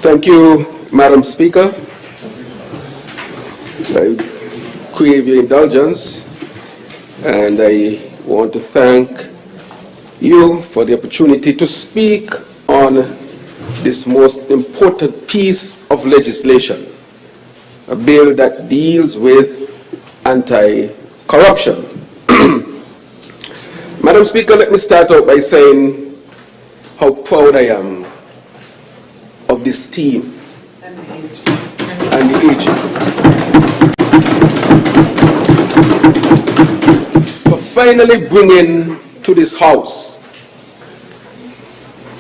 Thank you, Madam Speaker. I crave your indulgence, and I want to thank you for the opportunity to speak on this most important piece of legislation, a bill that deals with anti-corruption. Madam Speaker, let me start out by saying how proud I am of this team and the agent for finally bringing to this House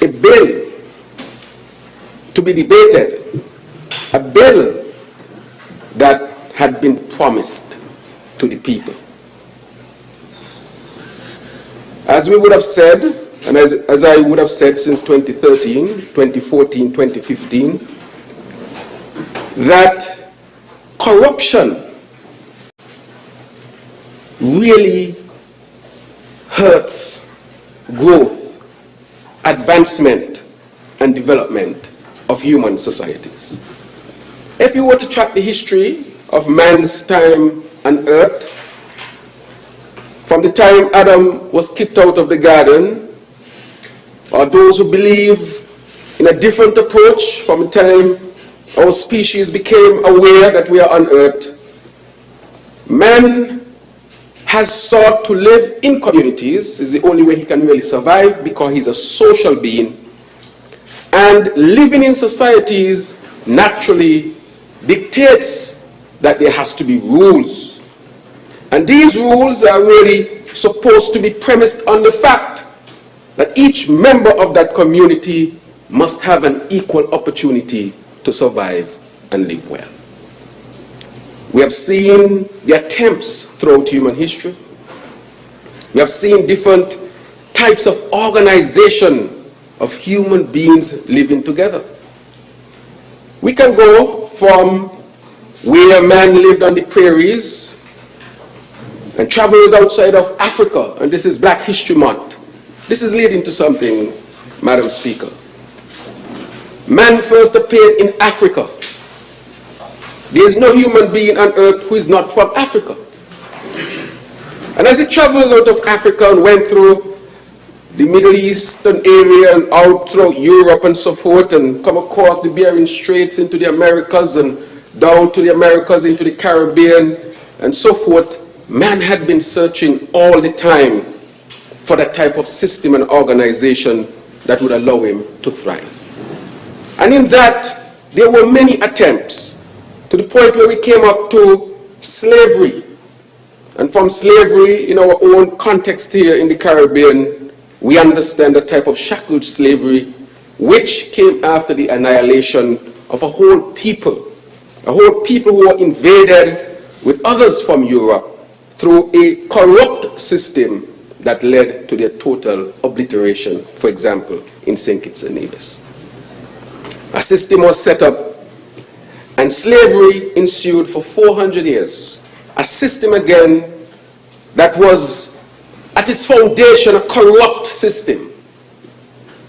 a bill to be debated, a bill that had been promised to the people. As we would have said, and as I would have said since 2013, 2014, 2015, that corruption really hurts growth, advancement, and development of human societies. If you were to track the history of man's time on earth, from the time Adam was kicked out of the garden, or those who believe in a different approach from the time our species became aware that we are on earth, man has sought to live in communities. Is the only way he can really survive, because he's a social being. And living in societies naturally dictates that there has to be rules. And these rules are really supposed to be premised on the fact that each member of that community must have an equal opportunity to survive and live well. We have seen the attempts throughout human history. We have seen different types of organization of human beings living together. We can go from where man lived on the prairies and traveled outside of Africa, and this is Black History Month. This is leading to something, Madam Speaker. Man first appeared in Africa. There is no human being on earth who is not from Africa. And as he traveled out of Africa and went through the Middle Eastern area and out through Europe and so forth, and come across the Bering Straits into the Americas and down to the Americas into the Caribbean and so forth, man had been searching all the time for that type of system and organization that would allow him to thrive. And in that, there were many attempts, to the point where we came up to slavery. And from slavery, in our own context here in the Caribbean, we understand the type of shackled slavery which came after the annihilation of a whole people who were invaded with others from Europe through a corrupt system that led to their total obliteration, for example, in St. Kitts and Nevis. A system was set up, and slavery ensued for 400 years. A system, again, that was at its foundation a corrupt system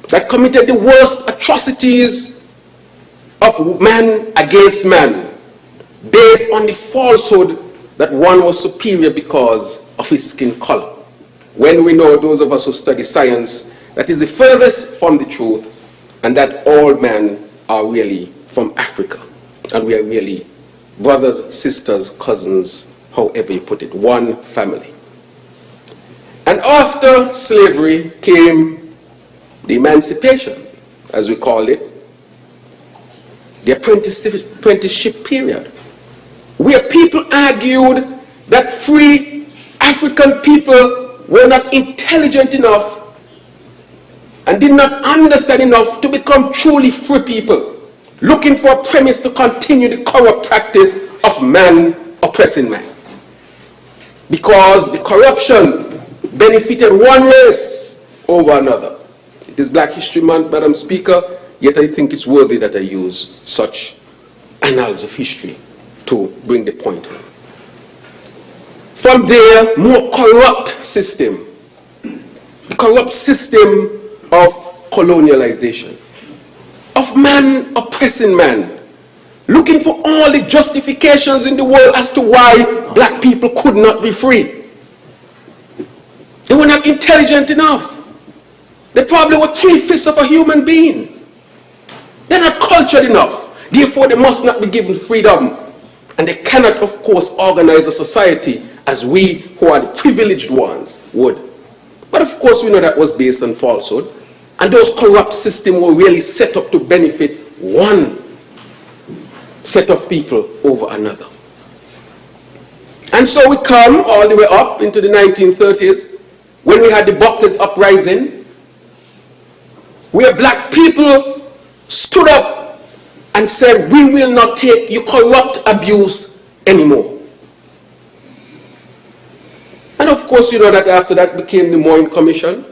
that committed the worst atrocities of man against man, based on the falsehood that one was superior because of his skin color. When we know, those of us who study science, that is the furthest from the truth, and that all men are really from Africa. And we are really brothers, sisters, cousins, however you put it, one family. And after slavery came the emancipation, as we call it, the apprenticeship period. where people argued that free African people were not intelligent enough and did not understand enough to become truly free people, looking for a premise to continue the corrupt practice of man oppressing man. Because the corruption benefited one race over another. It is Black History Month, Madam Speaker, yet I think it's worthy that I use such annals of history to bring the point home. From there, more corrupt system, the corrupt system of colonialization, of man oppressing man, looking for all the justifications in the world as to why black people could not be free. They were not intelligent enough. They probably were 3/5 of a human being. They're not cultured enough. Therefore, they must not be given freedom. And they cannot, of course, organize a society as we, who are the privileged ones, would. But of course, we know that was based on falsehood. And those corrupt systems were really set up to benefit one set of people over another. And so we come all the way up into the 1930s, when we had the Buckley's uprising, where black people stood up and said, we will not take your corrupt abuse anymore. And of course, you know that after that became the Moyne Commission,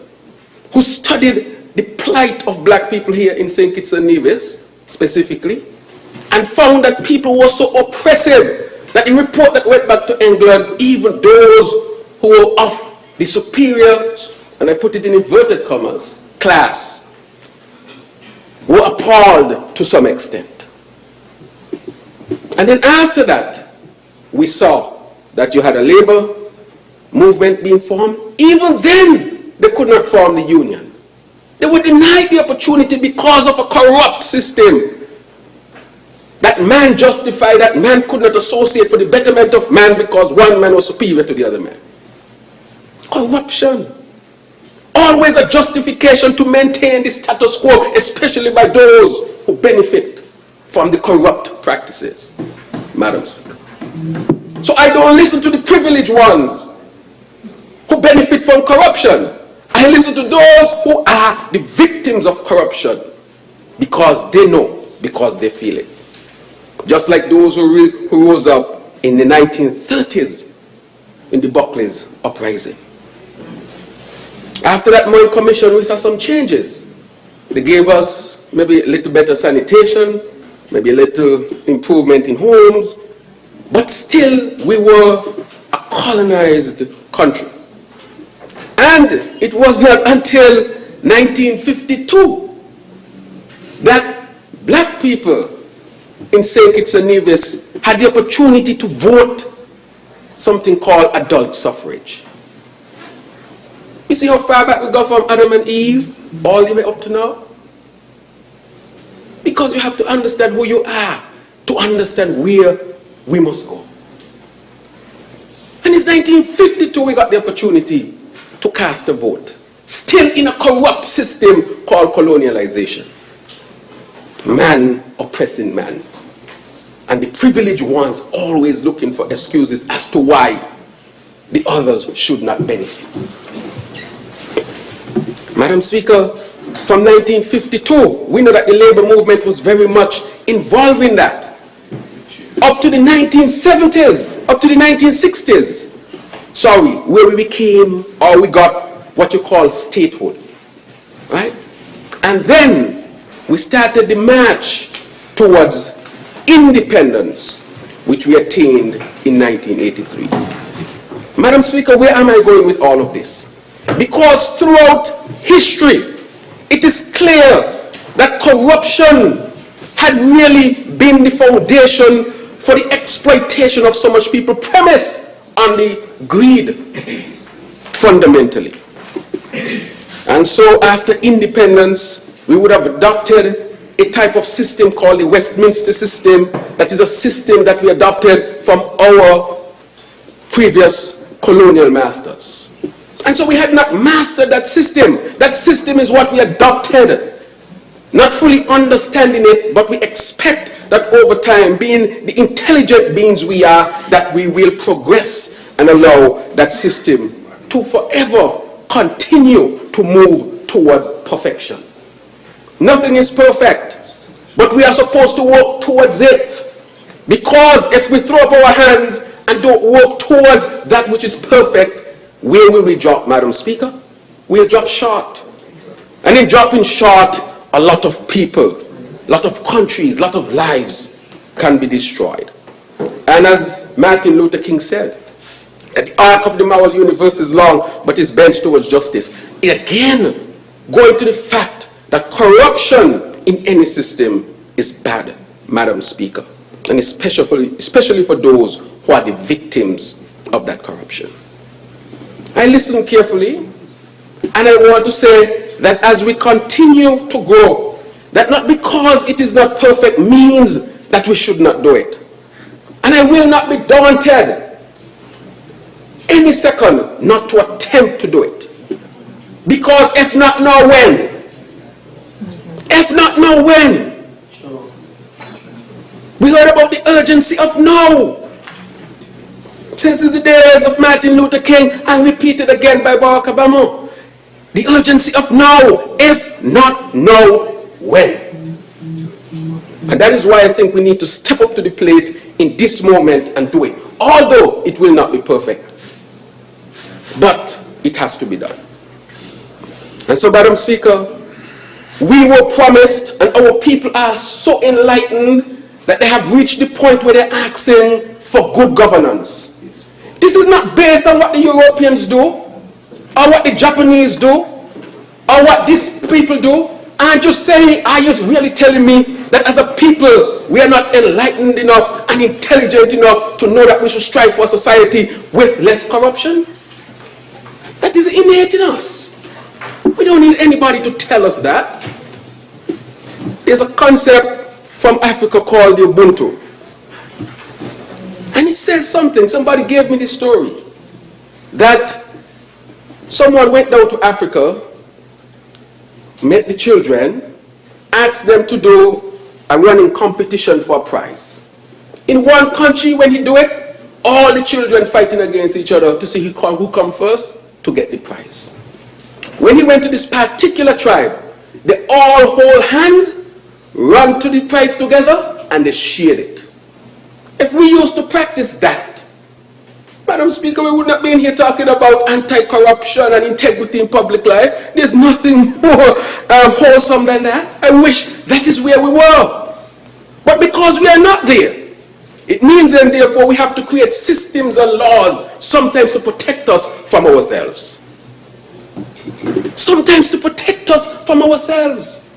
who studied the plight of black people here in St. Kitts and Nevis, specifically, and found that people were so oppressive that the report that went back to England, even those who were of the superior, and I put it in inverted commas, class, were appalled to some extent. And then after that, we saw that you had a labor movement being formed. Even then, they could not form the union. They were denied the opportunity because of a corrupt system. That man justified that man could not associate for the betterment of man because one man was superior to the other man. Corruption. Always a justification to maintain the status quo, especially by those who benefit from the corrupt practices. Madam Speaker. So I don't listen to the privileged ones who benefit from corruption. I listen to those who are the victims of corruption because they know, because they feel it. Just like those who rose up in the 1930s in the Buckley's uprising. After that Moyne Commission, we saw some changes. They gave us maybe a little better sanitation, maybe a little improvement in homes, but still we were a colonized country. And it was not until 1952 that black people in St. Kitts and Nevis had the opportunity to vote something called adult suffrage. You see how far back we go from Adam and Eve all the way up to now? Because you have to understand who you are to understand where we must go. And it's 1952 we got the opportunity to cast a vote. Still in a corrupt system called colonialization. Man oppressing man. And the privileged ones always looking for excuses as to why the others should not benefit. Madam Speaker, from 1952, we know that the labor movement was very much involved in that. Up to the 1970s, up to the 1960s, where we became, or we got what you call statehood, right? And then we started the march towards independence, which we attained in 1983. Madam Speaker, where am I going with all of this? Because throughout history, it is clear that corruption had really been the foundation for the exploitation of so much people, premised on the greed, fundamentally. And so after independence, we would have adopted a type of system called the Westminster system, that is a system that we adopted from our previous colonial masters. And so we had not mastered that system. That system is what we adopted not fully understanding it, but we expect that over time, being the intelligent beings we are, that we will progress and allow that system to forever continue to move towards perfection. Nothing is perfect, but we are supposed to work towards it. Because if we throw up our hands and don't work towards that which is perfect, where will we drop, Madam Speaker? We'll drop short. And in dropping short, a lot of people, a lot of countries, a lot of lives can be destroyed. And as Martin Luther King said, that the arc of the moral universe is long, but it bends towards justice. Again, going to the fact that corruption in any system is bad, Madam Speaker, and especially for those who are the victims of that corruption. I listened carefully, and I want to say that as we continue to grow, that not because it is not perfect means that we should not do it. And I will not be daunted any second not to attempt to do it. Because if not now, when? If not now, when? We heard about the urgency of now. Since the days of Martin Luther King, and repeated again by Barack Obama. The urgency of now. If not now, when? And that is why I think we need to step up to the plate in this moment and do it. Although it will not be perfect. But it has to be done. And so, Madam Speaker, we were promised, and our people are so enlightened that they have reached the point where they're asking for good governance. This is not based on what the Europeans do, or what the Japanese do, or what these people do. I'm just saying, are you really telling me that as a people, we are not enlightened enough and intelligent enough to know that we should strive for a society with less corruption? That is innate in us. We don't need anybody to tell us that. There's a concept from Africa called the Ubuntu. And it says something. Somebody gave me this story. That someone went down to Africa, met the children, asked them to do a running competition for a prize. In one country, when he do it, all the children fighting against each other to see who come first to get the prize. When he went to this particular tribe, they all hold hands, run to the prize together, and they shared it. If we used to practice that, Madam Speaker, we would not be in here talking about anti-corruption and integrity in public life. There's nothing more wholesome than that. I wish that is where we were. But because we are not there, it means then therefore we have to create systems and laws sometimes to protect us from ourselves. Sometimes to protect us from ourselves.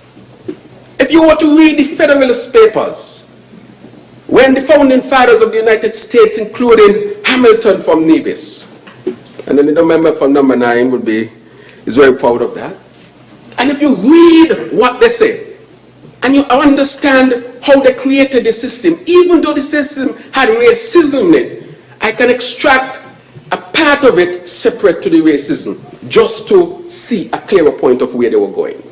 If you were to read the Federalist Papers, when the founding fathers of the United States, including Hamilton from Nevis, and then the member from number 9 is very proud of that. And if you read what they say, and you understand how they created the system, even though the system had racism in it, I can extract a part of it separate to the racism, just to see a clearer point of where they were going.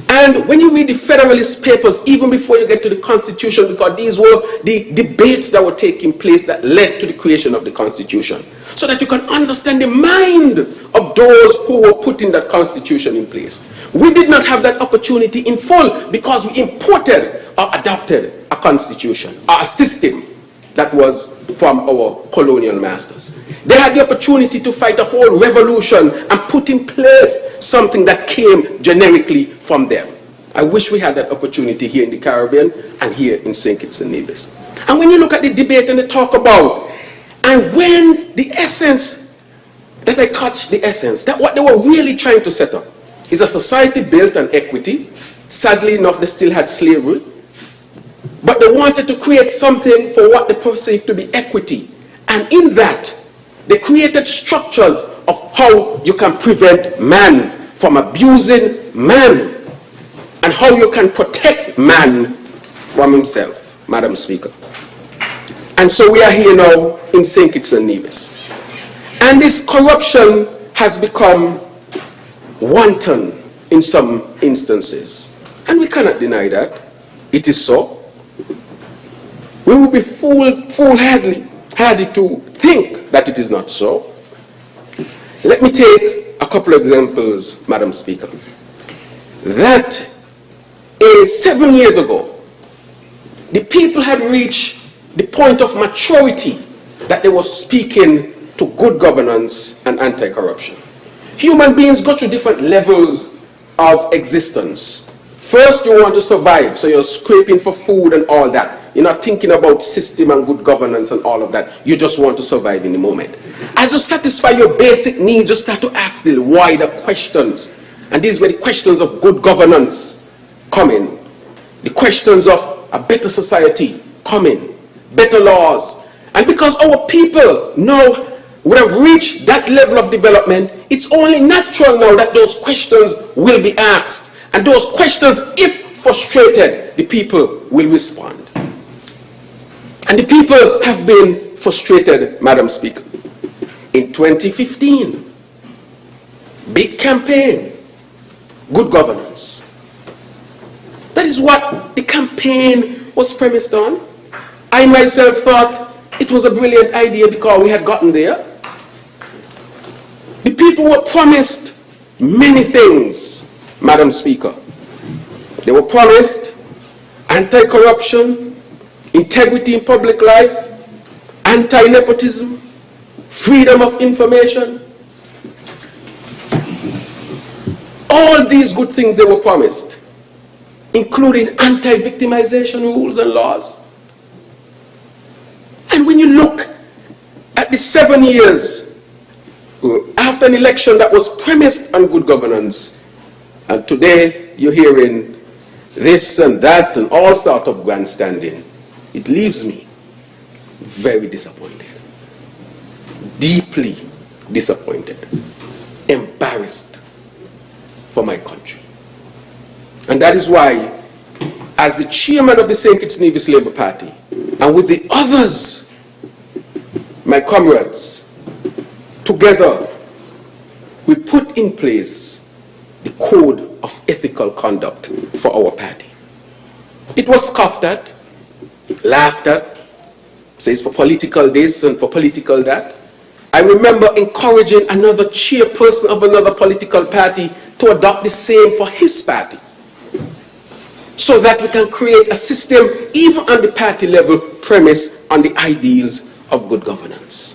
And when you read the Federalist Papers, even before you get to the Constitution, because these were the debates that were taking place that led to the creation of the Constitution, so that you can understand the mind of those who were putting that Constitution in place. We did not have that opportunity in full because we imported or adopted a Constitution, or a system that was from our colonial masters. They had the opportunity to fight a whole revolution and put in place something that came generically from them. I wish we had that opportunity here in the Caribbean and here in St. Kitts and Nevis. And when you look at the debate and they talk about, and when the essence, that I catch the essence, that what they were really trying to set up is a society built on equity. Sadly enough, they still had slavery. But they wanted to create something for what they perceived to be equity. And in that, they created structures of how you can prevent man from abusing man, and how you can protect man from himself, Madam Speaker. And so we are here now in St. Kitts and Nevis. And this corruption has become wanton in some instances. And we cannot deny that. It is so. We would be foolhardy to think that it is not so. Let me take a couple of examples, Madam Speaker. That 7 years ago, the people had reached the point of maturity that they were speaking to good governance and anti-corruption. Human beings go through different levels of existence. First, you want to survive, so you're scraping for food and all that. You're not thinking about system and good governance and all of that. You just want to survive in the moment. As you satisfy your basic needs, you start to ask the wider questions. And these were the questions of good governance coming. The questions of a better society coming. Better laws. And because our people now would have reached that level of development, it's only natural now that those questions will be asked. And those questions, if frustrated, the people will respond. And the people have been frustrated, Madam Speaker. In 2015, big campaign, good governance. That is what the campaign was premised on. I myself thought it was a brilliant idea because we had gotten there. The people were promised many things, Madam Speaker. They were promised anti-corruption, integrity in public life, anti-nepotism, freedom of information. All these good things they were promised, including anti-victimization rules and laws. And when you look at the 7 years after an election that was premised on good governance, and today you're hearing this and that and all sorts of grandstanding, it leaves me very disappointed, deeply disappointed, embarrassed for my country. And that is why, as the chairman of the St. Kitts Nevis Labour Party, and with the others, my comrades, together, we put in place the code of ethical conduct for our party. It was scoffed at, laughed at, says for political this and for political that. I remember encouraging another chairperson of another political party to adopt the same for his party, so that we can create a system, even on the party level, premised on the ideals of good governance.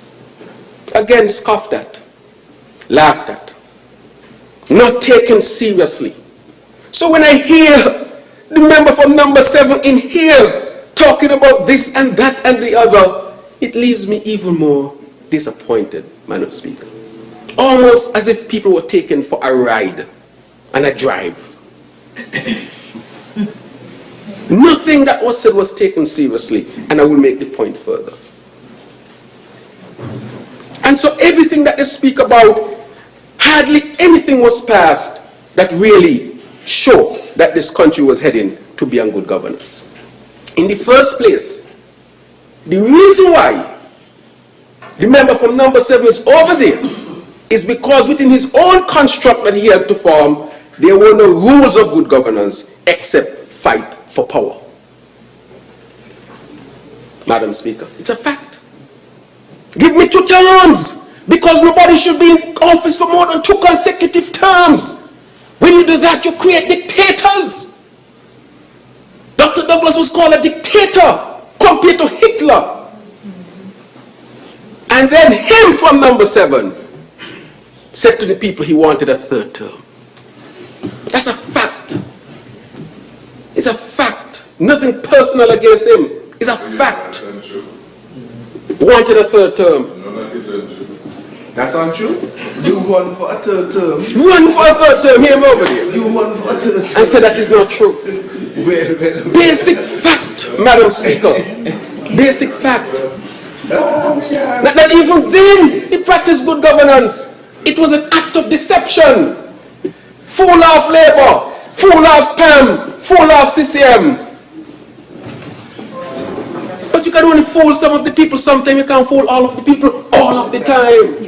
Again, scoffed at, laughed at, not taken seriously. So when I hear the member from number 7 in here talking about this and that and the other, it leaves me even more disappointed, Madam Speaker. Almost as if people were taken for a ride and a drive. Nothing that was said was taken seriously, and I will make the point further. And so everything that they speak about, hardly anything was passed that really showed that this country was heading to be on good governance. In the first place, the reason why the member from number 7 is over there is because within his own construct that he had to form, there were no rules of good governance except fight for power. Madam Speaker, it's a fact. Give me 2 terms, because nobody should be in office for more than 2 consecutive terms. When you do that, you create dictators. Dr. Douglas was called a dictator compared to Hitler. And then him from number 7 said to the people he wanted a 3rd term. That's a fact. It's a fact. Nothing personal against him. It's a fact. Wanted a 3rd term. That's untrue. You won for a 3rd term. Run for a 3rd term. Hear him over there. You won for a 3rd term. And said that is not true. Wait. Basic fact, Madam Speaker. Basic fact. That even then he practiced good governance. It was an act of deception. Full of Labour, full of PAM, full of CCM. But you can only fool some of the people sometimes. You can't fool all of the people all of the time.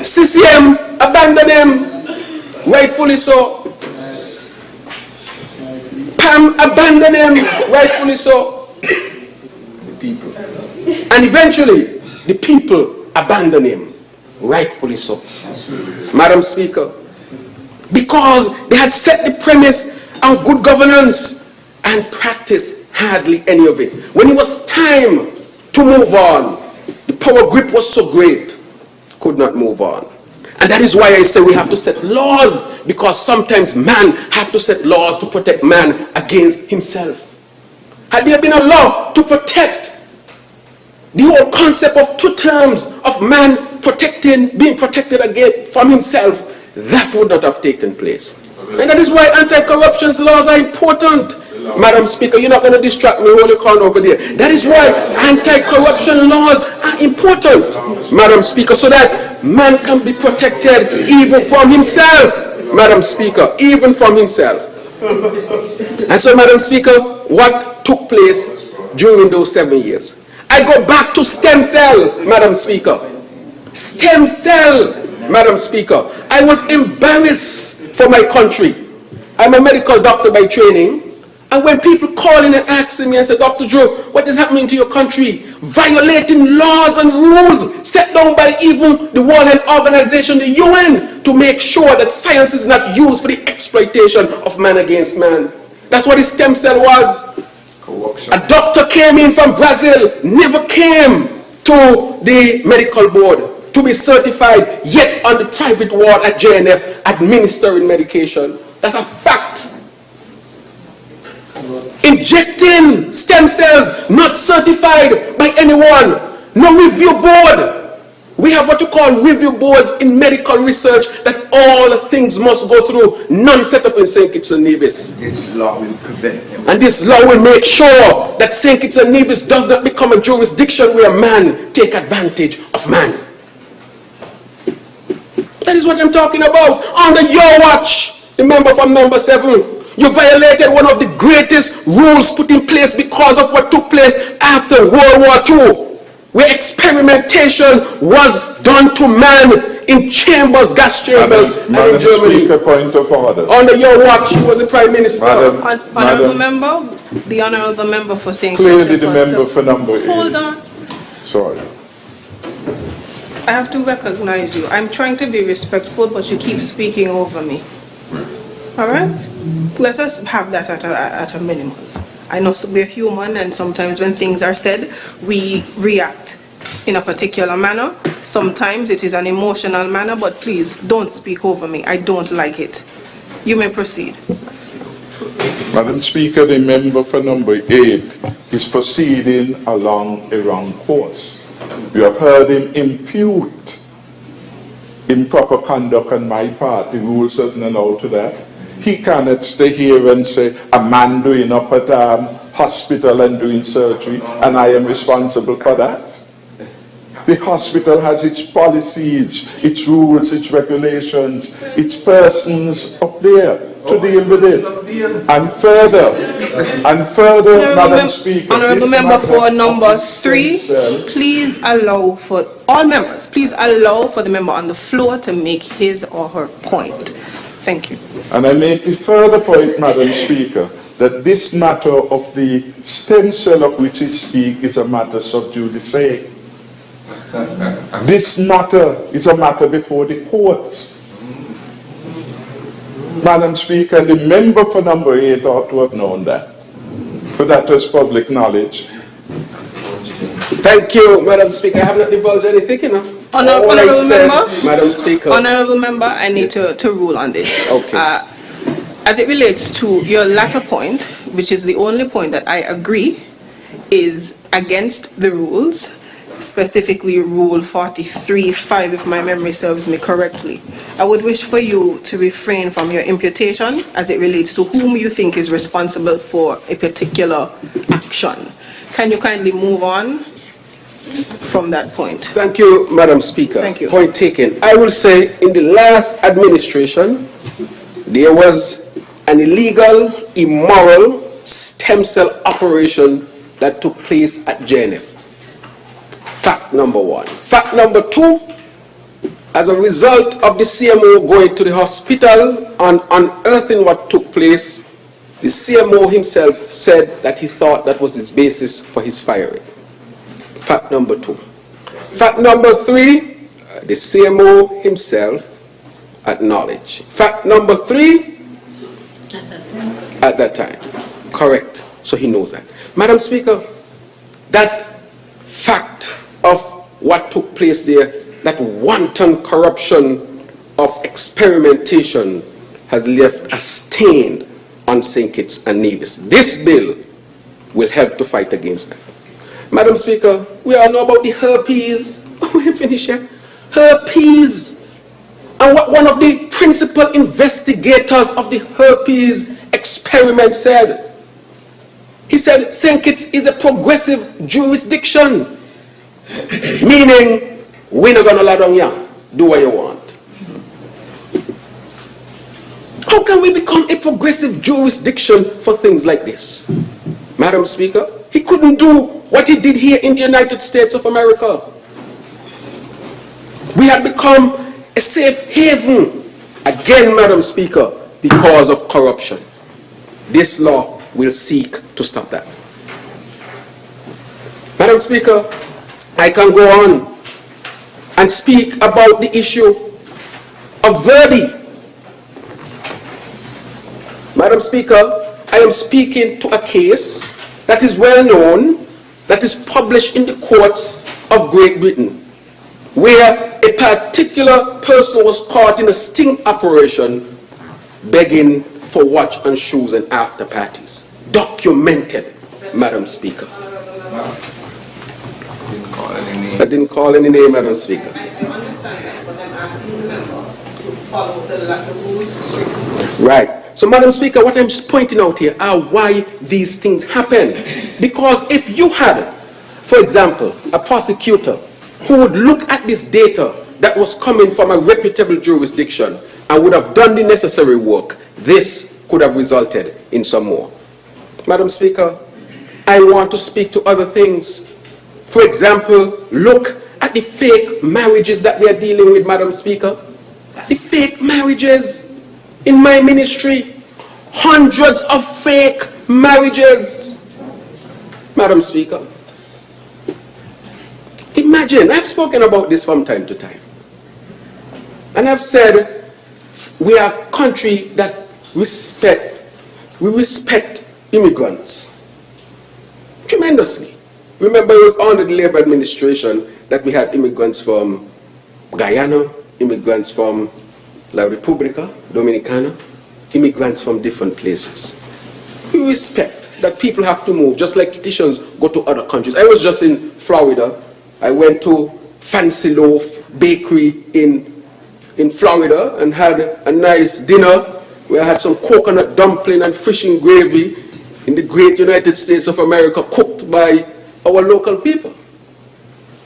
CCM abandoned him, rightfully so. PAM abandoned him, rightfully so. And eventually, the people abandoned him, rightfully so. Madam Speaker, because they had set the premise on good governance and practiced hardly any of it. When it was time to move on, the power grip was so great, could not move on. And that is why I say we have to set laws, because sometimes man have to set laws to protect man against himself. Had there been a law to protect the whole concept of 2 terms of man being protected again from himself, that would not have taken place. And that is why anti-corruption laws are important. Madam Speaker, you're not going to distract me, hold your corner over there. That is why anti-corruption laws are important, Madam Speaker, so that man can be protected even from himself, Madam Speaker, even from himself. And so, Madam Speaker, what took place during those 7 years? I go back to stem cell, Madam Speaker. Stem cell, Madam Speaker. I was embarrassed for my country. I'm a medical doctor by training. And when people call in and asking me, I say, Dr. Joe, what is happening to your country? Violating laws and rules set down by even the World Health Organization, the UN, to make sure that science is not used for the exploitation of man against man. That's what the stem cell was. Corruption. A doctor came in from Brazil, never came to the medical board to be certified, yet on the private ward at JNF administering medication. That's a fact. Injecting stem cells not certified by anyone. No review board. We have what you call review boards in medical research that all things must go through. None set up in St. Kitts and Nevis. This law will prevent them. And this law will make sure that St. Kitts and Nevis does not become a jurisdiction where man take advantage of man. That is what I'm talking about. Under your watch, the member from number 7, you violated one of the greatest rules put in place because of what took place after World War II, where experimentation was done to man in chambers, gas chambers, and in Germany. Speaker, point of order. Under your watch, he was the Prime Minister. Honourable member, the honourable member for St. Clearly the member for number 8. Hold on. Sorry. I have to recognize you. I'm trying to be respectful, but you keep speaking over me. All right? Let us have that at a minimum. I know we're human, and sometimes when things are said, we react in a particular manner. Sometimes it is an emotional manner, but please don't speak over me. I don't like it. You may proceed. Madam Speaker, the member for number 8 is proceeding along a wrong course. You have heard him impute improper conduct on my part. The rules doesn't allow to that. He cannot stay here and say, a man doing up at hospital and doing surgery, and I am responsible for that. The hospital has its policies, its rules, its regulations, its persons up there to deal with it. And further, Madam Speaker. Honourable member for number 3, please allow for all members, please allow for the member on the floor to make his or her point. Thank you. And I make the further point, Madam Speaker, that this matter of the stem cell of which he speaks is a matter sub judice. This matter is a matter before the courts. Madam Speaker, the member for number 8 ought to have known that. But that was public knowledge. Thank you, Madam Speaker. I have not divulged anything, you know. Honourable member, Madam Speaker. Honourable member, I need to rule on this. Okay. As it relates to your latter point, which is the only point that I agree is against the rules, specifically Rule 43(5), if my memory serves me correctly. I would wish for you to refrain from your imputation as it relates to whom you think is responsible for a particular action. Can you kindly move on from that point? Thank you, Madam Speaker. Thank you. Point taken. I will say in the last administration, there was an illegal, immoral stem cell operation that took place at JNF. Fact number 1. Fact number 2, as a result of the CMO going to the hospital and unearthing what took place, the CMO himself said that he thought that was his basis for his firing. Fact number 2. Fact number 3, the CMO himself acknowledged. Fact number 3, at that time. Correct. So he knows that. Madam Speaker, that fact of what took place there, that wanton corruption of experimentation, has left a stain on St. Kitts and Nevis. This bill will help to fight against that. Madam Speaker, we all know about the herpes. Oh, I finish here. Herpes. And what one of the principal investigators of the herpes experiment said, he said St. Kitts is a progressive jurisdiction, meaning we're not going to lie down here, do what you want. How can we become a progressive jurisdiction for things like this? Madam Speaker, he couldn't do what he did here in the United States of America. We have become a safe haven, again, Madam Speaker, because of corruption. This law will seek to stop that. Madam Speaker, I can go on and speak about the issue of Verdi. Madam Speaker, I am speaking to a case that is well known, that is published in the courts of Great Britain, where a particular person was caught in a sting operation begging for watch and shoes and after parties. Documented, Madam Speaker. I didn't call any name, Madam Speaker. I understand that, but I'm asking the member to follow the rules strictly. Right. So, Madam Speaker, what I'm pointing out here are why these things happen. Because if you had, for example, a prosecutor who would look at this data that was coming from a reputable jurisdiction and would have done the necessary work, this could have resulted in some more. Madam Speaker, I want to speak to other things. For example, look at the fake marriages that we are dealing with, Madam Speaker. The fake marriages in my ministry. Hundreds of fake marriages. Madam Speaker, imagine, I've spoken about this from time to time. And I've said we are a country that respect immigrants tremendously. Remember, it was under the Labour administration that we had immigrants from Guyana, immigrants from La República Dominicana, immigrants from different places. We respect that people have to move, just like Haitians go to other countries. I was just in Florida. I went to Fancy Loaf Bakery in Florida and had a nice dinner where I had some coconut dumpling and fish and gravy in the great United States of America, cooked by our local people.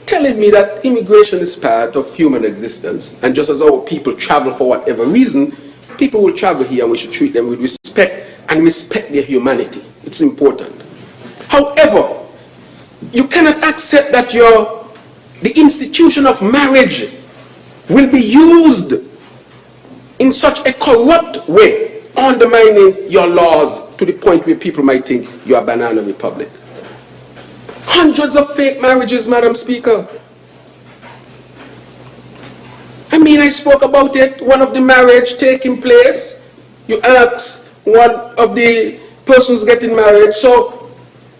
Telling me that immigration is part of human existence, and just as our people travel for whatever reason, people will travel here and we should treat them with respect and respect their humanity. It's important. However, you cannot accept that the institution of marriage will be used in such a corrupt way, undermining your laws to the point where people might think you're a banana republic. Hundreds of fake marriages, Madam Speaker. I mean, I spoke about it, one of the marriage taking place. You ask one of the persons getting married, so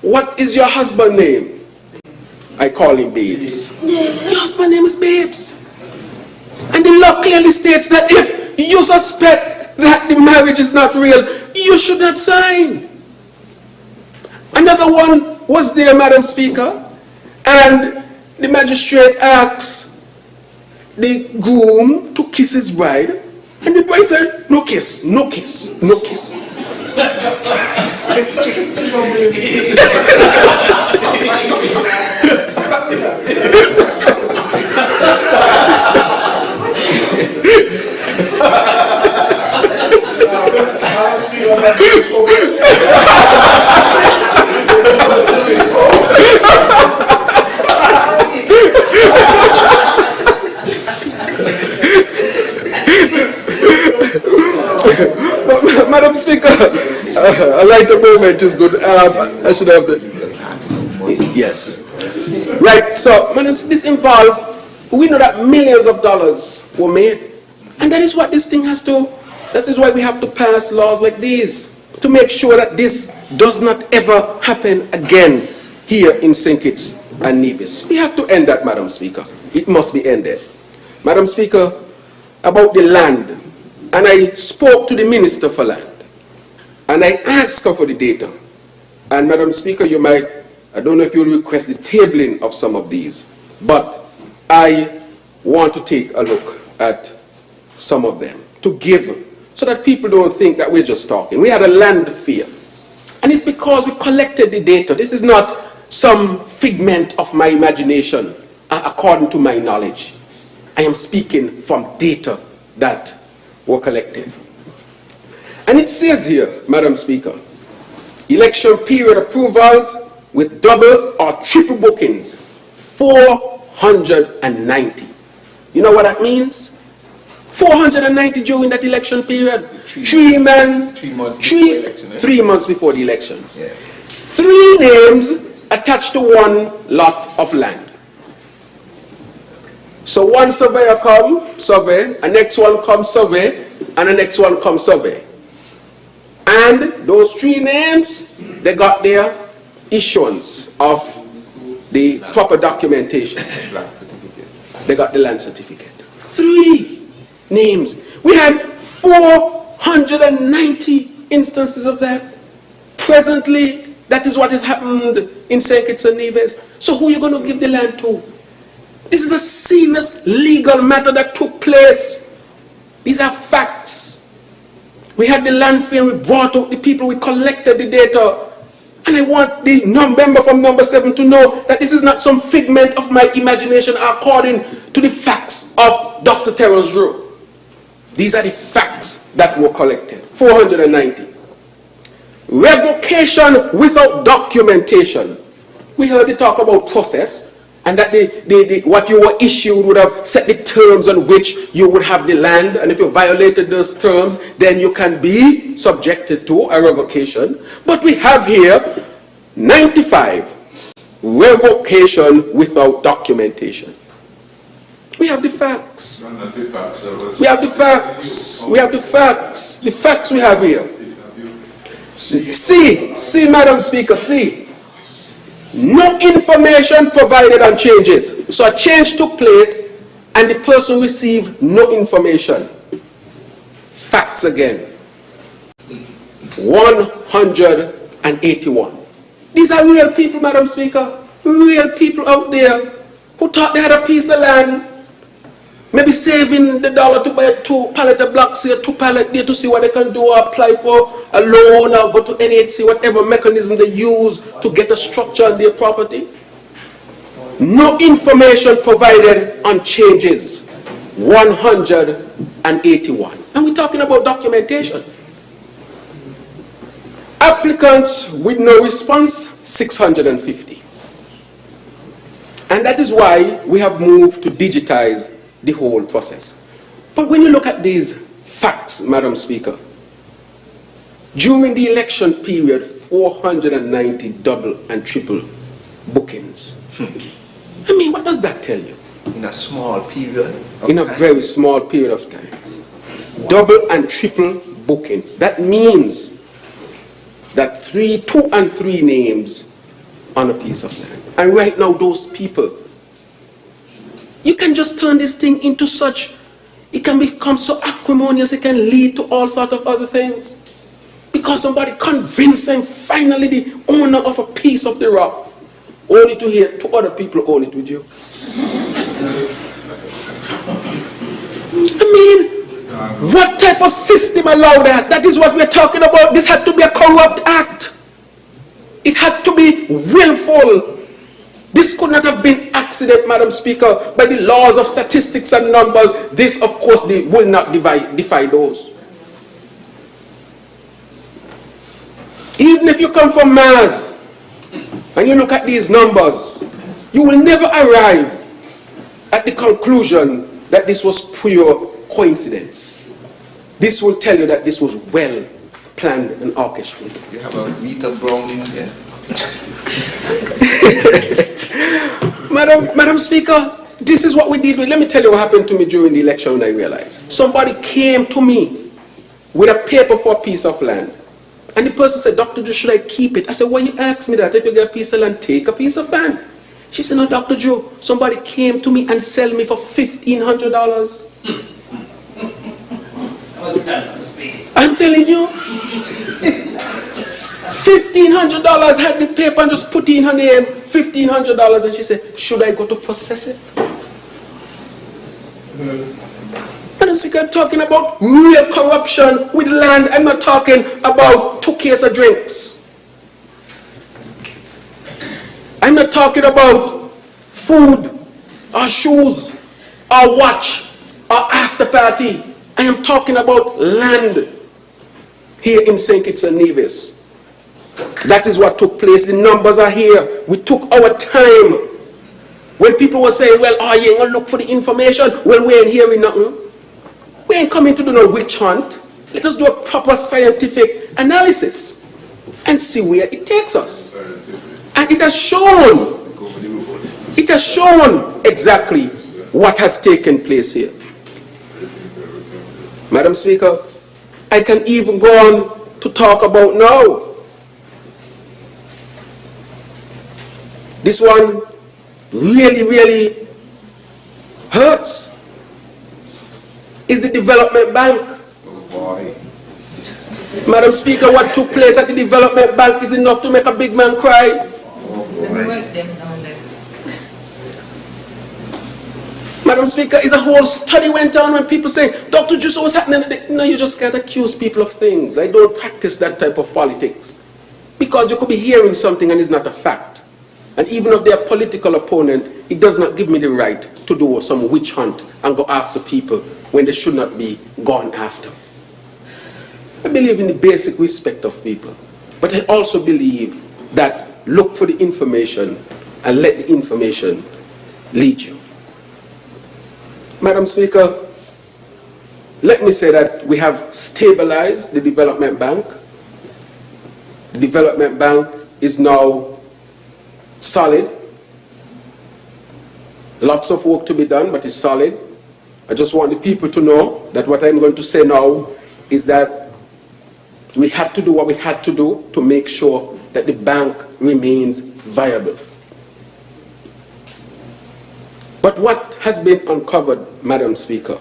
what is your husband's name? I call him Babes. Your husband's name is Babes. And the law clearly states that if you suspect that the marriage is not real, you should not sign. Another one was there, Madam Speaker, and the magistrate asks the groom to kiss his bride, and the bride said, no kiss, no kiss, no kiss. Madam Speaker, a lighter moment is good. I should have the... Yes. Right, so, Madam, this involves, we know that millions of dollars were made. And that is what this thing has to, this is why we have to pass laws like these, to make sure that this does not ever happen again here in St. Kitts and Nevis. We have to end that, Madam Speaker. It must be ended. Madam Speaker, about the land, and I spoke to the Minister for Land, and I asked her for the data. And Madam Speaker, you might, I don't know if you'll request the tabling of some of these, but I want to take a look at some of them to give, so that people don't think that we're just talking. We had a land fair, and it's because we collected the data. This is not some figment of my imagination, according to my knowledge. I am speaking from data that were collected. And it says here, Madam Speaker, election period approvals with double or triple bookings, 490. You know what that means? 490 during that election period. 3 months before the elections. Yeah. 3 names attached to 1 lot of land. So one surveyor come, survey, a next one comes survey, and the next one comes survey. And those 3 names, they got their issuance of the proper documentation. They got the land certificate. 3 names. We had 490 instances of that. Presently, that is what has happened in St. Kitts and Nevis. So who are you going to give the land to? This is a serious legal matter that took place. These are facts. We had the land fair, we brought out the people, we collected the data. And I want the member from number 7 to know that this is not some figment of my imagination according to the facts of Dr. Terrence Rowe. These are the facts that were collected. 490. Revocation without documentation. We heard you talk about process, and that what you were issued would have set the terms on which you would have the land, and if you violated those terms, then you can be subjected to a revocation. But we have here 95 revocation without documentation. We have the facts. We have the facts. We have the facts. The facts we have here. See, Madam Speaker, see. No information provided on changes. So a change took place and the person received no information. Facts again. 181. These are real people, Madam Speaker. Real people out there who thought they had a piece of land. Maybe saving the dollar to buy 2 pallet of blocks here, 2 pallet there to see what they can do, or apply for a loan, or go to NHC, whatever mechanism they use to get a structure on their property. No information provided on changes. 181. And we're talking about documentation. Applicants with no response, 650. And that is why we have moved to digitize the whole process. But when you look at these facts, Madam Speaker, during the election period, 490 double and triple bookings. I mean, what does that tell you? In a small period? In a very small period of time. Wow. Double and triple bookings. That means that 2 and 3 names on a piece of land. And right now, those people, you can just turn this thing into such, it can become so acrimonious, it can lead to all sorts of other things. Because somebody convinced them finally the owner of a piece of the rock, only to hear 2 other people own it with you. I mean, what type of system allowed that? That is what we're talking about. This had to be a corrupt act. It had to be willful. This could not have been accident, Madam Speaker, by the laws of statistics and numbers. This, of course, they will not defy those. Even if you come from Mars and you look at these numbers, you will never arrive at the conclusion that this was pure coincidence. This will tell you that this was well planned and orchestrated. You have a Rita Browning there. Madam Speaker, this is what we did. Let me tell you what happened to me during the election when I realized. Somebody came to me with a paper for a piece of land. And the person said, Dr. Joe, should I keep it? I said, why you ask me that? If you get a piece of land, take a piece of land. She said, no, Dr. Joe, somebody came to me and sell me for $1,500. I'm telling you, $1,500 had the paper and just put in her name, $1,500, and she said, should I go to process it? Madam Speaker, I'm talking about real corruption with land. I'm not talking about 2 cases of drinks. I'm not talking about food or shoes or watch or after party. I am talking about land here in St. Kitts and Nevis. That is what took place. The numbers are here. We took our time. When people were saying, well, oh, you ain't gonna look for the information. Well, we ain't hearing nothing. We ain't coming to do no witch hunt. Let us do a proper scientific analysis and see where it takes us. And it has shown exactly what has taken place here. Madam Speaker, I can even go on to talk about now. This one really, really hurts. Is the development bank. Oh boy. Madam Speaker, what took place at the development bank is enough to make a big man cry. Madam Speaker, is a whole study went on when people say, Dr. Jusso, what's happening? No, you just can't accuse people of things. I don't practice that type of politics. Because you could be hearing something and it's not a fact. And even if they're a political opponent, it does not give me the right to do some witch hunt and go after people when they should not be gone after. I believe in the basic respect of people. But I also believe that look for the information and let the information lead you. Madam Speaker, let me say that we have stabilized the development bank. The development bank is now solid. Lots of work to be done, but it's solid. I just want the people to know that what I'm going to say now is that we had to do what we had to do to make sure that the bank remains viable. But what has been uncovered, Madam Speaker,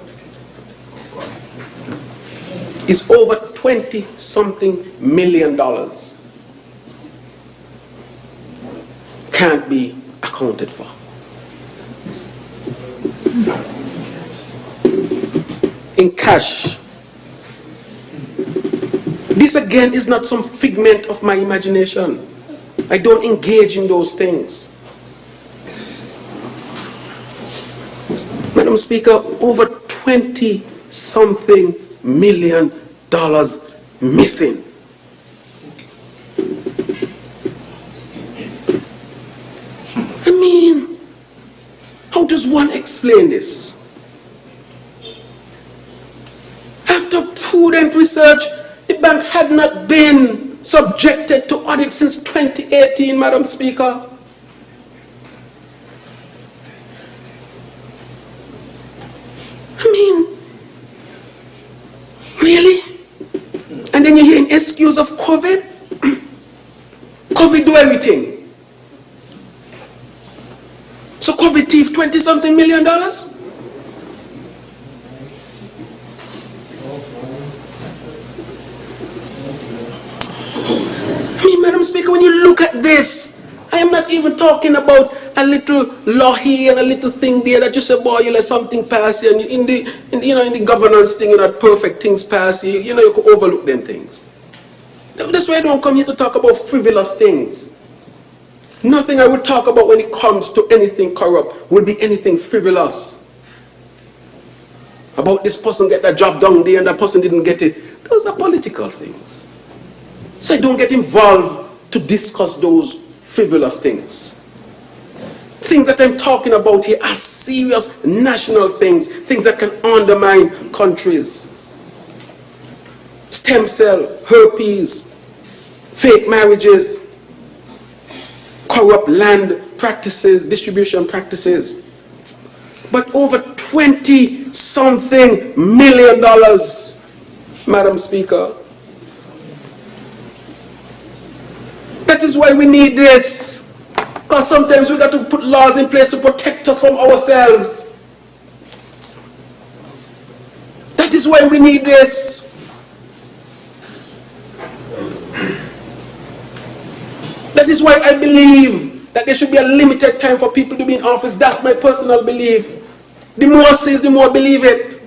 is over $20-something million can't be accounted for. In cash. This again is not some figment of my imagination. I don't engage in those things. Madam Speaker, over $20-something million missing. I mean, how does one explain this? After prudent research, the bank had not been subjected to audit since 2018, Madam Speaker. I mean, really? And then you hear an excuse of COVID? COVID do everything. So COVID thief $20-something million? I mean, Madam Speaker, when you look at this, I am not even talking about a little law here and a little thing there that you say, boy, you let something pass here, and in the governance thing, that perfect things pass here, you could overlook them things. That's why I don't come here to talk about frivolous things. Nothing I would talk about when it comes to anything corrupt would be anything frivolous. About this person get that job done there and that person didn't get it. Those are political things. So I don't get involved to discuss those frivolous things. Things that I'm talking about here are serious national things, things that can undermine countries. stem cell, herpes, fake marriages, corrupt land practices, distribution practices. But over $20-something million, Madam Speaker. That is why we need this. Because sometimes we got to put laws in place to protect us from ourselves. That is why we need this. That is why I believe that there should be a limited time for people to be in office. That's my personal belief. The more I say, the more I believe it.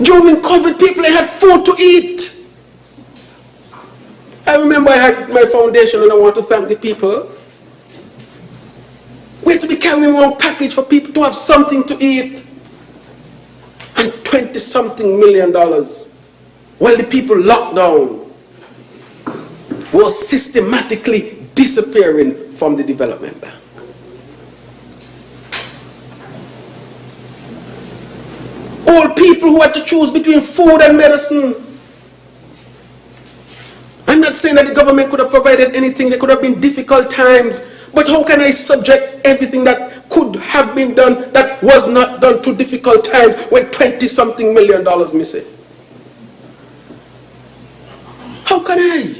During COVID, people had food to eat. I remember I had my foundation and I want to thank the people. We had to be carrying around package for people to have something to eat. And $20-something million while the people locked down was systematically disappearing from the development bank. All people who had to choose between food and medicine. I'm not saying that the government could have provided anything. There could have been difficult times. But how can I subject everything that could have been done that was not done to difficult times when $20-something million missing? How can I?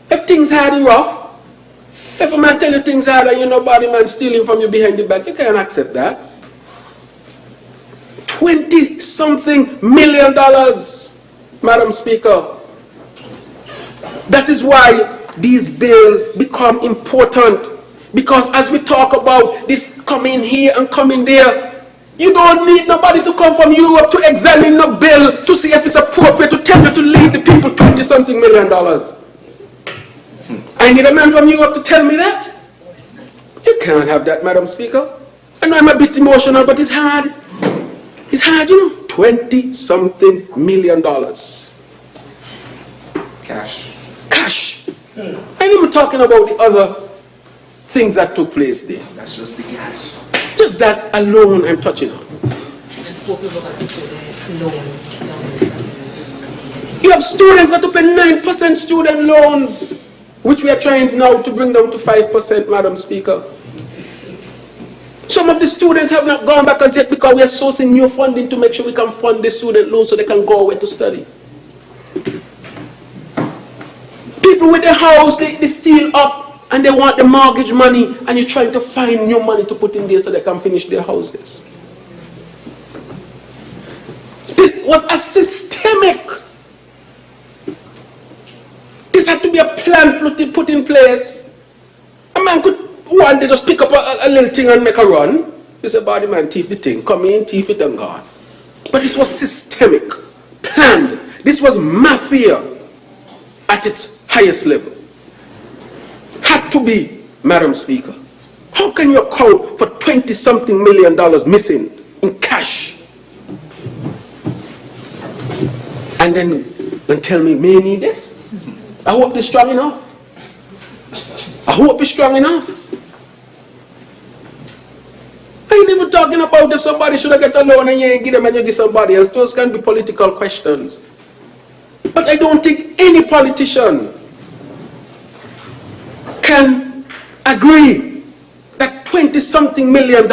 If things hard and rough, if a man tell you things hard and you know body man stealing from you behind the back, you can't accept that. $20-something million, Madam Speaker. That is why these bills become important. Because as we talk about this coming here and coming there, you don't need nobody to come from Europe to examine the bill to see if it's appropriate to tell you to leave the people $20-something million. I need a man from Europe to tell me that. You can't have that, Madam Speaker. I know I'm a bit emotional, but it's hard. It's hard, you know. $20-something million. Cash. Cash. I ain't even talking about the other things that took place there. That's just the cash. Just that alone I'm touching on. You have students that to pay 9% student loans, which we are trying now to bring down to 5%, Madam Speaker. Some of the students have not gone back as yet because we are sourcing new funding to make sure we can fund the student loans so they can go away to study. People with their house, they steal up and they want the mortgage money and you're trying to find new money to put in there so they can finish their houses. This was a systemic. This had to be a plan put in place. A man could one day just pick up a little thing and make a run. You say, body man, thief the thing. Come in, thief it and gone. But this was systemic, planned. This was mafia at its highest level. Had to be, Madam Speaker. How can you account for $20-something million missing in cash? And then tell me, may I need this? I hope it's strong enough. I hope it's strong enough. I ain't even talking about if somebody should have get a loan and you ain't give them and you give somebody else. Those can be political questions. But I don't think any politician can agree that $20-something million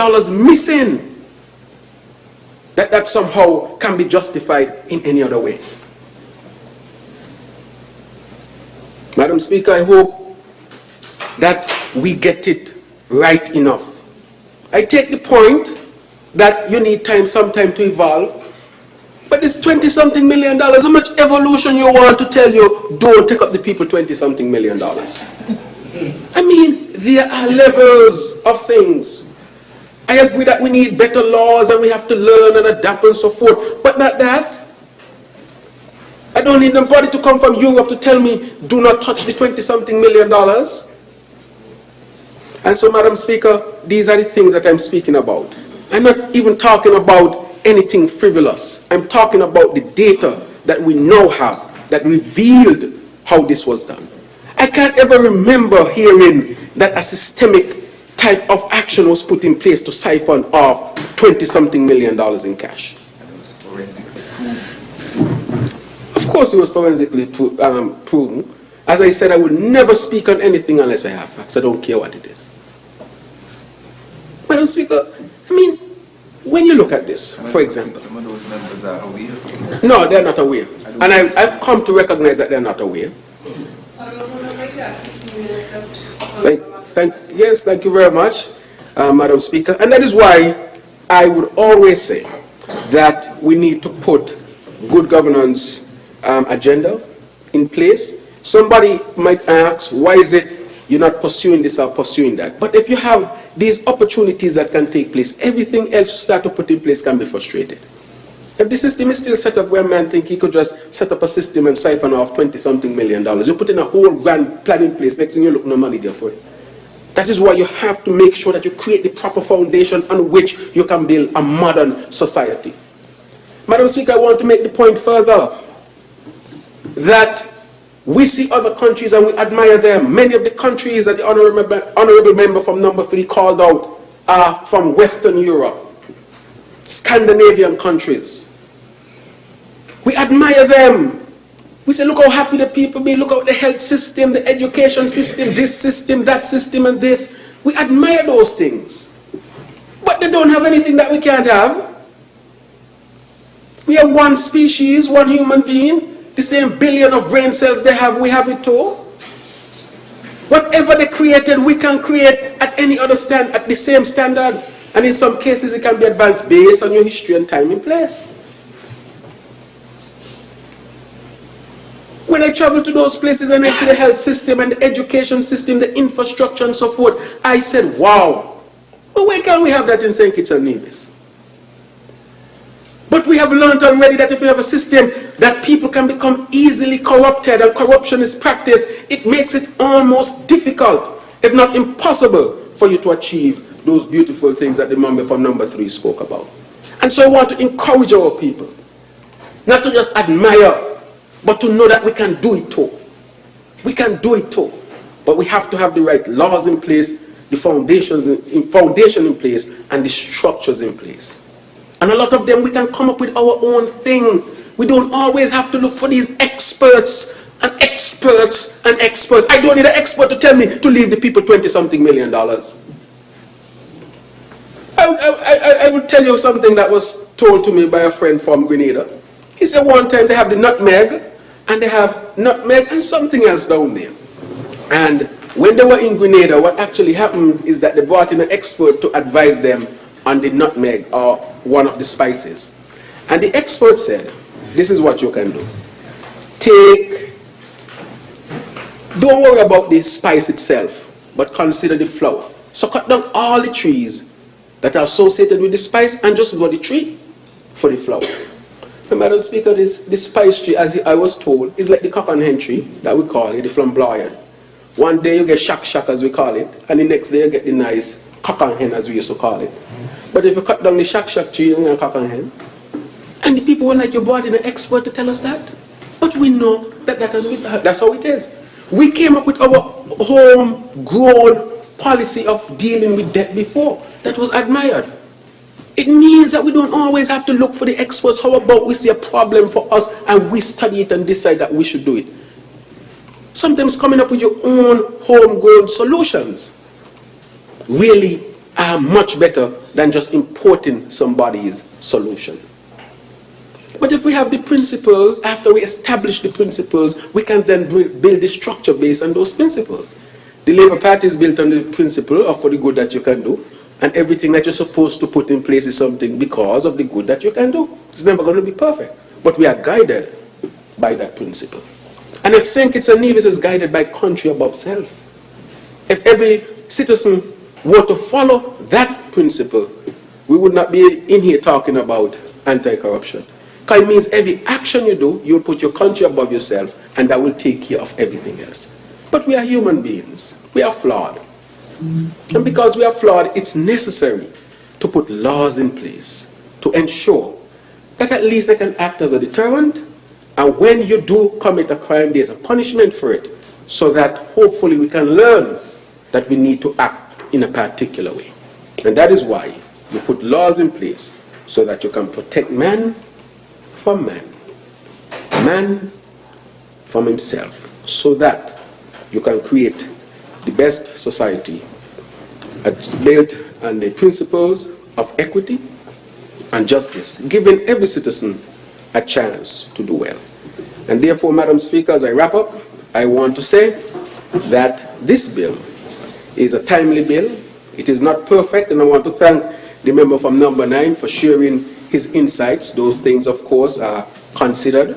missing, that somehow can be justified in any other way. Madam Speaker, I hope that we get it right enough. I take the point that you need sometime to evolve, but this $20-something million, how much evolution you want to tell you, don't take up the people $20-something million. I mean, there are levels of things. I agree that we need better laws and we have to learn and adapt and so forth, but not that. I don't need nobody to come from Europe to tell me, do not touch the $20-something million. And so, Madam Speaker, these are the things that I'm speaking about. I'm not even talking about anything frivolous. I'm talking about the data that we now have that revealed how this was done. I can't ever remember hearing that a systemic type of action was put in place to siphon off $20-something million in cash. Of course, it was forensically proven. As I said, I would never speak on anything unless I have facts. I don't care what it is. Madam Speaker, I mean, when you look at this, for example. Some of those members are aware. No, they're not aware. And I've come to recognize that they're not aware. Yes, thank you very much, Madam Speaker. And that is why I would always say that we need to put good governance agenda in place. Somebody might ask, why is it you're not pursuing this or pursuing that? But if you have these opportunities that can take place, everything else you start to put in place can be frustrated. If the system is still set up where man think he could just set up a system and siphon off $20-something million, you put in a whole grand plan in place, next thing you look no money there for it. That is why you have to make sure that you create the proper foundation on which you can build a modern society. Madam Speaker, I want to make the point further that we see other countries and we admire them. Many of the countries that the honorable member from number 3 called out are from Western Europe, Scandinavian countries. We admire them. We say, look how happy the people be, look at the health system, the education system, this system, that system, and this. We admire those things. But they don't have anything that we can't have. We are one species, one human being. The same billion of brain cells they have, we have it too. Whatever they created, we can create at any other at the same standard. And in some cases, it can be advanced based on your history and time and place. When I travel to those places and I see the health system and the education system, the infrastructure and so forth, I said, wow. But why can't we have that in St. Kitts and Nevis? But we have learned already that if we have a system that people can become easily corrupted and corruption is practiced, it makes it almost difficult, if not impossible, for you to achieve those beautiful things that the member from number 3 spoke about. And so I want to encourage our people, not to just admire, but to know that we can do it too. We can do it too. But we have to have the right laws in place, the foundation in place, and the structures in place. And a lot of them we can come up with our own thing. We don't always have to look for these experts and experts and experts. I don't need an expert to tell me to leave the people $20-something million. I will tell you something that was told to me by a friend from Grenada. He said one time they have the nutmeg, and they have nutmeg and something else down there. And when they were in Grenada, what actually happened is that they brought in an expert to advise them on the nutmeg or one of the spices. And the expert said, this is what you can do. Don't worry about the spice itself, but consider the flower. So cut down all the trees that are associated with the spice and just grow the tree for the flower. Madam Speaker, the spice tree, as I was told, is like the cock and hen tree that we call it, the flamboyant. One day you get shack as we call it, and the next day you get the nice cock and hen as we used to call it. But if you cut down the shack tree, you're going to cock and hen. And the people were like, you brought in an expert to tell us that. But we know that that's how it is. We came up with our homegrown policy of dealing with debt before. That was admired. It means that we don't always have to look for the experts. How about we see a problem for us and we study it and decide that we should do it? Sometimes coming up with your own homegrown solutions really are much better than just importing somebody's solution. But if we have the principles, after we establish the principles, we can then build the structure based on those principles. The Labour Party is built on the principle of for the good that you can do, and everything that you're supposed to put in place is something because of the good that you can do. It's never going to be perfect, but we are guided by that principle. And if St. Kitts and Nevis is guided by country above self, if every citizen were to follow that principle, we would not be in here talking about anti-corruption. Because it means every action you do, you'll put your country above yourself, and that will take care of everything else. But we are human beings. We are flawed. And because we are flawed, it's necessary to put laws in place to ensure that at least they can act as a deterrent, and when you do commit a crime, there's a punishment for it, so that hopefully we can learn that we need to act in a particular way. And that is why you put laws in place so that you can protect man from man, man from himself, so that you can create the best society that's built on the principles of equity and justice, giving every citizen a chance to do well. And therefore, Madam Speaker, as I wrap up, I want to say that this bill is a timely bill. It is not perfect, and I want to thank the member from number 9 for sharing his insights. Those things, of course, are considered,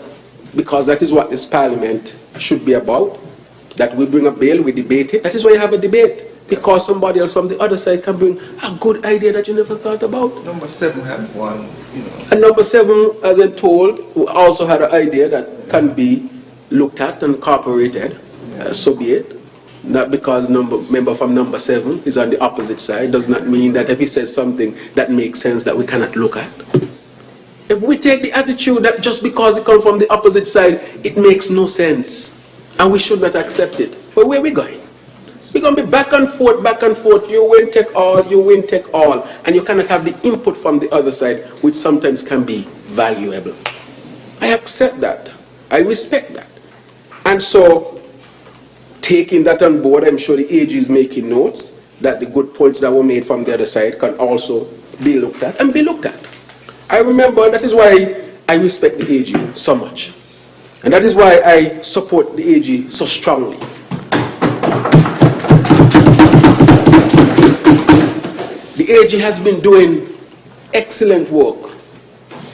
because that is what this parliament should be about, that we bring a bill, we debate it. That is why you have a debate, because somebody else from the other side can bring a good idea that you never thought about. Number 7 had one, And number 7, as I'm told, who also had an idea that can be looked at and incorporated, so be it. Not because member from number 7 is on the opposite side does not mean that if he says something that makes sense that we cannot look at. If we take the attitude that just because it comes from the opposite side, it makes no sense, and we should not accept it, well, where are we going? We're going to be back and forth, you win, take all, you win, take all, and you cannot have the input from the other side, which sometimes can be valuable. I accept that. I respect that. And so, taking that on board, I'm sure the AG is making notes that the good points that were made from the other side can also be looked at and be looked at. I remember, that is why I respect the AG so much. And that is why I support the AG so strongly. The AG has been doing excellent work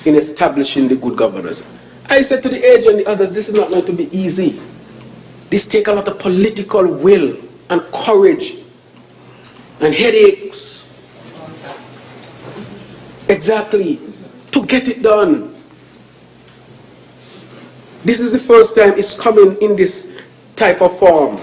in establishing the good governance. I said to the AG and the others, this is not going to be easy. This takes a lot of political will and courage and headaches. Exactly. To get it done. This is the first time it's coming in this type of form.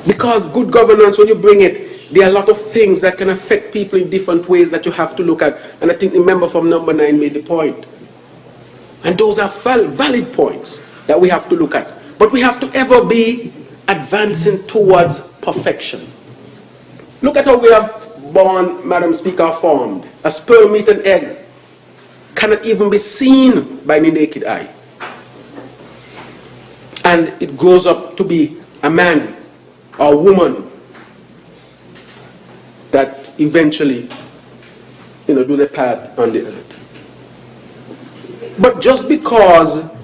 Because good governance, when you bring it, there are a lot of things that can affect people in different ways that you have to look at. And I think the member from number 9 made the point. And those are valid points that we have to look at. But we have to ever be advancing towards perfection. Look at how we have born, Madam Speaker, formed. A sperm meet an egg cannot even be seen by the naked eye. And it grows up to be a man or a woman that eventually, do the part on the earth. But just because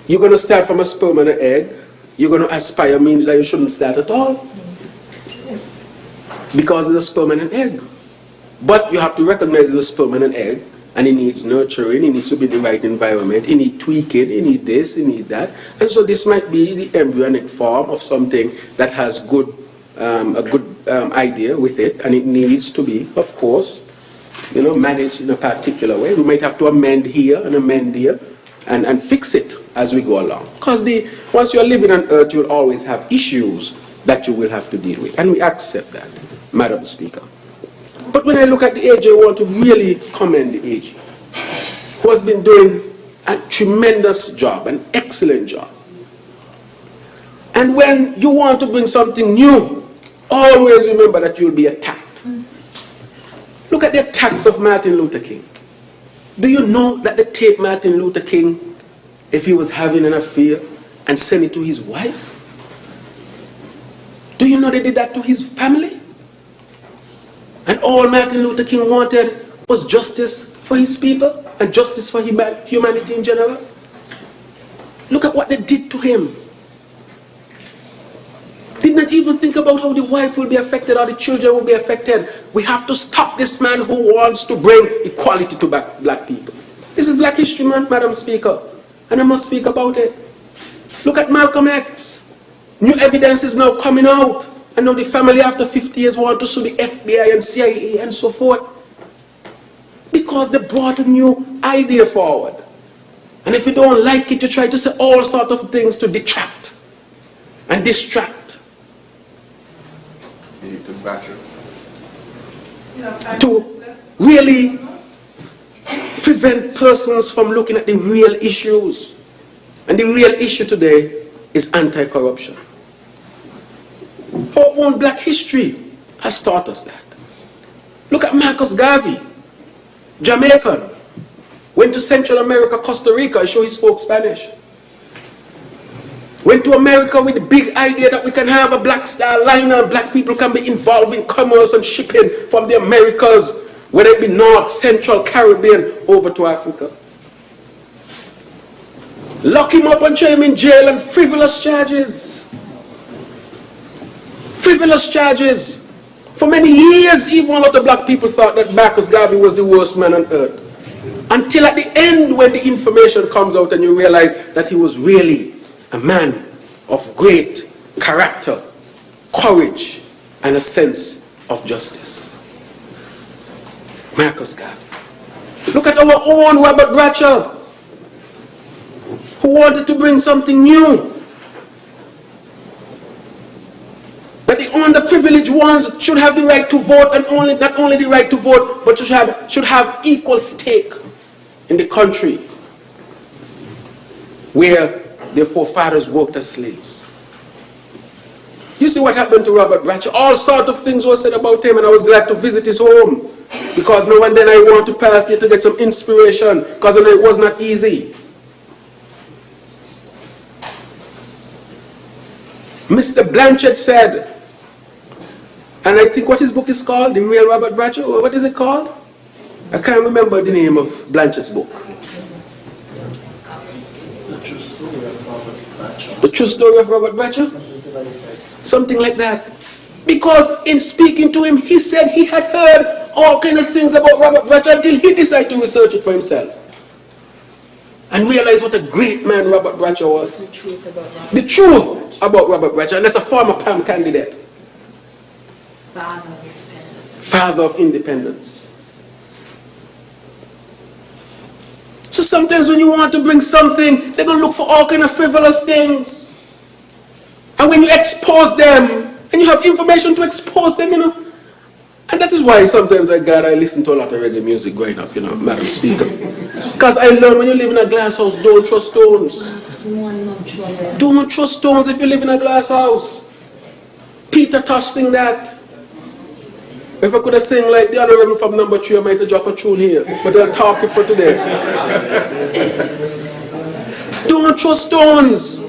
you're going to start from a sperm and an egg, you're going to aspire means that you shouldn't start at all. Because it's a sperm and an egg. But you have to recognize it's a sperm and an egg, and it needs nurturing, it needs to be in the right environment, it needs tweaking, it needs this, it needs that. And so this might be the embryonic form of something that has a good idea with it, and it needs to be, of course, managed in a particular way. We might have to amend here and amend here and fix it as we go along. Because once you're living on earth, you'll always have issues that you will have to deal with. And we accept that, Madam Speaker. But when I look at the AG, I want to really commend the AG, who has been doing a tremendous job, an excellent job. And when you want to bring something new, always remember that you'll be attacked. Look at the attacks of Martin Luther King. Do you know that they take Martin Luther King, if he was having an affair, and send it to his wife? Do you know they did that to his family? And all Martin Luther King wanted was justice for his people and justice for humanity in general. Look at what they did to him. Did not even think about how the wife will be affected or the children will be affected. We have to stop this man who wants to bring equality to black people. This is Black History Month, Madam Speaker, and I must speak about it. Look at Malcolm X. New evidence is now coming out. And now the family after 50 years want to sue the FBI and CIA and so forth. Because they brought a new idea forward. And if you don't like it, you try to say all sorts of things to detract and distract. To really prevent persons from looking at the real issues. And the real issue today is anti-corruption. own black history has taught us that. Look at Marcus Garvey, Jamaican, went to Central America, Costa Rica, and sure he spoke Spanish. Went to America with the big idea that we can have a black star liner and black people can be involved in commerce and shipping from the Americas, whether it be North, Central, Caribbean, over to Africa. Lock him up and throw him in jail on frivolous charges. Frivolous charges. For many years, even a lot of black people thought that Marcus Garvey was the worst man on earth. Until at the end, when the information comes out and you realize that he was really a man of great character, courage, and a sense of justice. Marcus Garvey. Look at our own Robert Bratcher, who wanted to bring something new. That the underprivileged ones should have the right to vote, and not only the right to vote, but should have equal stake in the country where their forefathers worked as slaves. You see what happened to Robert Bratcher? All sorts of things were said about him, and I was glad to visit his home, because now and then I want to pass there to get some inspiration, because I know it was not easy. Mr. Blanchard said, and I think what his book is called, The Real Robert Bratcher, or what is it called? I can't remember the name of Blanchard's book. The True Story of Robert Bratcher? Something like that. Because in speaking to him, he said he had heard all kinds of things about Robert Bratcher until he decided to research it for himself. And realize what a great man Robert Bratcher was. The truth about Robert Bratcher, and that's a former PAM candidate. Father of independence. So sometimes when you want to bring something, they're going to look for all kinds of frivolous things. And when you expose them, and you have information to expose them, you know. And that is why sometimes I listen to a lot of reggae music growing up, you know, Madam Speaker. Because I learned when you live in a glass house, don't throw stones. Don't throw stones if you live in a glass house. Peter Tosh sing that. If I could have sing like the Honorable from number 3, I might have dropped a tune here. But I'll talk it for today. Don't throw stones.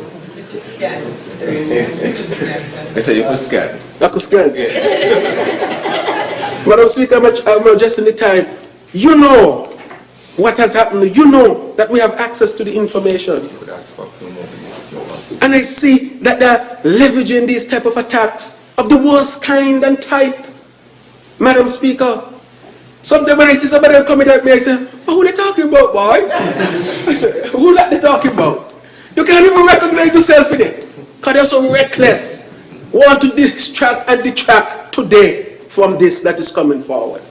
I said you could scan. I could scan. Madam Speaker, I'm addressing the time. You know what has happened. You know that we have access to the information. And I see that they're leveraging these type of attacks of the worst kind and type. Madam Speaker, sometimes when I see somebody coming at me, I say, oh, who they talking about, boy? I say, who that they talking about? You can't even recognize yourself in it. Because they're so reckless. Want to distract and detract today from this that is coming forward.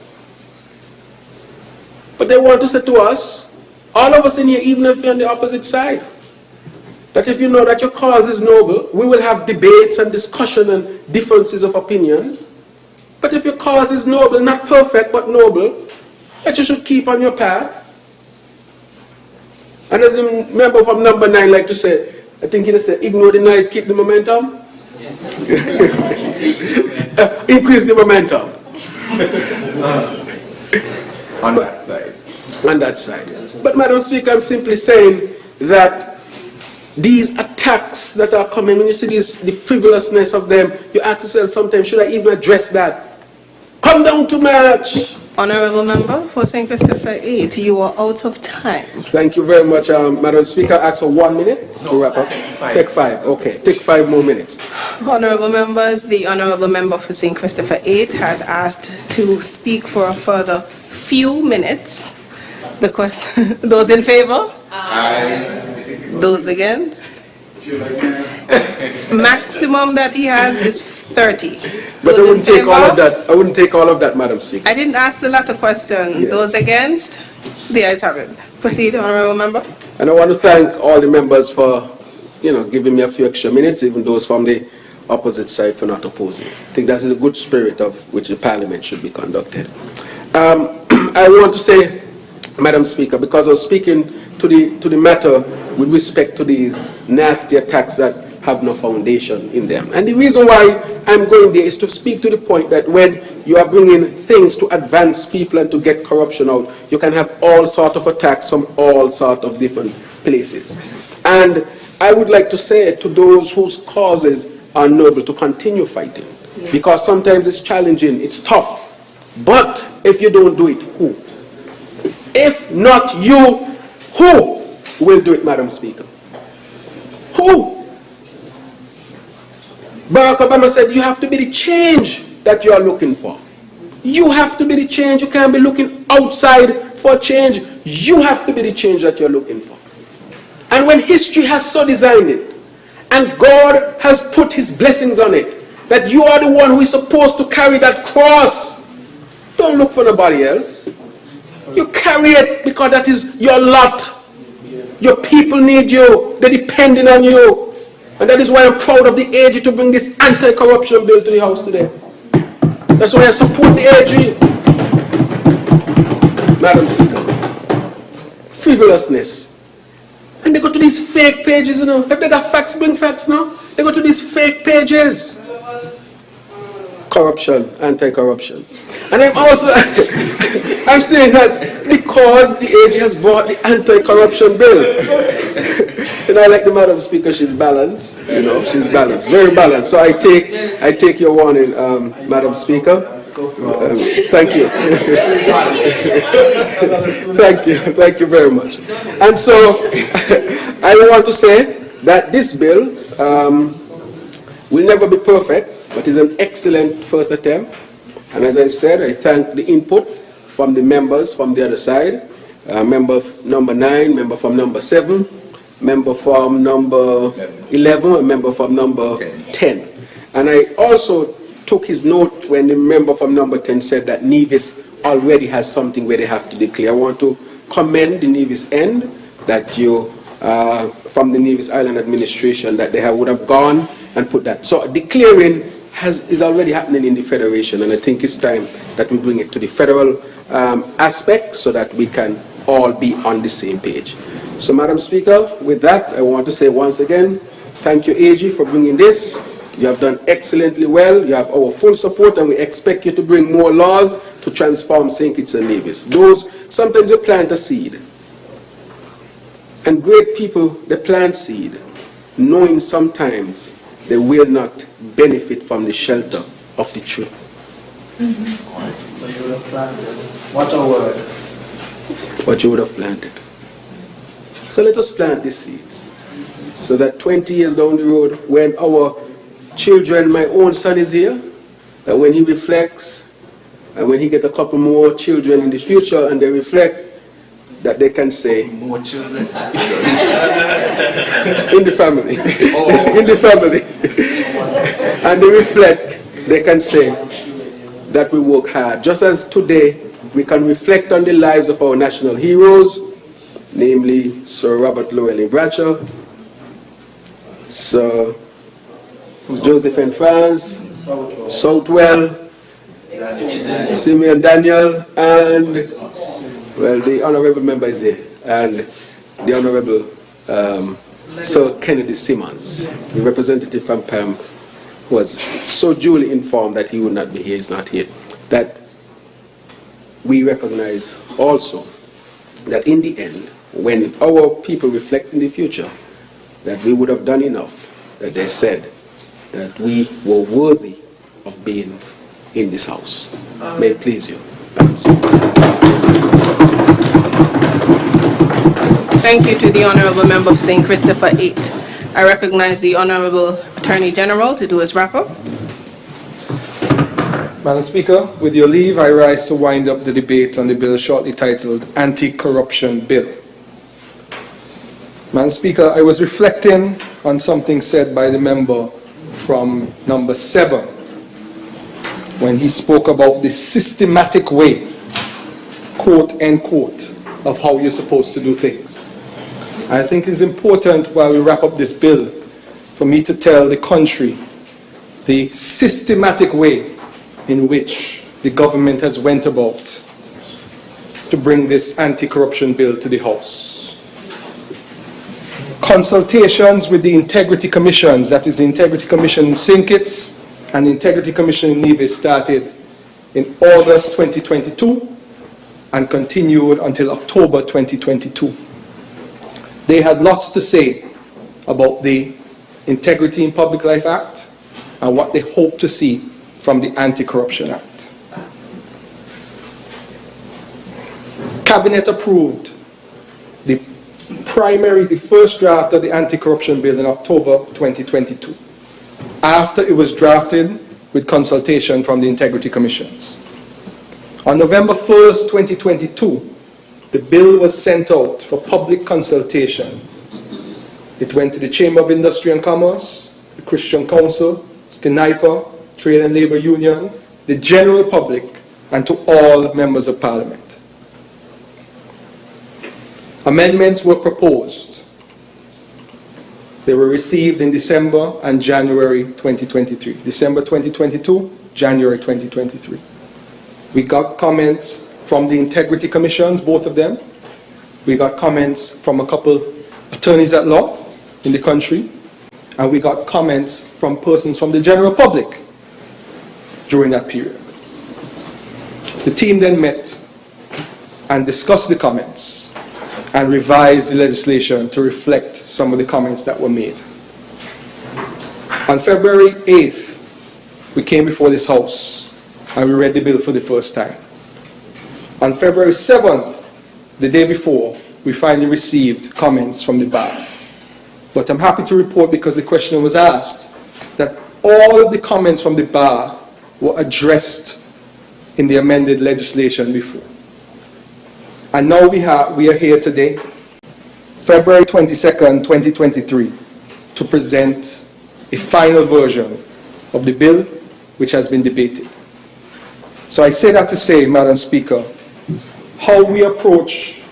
But they want to say to us, all of us in here, even if you're on the opposite side, that if you know that your cause is noble, we will have debates and discussion and differences of opinion. But if your cause is noble, not perfect, but noble, that you should keep on your path. And as a member from number 9 like to say, I think he said, ignore the noise, keep the momentum. Increase the momentum. On that side. On that side. But Madam Speaker, I'm simply saying that these attacks that are coming, when you see the frivolousness of them, you ask yourself sometimes, should I even address that? Come down to march. Honorable Member for St. Christopher 8, you are out of time. Thank you very much, Madam Speaker. I ask for 1 minute to wrap up. Take 5. Okay, take 5 more minutes. Honorable members, the Honorable Member for St. Christopher 8 has asked to speak for a further few minutes. The question, those in favor? Aye. Those against? Maximum that he has is 30. But I wouldn't take all of that. I wouldn't take all of that, Madam Speaker. I didn't ask the latter question. Yes. Those against? The ayes have it. Proceed, Honorable Member. And I want to thank all the members for, giving me a few extra minutes, even those from the opposite side for not opposing. I think that's the good spirit of which the Parliament should be conducted. I want to say, Madam Speaker, because I was speaking to the matter with respect to these nasty attacks that have no foundation in them. And the reason why I'm going there is to speak to the point that when you are bringing things to advance people and to get corruption out, you can have all sort of attacks from all sort of different places. And I would like to say to those whose causes are noble to continue fighting, because sometimes it's challenging, it's tough. But if you don't do it, who? If not you, who will do it, Madam Speaker? Who? Barack Obama said you have to be the change that you are looking for. You have to be the change. You can't be looking outside for change. You have to be the change that you're looking for. And when history has so designed it, and God has put his blessings on it, that you are the one who is supposed to carry that cross, don't look for nobody else. You carry it because that is your lot. Your people need you. They're depending on you. And that is why I'm proud of the AG to bring this anti-corruption bill to the House today. That's why I support the AG. Madam Speaker, frivolousness. And they go to these fake pages, you know. If they got facts, bring facts now. They go to these fake pages. Corruption, anti-corruption. And I'm also, I'm saying that because the AG has brought the anti-corruption bill. You know, I like the Madam Speaker, she's balanced, you know, she's balanced, very balanced. So I take your warning, Madam Speaker. Thank you. Thank you very much. And so, I want to say that this bill will never be perfect, but is an excellent first attempt. And as I said, I thank the input from the members from the other side, member number 9, member from number 7, member from number 11, a member from number 10. And I also took his note when the member from number 10 said that Nevis already has something where they have to declare. I want to commend the Nevis end that you, from the Nevis Island administration, that they would have gone and put that. So declaring is already happening in the Federation, and I think it's time that we bring it to the federal aspect so that we can all be on the same page. So, Madam Speaker, with that, I want to say once again, thank you, AG, for bringing this. You have done excellently well. You have our full support, and we expect you to bring more laws to transform St. Kitts and Nevis. Sometimes you plant a seed, and great people, they plant seed, knowing sometimes they will not benefit from the shelter of the tree. But you would have planted. What a word. What you would have planted. So let us plant the seeds, so that 20 years down the road, when our children, my own son is here, that when he reflects, and when he gets a couple more children in the future, and they reflect, that they can say, more children in the family, in the family, and they reflect, they can say that we work hard. Just as today we can reflect on the lives of our national heroes, namely Sir Robert Llewellyn Bradshaw, Sir Joseph and Franz, Southwell, Simeon Daniel, and well, the honorable member is here, and the honorable Sir Kennedy Simmons, the representative from PAM, was so duly informed that he would not be here, he's not here, that we recognize also that in the end, when our people reflect in the future, that we would have done enough, that they said that we were worthy of being in this house. May it please you. Thank you to the Honourable Member of St. Christopher 8. I recognize the Honourable Attorney General to do his wrap-up. Madam Speaker, with your leave, I rise to wind up the debate on the bill shortly titled Anti-Corruption Bill. Madam Speaker, I was reflecting on something said by the member from number 7 when he spoke about the systematic way, quote, end quote, of how you're supposed to do things. I think it's important while we wrap up this bill for me to tell the country the systematic way in which the government has went about to bring this anti-corruption bill to the House. consultations with the Integrity Commissions, that is the Integrity Commission in St. Kitts and the Integrity Commission in Nevis, started in August 2022 and continued until October 2022. They had lots to say about the Integrity in Public Life Act and what they hope to see from the Anti-Corruption Act. Cabinet approved the first draft of the Anti-Corruption Bill in October 2022, after it was drafted with consultation from the Integrity Commissions. On November 1st, 2022, the bill was sent out for public consultation. It went to the Chamber of Industry and Commerce, the Christian Council, STNIPA, Trade and Labor Union, the general public, and to all members of Parliament. Amendments were proposed. They were received in December and January 2023. December 2022, January 2023. We got comments from the Integrity Commissions, both of them. We got comments from a couple attorneys at law in the country. And we got comments from persons from the general public during that period. The team then met and discussed the comments and revised the legislation to reflect some of the comments that were made. On February 8th, we came before this House and we read the bill for the first time. On February 7th, the day before, we finally received comments from the bar. But I'm happy to report, because the question was asked, that all of the comments from the bar were addressed in the amended legislation before. And now we are here today, February 22nd, 2023, to present a final version of the bill which has been debated. So I say that to say, Madam Speaker, how we approach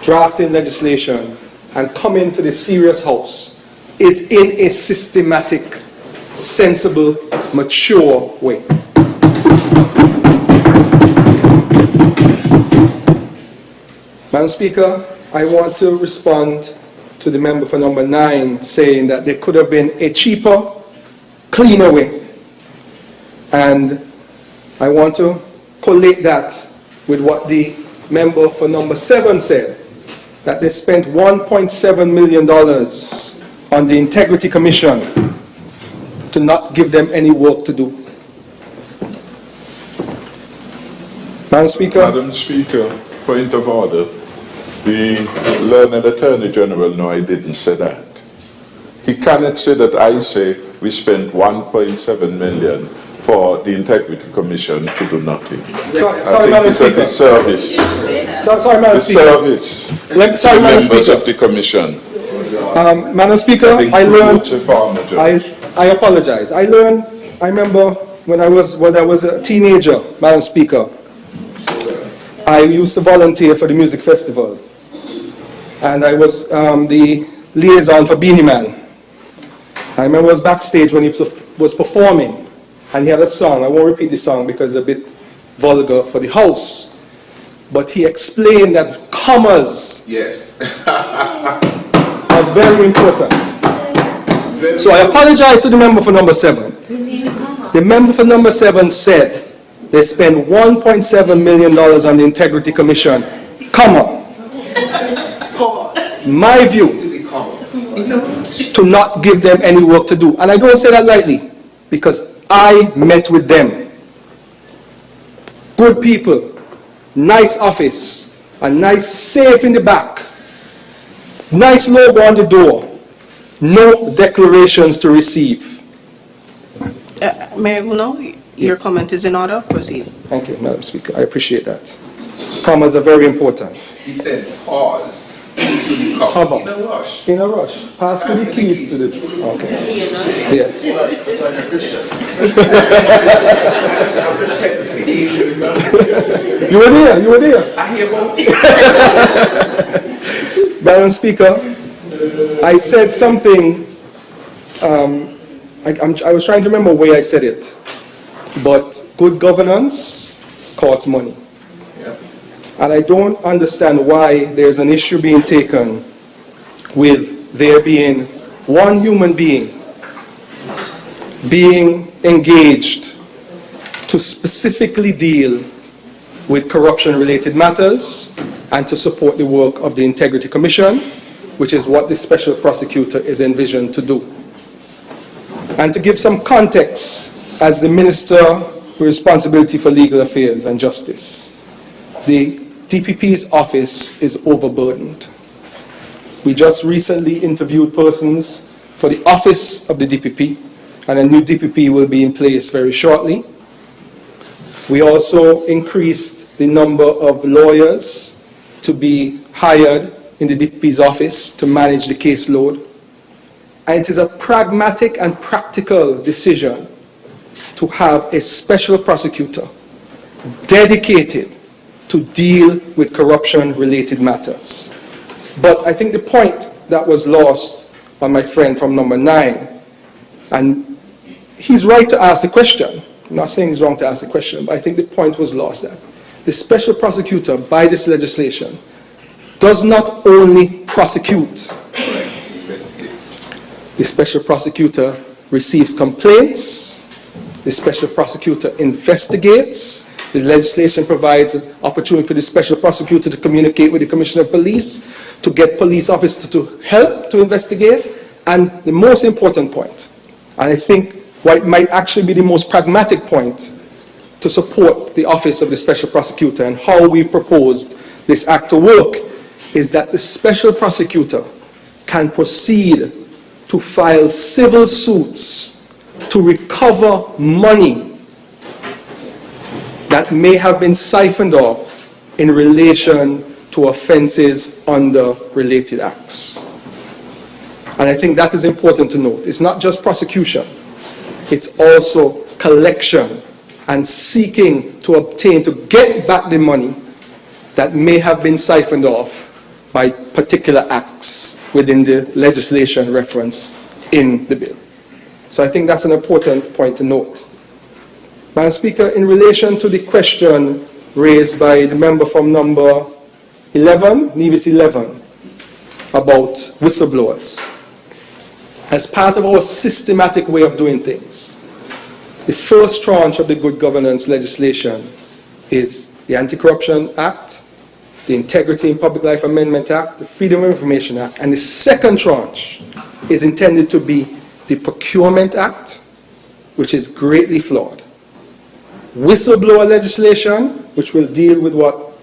drafting legislation and coming to the serious House is in a systematic, sensible, mature way. Madam Speaker, I want to respond to the member for number 9 saying that there could have been a cheaper, cleaner way. And I want to collate that with what the member for number 7 said, that they spent $1.7 million on the Integrity Commission to not give them any work to do. Madam Speaker. Madam Speaker, point of order. The learned Attorney General, no, I didn't say that. He cannot say that I say we spent 1.7 million for the Integrity Commission to do nothing. Sorry, Madam Speaker. Service. Sorry, Madam Speaker. Service. Sorry, Madam Members Speaker. of the Commission. Madam Speaker, I learned. I I apologize. I remember when I was a teenager, Madam Speaker, I used to volunteer for the music festival. And I was the liaison for Beanie Man. I remember I was backstage when he was performing, and he had a song. I won't repeat the song because it's a bit vulgar for the House. But he explained that commas are very important. So I apologize to the member for number 7. The member for number 7 said they spent $1.7 million on the Integrity Commission, comma. My view, to not give them any work to do. And I don't say that lightly, because I met with them. Good people, nice office, a nice safe in the back, nice logo on the door, no declarations to receive. Mayor Uno, your comment is in order. Proceed. Thank you, Madam Speaker. I appreciate that. Commas are very important. He said pause into the comma. In a rush. In a rush. Pass me the keys to the... Okay. Yes. You were there. You were there. I hear about it. Madam Speaker, I said something... I was trying to remember where I said it. But good governance costs money. And I don't understand why there's an issue being taken with there being one human being being engaged to specifically deal with corruption-related matters and to support the work of the Integrity Commission, which is what the special prosecutor is envisioned to do. And to give some context, as the Minister with responsibility for legal affairs and justice, the DPP's office is overburdened. We just recently interviewed persons for the office of the DPP, and a new DPP will be in place very shortly. We also increased the number of lawyers to be hired in the DPP's office to manage the caseload. And it is a pragmatic and practical decision to have a special prosecutor dedicated to deal with corruption-related matters. But I think the point that was lost on my friend from number 9, and he's right to ask the question. I'm not saying it's wrong to ask the question, but I think the point was lost that the special prosecutor, by this legislation, does not only prosecute. The special prosecutor receives complaints. The special prosecutor investigates. The legislation provides an opportunity for the special prosecutor to communicate with the Commissioner of Police, to get police officers to help to investigate. And the most important point, and I think what might actually be the most pragmatic point to support the office of the special prosecutor and how we've proposed this act to work, is that the special prosecutor can proceed to file civil suits to recover money that may have been siphoned off in relation to offenses under related acts. And I think that is important to note. It's not just prosecution. It's also collection and seeking to obtain, to get back the money that may have been siphoned off by particular acts within the legislation reference in the bill. So I think that's an important point to note. Madam Speaker, in relation to the question raised by the member from number 11, Nevis 11, about whistleblowers, as part of our systematic way of doing things, the first tranche of the good governance legislation is the Anti-Corruption Act, the Integrity in Public Life Amendment Act, the Freedom of Information Act, and the second tranche is intended to be the Procurement Act, which is greatly flawed. Whistleblower legislation, which will deal with what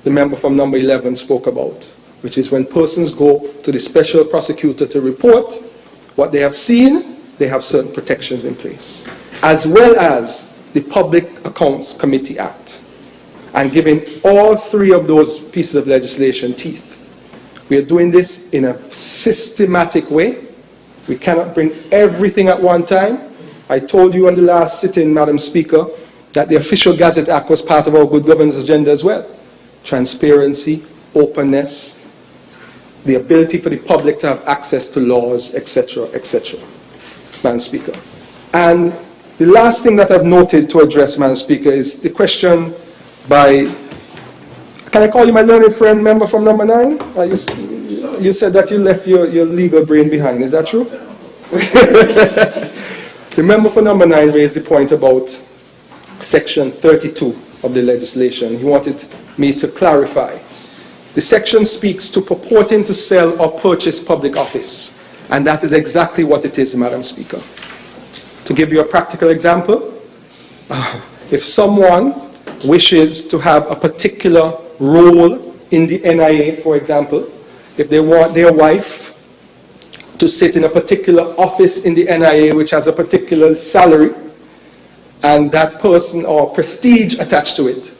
the member from number 11 spoke about, which is when persons go to the special prosecutor to report what they have seen, they have certain protections in place, as well as the Public Accounts Committee Act, and giving all three of those pieces of legislation teeth. We are doing this in a systematic way. We cannot bring everything at one time. I told you on the last sitting, Madam Speaker, that the Official Gazette Act was part of our good governance agenda as well. Transparency, openness, the ability for the public to have access to laws, etc., etc. Madam Speaker. And the last thing that I've noted to address, Madam Speaker, is the question by, can I call you my learned friend, member from number 9? You said that you left your legal brain behind, is that true? The member for number 9 raised the point about section 32 of the legislation. He wanted me to clarify. The section speaks to purporting to sell or purchase public office, and that is exactly what it is, Madam Speaker. To give you a practical example, if someone wishes to have a particular role in the NIA, for example, if they want their wife to sit in a particular office in the NIA which has a particular salary, and that person, or prestige attached to it,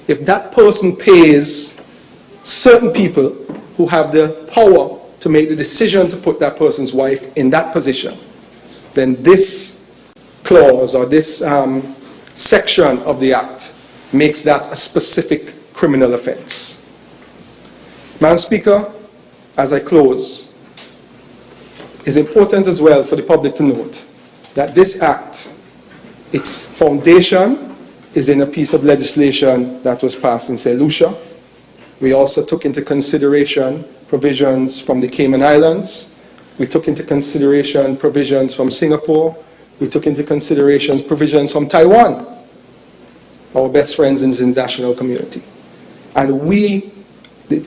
if that person pays certain people who have the power to make the decision to put that person's wife in that position, then this clause or this section of the Act makes that a specific criminal offense. Madam Speaker, as I close, it's important as well for the public to note that this Act, its foundation is in a piece of legislation that was passed in St. Lucia. We also took into consideration provisions from the Cayman Islands We took into consideration provisions from Singapore. We took into consideration provisions from Taiwan, our best friends in the international community. And we,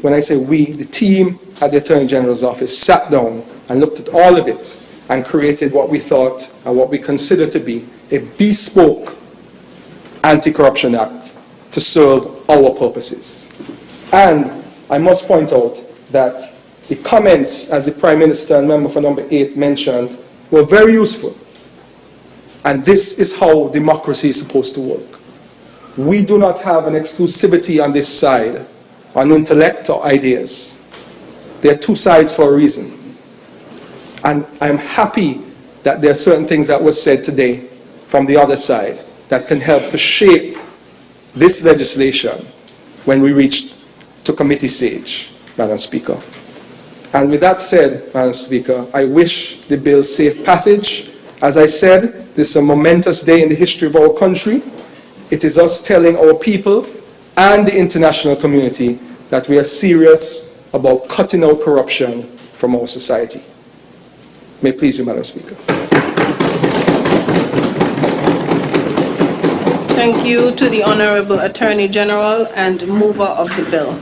when I say we, the team at the Attorney General's office sat down and looked at all of it and created what we thought and what we consider to be a bespoke anti-corruption act to serve our purposes. And I must point out that the comments, as the Prime Minister and member for number 8 mentioned, were very useful. And this is how democracy is supposed to work. We do not have an exclusivity on this side on intellect or ideas. There are two sides for a reason. And I'm happy that there are certain things that were said today from the other side that can help to shape this legislation when we reach to committee stage, Madam Speaker. And with that said, Madam Speaker, I wish the bill safe passage. As I said, this is a momentous day in the history of our country. It is us telling our people and the international community that we are serious about cutting out corruption from our society. May it please you, Madam Speaker. Thank you to the Honorable Attorney General and mover of the bill.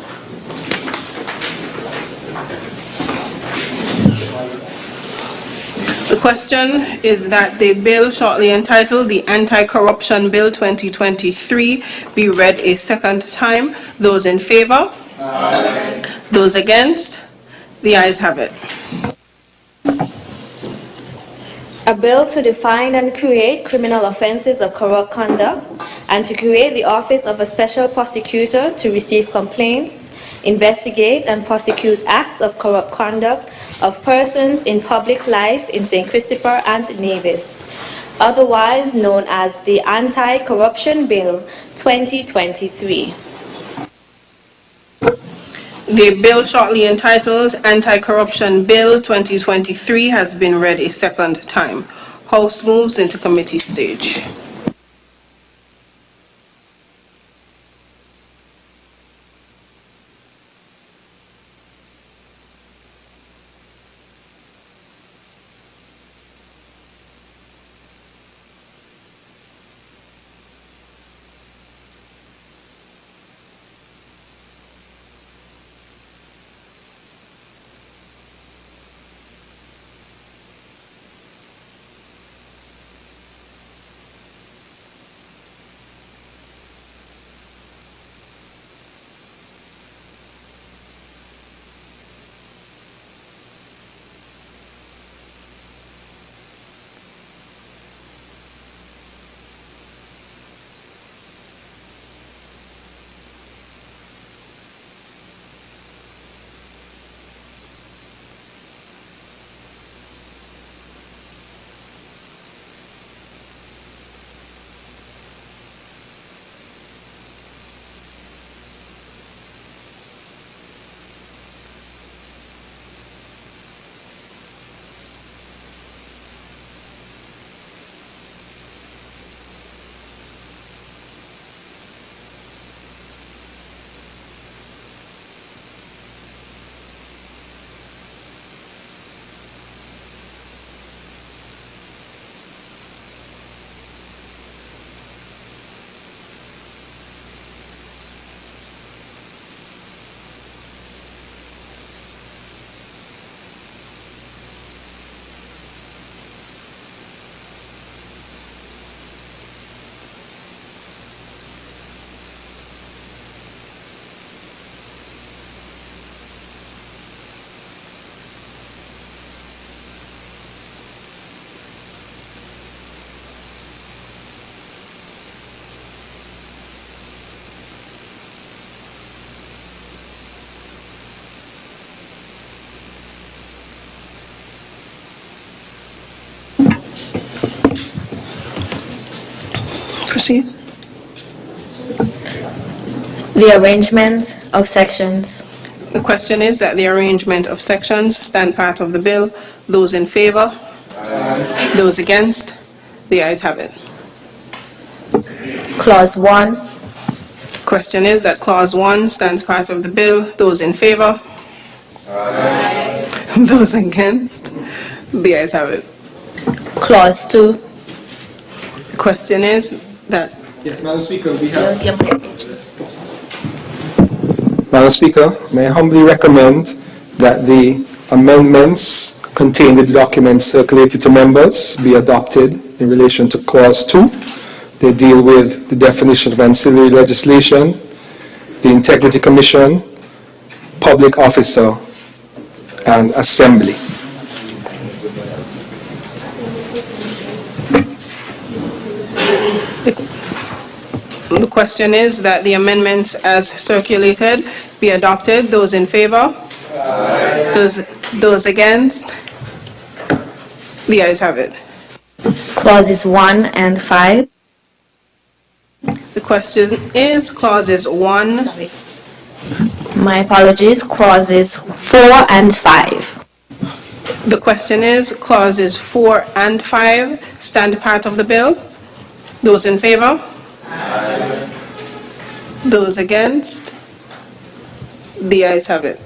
The question is that the bill shortly entitled the Anti-Corruption Bill 2023 be read a second time. Those in favor? Aye. Those against? The ayes have it. A bill to define and create criminal offences of corrupt conduct and to create the office of a special prosecutor to receive complaints, investigate and prosecute acts of corrupt conduct of persons in public life in St. Christopher and Nevis, otherwise known as the Anti-Corruption Bill 2023. The bill shortly entitled Anti-Corruption Bill 2023 has been read a second time. House moves into committee stage. Proceed. The arrangement of sections. The question is that the arrangement of sections stand part of the bill. Those in favor? Aye. Those against? The ayes have it. Clause 1. Question is that Clause 1 stands part of the bill. Those in favor? Aye. Those against? The ayes have it. Clause 2. The question is that... Yes, Madam Speaker, we have... Madam Speaker, may I humbly recommend that the amendments contained in the documents circulated to members be adopted in relation to Clause 2. They deal with the definition of ancillary legislation, the Integrity Commission, public officer, and assembly. The question is that the amendments as circulated be adopted. Those in favor? Aye. Those against? The ayes have it. Clauses 1 and 5. The question is clauses 1. Sorry. My apologies. Clauses 4 and 5. The question is clauses 4 and 5 stand part of the bill. Those in favor? Aye. Those against? The ayes have it.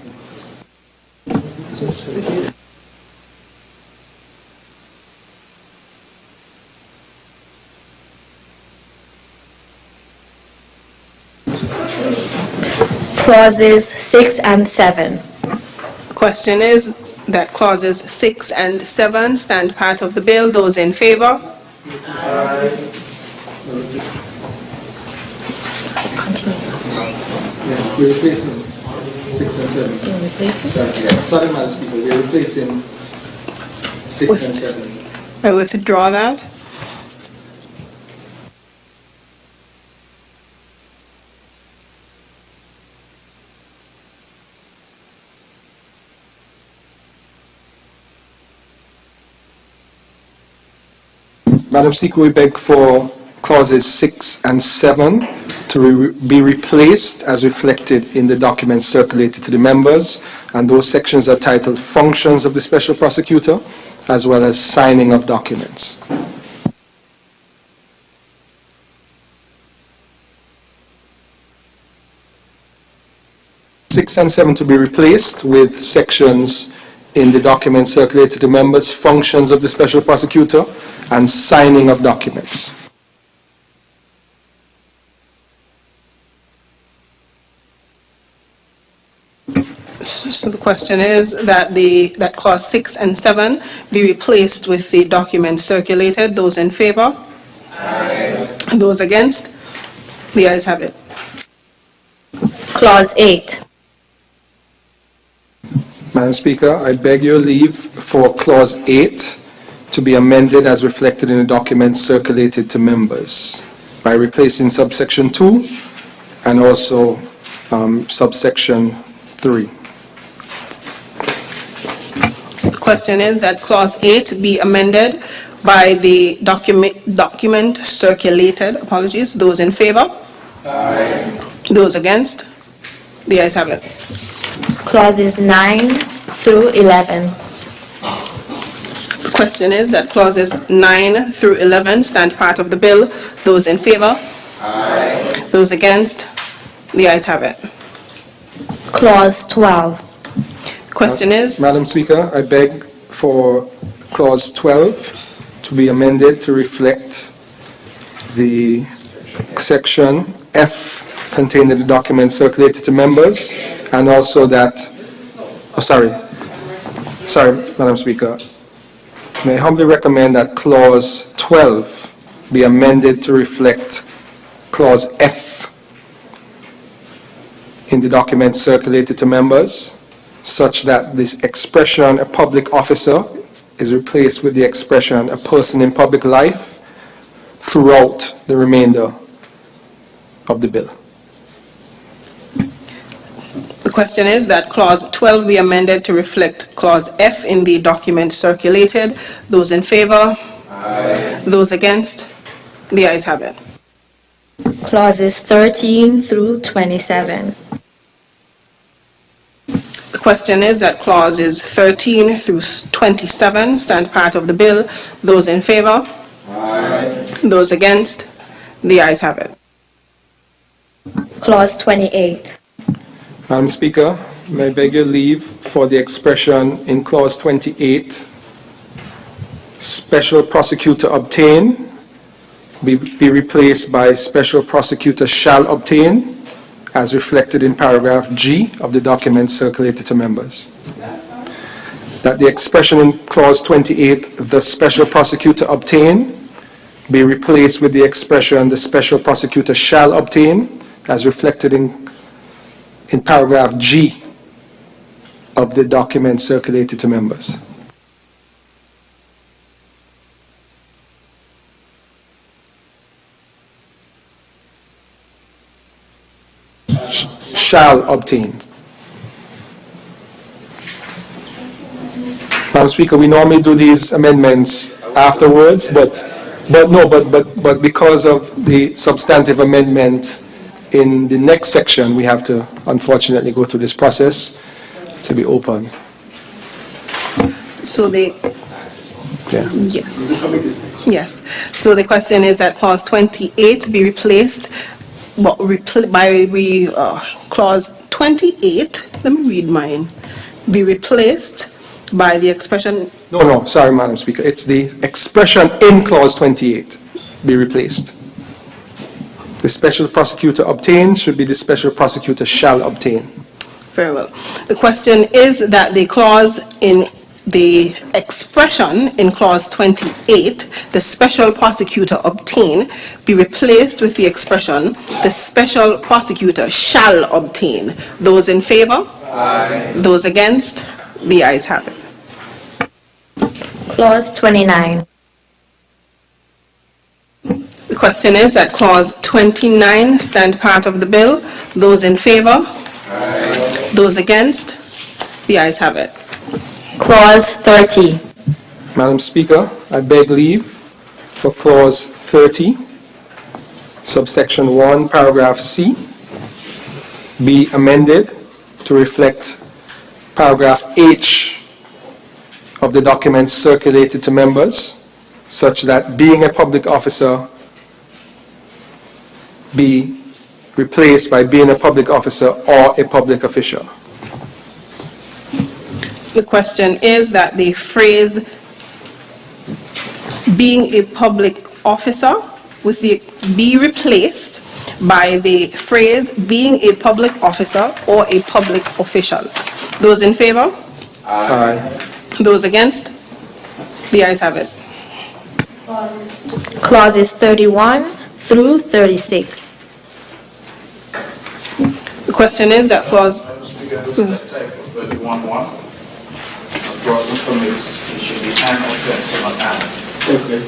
Clauses 6 and 7. The question is that clauses 6 and 7 stand part of the bill. Those in favor? Aye. Yeah, we're replacing 6 and 7. Sorry, Madam Speaker, we're replacing 6 and 7. I withdraw that. Madam Speaker, we beg for clauses 6 and 7 to be replaced as reflected in the documents circulated to the members, and those sections are titled Functions of the Special Prosecutor as well as Signing of Documents. Six and 7 to be replaced with sections in the documents circulated to members, Functions of the Special Prosecutor and Signing of Documents. So the question is that that clause 6 and 7 be replaced with the documents circulated. Those in favor? Aye. Those against? The ayes have it. Clause 8. Madam Speaker, I beg your leave for clause 8 to be amended as reflected in the documents circulated to members by replacing subsection 2 and also subsection 3. The question is that clause 8 be amended by the document circulated. Apologies. Those in favor? Aye. Those against? The ayes have it. Clauses 9 through 11. The question is that clauses 9 through 11 stand part of the bill. Those in favor? Aye. Those against? The ayes have it. Clause 12. The question is... Madam Speaker, I beg for clause 12 to be amended to reflect the section F contained in the document circulated to members, and also that, sorry, Madam Speaker, may I humbly recommend that clause 12 be amended to reflect clause F in the document circulated to members, such that this expression, a public officer, is replaced with the expression, a person in public life, throughout the remainder of the bill. The question is that clause 12 be amended to reflect clause F in the document circulated. Those in favor? Aye. Those against? The ayes have it. Clauses 13 through 27. The question is that clauses 13 through 27 stand part of the bill. Those in favor? Aye. Those against? The ayes have it. Clause 28. Madam Speaker, may I beg your leave for the expression in clause 28, special prosecutor obtain, be replaced by special prosecutor shall obtain, as reflected in paragraph G of the document circulated to members. That the expression in clause 28, the special prosecutor obtain, be replaced with the expression the special prosecutor shall obtain, as reflected in paragraph G of the document circulated to members. Shall obtain. Madam Speaker, we normally do these amendments afterwards, but because of the substantive amendment in the next section, we have to unfortunately go through this process to be open. So yes. So the question is that clause 28 be replaced by clause 28. Let me read mine. Be replaced by the expression. No, sorry, Madam Speaker. It's the expression in clause 28 be replaced. The special prosecutor obtain should be the special prosecutor shall obtain. Very well. The question is that the clause in the expression in clause 28, the special prosecutor obtain, be replaced with the expression the special prosecutor shall obtain. Those in favor? Aye. Those against? The ayes have it. Clause 29. The question is that clause 29 stand part of the bill. Those in favor? Aye. Those against? The ayes have it. Clause 30. Madam Speaker, I beg leave for clause 30, subsection 1, paragraph C, be amended to reflect paragraph H of the document circulated to members, such that being a public officer be replaced by being a public officer or a public official. The question is that the phrase being a public officer be replaced by the phrase being a public officer or a public official. Those in favor? Aye. Those against? The ayes have it. Clauses 31 through 36. The question is that clause. Clause commits, it should be an offense, not an. Okay.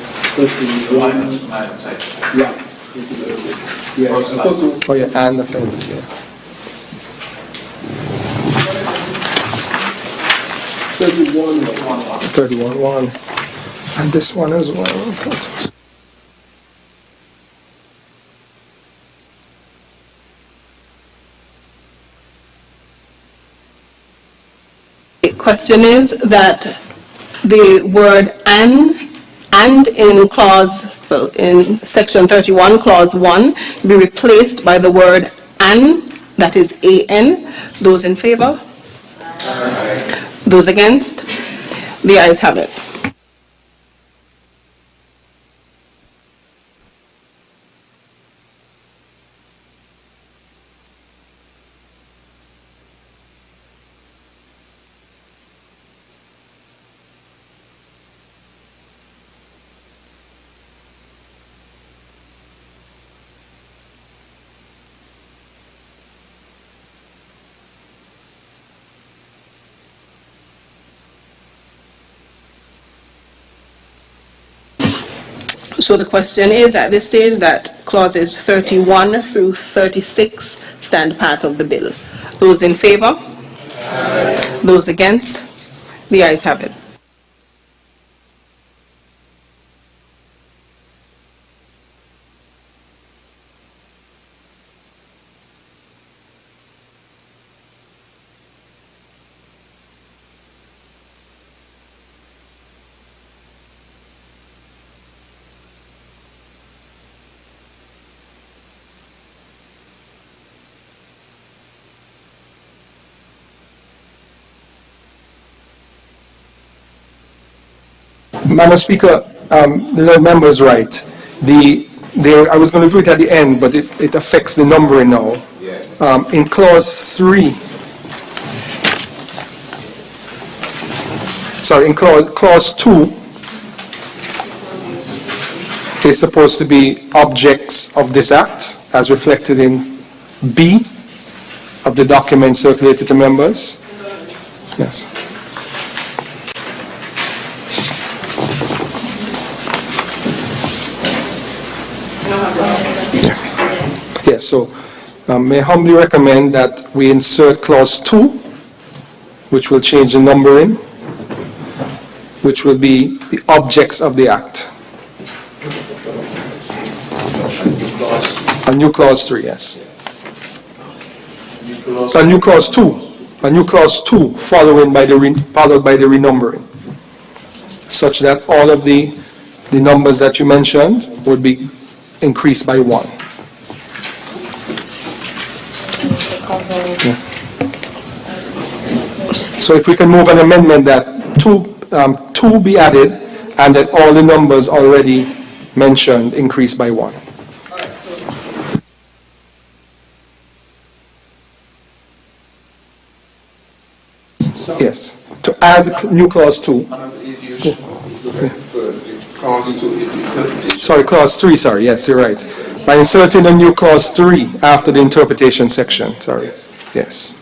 Oh yeah, and offense, yeah. 31-1. And this one as well. The question is that the word and in clause, well, in section 31, clause 1, be replaced by the word an, that is an. Those in favor? Aye. Those against? The ayes have it. So the question is at this stage that clauses 31 through 36 stand part of the bill. Those in favor? Aye. Those against? The ayes have it. Madam Speaker, the member is right. I was going to do it at the end, but it affects the numbering now. Yes. In clause 3, sorry, in clause 2, is supposed to be objects of this act, as reflected in B of the document circulated to members. Yes. Yes, so may I humbly recommend that we insert clause 2, which will change the numbering, which will be the objects of the act. A new clause 3, yes. A new clause 2. A new clause 2 followed by the renumbering, such that all of the numbers that you mentioned would be increased by 1. Yeah. So if we can move an amendment that 2 be added and that all the numbers already mentioned increase by 1. Yes, to add new clause 2. Clause 2 is interpretation. Sorry, clause 3, sorry, yes, you're right. By inserting a new clause 3 after the interpretation section, sorry. Yes.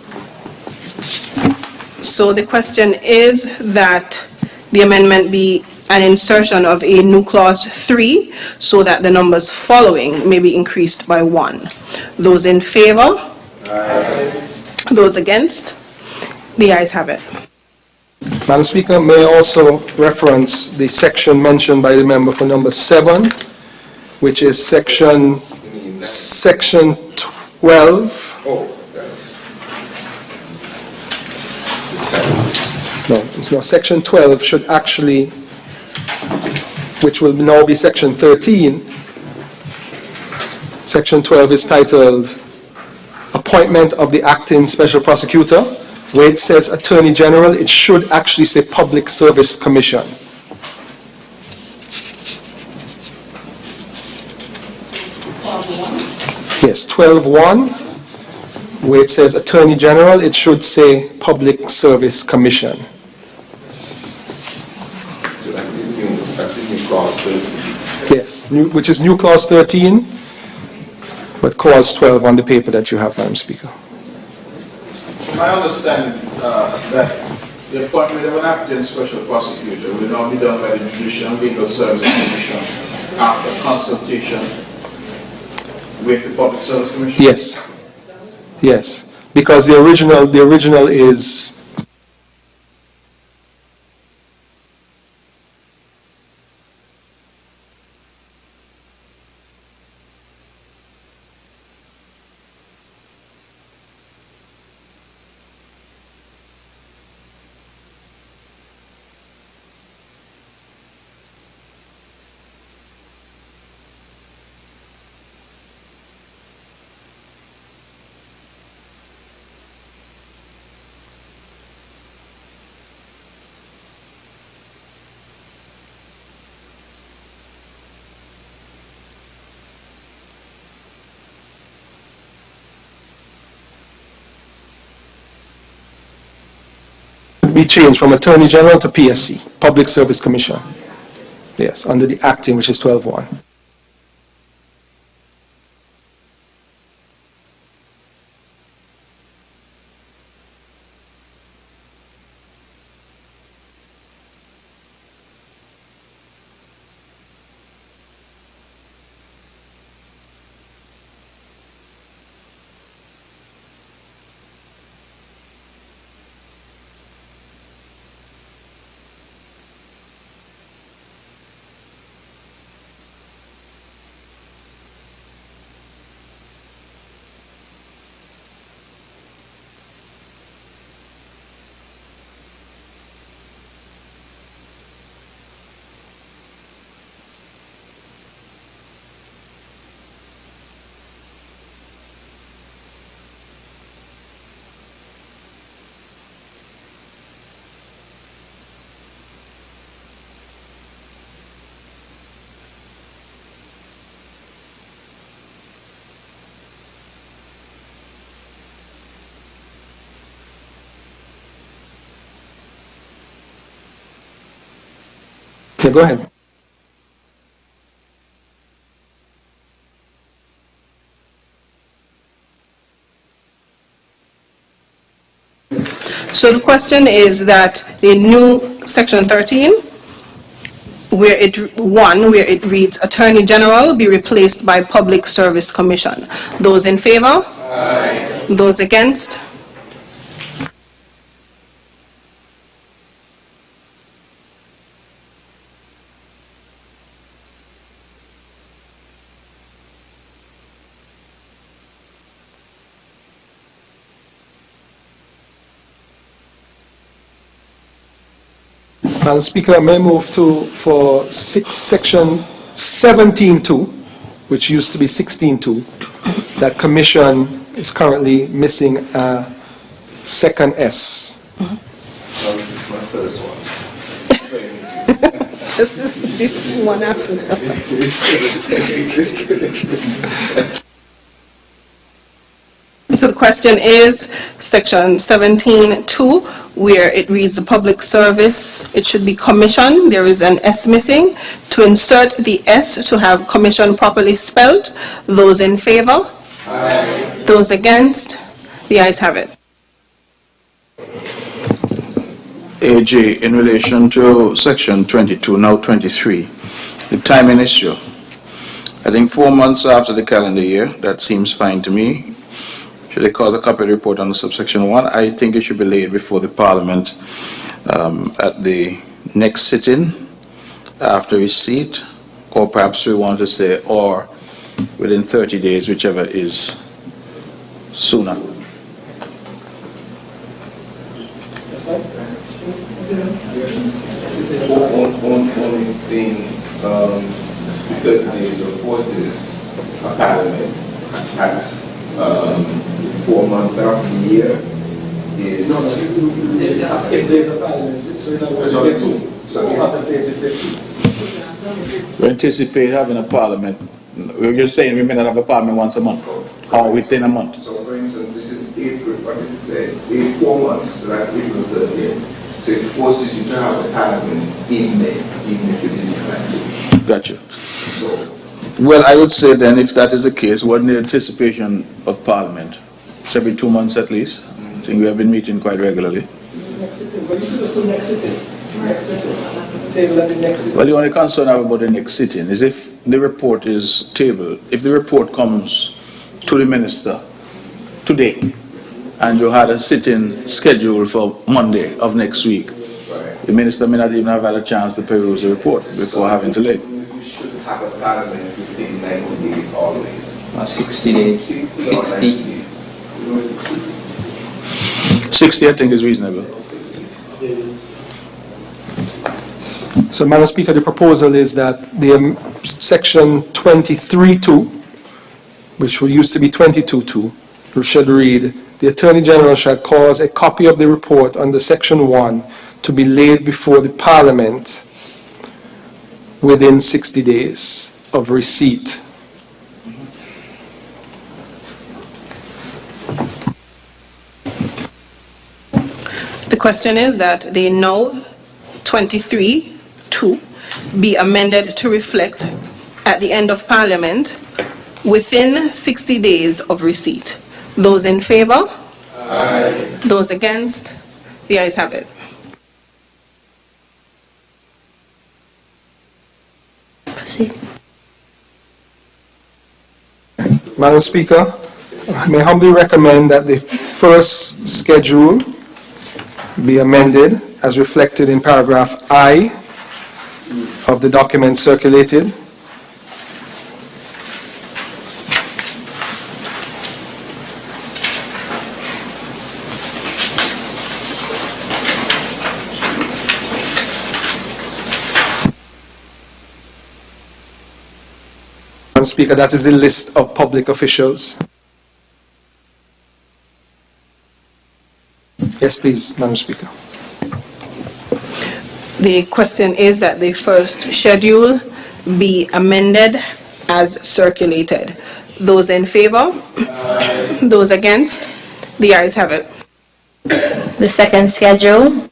So the question is that the amendment be an insertion of a new clause 3 so that the numbers following may be increased by 1. Those in favor? Aye. Those against? The ayes have it. Madam Speaker, may I also reference the section mentioned by the member for number 7, which is section 12. No, section 12 should actually, which will now be section 13. Section 12 is titled Appointment of the Acting Special Prosecutor. Where it says Attorney General, it should actually say Public Service Commission. Yes, 12.1, where it says Attorney General, it should say Public Service Commission. That's the new clause 13. Yes, which is new clause 13, but clause 12 on the paper that you have, Madam Speaker. I understand that the appointment of an acting special prosecutor will now be done by the Judicial and Legal Services Commission after consultation with the Public Service Commission? Yes, because the original is be changed from Attorney General to PSC, Public Service Commission. Yes, under the acting, which is 12.1. Yeah, go ahead. So the question is that the new section 13, where it reads Attorney General be replaced by Public Service Commission. Those in favor? Aye. Those against? Madam Speaker, I may move for section 17.2, which used to be 16.2. That commission is currently missing a second S. This is my first one. This is one after the other. So the question is, section 17.2, where it reads the public service, it should be commission. There is an S missing. To insert the S to have commission properly spelled. Those in favor? Aye. Those against? The ayes have it. AG, in relation to section 22, now 23, the timing issue. I think 4 months after the calendar year, that seems fine to me. Should they cause a copy of the report under subsection 1? I think it should be laid before the Parliament at the next sitting after receipt, or perhaps we want to say, or within 30 days, whichever is sooner. Only thing, 30 days of forces a parliament at 4 months after the year is... If there's a parliament, so in other words, We anticipate having a parliament. We're just saying we may not have a parliament once a month, or within a month. So for instance, this is April, what did it say? It's 4 months, so that's April 13th. So it forces you to have a parliament in May, even if you didn't plan to. Gotcha. So, Well, I would say then, if that is the case, what in the anticipation of Parliament? It's every 2 months at least. I think we have been meeting quite regularly. Well, the only concern I have about the next sitting is if the report is tabled, if the report comes to the minister today, and you had a sitting scheduled for Monday of next week, the minister may not even have had a chance to peruse the report before having to lay. you should have a parliament within 90 days always. 60 days. 60 or 90 days. 60, I think, is reasonable. So, Madam Speaker, the proposal is that the section 23.2, which used to be 22.2, should read, the Attorney General shall cause a copy of the report under section 1 to be laid before the Parliament within 60 days of receipt. The question is that the now 23.2 be amended to reflect at the end of Parliament within 60 days of receipt. Those in favor? Aye. Those against? The ayes have it. Proceed. Madam Speaker, I may humbly recommend that the first schedule be amended as reflected in paragraph I of the document circulated. Madam Speaker, that is the list of public officials. Yes, please, Madam Speaker. The question is that the first schedule be amended as circulated. Those in favor? Aye. Those against? The ayes have it. The second schedule.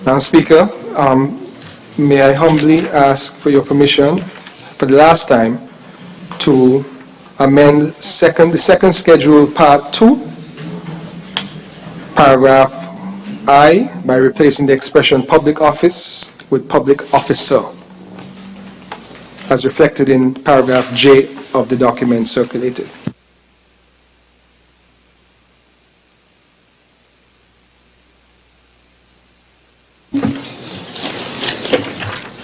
Madam Speaker, may I humbly ask for your permission for the last time to amend the second schedule, part 2, paragraph I, by replacing the expression public office with public officer, as reflected in paragraph J of the document circulated.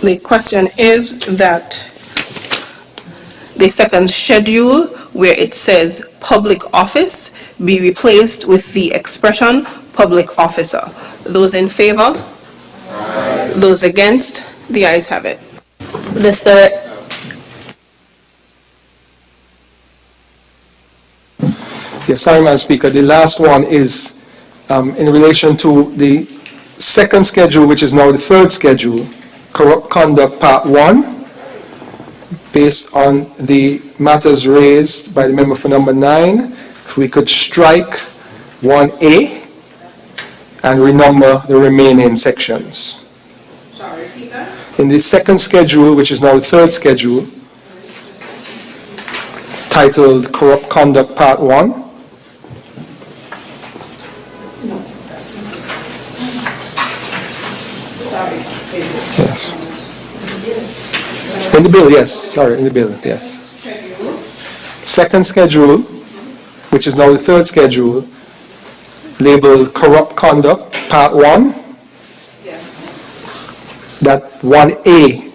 The question is that the second schedule, where it says public office, be replaced with the expression public officer. Those in favor? Aye. Those against? The ayes have it. Yes, sorry, Madam Speaker. The last one is in relation to the second schedule, which is now the third schedule, corrupt conduct part 1, based on the matters raised by the member for number 9. If we could strike 1A and renumber the remaining sections. Sorry, repeat that. In the second schedule, which is now the third schedule, titled Corrupt Conduct Part 1, yes. In the bill, yes. Sorry, in the bill, yes. Second schedule, which is now the third schedule, labeled Corrupt Conduct, Part 1. That 1A,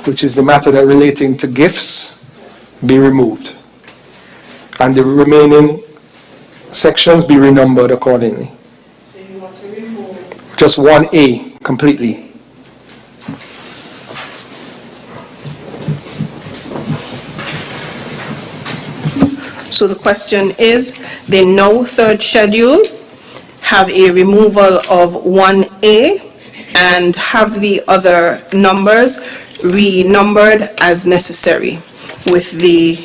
which is the matter that relating to gifts, be removed. And the remaining sections be renumbered accordingly. So you want to remove? Just 1A completely. So the question is, the now third schedule have a removal of 1A and have the other numbers renumbered as necessary with the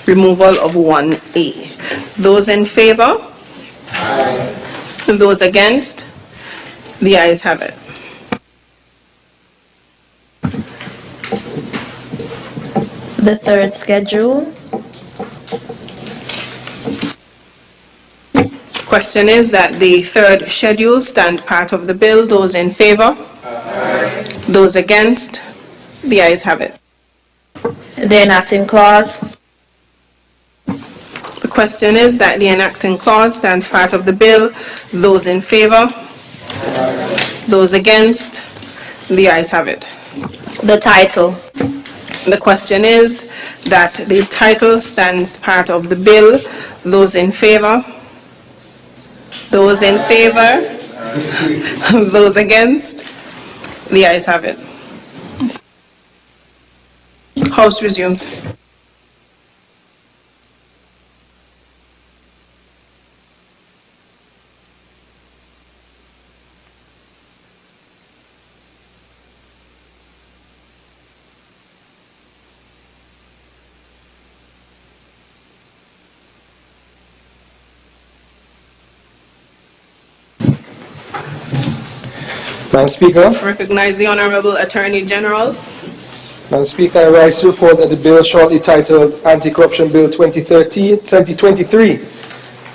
removal of 1A. Those in favor? Aye. Those against? The ayes have it. The third schedule. Question is that the third schedule stand part of the bill. Those in favor? Aye. Those against? The ayes have it. The enacting clause. The question is that the enacting clause stands part of the bill. Those in favor? Aye. Those against? The ayes have it. The title. The question is that the title stands part of the bill. Those in favor? Those in favor? Those against? The ayes have it. House resumes. Madam Speaker. Recognize the Honorable Attorney General. Madam Speaker, I rise to report that the bill shortly titled Anti-Corruption Bill 2023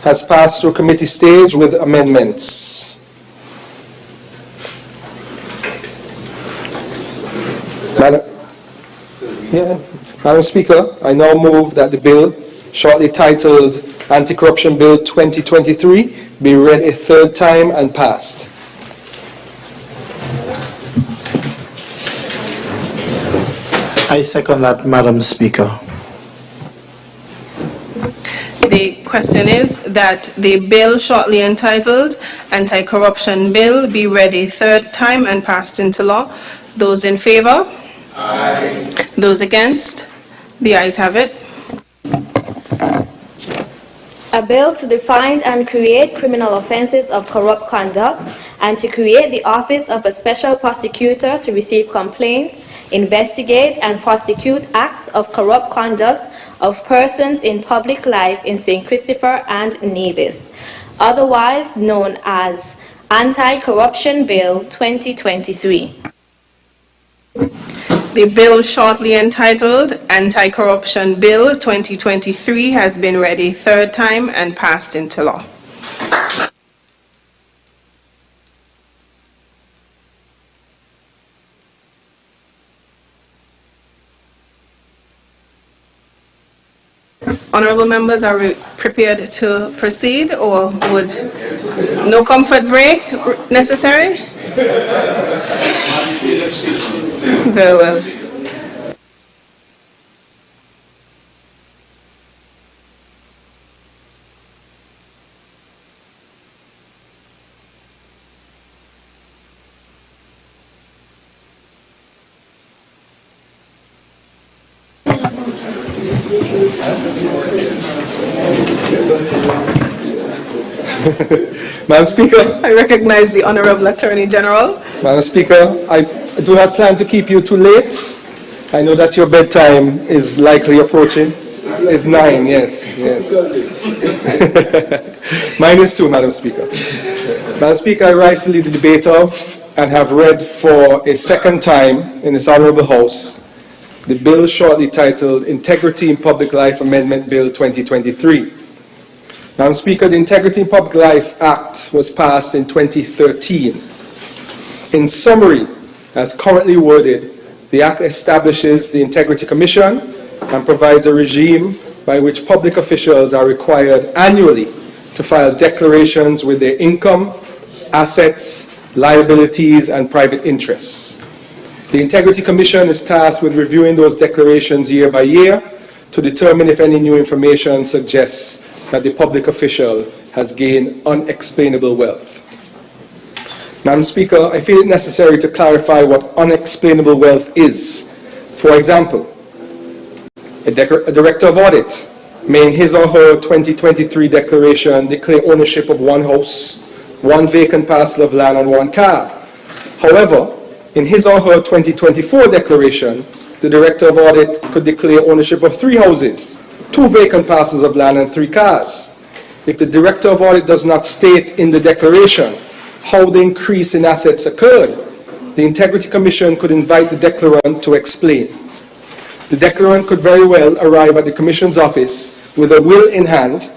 has passed through committee stage with amendments. Madam Speaker, I now move that the bill shortly titled Anti-Corruption Bill 2023 be read a third time and passed. I second that, Madam Speaker. The question is that the bill shortly entitled Anti-Corruption Bill be read a third time and passed into law. Those in favor? Aye. Those against? The ayes have it. A bill to define and create criminal offences of corrupt conduct and to create the office of a special prosecutor to receive complaints, investigate and prosecute acts of corrupt conduct of persons in public life in St. Christopher and Nevis, otherwise known as Anti-Corruption Bill 2023. The bill shortly entitled Anti-Corruption Bill 2023 has been read a third time and passed into law. Honorable members, are we prepared to proceed, or would no comfort break necessary? Very well. Madam Speaker. I recognize the Honorable Attorney General. Madam Speaker, I do not plan to keep you too late. I know that your bedtime is likely approaching. It's 9, yes. Mine is 2, Madam Speaker. Madam Speaker, I rise to lead the debate of and have read for a second time in this Honorable House the bill shortly titled Integrity in Public Life Amendment Bill 2023. Madam Speaker, the Integrity in Public Life Act was passed in 2013. In summary, as currently worded, the Act establishes the Integrity Commission and provides a regime by which public officials are required annually to file declarations with their income, assets, liabilities, and private interests. The Integrity Commission is tasked with reviewing those declarations year by year to determine if any new information suggests that the public official has gained unexplainable wealth. Madam Speaker, I feel it necessary to clarify what unexplainable wealth is. For example, a director of audit may in his or her 2023 declaration declare ownership of 1 house, 1 vacant parcel of land, and 1 car. However, in his or her 2024 declaration, the director of audit could declare ownership of 3 houses, 2 vacant parcels of land, and 3 cars. If the director of audit does not state in the declaration how the increase in assets occurred, the Integrity Commission could invite the declarant to explain. The declarant could very well arrive at the Commission's office with a will in hand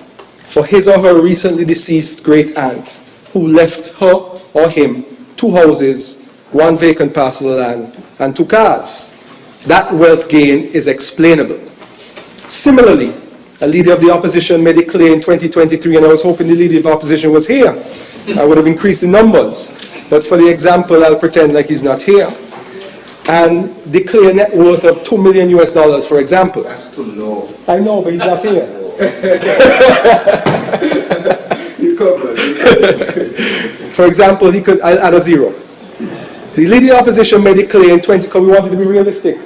for his or her recently deceased great aunt, who left her or him 2 houses, 1 vacant parcel of land, and 2 cars. That wealth gain is explainable. Similarly, a leader of the opposition may declare in 2023, and I was hoping the leader of the opposition was here, I would have increased the numbers, but for the example, I'll pretend like he's not here, and declare net worth of $2 million US, for example. That's too low. I know, but he's not here. You covered. For example, I'll add a 0. The leader of the opposition may declare in because we wanted to be realistic.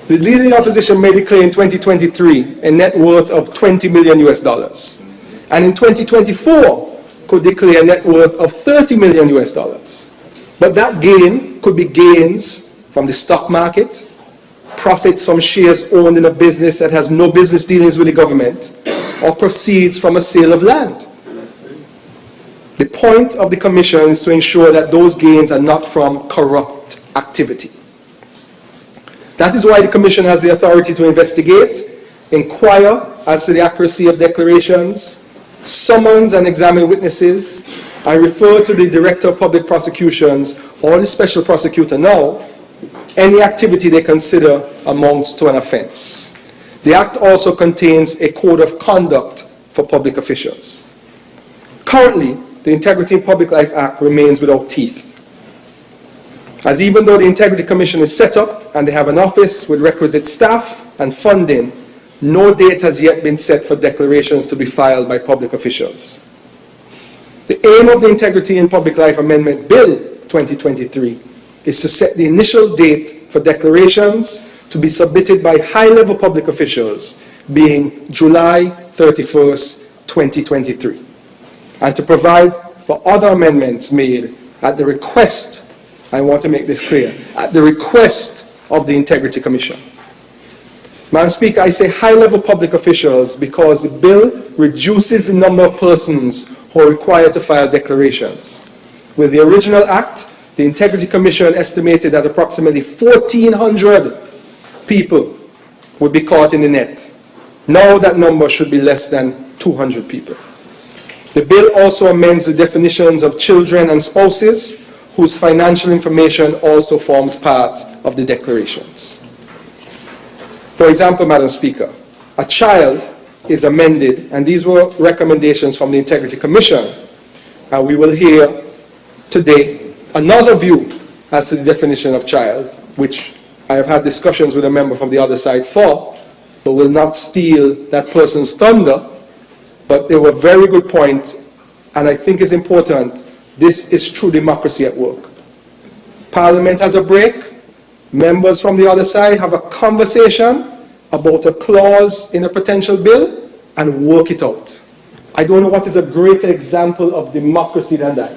The leader of the opposition may declare in 2023 a net worth of $20 million US, and in 2024 could declare a net worth of $30 million US. But that gain could be gains from the stock market, profits from shares owned in a business that has no business dealings with the government, or proceeds from a sale of land. The point of the Commission is to ensure that those gains are not from corrupt activity. That is why the Commission has the authority to investigate, inquire as to the accuracy of declarations, summons and examine witnesses, and refer to the Director of Public Prosecutions or the Special Prosecutor now any activity they consider amounts to an offense. The Act also contains a code of conduct for public officials. Currently, the Integrity in Public Life Act remains without teeth, as even though the Integrity Commission is set up and they have an office with requisite staff and funding, no date has yet been set for declarations to be filed by public officials. The aim of the Integrity in Public Life Amendment Bill 2023 is to set the initial date for declarations to be submitted by high-level public officials, being July 31st, 2023, and to provide for other amendments made at the request, I want to make this clear, at the request of the Integrity Commission. Madam Speaker, I say high-level public officials because the bill reduces the number of persons who are required to file declarations. With the original Act, the Integrity Commission estimated that approximately 1,400 people would be caught in the net. Now that number should be less than 200 people. The bill also amends the definitions of children and spouses whose financial information also forms part of the declarations. For example, Madam Speaker, a child is amended, and these were recommendations from the Integrity Commission, and we will hear today another view as to the definition of child, which I have had discussions with a member from the other side for, but will not steal that person's thunder. But they were very good points, and I think it's important. This is true democracy at work. Parliament has a break. Members from the other side have a conversation about a clause in a potential bill and work it out. I don't know what is a greater example of democracy than that.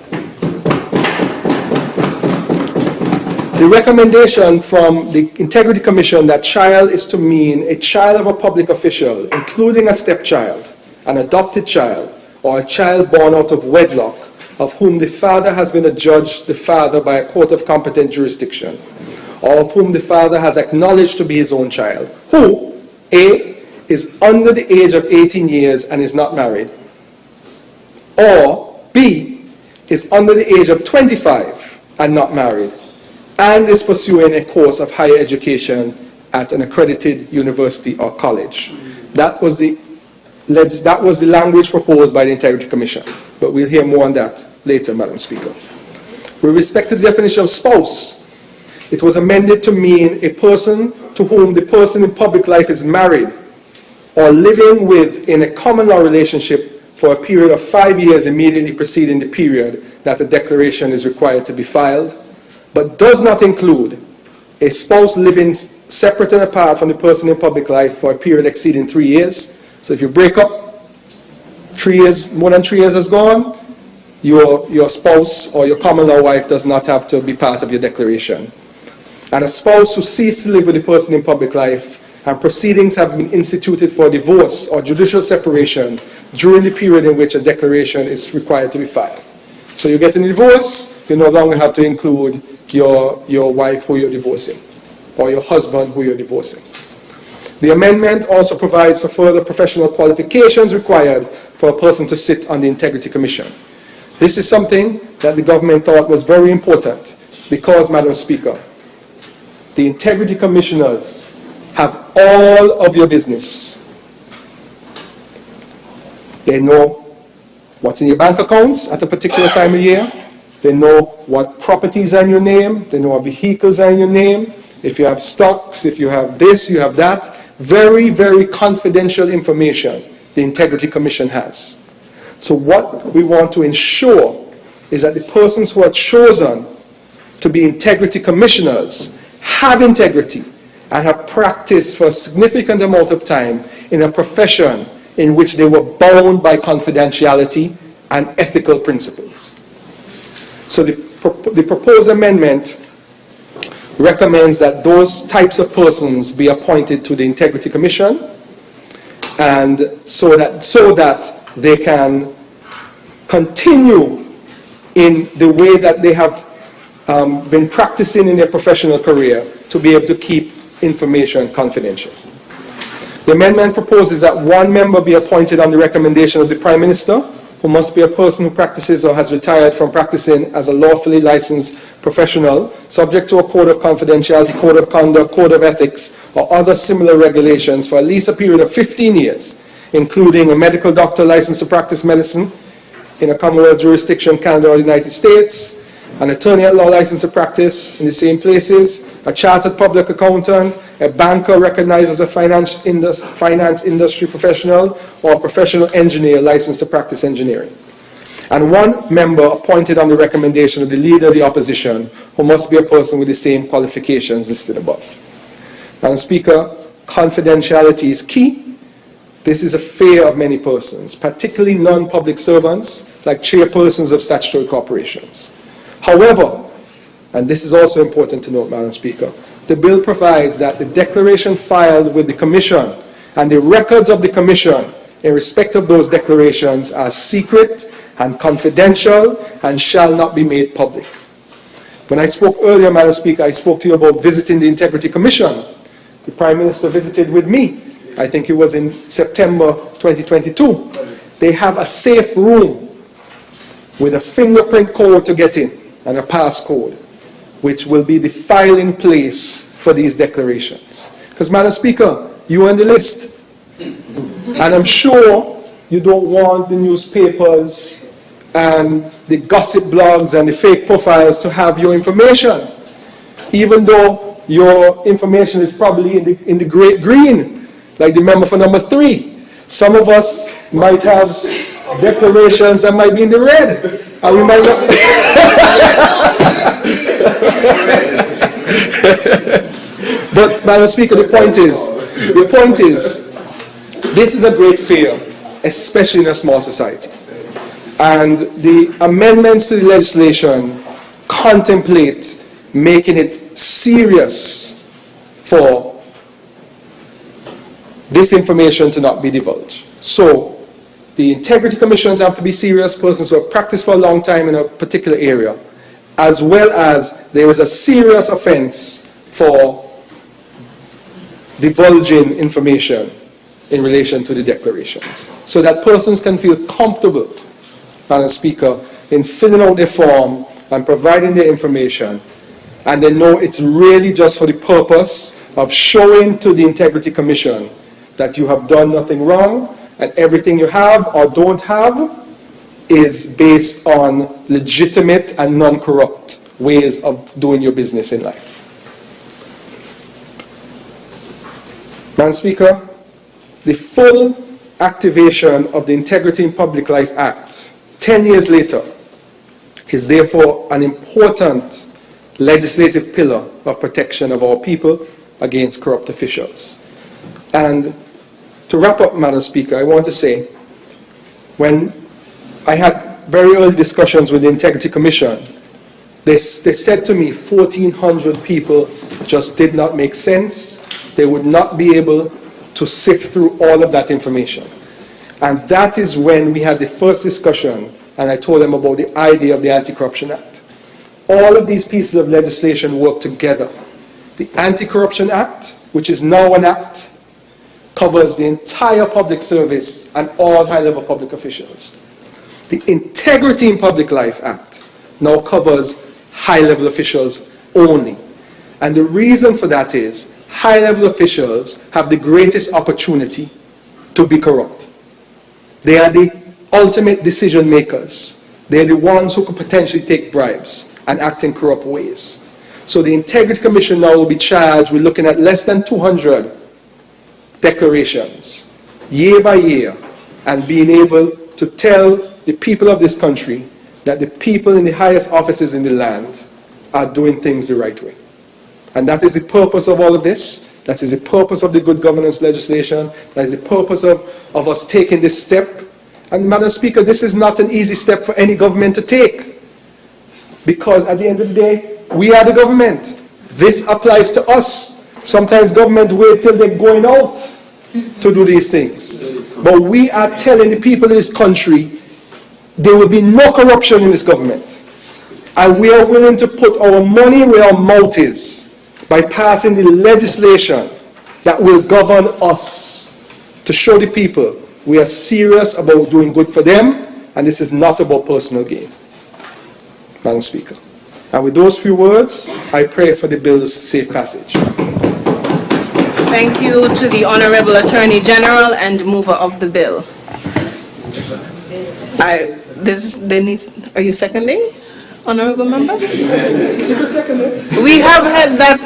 The recommendation from the Integrity Commission that child is to mean a child of a public official, including a stepchild, an adopted child, or a child born out of wedlock, of whom the father has been adjudged the father by a court of competent jurisdiction, or of whom the father has acknowledged to be his own child, who, A, is under the age of 18 years and is not married, or B, is under the age of 25 and not married, and is pursuing a course of higher education at an accredited university or college. That was the language proposed by the Integrity Commission, but we'll hear more on that later, Madam Speaker. With respect to the definition of spouse, it was amended to mean a person to whom the person in public life is married or living with in a common law relationship for a period of 5 years immediately preceding the period that a declaration is required to be filed, but does not include a spouse living separate and apart from the person in public life for a period exceeding 3 years. So if you break up, 3 years, more than 3 years has gone, your spouse or your common law wife does not have to be part of your declaration. And a spouse who ceased to live with the person in public life and proceedings have been instituted for divorce or judicial separation during the period in which a declaration is required to be filed. So you get a divorce, you no longer have to include your wife who you're divorcing or your husband who you're divorcing. The amendment also provides for further professional qualifications required for a person to sit on the Integrity Commission. This is something that the government thought was very important because, Madam Speaker, the Integrity Commissioners have all of your business. They know what's in your bank accounts at a particular time of year. They know what properties are in your name. They know what vehicles are in your name. If you have stocks, if you have this, you have that. Very, very confidential information the Integrity Commission has. So what we want to ensure is that the persons who are chosen to be Integrity Commissioners have integrity and have practiced for a significant amount of time in a profession in which they were bound by confidentiality and ethical principles. So the proposed amendment recommends that those types of persons be appointed to the Integrity Commission, and so that they can continue in the way that they have been practicing in their professional career to be able to keep information confidential. The amendment proposes that one member be appointed on the recommendation of the Prime Minister, who must be a person who practices or has retired from practicing as a lawfully licensed professional, subject to a code of confidentiality, code of conduct, code of ethics, or other similar regulations for at least a period of 15 years, including a medical doctor licensed to practice medicine in a Commonwealth jurisdiction, Canada or the United States, an attorney at law licensed to practice in the same places, a chartered public accountant, a banker recognized as a finance industry professional, or a professional engineer licensed to practice engineering. And one member appointed on the recommendation of the leader of the opposition, who must be a person with the same qualifications listed above. Madam Speaker, confidentiality is key. This is a fear of many persons, particularly non-public servants, like chairpersons of statutory corporations. However, and this is also important to note, Madam Speaker, the bill provides that the declaration filed with the Commission and the records of the Commission in respect of those declarations are secret and confidential and shall not be made public. When I spoke earlier, Madam Speaker, I spoke to you about visiting the Integrity Commission. The Prime Minister visited with me. I think it was in September 2022. They have a safe room with a fingerprint code to get in and a passcode, which will be the filing place for these declarations. Because, Madam Speaker, you are on the list. And I'm sure you don't want the newspapers and the gossip blogs and the fake profiles to have your information, even though your information is probably in the great green, like the member for number 3. Some of us might have declarations that might be in the red, and we might not. But, Madam Speaker, the point is, this is a great fear, especially in a small society. And the amendments to the legislation contemplate making it serious for this information to not be divulged. So, the integrity commissions have to be serious persons who have practiced for a long time in a particular area, as well as there is a serious offense for divulging information in relation to the declarations, so that persons can feel comfortable, Madam Speaker, in filling out their form and providing their information, and they know it's really just for the purpose of showing to the Integrity Commission that you have done nothing wrong, and everything you have or don't have is based on legitimate and non-corrupt ways of doing your business in life. Madam Speaker, the full activation of the Integrity in Public Life Act 10 years later is therefore an important legislative pillar of protection of our people against corrupt officials. And to wrap up, Madam Speaker, I want to say, when I had very early discussions with the Integrity Commission, they said to me 1,400 people just did not make sense. They would not be able to sift through all of that information. And that is when we had the first discussion, and I told them about the idea of the Anti-Corruption Act. All of these pieces of legislation work together. The Anti-Corruption Act, which is now an act, covers the entire public service and all high-level public officials. The Integrity in Public Life Act now covers high-level officials only. And the reason for that is high-level officials have the greatest opportunity to be corrupt. They are the ultimate decision makers. They are the ones who could potentially take bribes and act in corrupt ways. So the Integrity Commission now will be charged with looking at less than 200 declarations year by year and being able to tell the people of this country that the people in the highest offices in the land are doing things the right way. And that is the purpose of all of this. That is the purpose of the good governance legislation. That is the purpose of us taking this step. And Madam Speaker, this is not an easy step for any government to take. Because at the end of the day, we are the government. This applies to us. Sometimes government wait till they're going out to do these things. But we are telling the people in this country there will be no corruption in this government. And we are willing to put our money where our mouth is by passing the legislation that will govern us to show the people we are serious about doing good for them, and this is not about personal gain. Madam Speaker. And with those few words, I pray for the bill's safe passage. Thank you to the Honorable Attorney General and mover of the bill. Are you seconding, Honorable Member? We have had that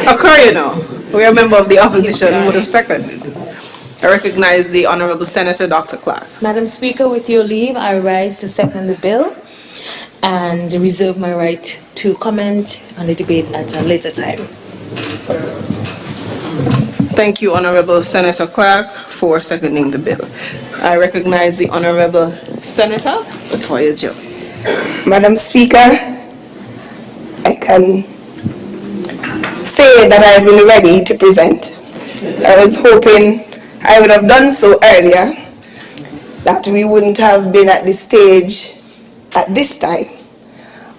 occur, you know. We are a member of the opposition who would have seconded. I recognize the Honorable Senator Dr. Clark. Madam Speaker, with your leave, I rise to second the bill and reserve my right to comment on the debate at a later time. Thank you, Honorable Senator Clark, for seconding the bill. I recognize the Honorable Senator Latoya Jones. Madam Speaker, I can say that I've been ready to present. I was hoping I would have done so earlier, that we wouldn't have been at this stage at this time.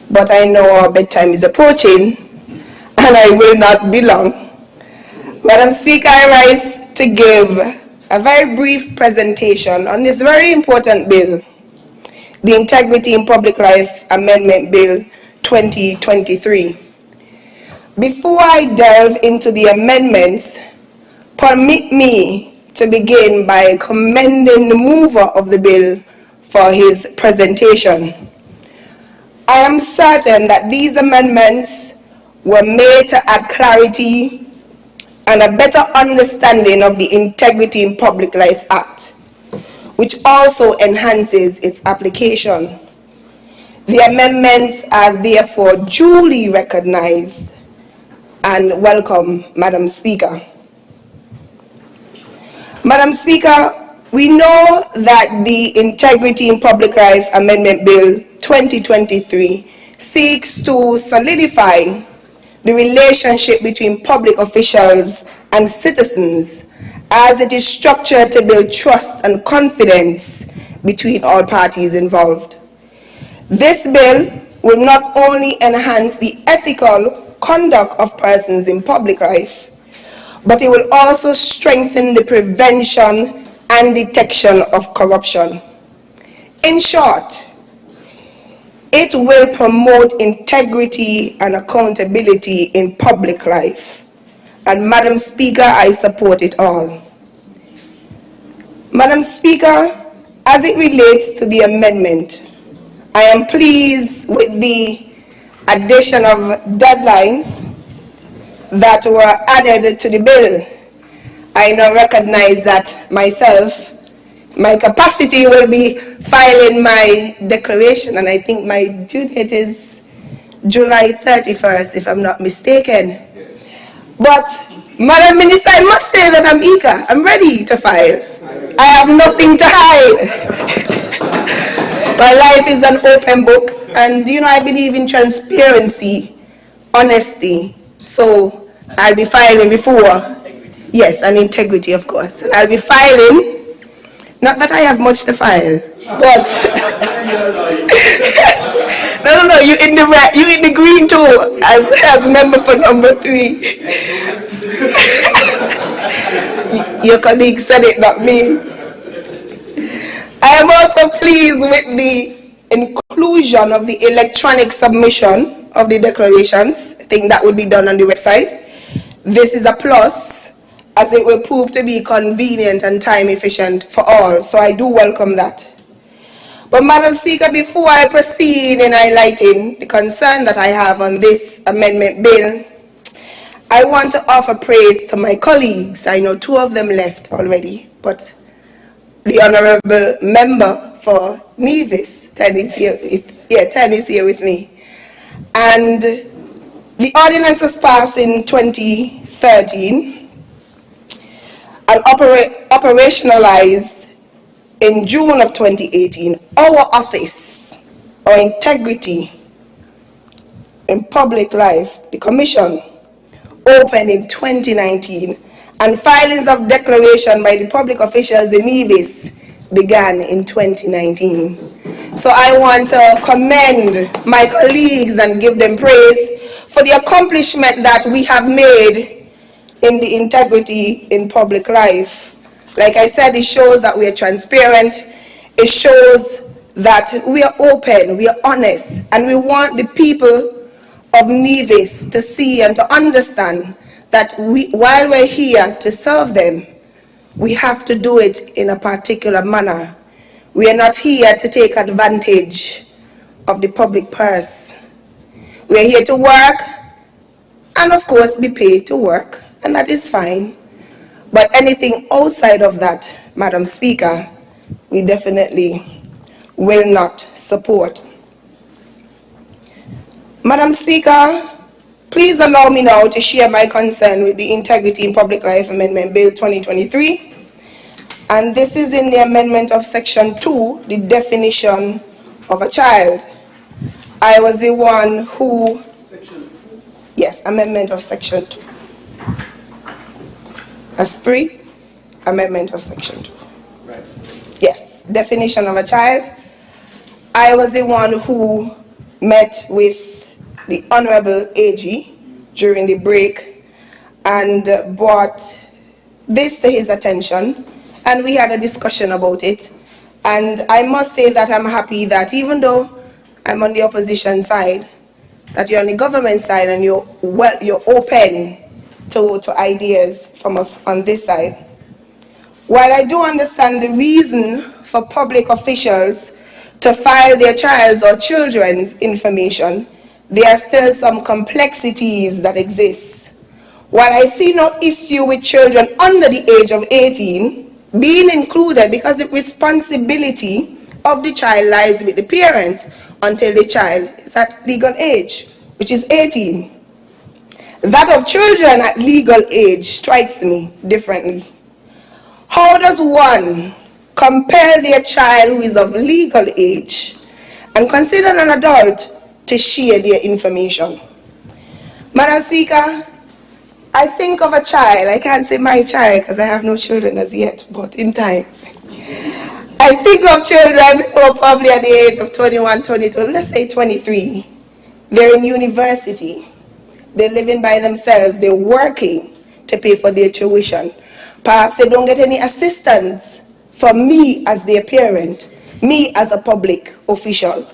but I know our bedtime is approaching, and I will not be long. Madam Speaker, I rise to give a very brief presentation on this very important bill, the Integrity in Public Life Amendment Bill 2023. Before I delve into the amendments, permit me to begin by commending the mover of the bill for his presentation. I am certain that these amendments were made to add clarity and a better understanding of the Integrity in Public Life Act, which also enhances its application. The amendments are therefore duly recognized and welcome, Madam Speaker. Madam Speaker, we know that the Integrity in Public Life Amendment Bill 2023 seeks to solidify the relationship between public officials and citizens as it is structured to build trust and confidence between all parties involved. This bill will not only enhance the ethical conduct of persons in public life, but it will also strengthen the prevention and detection of corruption. In short, it will promote integrity and accountability in public life. And Madam Speaker, I support it all. Madam Speaker, as it relates to the amendment, I am pleased with the addition of deadlines that were added to the bill. I now recognize that myself, my capacity will be filing my declaration, and I think my due date is July 31st, if I'm not mistaken. But, Madam Minister, I must say that I'm eager. I'm ready to file. I have nothing to hide. My life is an open book, and I believe in transparency, honesty. So I'll be filing before. Yes, and integrity, of course. And I'll be filing. Not that I have much to file, but no. You in the green too, as member for number 3. Your colleague said it, not me. I am also pleased with the inclusion of the electronic submission of the declarations. I think that would be done on the website. This is a plus, as it will prove to be convenient and time efficient for all. So I do welcome that. But Madam Speaker, before I proceed in highlighting the concern that I have on this amendment bill, I want to offer praise to my colleagues. I know 2 of them left already, but the Honorable Member for Nevis, Ten is here with me. And the ordinance was passed in 2013 and operationalized in June of 2018. Our office, our Integrity in Public Life, the Commission, opened in 2019, and filings of declaration by the public officials in Nevis began in 2019. So I want to commend my colleagues and give them praise for the accomplishment that we have made in the integrity in public life. Like I said, it shows that we are transparent. It shows that we are open, we are honest, and we want the people of Nevis to see and to understand that while we're here to serve them, we have to do it in a particular manner. We are not here to take advantage of the public purse. We are here to work and, of course, be paid to work, and that is fine. But anything outside of that, Madam Speaker, we definitely will not support. Madam Speaker, please allow me now to share my concern with the Integrity in Public Life Amendment Bill 2023. And this is in the amendment of Section 2, the definition of a child. I was the one who... Section 2? Yes, amendment of Section 2. As 3, amendment of Section 2. Right. Yes, definition of a child. I was the one who met with the Honorable AG during the break and brought this to his attention, and we had a discussion about it. And I must say that I'm happy that even though I'm on the opposition side, that you're on the government side and you're open to ideas from us on this side. While I do understand the reason for public officials to file their child's or children's information, there are still some complexities that exist. While I see no issue with children under the age of 18 being included, because the responsibility of the child lies with the parents until the child is at legal age, which is 18. That of children at legal age strikes me differently. How does one compel their child who is of legal age and considered an adult to share their information? Madam Speaker, I think of a child, I can't say my child because I have no children as yet, but in time. I think of children who are probably at the age of 21, 22, let's say 23. They're in university. They're living by themselves. They're working to pay for their tuition. Perhaps they don't get any assistance from me as their parent, me as a public official.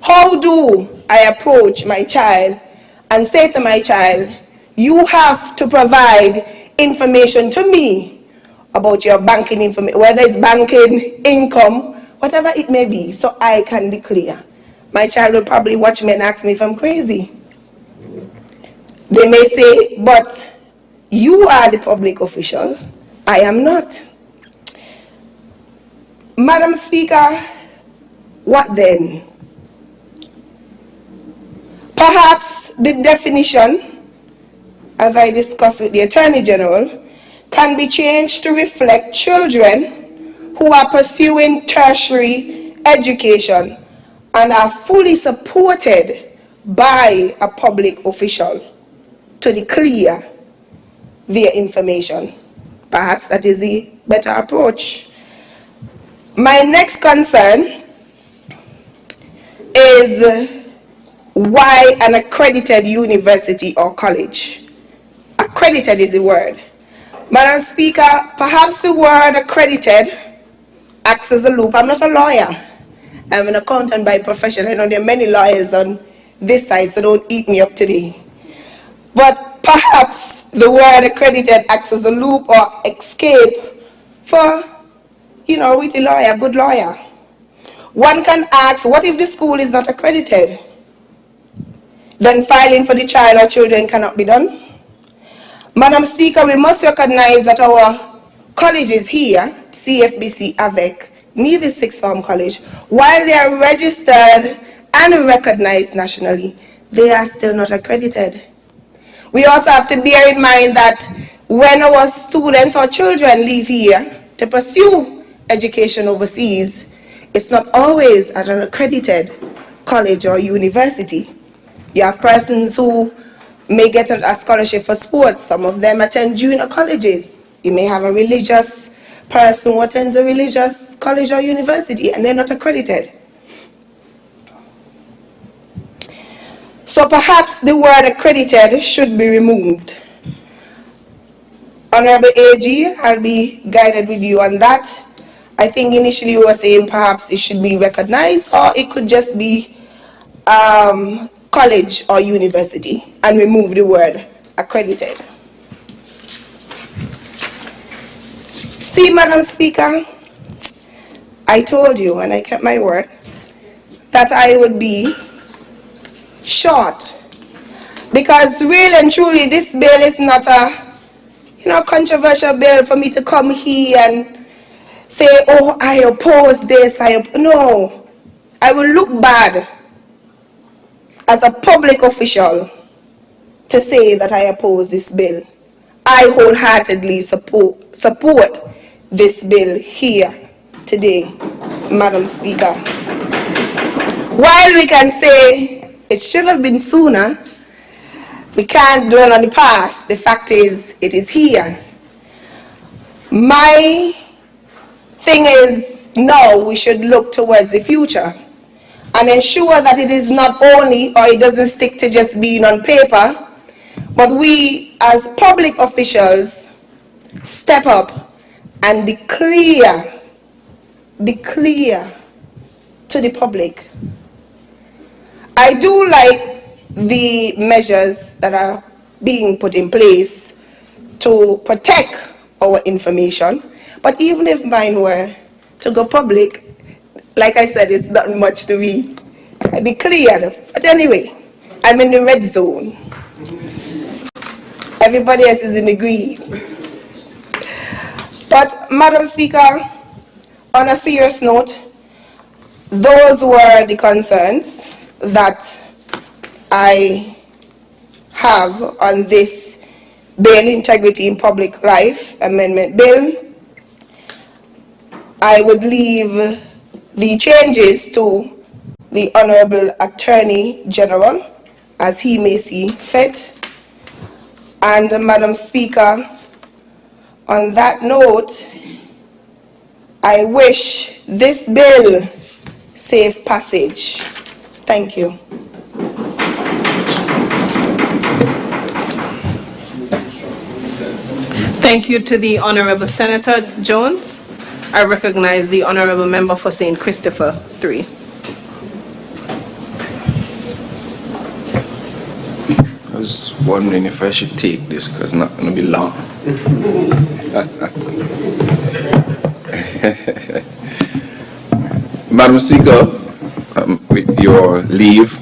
How do I approach my child and say to my child, you have to provide information to me about your banking information, whether it's banking, income, whatever it may be, so I can be clear. My child will probably watch me and ask me if I'm crazy. They may say, but you are the public official, I am not. Madam Speaker, what then? Perhaps the definition, as I discussed with the Attorney General, can be changed to reflect children who are pursuing tertiary education and are fully supported by a public official to declare their information. Perhaps that is the better approach. My next concern is why an accredited university or college? Accredited is the word. Madam Speaker, perhaps the word accredited acts as a loop. I'm not a lawyer. I'm an accountant by profession. I know there are many lawyers on this side, so don't eat me up today. But perhaps the word accredited acts as a loop or escape for, with a lawyer, a good lawyer. One can ask, what if the school is not accredited? Then filing for the child or children cannot be done? Madam Speaker, we must recognize that our colleges here, CFBC, AVEC, Nevis Sixth Form College, while they are registered and recognized nationally, they are still not accredited. We also have to bear in mind that when our students or children leave here to pursue education overseas, it's not always at an accredited college or university. You have persons who may get a scholarship for sports. Some of them attend junior colleges. You may have a religious person who attends a religious college or university and they're not accredited. So perhaps the word accredited should be removed. Honorable AG, I'll be guided with you on that. I think initially you were saying perhaps it should be recognized, or it could just be college or university, and remove the word accredited. See, Madam Speaker, I told you, and I kept my word, that I would be short. Because really and truly, this bill is not a controversial bill for me to come here and say, oh, I oppose this, no. I will look bad as a public official to say that I oppose this bill. I wholeheartedly support this bill here today, Madam Speaker. While we can say it should have been sooner, we can't dwell on the past. The fact is, it is here. My thing is, now we should look towards the future. and ensure that it is not only, or it doesn't stick to just being on paper, but we as public officials step up and declare to the public. I do like the measures that are being put in place to protect our information, but even if mine were to go public, like I said, it's not much to be declared. But anyway, I'm in the red zone. Everybody else is in the green. But, Madam Speaker, on a serious note, those were the concerns that I have on this Bill, Integrity in Public Life Amendment Bill. I would leave the changes to the Honorable Attorney General as he may see fit. And Madam Speaker, on that note, I wish this bill safe passage. Thank you. Thank you to the Honorable Senator Jones. I recognize the Honorable Member for St. Christopher 3. I was wondering if I should take this because it's not going to be long. Madam Speaker, with your leave,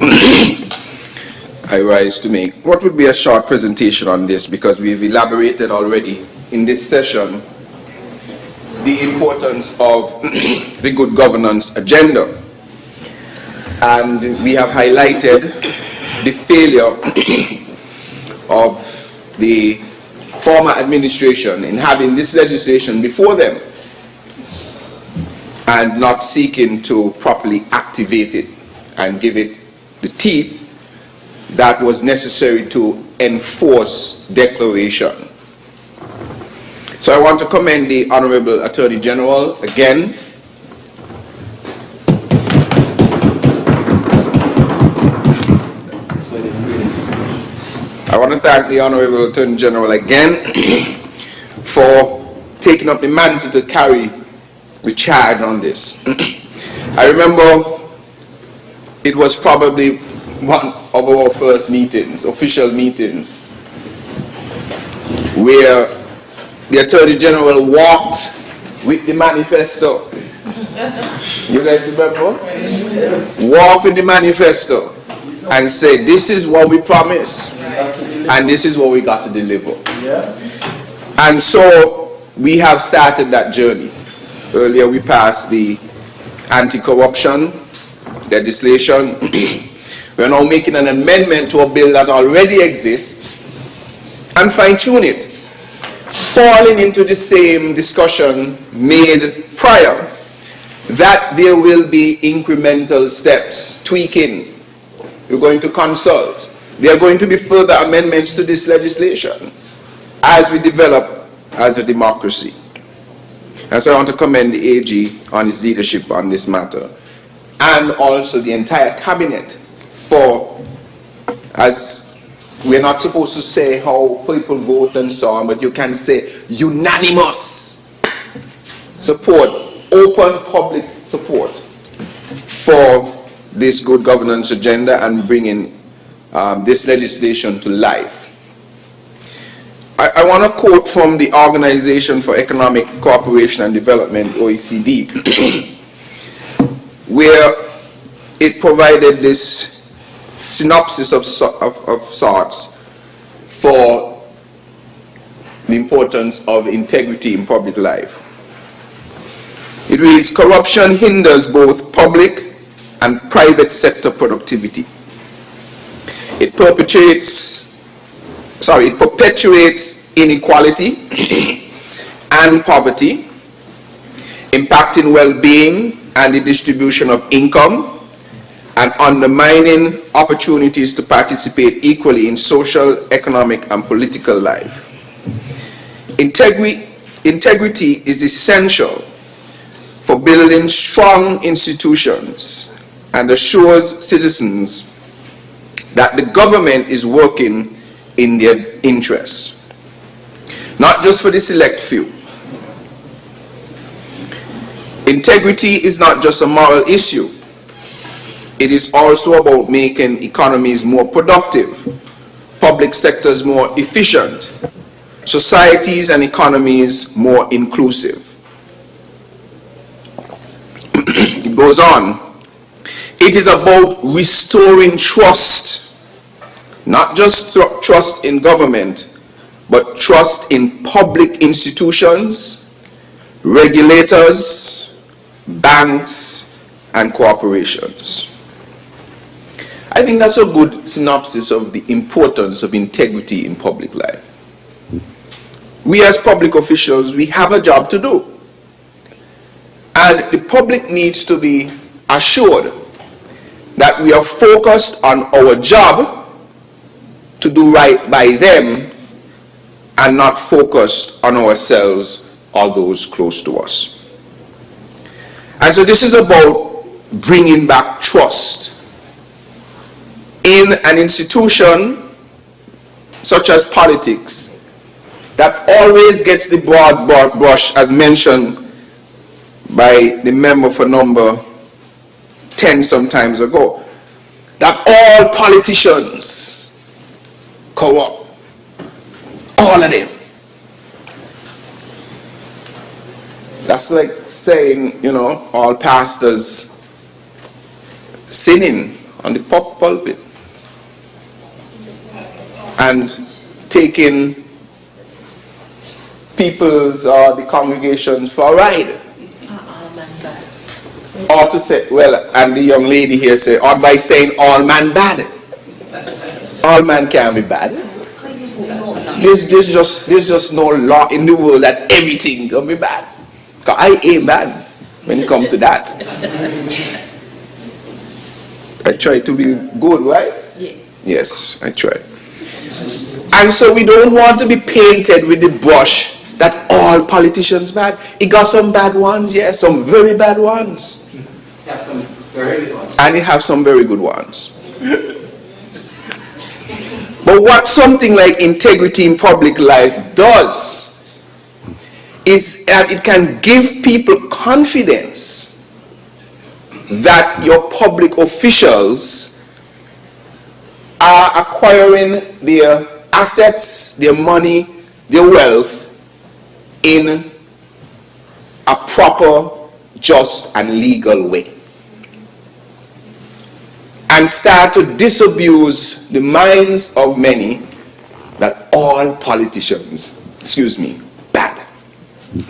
I rise to make what would be a short presentation on this because we've elaborated already in this session the importance of the good governance agenda. And we have highlighted the failure of the former administration in having this legislation before them and not seeking to properly activate it and give it the teeth that was necessary to enforce declaration. So I want to commend the Honorable Attorney General again. I want to thank the Honorable Attorney General again for taking up the mantle to carry the charge on this. I remember it was probably one of our first meetings, official meetings, where the Attorney General walked with the manifesto. You guys remember? Walked with the manifesto and said, this is what we promise and this is what we got to deliver. And so we have started that journey. Earlier we passed the anti-corruption legislation. We're now making an amendment to a bill that already exists and fine-tune it, falling into the same discussion made prior, that there will be incremental steps, tweaking. We're going to consult. There are going to be further amendments to this legislation as we develop as a democracy. And so I want to commend the AG on his leadership on this matter, and also the entire cabinet for, as we're not supposed to say how people vote and so on, but you can say unanimous support, open public support for this good governance agenda and bringing this legislation to life. I want to quote from the Organization for Economic Cooperation and Development, OECD, where it provided this synopsis of sorts for the importance of integrity in public life. It reads, corruption hinders both public and private sector productivity. It perpetuates inequality and poverty, impacting well-being and the distribution of income, and undermining opportunities to participate equally in social, economic, and political life. Integrity is essential for building strong institutions and assures citizens that the government is working in their interests, not just for the select few. Integrity is not just a moral issue. It is also about making economies more productive, public sectors more efficient, societies and economies more inclusive. It goes on. It is about restoring trust, not just trust in government, but trust in public institutions, regulators, banks, and corporations. I think that's a good synopsis of the importance of integrity in public life. We as public officials, we have a job to do. And the public needs to be assured that we are focused on our job to do right by them and not focused on ourselves or those close to us. And so this is about bringing back trust in an institution such as politics that always gets the broad brush, as mentioned by the member for number 10 some times ago, that all politicians corrupt. All of them. That's like saying, you know, all pastors sinning on the pulpit and taking people's or the congregations for a ride. Or to say, well, and the young lady here say, or by saying all man bad. All man can be bad. There's just no law in the world that everything can be bad. Because I ain't bad when it comes to that. I try to be good, right? Yes. Yes, I try. And so we don't want to be painted with the brush that all politicians bad. It got some bad ones, yes, some very bad ones. Have some very good ones. And it have some very good ones. But what something like integrity in public life does is that it can give people confidence that your public officials are acquiring their assets, their money, their wealth in a proper, just, and legal way. And start to disabuse the minds of many that all politicians, bad.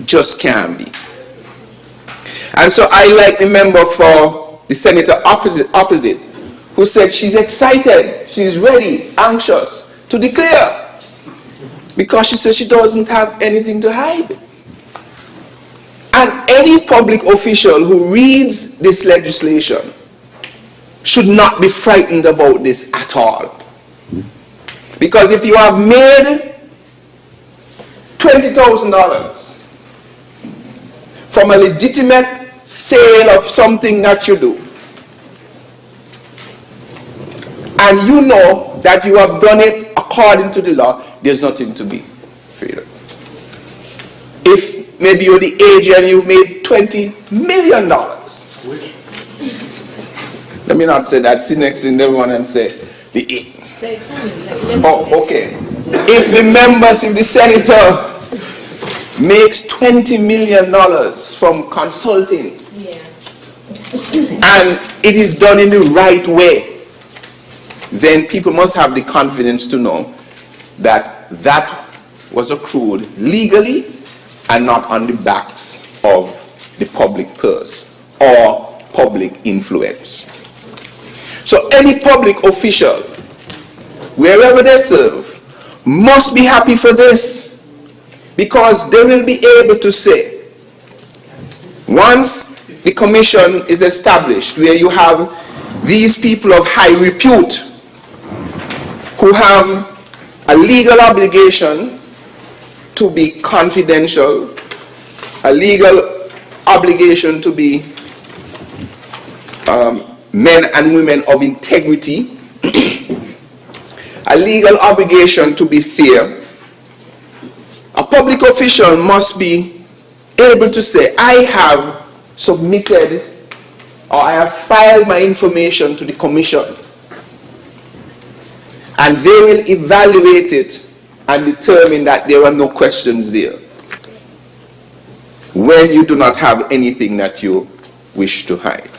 Just can't be. And so I like the member for the senator opposite, who said she's excited, she's ready, anxious to declare. Because she says she doesn't have anything to hide. And any public official who reads this legislation should not be frightened about this at all. Because if you have made $20,000 from a legitimate sale of something that you do, and you know that you have done it according to the law, there's nothing to be afraid of. If maybe you're the age and you've made $20 million, let me not say that. See next in everyone and say the. Oh, okay. If the senator makes $20 million from consulting, and it is done in the right way, then people must have the confidence to know that that was accrued legally and not on the backs of the public purse or public influence. So any public official, wherever they serve, must be happy for this, because they will be able to say, once the commission is established, where you have these people of high repute who have a legal obligation to be confidential, a legal obligation to be men and women of integrity, a legal obligation to be fair. A public official must be able to say, I have submitted or I have filed my information to the commission, and they will evaluate it and determine that there are no questions there when you do not have anything that you wish to hide.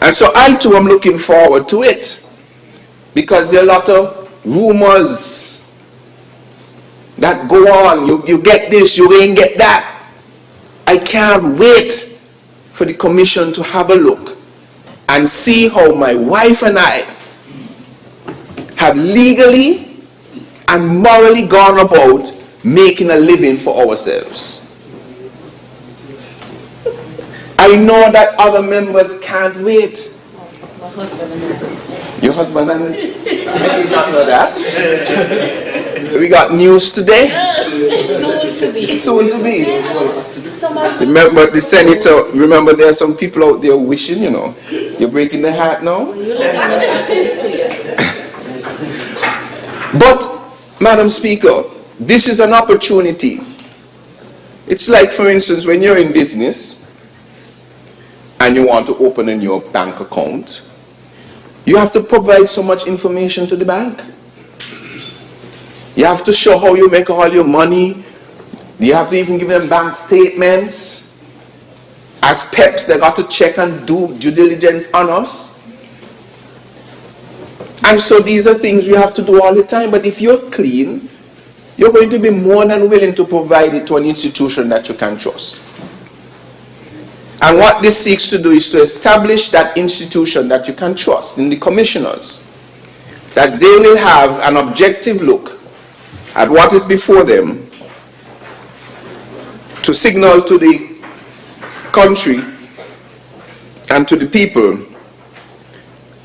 And so I too am looking forward to it, because there are a lot of rumors that go on. You get this, you ain't get that. I can't wait for the commission to have a look and see how my wife and I have legally and morally gone about making a living for ourselves. I know that other members can't wait. My husband and I. Your husband and I did not know that. We got news today. Soon to be. Soon to be. Somebody. Remember the senator, remember there are some people out there wishing, you're breaking the heart now. But, Madam Speaker, this is an opportunity. It's like, for instance, when you're in business and you want to open a new bank account, you have to provide so much information to the bank. You have to show how you make all your money. You have to even give them bank statements. As PEPs, they got to check and do due diligence on us. And so these are things we have to do all the time. But if you're clean, you're going to be more than willing to provide it to an institution that you can trust. And what this seeks to do is to establish that institution that you can trust in the commissioners, that they will have an objective look at what is before them to signal to the country and to the people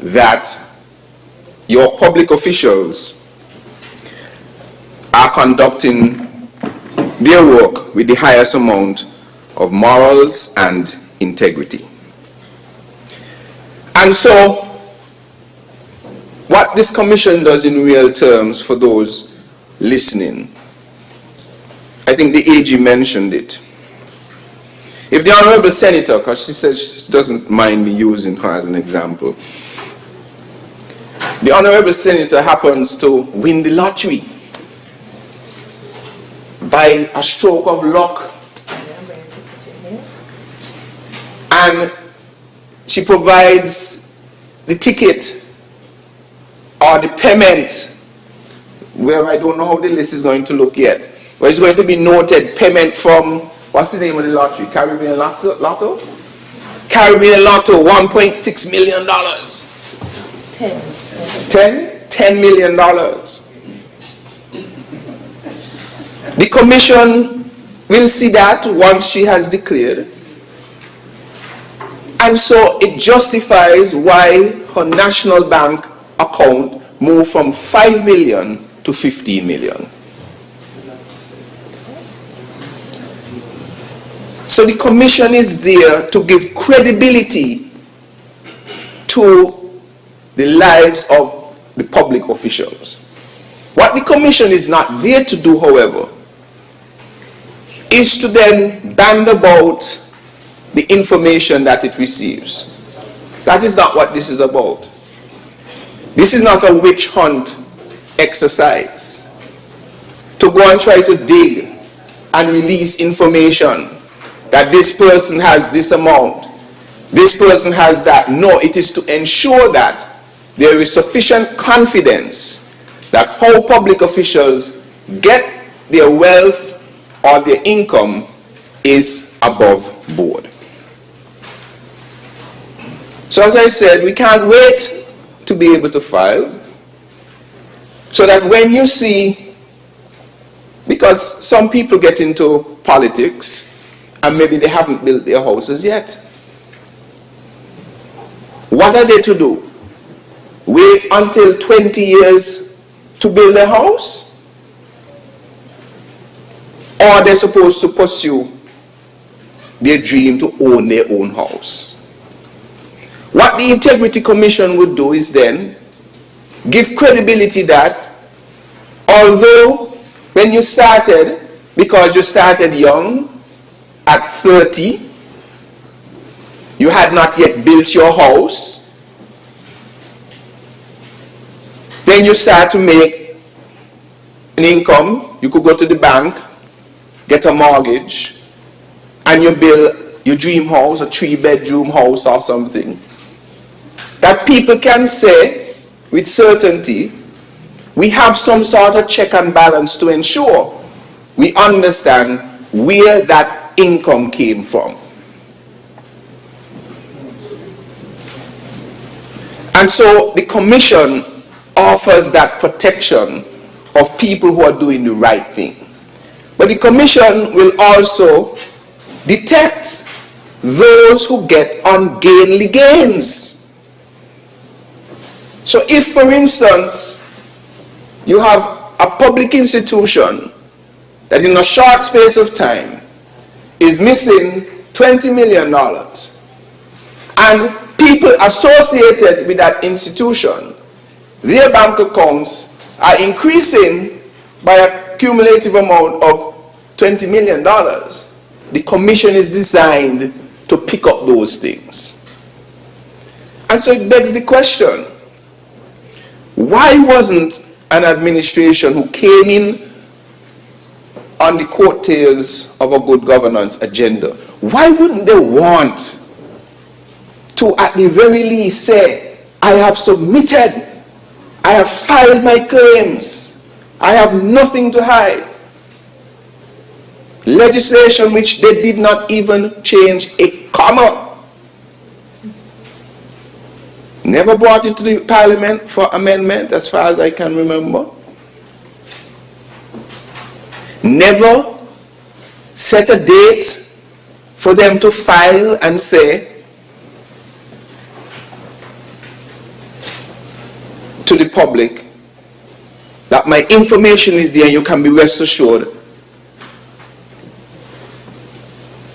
that your public officials are conducting their work with the highest amount of morals and integrity. And so, what this commission does in real terms for those listening, I think the AG mentioned it. If the Honorable Senator, because she says she doesn't mind me using her as an example, the Honorable Senator happens to win the lottery by a stroke of luck, and she provides the ticket or the payment, where I don't know how the list is going to look yet, but it's going to be noted payment from, what's the name of the lottery? Caribbean Lotto? Caribbean Lotto, $1.6 million. 10 million dollars. The commission will see that once she has declared. And so it justifies why her national bank account moved from 5 million to 15 million. So the commission is there to give credibility to the lives of the public officials. What the commission is not there to do, however, is to then band about the information that it receives. That is not what this is about. This is not a witch hunt exercise to go and try to dig and release information that this person has this amount, this person has that. No, it is to ensure that there is sufficient confidence that how public officials get their wealth or their income is above board. So as I said, we can't wait to be able to file, so that when you see, because some people get into politics and maybe they haven't built their houses yet. What are they to do? Wait until 20 years to build a house? Or are they supposed to pursue their dream to own their own house? What the Integrity Commission would do is then give credibility that although when you started, because you started young, at 30, you had not yet built your house, then you start to make an income, you could go to the bank, get a mortgage, and you build your dream house, a 3-bedroom house or something, that people can say with certainty, we have some sort of check and balance to ensure we understand where that income came from. And so the Commission offers that protection of people who are doing the right thing. But the Commission will also detect those who get ungainly gains. So if, for instance, you have a public institution that in a short space of time is missing $20 million, and people associated with that institution, their bank accounts are increasing by a cumulative amount of $20 million, the Commission is designed to pick up those things. And so it begs the question, why wasn't an administration who came in on the coattails of a good governance agenda, why wouldn't they want to at the very least say, I have submitted, I have filed my claims, I have nothing to hide? Legislation which they did not even change a comma. Never brought it to the Parliament for amendment as far as I can remember. Never set a date for them to file and say to the public that my information is there and you can be rest assured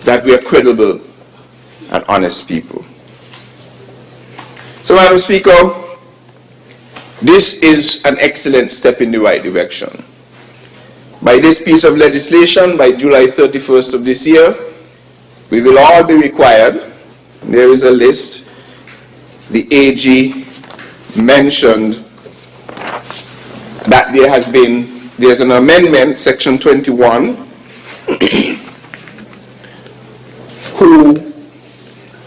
that we are credible and honest people. So, Madam Speaker, this is an excellent step in the right direction. By this piece of legislation, by July 31st of this year, we will all be required, there is a list, the AG mentioned that there's an amendment, section 21, who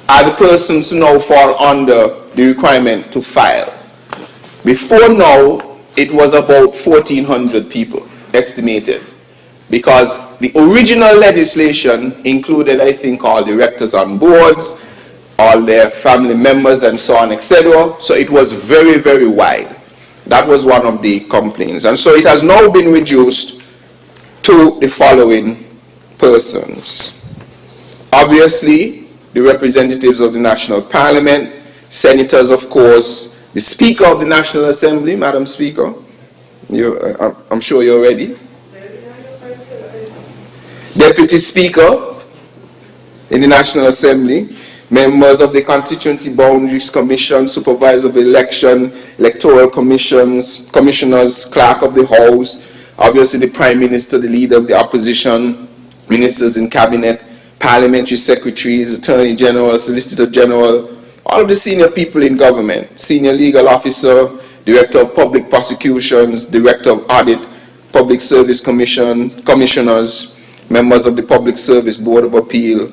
are the persons who now fall under the requirement to file. Before now, it was about 1,400 people estimated, because the original legislation included, I think, all directors on boards, all their family members, and so on, etc. So it was very, very wide. That was one of the complaints. And so it has now been reduced to the following persons. Obviously, the representatives of the National Parliament, senators, of course, the Speaker of the National Assembly, Madam Speaker, I'm sure you're ready. Deputy Speaker in the National Assembly, members of the Constituency Boundaries Commission, Supervisor of Election, Electoral Commissions, Commissioners, Clerk of the House, obviously the Prime Minister, the Leader of the Opposition, Ministers in Cabinet, Parliamentary Secretaries, Attorney General, Solicitor General, all of the senior people in government, Senior Legal Officer, Director of Public Prosecutions, Director of Audit, Public Service Commission, Commissioners, members of the Public Service Board of Appeal,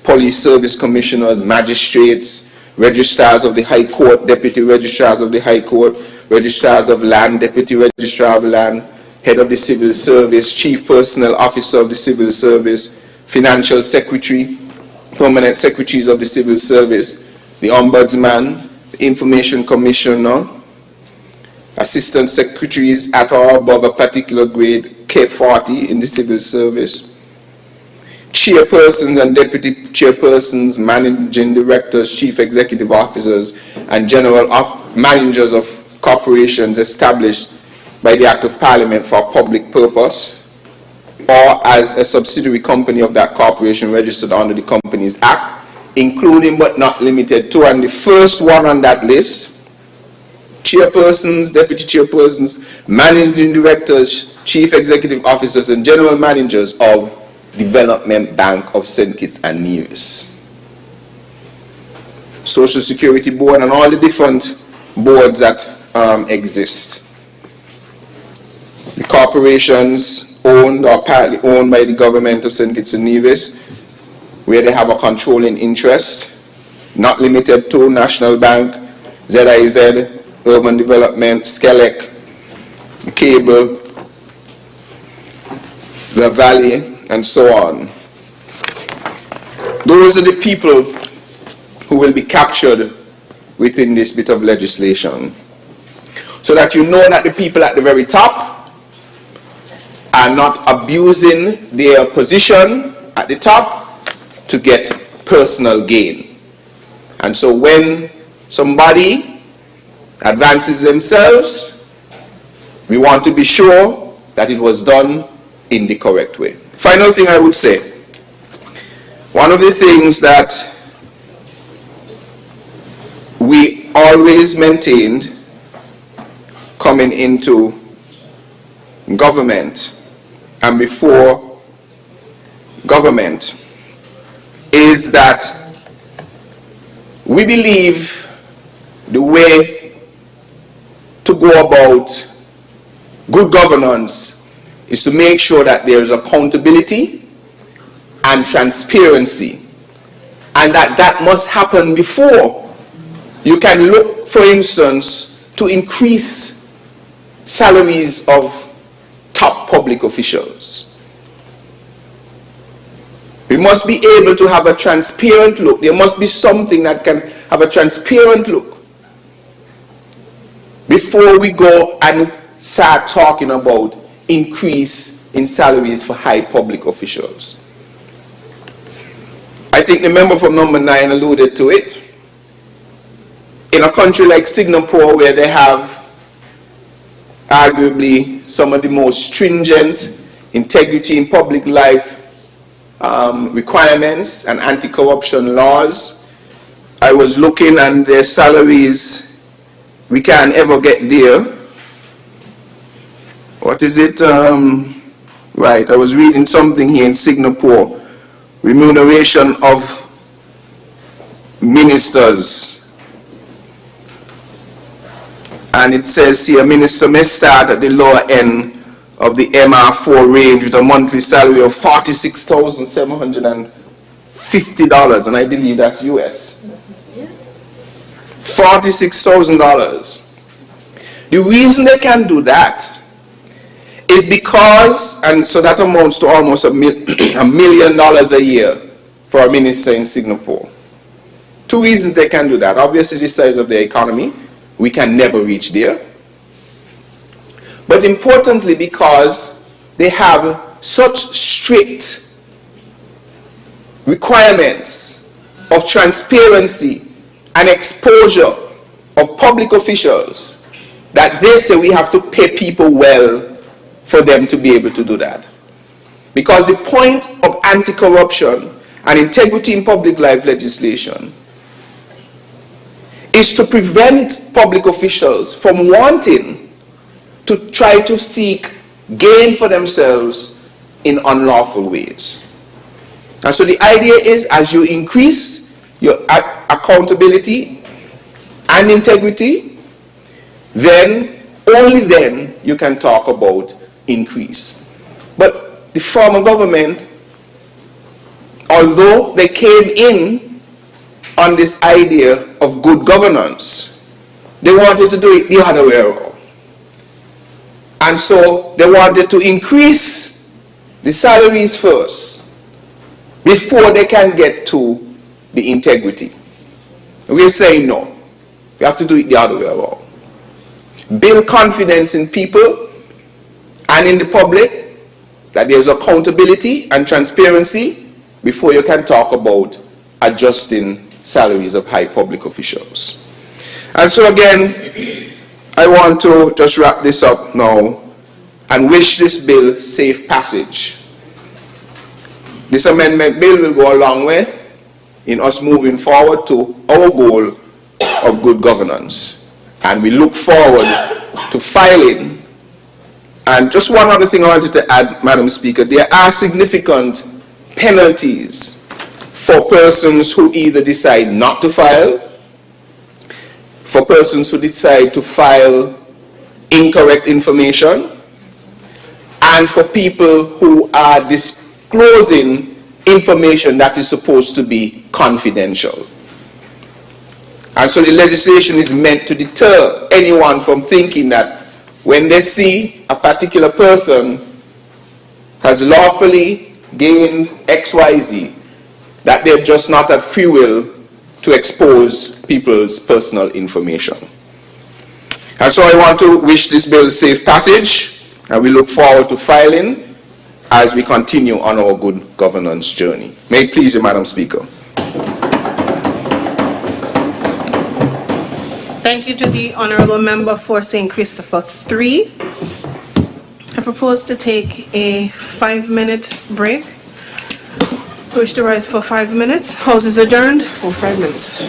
Police Service Commissioners, Magistrates, Registrars of the High Court, Deputy Registrars of the High Court, Registrars of Land, Deputy Registrar of Land, Head of the Civil Service, Chief Personnel Officer of the Civil Service, Financial Secretary, Permanent Secretaries of the Civil Service, the Ombudsman, the Information Commissioner, Assistant Secretaries at or above a particular grade, K40 in the Civil Service, Chairpersons and Deputy Chairpersons, Managing Directors, Chief Executive Officers, and General Managers of corporations established by the Act of Parliament for a public purpose, or as a subsidiary company of that corporation registered under the Companies Act, including but not limited to, and the first one on that list, chairpersons, deputy chairpersons, managing directors, chief executive officers, and general managers of Development Bank of St. Kitts and Nevis, Social Security Board, and all the different boards that exist. The corporations owned or partly owned by the government of St. Kitts and Nevis, where they have a controlling interest, not limited to National Bank, ZIZ, Urban Development, Skelec, the Cable, the Valley, and so on. Those are the people who will be captured within this bit of legislation, so that you know that the people at the very top are not abusing their position at the top to get personal gain. And so when somebody advances themselves, we want to be sure that it was done in the correct way. Final thing I would say, one of the things that we always maintained coming into government and before government is that we believe the way to go about good governance is to make sure that there is accountability and transparency, and that must happen before you can look, for instance, to increase salaries of top public officials. We must be able to have a transparent look. There must be something that can have a transparent look before we go and start talking about increase in salaries for high public officials. I think the member from number 9 alluded to it. In a country like Singapore, where they have arguably some of the most stringent integrity in public life requirements and anti-corruption laws, I was looking, and their salaries, we can't ever get there. What is it? Right, I was reading something here in Singapore. Remuneration of ministers. And it says here, minister may start at the lower end of the MR4 range with a monthly salary of $46,750, and I believe that's US. $46,000. The reason they can do that is because, and so that amounts to almost $1 million a year for a minister in Singapore. Two reasons they can do that. Obviously, the size of their economy. We can never reach there. But importantly, because they have such strict requirements of transparency and exposure of public officials, that they say we have to pay people well for them to be able to do that. Because the point of anti-corruption and integrity in public life legislation is to prevent public officials from wanting to try to seek gain for themselves in unlawful ways. And so the idea is, as you increase your accountability and integrity, then, only then, you can talk about increase. But the former government, although they came in on this idea of good governance, they wanted to do it the other way around. And so they wanted to increase the salaries first before they can get to the integrity. And we're saying no. We have to do it the other way around. Build confidence in people and in the public that there's accountability and transparency before you can talk about adjusting salaries of high public officials. And so again, I want to just wrap this up now and wish this bill safe passage. This amendment bill will go a long way in us moving forward to our goal of good governance. And we look forward to filing. And just one other thing I wanted to add, Madam Speaker, there are significant penalties for persons who either decide not to file, for persons who decide to file incorrect information, and for people who are disclosing information that is supposed to be confidential. And so the legislation is meant to deter anyone from thinking that when they see a particular person has lawfully gained XYZ, that they're just not at free will to expose people's personal information. And so I want to wish this bill safe passage, and we look forward to filing as we continue on our good governance journey. May it please you, Madam Speaker. Thank you to the Honourable Member for St. Christopher 3. I propose to take a 5-minute break. Wish to rise for 5 minutes. House is adjourned for 5 minutes.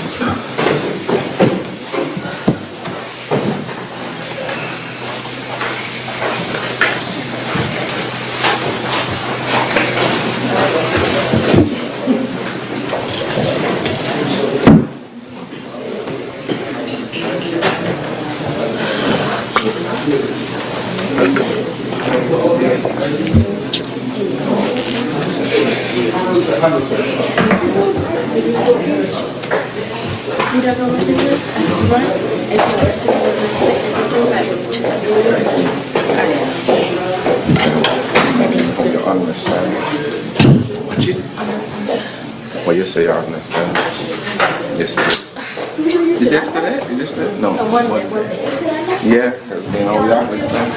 What you say you understand? Yesterday. Is yesterday? Is yesterday? No. Yeah, because we know we understand.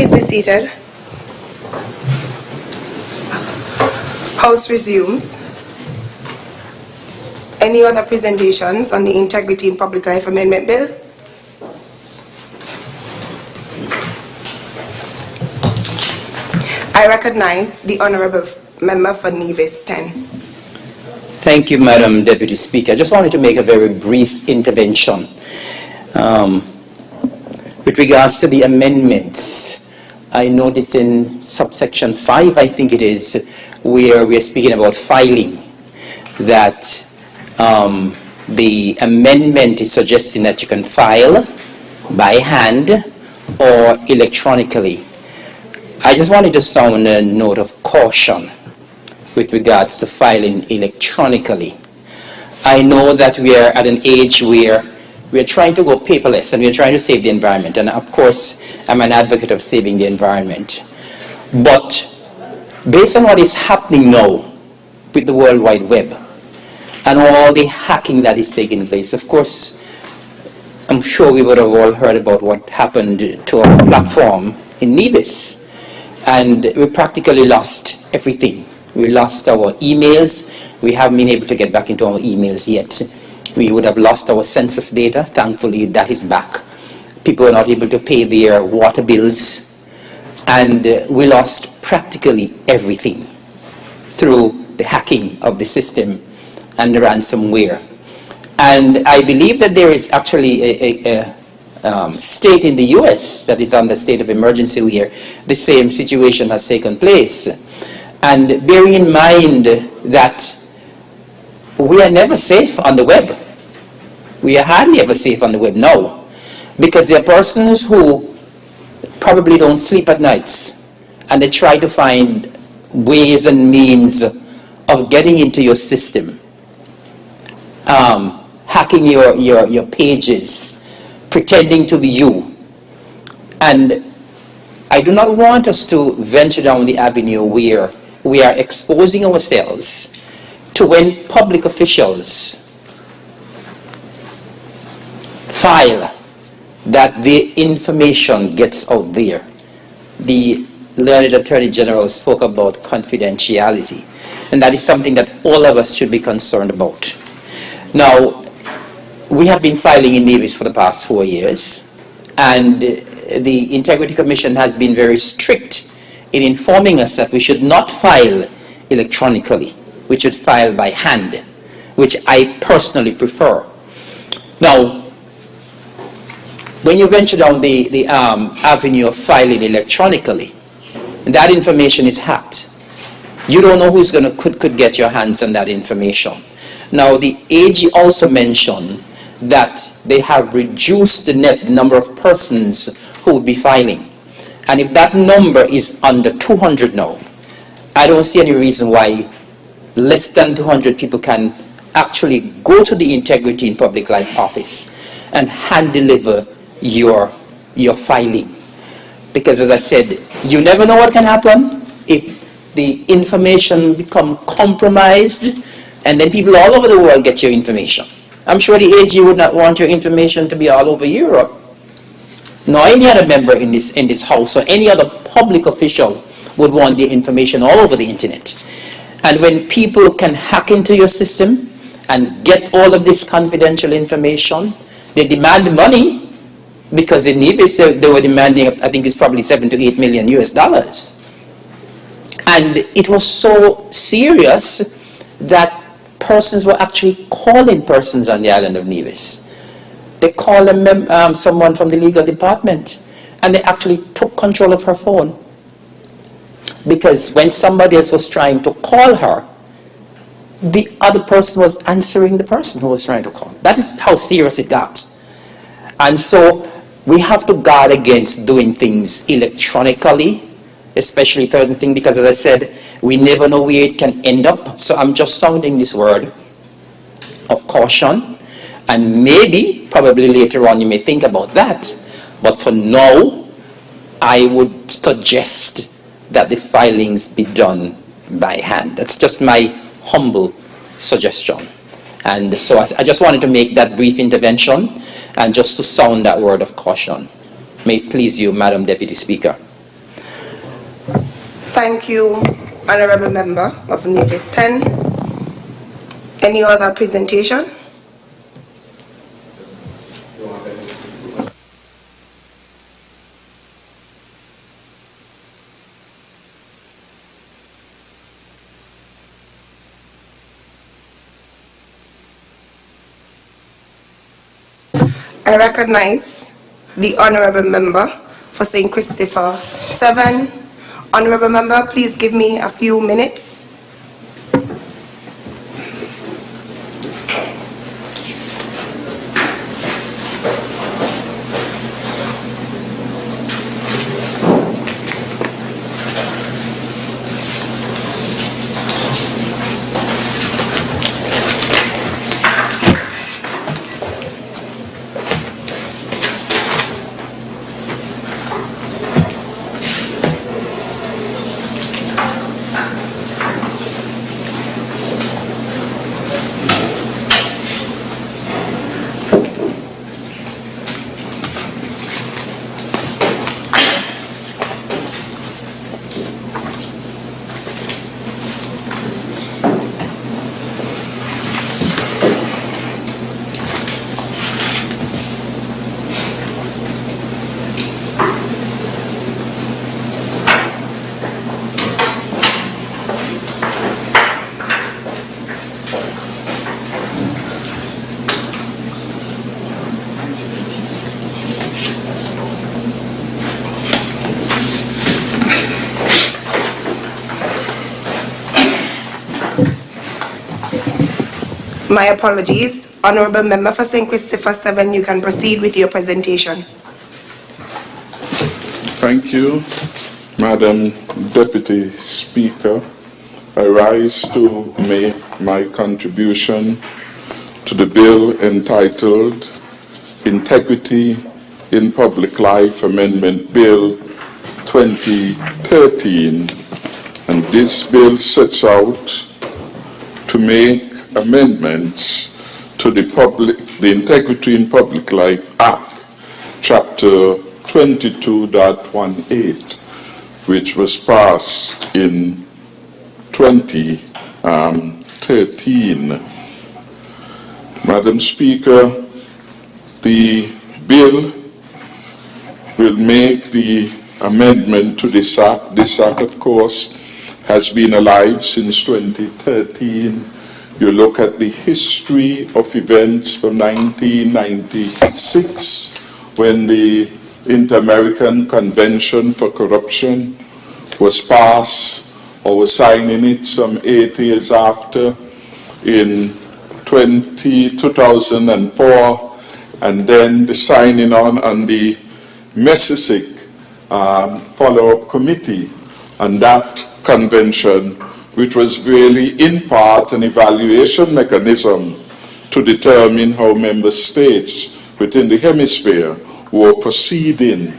please be seated. House resumes. Any other presentations on the Integrity in Public Life Amendment Bill? I recognize the Honourable Member for Nevis 10. Thank you, Madam Deputy Speaker. I just wanted to make a very brief intervention with regards to the amendments. I notice in subsection 5, I think it is, where we're speaking about filing, that the amendment is suggesting that you can file by hand or electronically. I just wanted to sound a note of caution with regards to filing electronically. I know that we are at an age where we're trying to go paperless and we're trying to save the environment. And of course, I'm an advocate of saving the environment. But based on what is happening now with the World Wide Web and all the hacking that is taking place, of course, I'm sure we would have all heard about what happened to our platform in Nevis. And we practically lost everything. We lost our emails. We haven't been able to get back into our emails yet. We would have lost our census data. Thankfully, that is back. People were not able to pay their water bills. And we lost practically everything through the hacking of the system and the ransomware. And I believe that there is actually a state in the US that is under state of emergency where the same situation has taken place. And bearing in mind that we are never safe on the web. We are hardly ever safe on the web now, because there are persons who probably don't sleep at nights and they try to find ways and means of getting into your system, hacking your pages, pretending to be you. And I do not want us to venture down the avenue where we are exposing ourselves to when public officials file that the information gets out there. The learned Attorney General spoke about confidentiality, and that is something that all of us should be concerned about. Now, we have been filing in Nevis for the past 4 years, and the Integrity Commission has been very strict in informing us that we should not file electronically. We should file by hand, which I personally prefer. Now, when you venture down the avenue of filing electronically, that information is hacked. You don't know who's could get your hands on that information. Now, the AG also mentioned that they have reduced the net number of persons who would be filing. And if that number is under 200 now, I don't see any reason why less than 200 people can actually go to the Integrity in Public Life office and hand deliver your filing. Because as I said, you never know what can happen if the information become compromised and then people all over the world get your information. I'm sure the AG would not want your information to be all over Europe, nor any other member in this house or any other public official would want the information all over the internet. And when people can hack into your system and get all of this confidential information, they demand money, because in Nevis they were demanding, I think it's probably 7 to 8 million US dollars. And it was so serious that persons were actually calling persons on the island of Nevis. They called someone from the legal department, and they actually took control of her phone. Because when somebody else was trying to call her, the other person was answering the person who was trying to call. That is how serious it got. And so we have to guard against doing things electronically, especially certain things, because as I said, we never know where it can end up. So I'm just sounding this word of caution, and maybe, probably later on you may think about that, but for now, I would suggest that the filings be done by hand. That's just my humble suggestion. And so I just wanted to make that brief intervention and just to sound that word of caution. May it please you, Madam Deputy Speaker. Thank you, Honorable Member of Nevis 10. Any other presentation? I recognize the Honorable Member for St. Christopher 7. Honorable Member, please give me a few minutes. My apologies. Honorable Member for St. Christopher 7, you can proceed with your presentation. Thank you, Madam Deputy Speaker. I rise to make my contribution to the bill entitled Integrity in Public Life Amendment Bill 2013. And this bill sets out to make amendments to the Integrity in Public Life Act, Chapter 22.18, which was passed in 2013. Madam Speaker, the bill will make the amendment to this act. This act, of course, has been alive since 2013. You look at the history of events from 1996, when the Inter-American Convention for Corruption was passed, or was signing it some 8 years after, in 2004, and then the signing on the Messisic follow-up committee on that convention, which was really in part an evaluation mechanism to determine how member states within the hemisphere were proceeding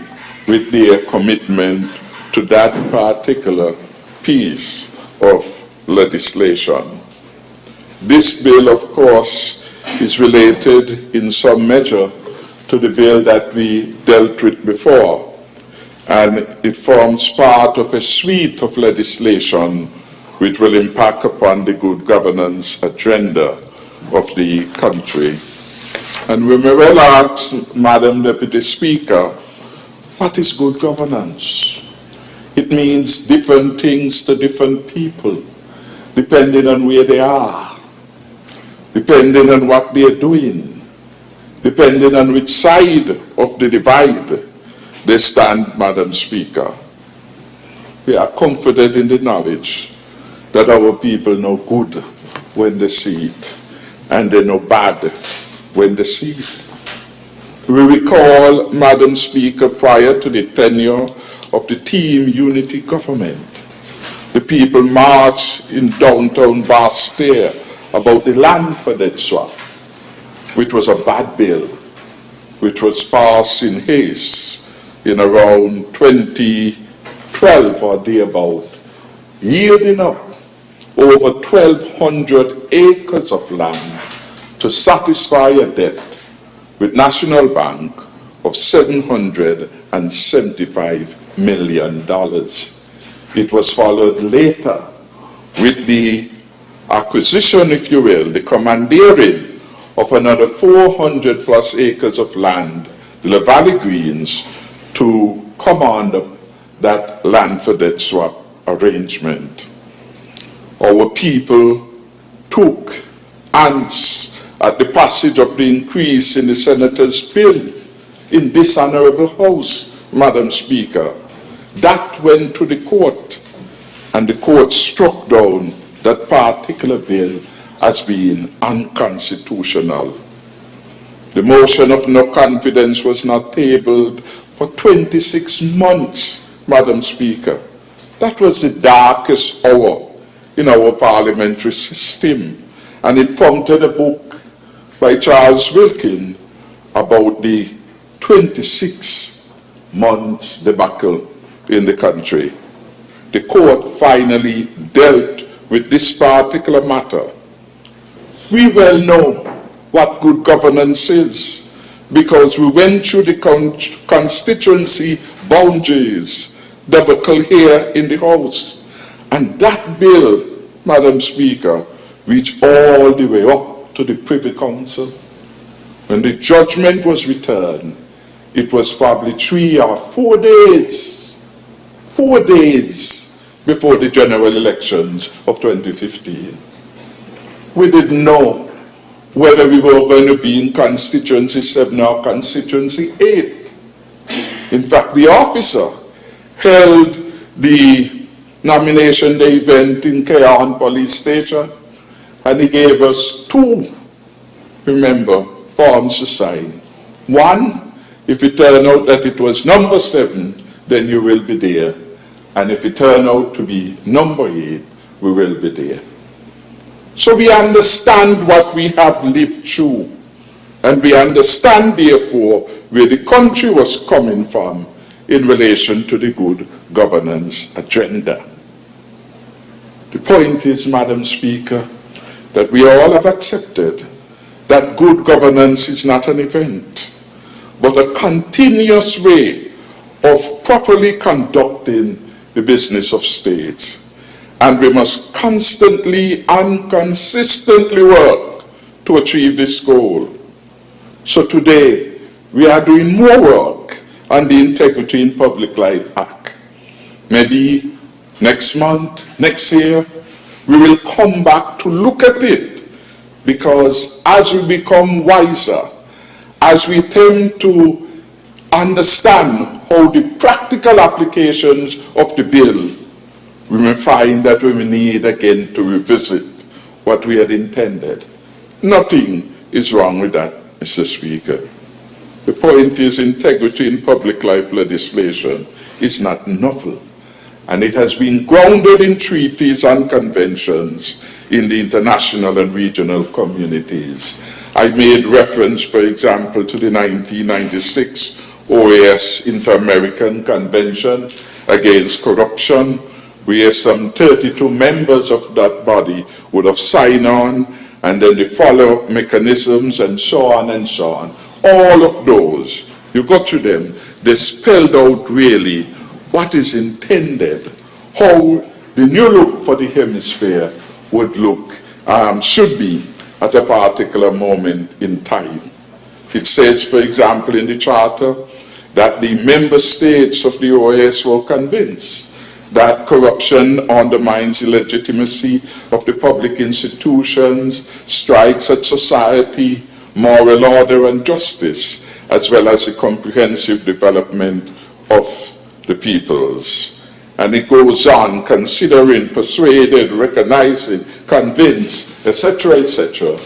with their commitment to that particular piece of legislation. This bill, of course, is related in some measure to the bill that we dealt with before, and it forms part of a suite of legislation which will impact upon the good governance agenda of the country. And we may well ask, Madam Deputy Speaker, what is good governance? It means different things to different people, depending on where they are, depending on what they are doing, depending on which side of the divide they stand, Madam Speaker. We are comforted in the knowledge that our people know good when they see it, and they know bad when they see it. We recall, Madam Speaker, prior to the tenure of the Team Unity government, the people marched in downtown Bastille about the land for debt swap, which was a bad bill, which was passed in haste in around 2012 or thereabout, yielding up over 1,200 acres of land to satisfy a debt with National Bank of $775 million. It was followed later with the acquisition, if you will, the commandeering of another 400 plus acres of land, the Valley Greens, to come under that land for debt swap arrangement. Our people took ants at the passage of the increase in the Senator's bill in this honorable House, Madam Speaker. That went to the court, and the court struck down that particular bill as being unconstitutional. The motion of no confidence was not tabled for 26 months, Madam Speaker. That was the darkest hour in our parliamentary system, and it prompted a book by Charles Wilkin about the 26 months debacle in the country. The court finally dealt with this particular matter. We well know what good governance is because we went through the constituency boundaries debacle here in the House. And that bill, Madam Speaker, reached all the way up to the Privy Council. When the judgment was returned, it was probably 3 or 4 days before the general elections of 2015. We didn't know whether we were going to be in constituency 7 or constituency 8. In fact, the officer held the nomination day event in Keon Police Station, and he gave us 2, remember, forms to sign. 1, if it turned out that it was number 7, then you will be there. And if it turned out to be number 8, we will be there. So we understand what we have lived through, and we understand, therefore, where the country was coming from in relation to the good governance agenda. The point is, Madam Speaker, that we all have accepted that good governance is not an event, but a continuous way of properly conducting the business of state. And we must constantly and consistently work to achieve this goal. So today, we are doing more work on the Integrity in Public Life Act. Maybe next month, next year, we will come back to look at it, because as we become wiser, as we tend to understand how the practical applications of the bill, we may find that we may need again to revisit what we had intended. Nothing is wrong with that, Mr. Speaker. The point is, integrity in public life legislation is not novel, and it has been grounded in treaties and conventions in the international and regional communities. I made reference, for example, to the 1996 OAS Inter-American Convention Against Corruption, where some 32 members of that body would have signed on, and then the follow-up mechanisms and so on and so on. All of those, you go through them, they spelled out really what is intended, how the new look for the hemisphere would look, should be at a particular moment in time. It says, for example, in the Charter, that the member states of the OAS were convinced that corruption undermines the legitimacy of the public institutions, strikes at society, moral order and justice, as well as the comprehensive development of the peoples. And it goes on, considering, persuaded, recognizing, convinced, etc., etc.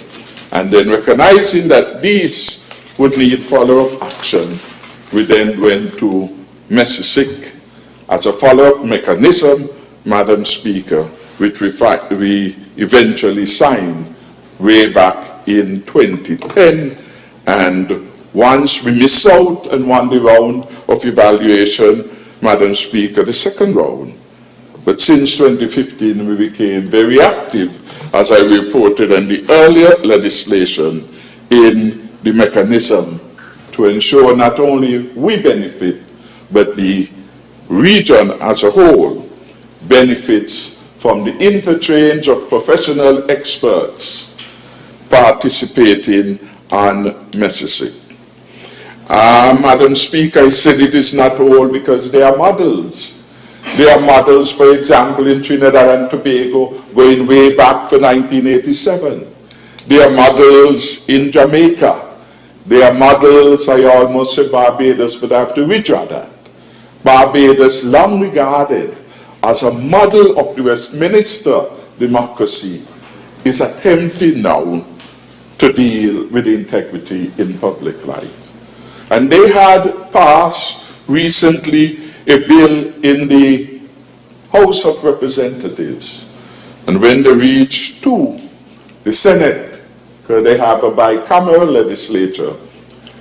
And then recognizing that these would need follow-up action, we then went to Messisic as a follow-up mechanism, Madam Speaker, which we eventually signed way back in 2010. And once we missed out and won the round of evaluation, Madam Speaker, the second round. But since 2015, we became very active, as I reported on the earlier legislation, in the mechanism to ensure not only we benefit, but the region as a whole benefits from the interchange of professional experts participating and messaging. Madam Speaker, I said it is not all because they are models. They are models, for example, in Trinidad and Tobago, going way back for 1987. They are models in Jamaica. They are models, I almost said Barbados, but I have to withdraw that. Barbados, long regarded as a model of the Westminster democracy, is attempting now to deal with integrity in public life. And they had passed recently a bill in the House of Representatives. And when they reached to the Senate, because they have a bicameral legislature,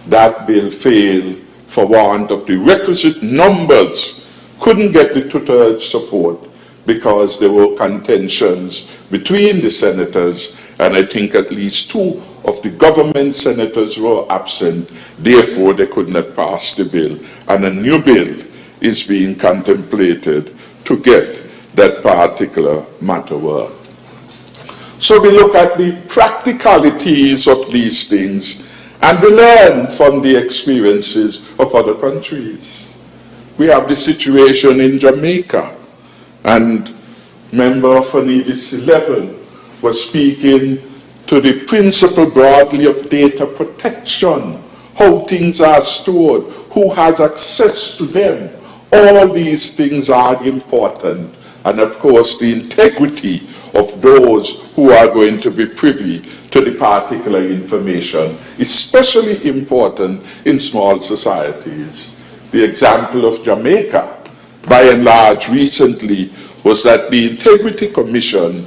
that bill failed for want of the requisite numbers, couldn't get the two-thirds support because there were contentions between the senators, and I think at least 2 of the government senators were absent. Therefore, they could not pass the bill. And a new bill is being contemplated to get that particular matter worked. So we look at the practicalities of these things, and we learn from the experiences of other countries. We have the situation in Jamaica, and member for Nevis 11 was speaking to the principle broadly of data protection, how things are stored, who has access to them. All these things are important, and of course the integrity of those who are going to be privy to the particular information, especially important in small societies. The example of Jamaica, by and large recently, was that the Integrity Commission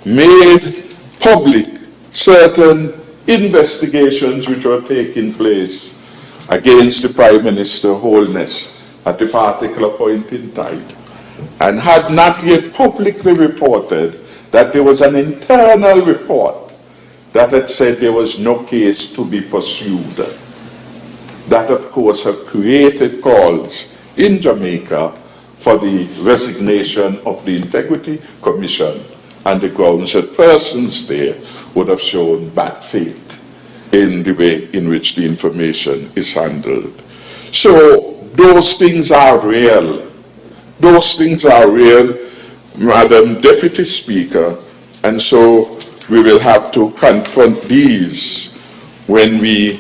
made public certain investigations which were taking place against the Prime Minister Holness at a particular point in time, and had not yet publicly reported that there was an internal report that had said there was no case to be pursued. That, of course, have created calls in Jamaica for the resignation of the Integrity Commission, and the grounds that persons there would have shown bad faith in the way in which the information is handled. So those things are real. Those things are real, Madam Deputy Speaker, and so we will have to confront these when we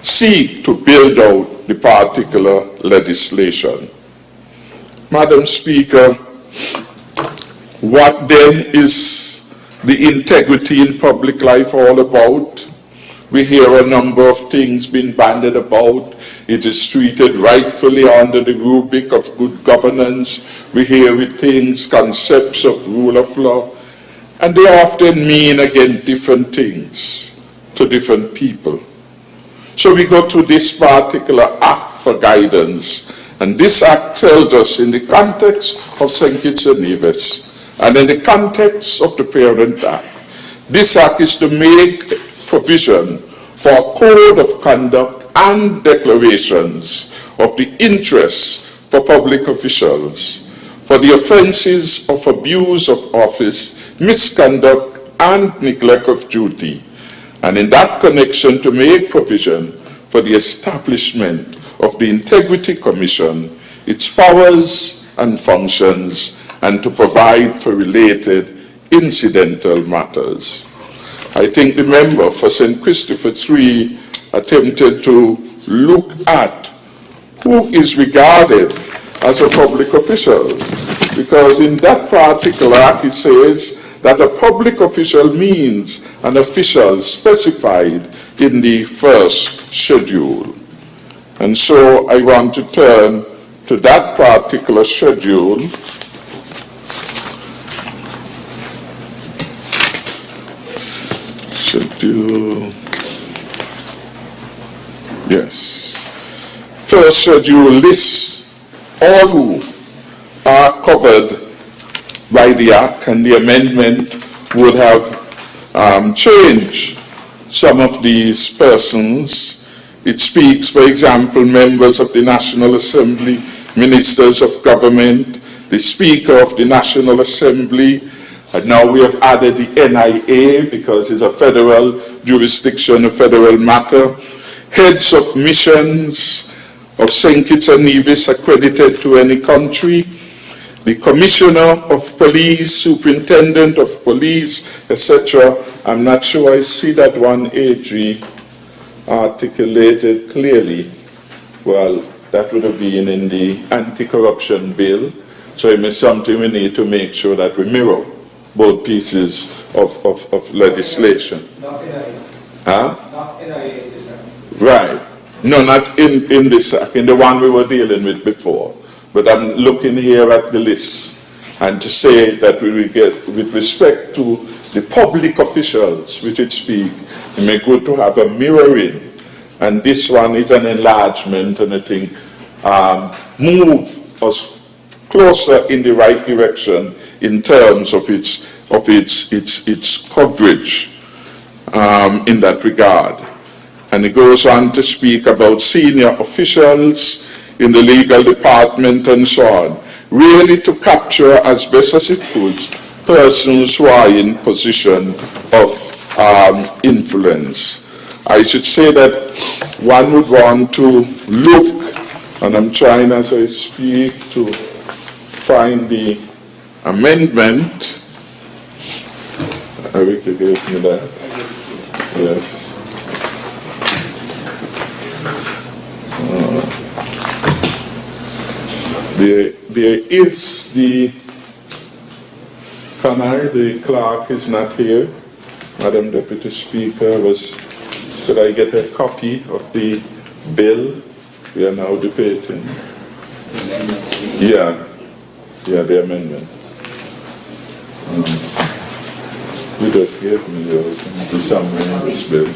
seek to build out the particular legislation. Madam Speaker, what then is the integrity in public life all about? We hear a number of things being bandied about. It is treated rightfully under the rubric of good governance. We hear with things, concepts of rule of law, and they often mean, again, different things to different people. So we go to this particular act for guidance, and this act tells us in the context of St. Kitts and Nevis, and in the context of the Parent Act, this act is to make provision for a code of conduct and declarations of the interests for public officials, for the offenses of abuse of office, misconduct, and neglect of duty, and in that connection to make provision for the establishment of the Integrity Commission, its powers and functions, and to provide for related incidental matters. I think the member for St. Christopher III attempted to look at who is regarded as a public official, because in that particular act it says that a public official means an official specified in the first schedule. And so I want to turn to that particular schedule. Yes. First schedule lists all who are covered by the Act, and the amendment would have changed some of these persons. It speaks, for example, members of the National Assembly, ministers of government, the Speaker of the National Assembly, and now we have added the NIA because it's a federal jurisdiction, a federal matter, heads of missions of St. Kitts and Nevis accredited to any country, the Commissioner of Police, Superintendent of Police, etc. I'm not sure I see that one, AG, articulated clearly. Well, that would have been in the anti-corruption bill, so it is something we need to make sure that we mirror both pieces of legislation. Not NIA. Huh? Not NIA in this act. Right. No, not in this act, in the one we were dealing with before. But I'm looking here at the list, and to say that we will get, with respect to the public officials which it speak, it may good to have a mirroring, and this one is an enlargement, and I think move us closer in the right direction in terms of its coverage in that regard. And it goes on to speak about senior officials in the legal department and so on, really to capture as best as it could persons who are in position of influence. I should say that one would want to look, and I'm trying as I speak to find the amendment. Eric, you gave me that. Yes. There is the canard, the clerk is not here. Madam Deputy Speaker, could I get a copy of the bill we are now debating? Yeah, the amendment. You just gave me yours, and be somewhere in this bill.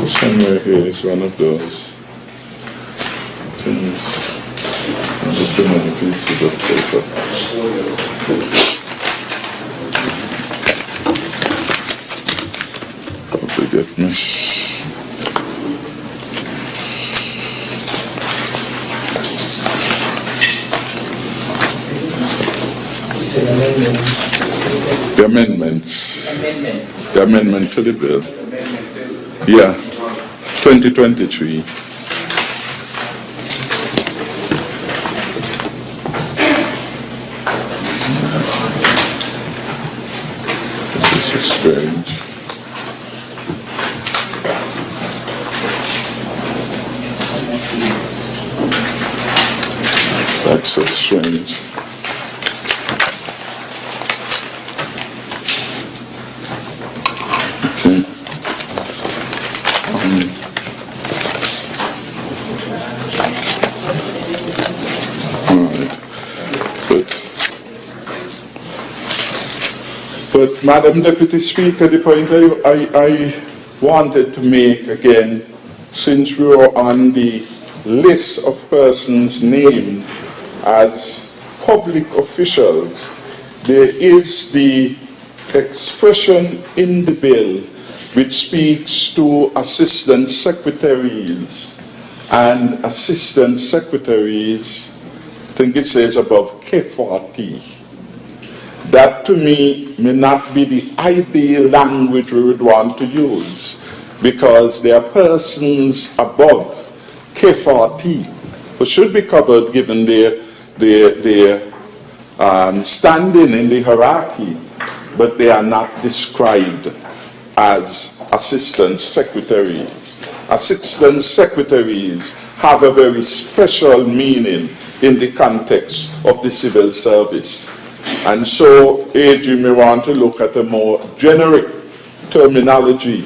Somewhere here is one of those things. There's too many pieces of paper. Probably get missed. The amendments. The amendment to the bill. Yeah, 2023. This is strange. That's so strange. But Madam Deputy Speaker, the point I wanted to make again, since we were on the list of persons named as public officials, there is the expression in the bill which speaks to assistant secretaries and assistant secretaries, I think it says above K40. That to me may not be the ideal language we would want to use, because there are persons above K40 who should be covered given their standing in the hierarchy, but they are not described as assistant secretaries. Assistant secretaries have a very special meaning in the context of the civil service. And so AG may want to look at a more generic terminology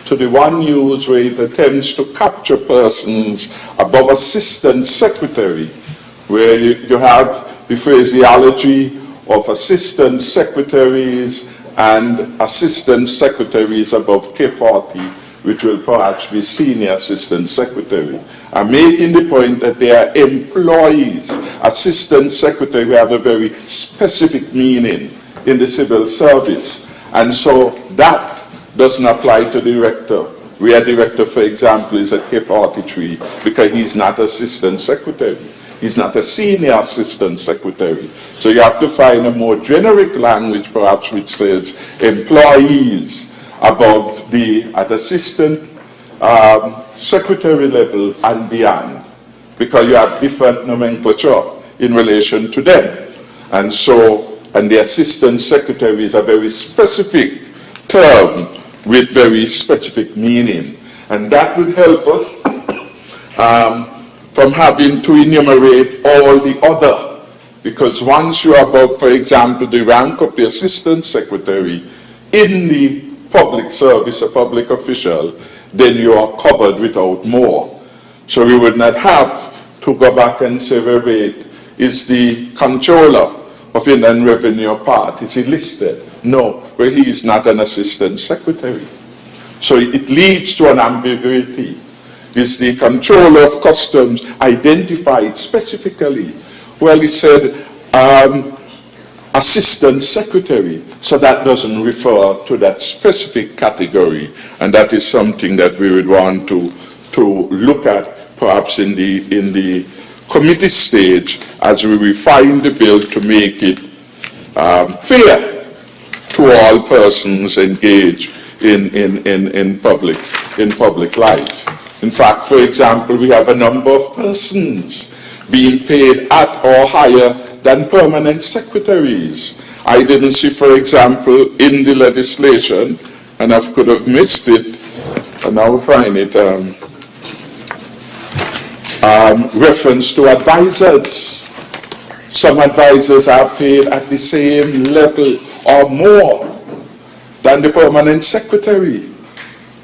to the one used where it attempts to capture persons above assistant secretary, where you have the phraseology of assistant secretaries and assistant secretaries above K40, which will perhaps be senior assistant secretary. I'm making the point that they are employees. Assistant secretary have a very specific meaning in the civil service. And so that doesn't apply to the director where director, for example, is at K43 because he's not assistant secretary. He's not a senior assistant secretary. So you have to find a more generic language, perhaps, which says employees above at assistant secretary level and beyond, because you have different nomenclature in relation to them. And the assistant secretary is a very specific term with very specific meaning. And that would help us from having to enumerate all the other, because once you are above, for example, the rank of the assistant secretary in the public service, a public official, then you are covered without more. So we would not have to go back and say, wait, is the controller of Inland Revenue part, is he listed? No, where he is not an assistant secretary. So it leads to an ambiguity. Is the controller of customs identified specifically? Well, he said assistant secretary, so that doesn't refer to that specific category, and that is something that we would want to look at perhaps in the committee stage as we refine the bill to make it fair to all persons engaged in public life. In fact, for example, we have a number of persons being paid at or higher than permanent secretaries. I didn't see, for example, in the legislation, and I could have missed it, and I'll find it, reference to advisors. Some advisors are paid at the same level or more than the permanent secretary.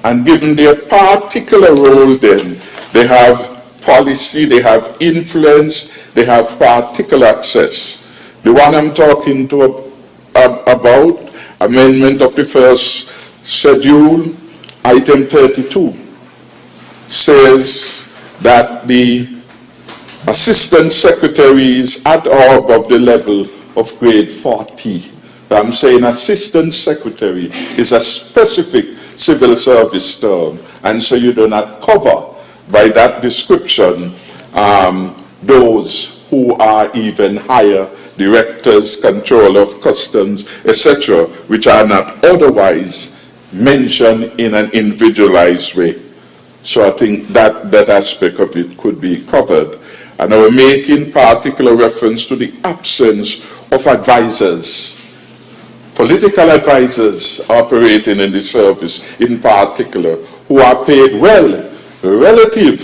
And given their particular role then, they have policy, they have influence, they have particular access. The one I'm talking about, amendment of the first schedule, item 32, says that the assistant secretaries at or above the level of grade 40. I'm saying assistant secretary is a specific civil service term, and so you do not cover by that description those who are even higher, directors, control of customs, etc., which are not otherwise mentioned in an individualized way. So I think that aspect of it could be covered. And I will make in particular reference to the absence of advisors, political advisors operating in the service in particular, who are paid well relative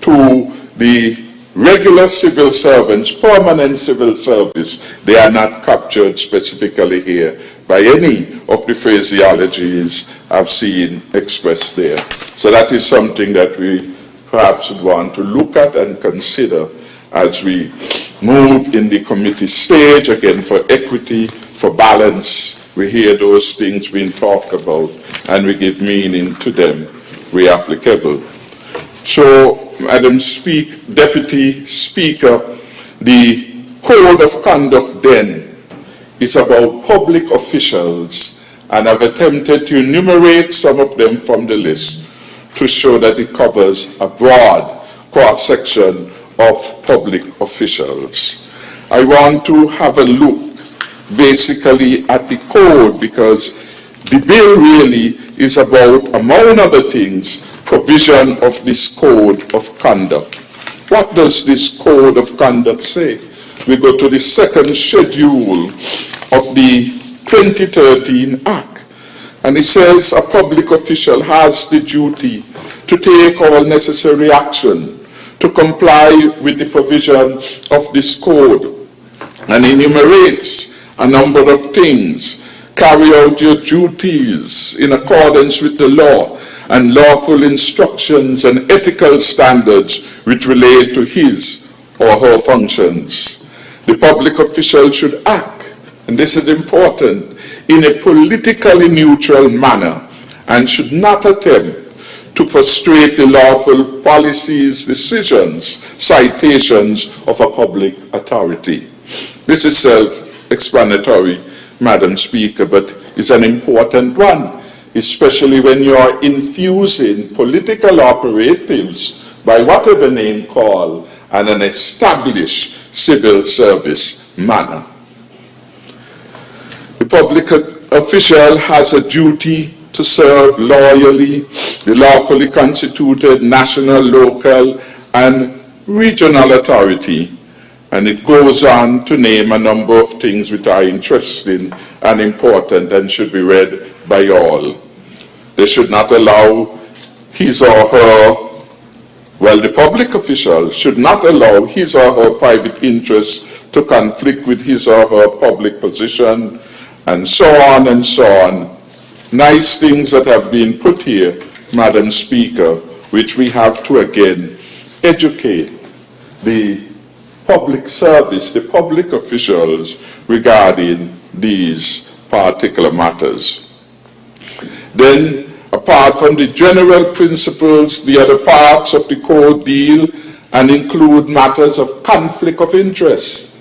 to the regular civil servants, permanent civil service. They are not captured specifically here by any of the phraseologies I've seen expressed there. So that is something that we perhaps would want to look at and consider as we move in the committee stage, again, for equity, for balance. We hear those things being talked about and we give meaning to them where applicable. So, Madam Deputy Speaker, the code of conduct then is about public officials, and I've attempted to enumerate some of them from the list to show that it covers a broad cross-section of public officials. I want to have a look basically at the code, because the bill really is about, among other things, provision of this code of conduct. What does this code of conduct say? We go to the second schedule of the 2013 Act, and it says a public official has the duty to take all necessary action to comply with the provision of this code, and enumerates a number of things. Carry out your duties in accordance with the law and lawful instructions and ethical standards which relate to his or her functions. The public official should act, and this is important, in a politically neutral manner and should not attempt to frustrate the lawful policies, decisions, citations of a public authority. This is self-explanatory, Madam Speaker, but it's an important one. especially when you are infusing political operatives by whatever name call and an established civil service manner. The public official has a duty to serve loyally the lawfully constituted national, local, and regional authority. And it goes on to name a number of things which are interesting and important and should be read by all. They should not allow his or her, well, the public official should not allow his or her private interests to conflict with his or her public position, and so on and so on. Nice things that have been put here, Madam Speaker, which we have to again educate the public service, the public officials regarding these particular matters. Then, apart from the general principles, the other parts of the code deal and include matters of conflict of interest.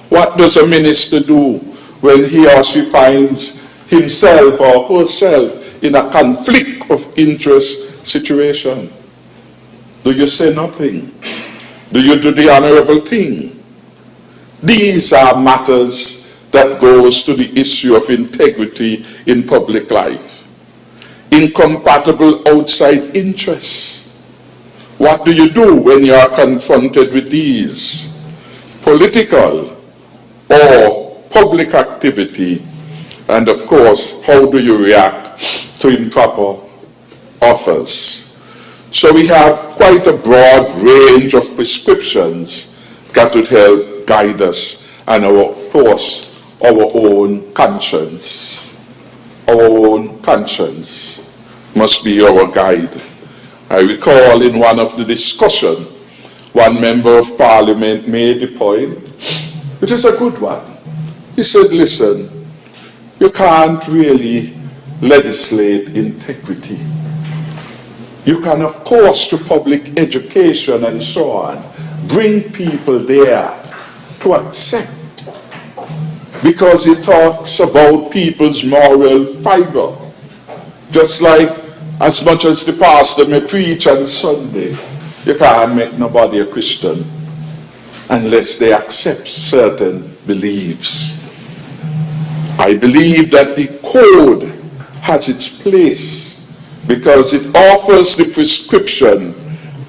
What does a minister do when he or she finds himself or herself in a conflict of interest situation? Do you say nothing? Do you do the honorable thing? These are matters that goes to the issue of integrity in public life. Incompatible outside interests. What do you do when you are confronted with these? Political or public activity, and of course, how do you react to improper offers? So we have quite a broad range of prescriptions that would help guide us, and of course, our own conscience. Our own conscience must be our guide. I recall in one of the discussion, one member of parliament made the point, which is a good one. He said, listen, you can't really legislate integrity. You can, of course, through public education and so on, bring people there to accept, because it talks about people's moral fiber. Just like as much as the pastor may preach on Sunday, you can't make nobody a Christian unless they accept certain beliefs. I believe that the code has its place because it offers the prescription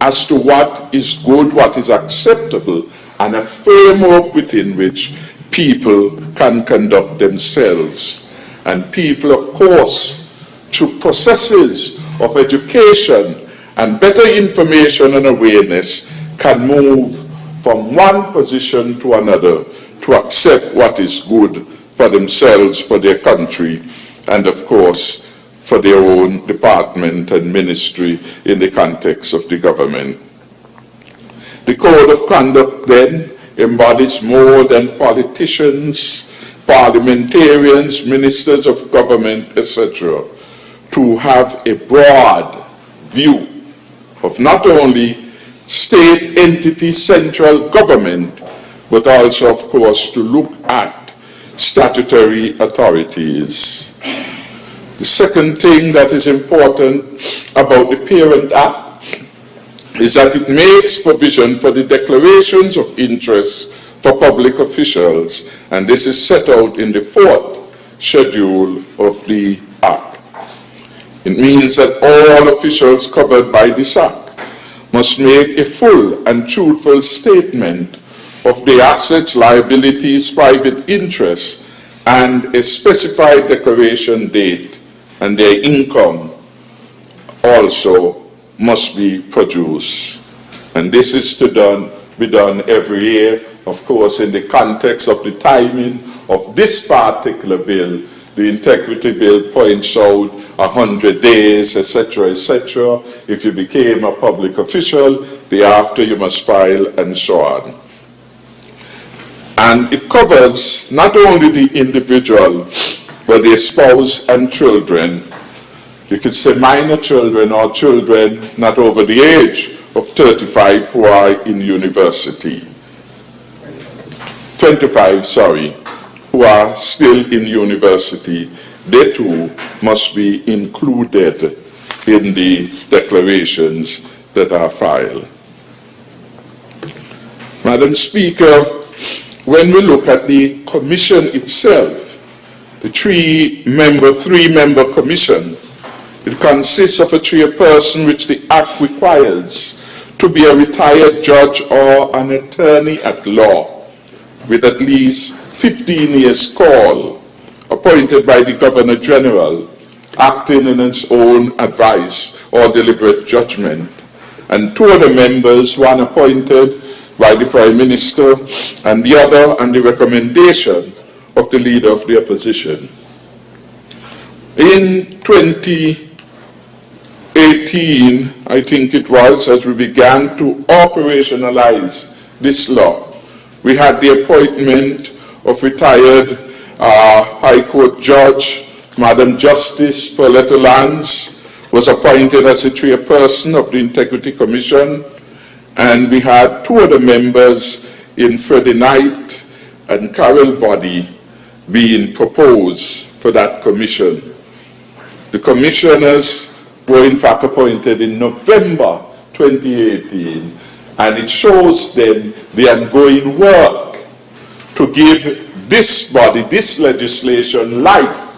as to what is good, what is acceptable, and a framework within which people can conduct themselves. And people, of course, through processes of education and better information and awareness, can move from one position to another to accept what is good for themselves, for their country, and of course, for their own department and ministry in the context of the government. The code of conduct then embodies more than politicians, parliamentarians, ministers of government, etc., to have a broad view of not only state entity, central government, but also, of course, to look at statutory authorities. The second thing that is important about the Parent Act is that it makes provision for the declarations of interest for public officials, and this is set out in the 4th schedule of the Act. It means that all officials covered by this Act must make a full and truthful statement of their assets, liabilities, private interests, and a specified declaration date, and their income also must be produced. And this is to be done every year, of course, in the context of the timing of this particular bill. The integrity bill points out 100 days, etc., etc. If you became a public official, thereafter you must file, and so on. And it covers not only the individual, but their spouse and children. You could say minor children or children not over the age of 35 who are in university. 25, sorry, who are still in university, they too must be included in the declarations that are filed. Madam Speaker, when we look at the commission itself, the three-member commission, it consists of a chairperson which the Act requires to be a retired judge or an attorney at law with at least 15 years call, appointed by the Governor General, acting in his own advice or deliberate judgment, and two other members, one appointed by the Prime Minister and the other on the recommendation of the Leader of the Opposition. In 2018, I think it was, as we began to operationalize this law, we had the appointment of retired High Court Judge, Madam Justice Pauletta Lance, was appointed as the chairperson of the Integrity Commission, and we had two other members in Freddie Knight and Carol Body being proposed for that commission. The commissioners were in fact appointed in November 2018, and it shows them the ongoing work to give this body, this legislation, life.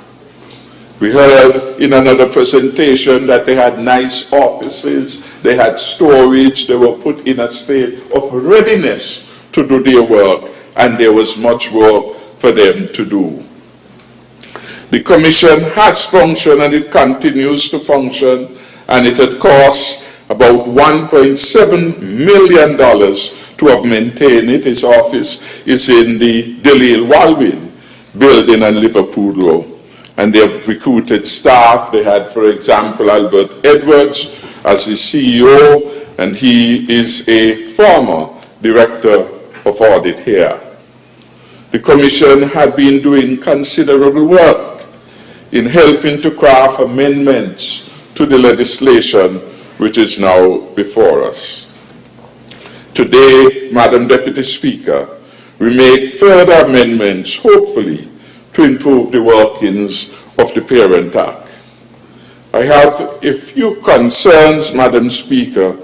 We heard in another presentation that they had nice offices, they had storage, they were put in a state of readiness to do their work, and there was much work for them to do. The Commission has functioned and it continues to function, and it had cost about $1.7 million to have maintained it. Its office is in the Delisle Walwyn building on Liverpool Road. And they have recruited staff. They had, for example, Albert Edwards as the CEO, and he is a former director of audit here. The Commission had been doing considerable work in helping to craft amendments to the legislation which is now before us. Today, Madam Deputy Speaker, we make further amendments, hopefully, to improve the workings of the Parent Act. I have a few concerns, Madam Speaker,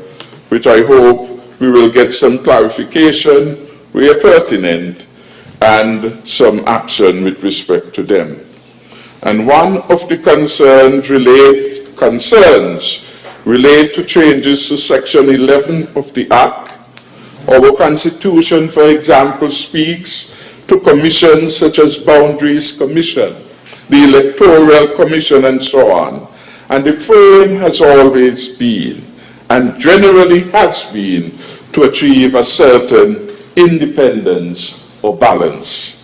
which I hope we will get some clarification where pertinent and some action with respect to them. And one of the concerns relate to changes to Section 11 of the Act. Our Constitution, for example, speaks to commissions such as Boundaries Commission, the Electoral Commission, and so on. And the frame has always been, and generally has been, to achieve a certain independence or balance.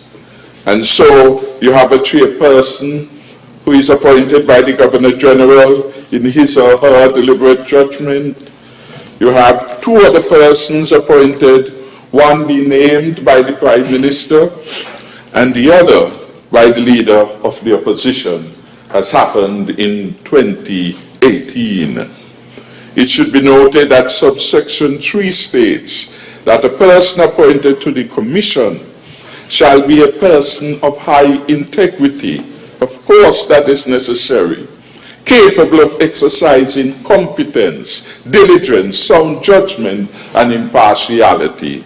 And so you have a chairperson who is appointed by the Governor General in his or her deliberate judgment. You have two other persons appointed, one being named by the Prime Minister and the other by the Leader of the Opposition, as happened in 2018. It should be noted that subsection 3 states that a person appointed to the Commission shall be a person of high integrity. Of course, that is necessary. Capable of exercising competence, diligence, sound judgment, and impartiality.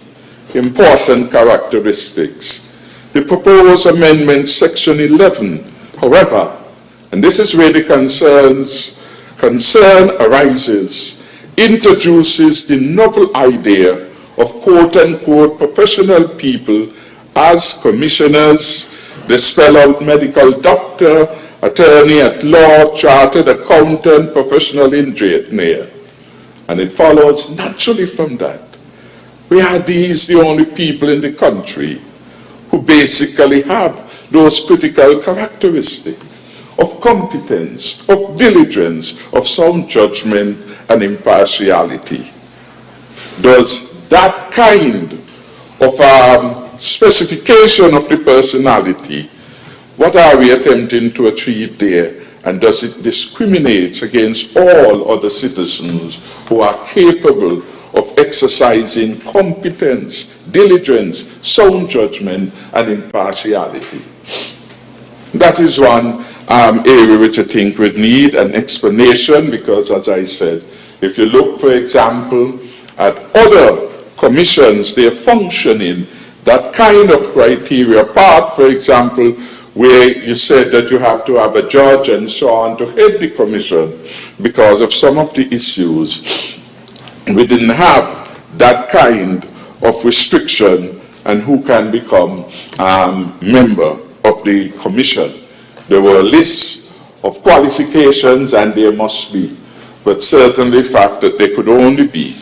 Important characteristics. The proposed amendment, Section 11, however, and this is where the concern arises, introduces the novel idea of quote-unquote professional people as commissioners. They spell out medical doctor, attorney at law, chartered accountant, professional engineer. And it follows naturally from that. We are these the only people in the country who basically have those critical characteristics of competence, of diligence, of sound judgment, and impartiality. Does that kind of specification of the personality, what are we attempting to achieve there? And does it discriminate against all other citizens who are capable of exercising competence, diligence, sound judgment, and impartiality? That is one area which I think would need an explanation, because as I said, if you look, for example, at other commissions, they're functioning that kind of criteria part, for example, where you said that you have to have a judge and so on to head the commission because of some of the issues. We didn't have that kind of restriction and who can become member of the commission. There were lists of qualifications and there must be, but certainly the fact that there could only be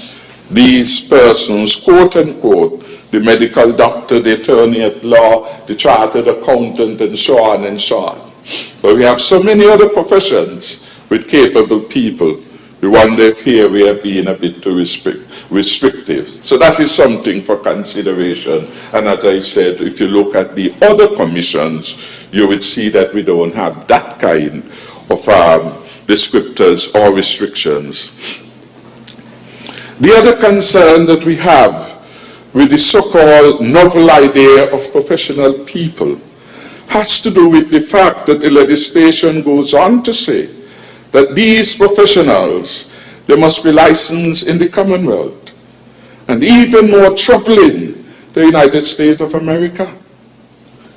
these persons, quote unquote, the medical doctor, the attorney at law, the chartered accountant, and so on and so on. But we have so many other professions with capable people. We wonder if here we are being a bit too restrictive. So that is something for consideration. And as I said, if you look at the other commissions, you would see that we don't have that kind of descriptors or restrictions. The other concern that we have with the so-called novel idea of professional people has to do with the fact that the legislation goes on to say that these professionals, they must be licensed in the Commonwealth. And even more troubling, the United States of America.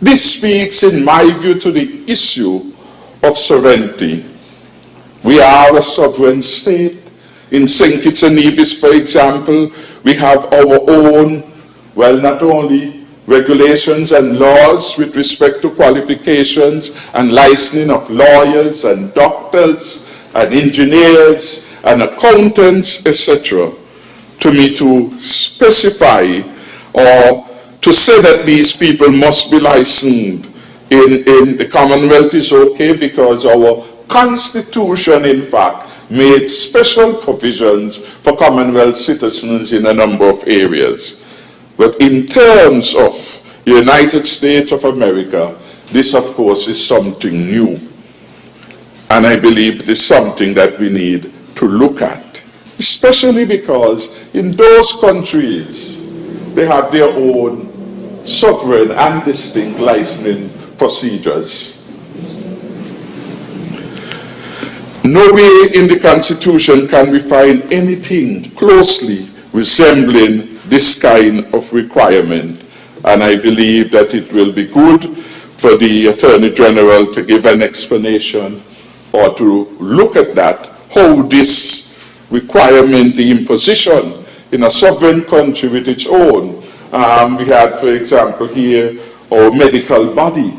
This speaks, in my view, to the issue of sovereignty. We are a sovereign state. In St. Kitts and Nevis, for example, we have our own, well, not only regulations and laws with respect to qualifications and licensing of lawyers and doctors and engineers and accountants, etc. To me, to specify or to say that these people must be licensed in the Commonwealth is okay, because our Constitution, in fact, made special provisions for Commonwealth citizens in a number of areas. But in terms of the United States of America, this, of course, is something new. And I believe it is something that we need to look at, especially because in those countries, they have their own sovereign and distinct licensing procedures. Nowhere in the Constitution can we find anything closely resembling this kind of requirement, and I believe that it will be good for the Attorney General to give an explanation or to look at that, how this requirement, the imposition in a sovereign country with its own. We had, for example, here our medical body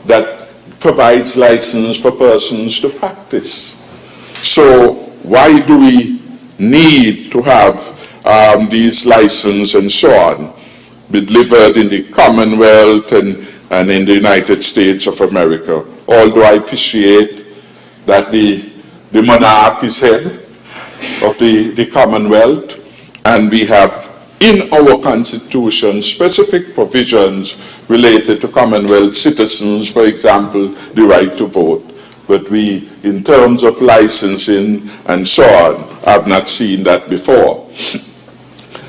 that provides license for persons to practice. So why do we need to have these licenses and so on be delivered in the Commonwealth and in the United States of America? Although I appreciate that the monarch is head of the Commonwealth, and we have in our Constitution specific provisions related to Commonwealth citizens, for example, the right to vote. But we, in terms of licensing and so on, have not seen that before.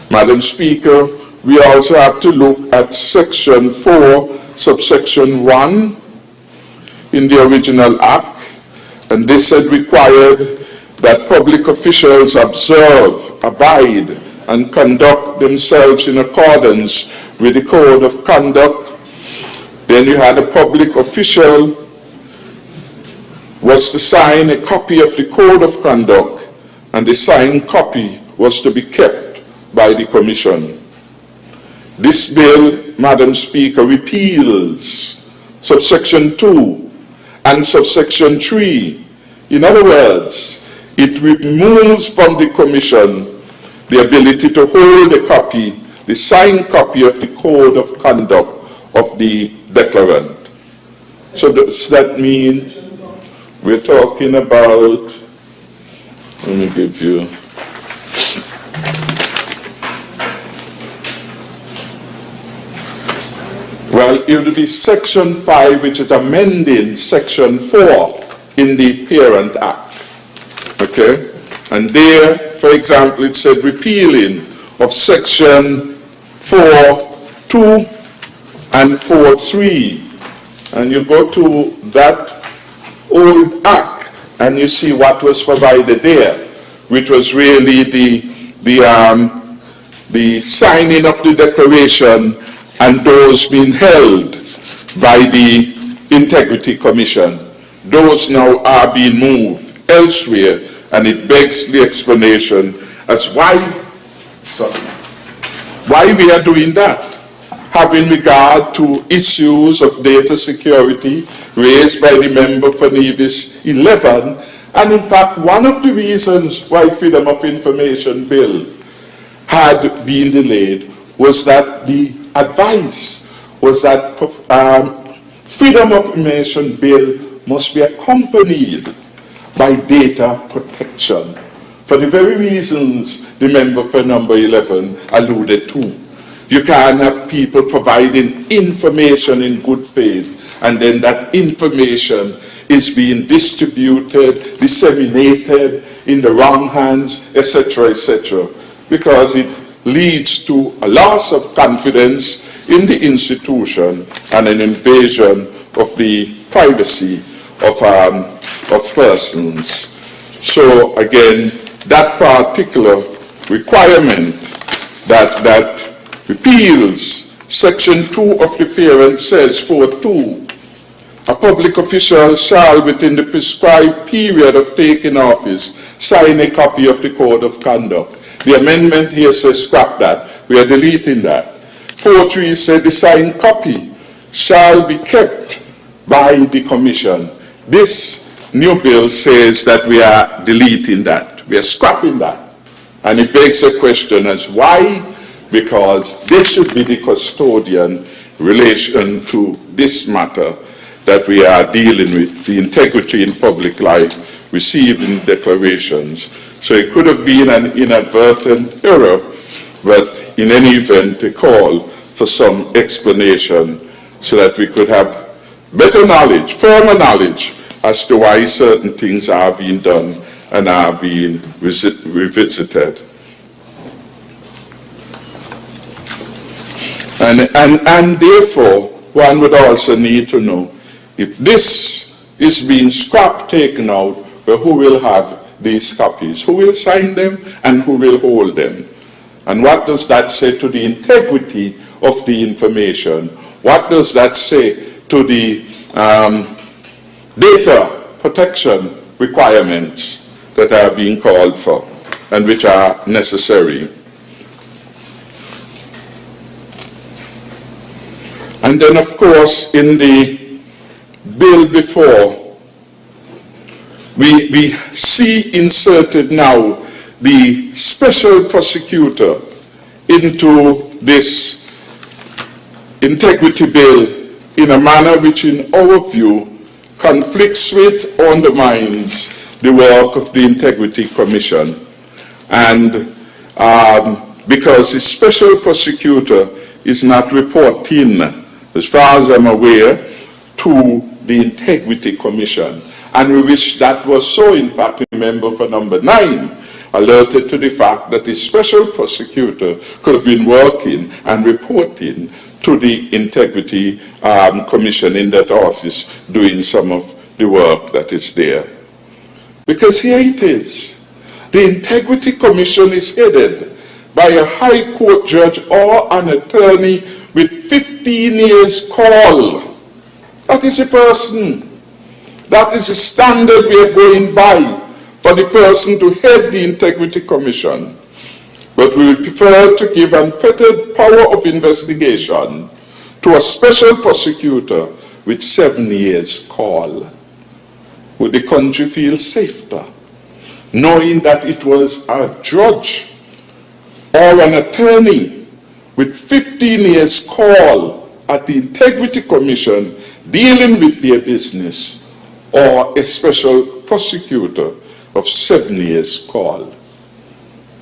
Madam Speaker, we also have to look at Section 4, subsection 1 in the original Act, and this had required that public officials observe, abide, and conduct themselves in accordance with the Code of Conduct. Then you had a public official was to sign a copy of the Code of Conduct, and the signed copy was to be kept by the Commission. This bill, Madam Speaker, repeals subsection 2 and subsection 3. In other words, it removes from the Commission the ability to hold a copy, the signed copy of the Code of Conduct of the declarant. So does that mean we're talking about, let me give you, well, it would be Section 5, which is amending Section 4 in the Parent Act. Okay? And there, for example, it said repealing of Section 4.2 and 4.3. And you go to that old act, and you see what was provided there, which was really the signing of the declaration and those being held by the Integrity Commission. Those now are being moved elsewhere, and it begs the explanation as why we are doing that, having regard to issues of data security raised by the member for Nevis 11. And in fact, one of the reasons why Freedom of Information Bill had been delayed was that the advice was that Freedom of Information Bill must be accompanied by data protection, for the very reasons the member for number 11 alluded to. You can't have people providing information in good faith, and then that information is being distributed, disseminated in the wrong hands, etc., because it leads to a loss of confidence in the institution and an invasion of the privacy of persons. So again, that particular requirement that repeals Section 2 of the Parent says, 4.2, a public official shall, within the prescribed period of taking office, sign a copy of the Code of Conduct. The amendment here says scrap that. We are deleting that. 4.3 said the signed copy shall be kept by the Commission. This new bill says that we are deleting that. We are scrapping that. And it begs a question as why? Because they should be the custodian in relation to this matter that we are dealing with, the integrity in public life, receiving declarations. So it could have been an inadvertent error, but in any event, a call for some explanation so that we could have better knowledge, firmer knowledge as to why certain things are being done and are being revisited. And therefore, one would also need to know, if this is being scrapped, taken out, well, who will have these copies? Who will sign them and who will hold them? And what does that say to the integrity of the information? What does that say to the data protection requirements that are being called for and which are necessary? And then, of course, in the bill before, we see inserted now the special prosecutor into this integrity bill in a manner which, in our view, conflicts with or undermines the work of the Integrity Commission. And because the special prosecutor is not reporting, as far as I'm aware, to the Integrity Commission. And we wish that was so. In fact, the member for number 9 alerted to the fact that the special prosecutor could have been working and reporting to the Integrity Commission in that office, doing some of the work that is there. Because here it is. The Integrity Commission is headed by a High Court judge or an attorney with 15 years call. That is a person. That is a standard we are going by for the person to head the Integrity Commission. But we would prefer to give unfettered power of investigation to a special prosecutor with 7 years call. Would the country feel safer knowing that it was a judge or an attorney with 15 years call at the Integrity Commission dealing with their business, or a special prosecutor of 7 years call?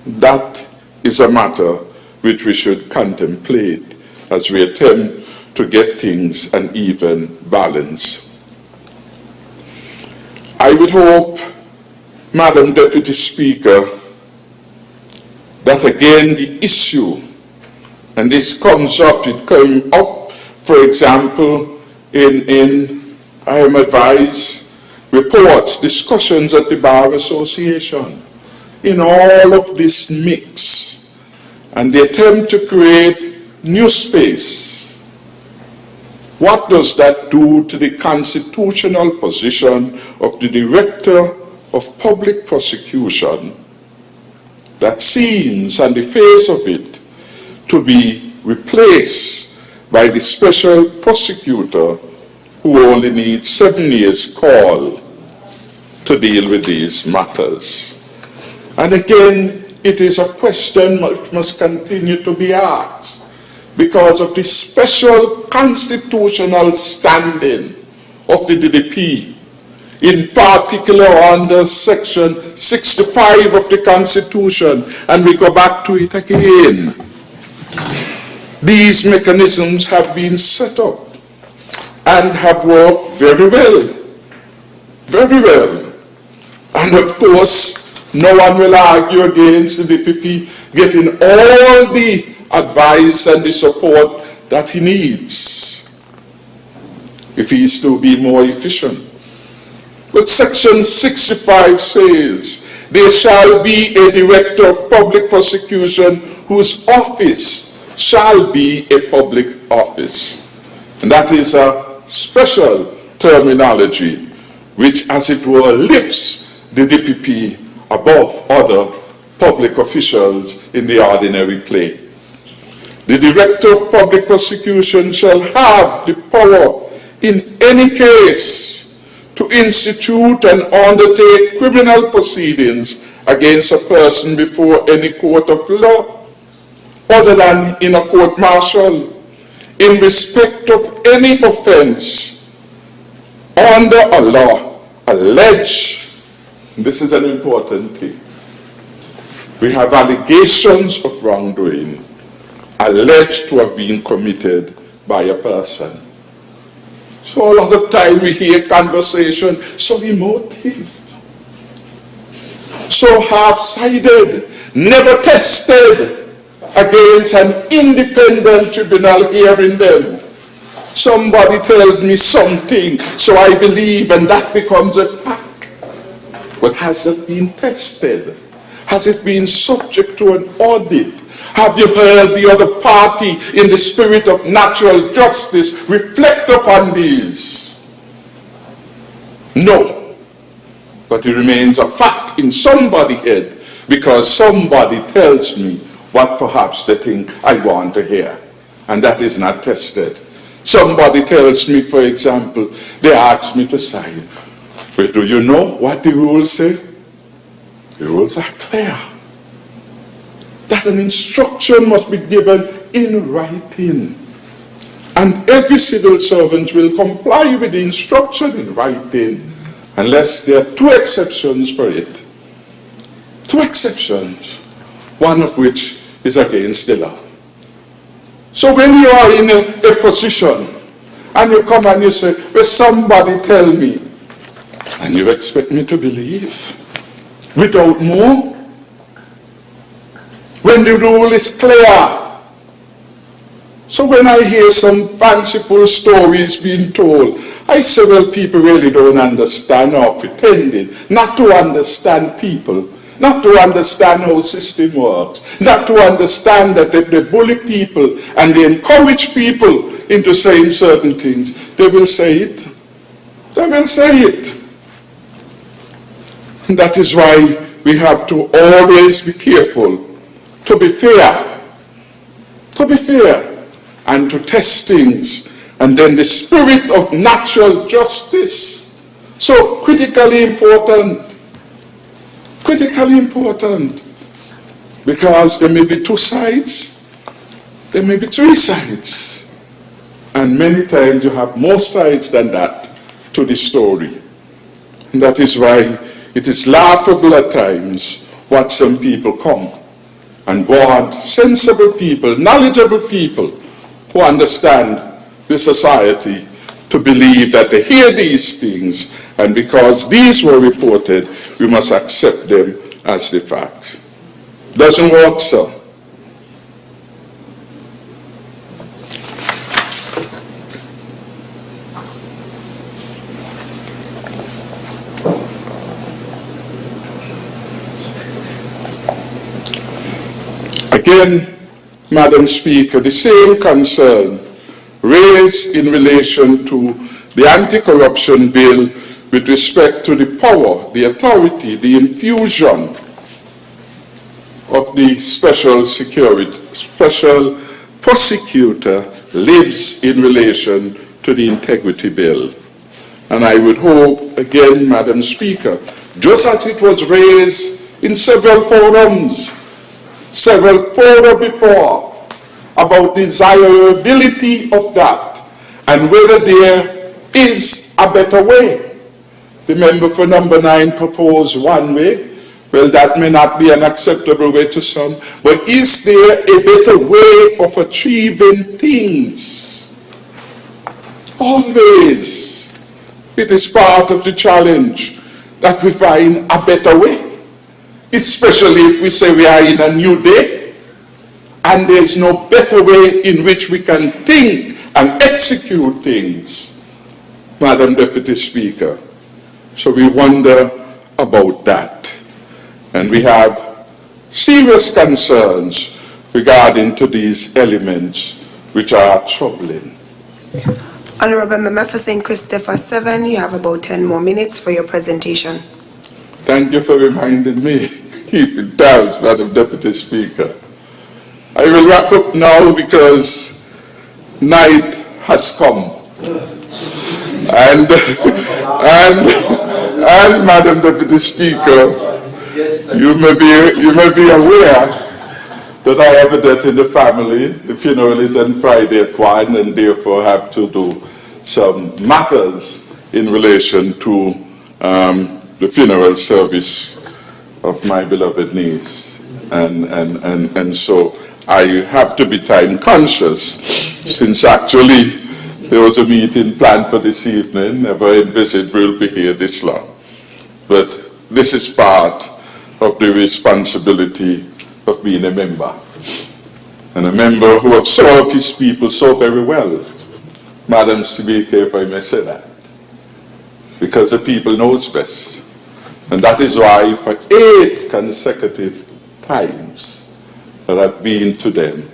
That is a matter which we should contemplate as we attempt to get things an even balance. I would hope, Madam Deputy Speaker, that again the issue, and this comes up, it came up, for example, I am advised, reports, discussions at the Bar Association, in all of this mix, and the attempt to create new space, what does that do to the constitutional position of the Director of Public Prosecution that seems, on the face of it, to be replaced by the Special Prosecutor who only needs 7 years' call to deal with these matters? And again, it is a question which must continue to be asked because of the special constitutional standing of the DDP, in particular under Section 65 of the Constitution, and we go back to it again. These mechanisms have been set up and have worked very well, very well. And of course, no one will argue against the DPP getting all the advice and the support that he needs if he is to be more efficient. But Section 65 says, there shall be a Director of Public Prosecution whose office shall be a public office. And that is a special terminology which, as it were, lifts the DPP above other public officials in the ordinary play. The Director of Public Prosecution shall have the power in any case to institute and undertake criminal proceedings against a person before any court of law other than in a court-martial in respect of any offense under a law alleged. This is an important thing. We have allegations of wrongdoing alleged to have been committed by a person. So a lot of time we hear conversation so emotive, so half-sided, never tested against an independent tribunal hearing them. Somebody told me something, so I believe, and that becomes a fact. But has it been tested? Has it been subject to an audit? Have you heard the other party in the spirit of natural justice reflect upon these? No. But it remains a fact in somebody's head because somebody tells me what perhaps they think I want to hear. And that is not tested. Somebody tells me, for example, they ask me to sign. But do you know what the rules say? The rules are clear. That an instruction must be given in writing. And every civil servant will comply with the instruction in writing unless there are two exceptions for it. Two exceptions, one of which is against the law. So when you are in a position and you come and you say, well, somebody tell me, and you expect me to believe without more, when the rule is clear. So when I hear some fanciful stories being told, I say, well, people really don't understand or pretending not to understand people, not to understand how the system works, not to understand that if they bully people and they encourage people into saying certain things, they will say it. They will say it. And that is why we have to always be careful to be fair, and to test things, and then the spirit of natural justice, so critically important, because there may be two sides, there may be three sides, and many times you have more sides than that to the story. And that is why it is laughable at times what some people come and want sensible people, knowledgeable people who understand the society to believe that they hear these things, and because these were reported, we must accept them as the facts. Doesn't work so. again, Madam Speaker, the same concern raised in relation to the anti-corruption bill with respect to the power, the authority, the infusion of the special prosecutor lives in relation to the integrity bill. And I would hope, again, Madam Speaker, just as it was raised in several forums before, about the desirability of that and whether there is a better way. The member for number 9 proposed one way. Well, that may not be an acceptable way to some, but is there a better way of achieving things? Always, it is part of the challenge that we find a better way, especially if we say we are in a new day and there is no better way in which we can think and execute things, Madam Deputy Speaker. So we wonder about that. And we have serious concerns regarding to these elements which are troubling. Honorable Member for St. Christopher 7, you have about 10 more minutes for your presentation. Thank you for reminding me. Keep it down, Madam Deputy Speaker. I will wrap up now because night has come. And Madam Deputy Speaker, you may be aware that I have a death in the family. The funeral is on Friday at 1, and therefore have to do some matters in relation to the funeral service of my beloved niece. And so I have to be time conscious, since actually there was a meeting planned for this evening. Never envisaged we'll be here this long. But this is part of the responsibility of being a member. And a member who have served his people so very well. Madam Speaker, if I may say that. Because the people knows best. And that is why for 8 consecutive times that I've been to them,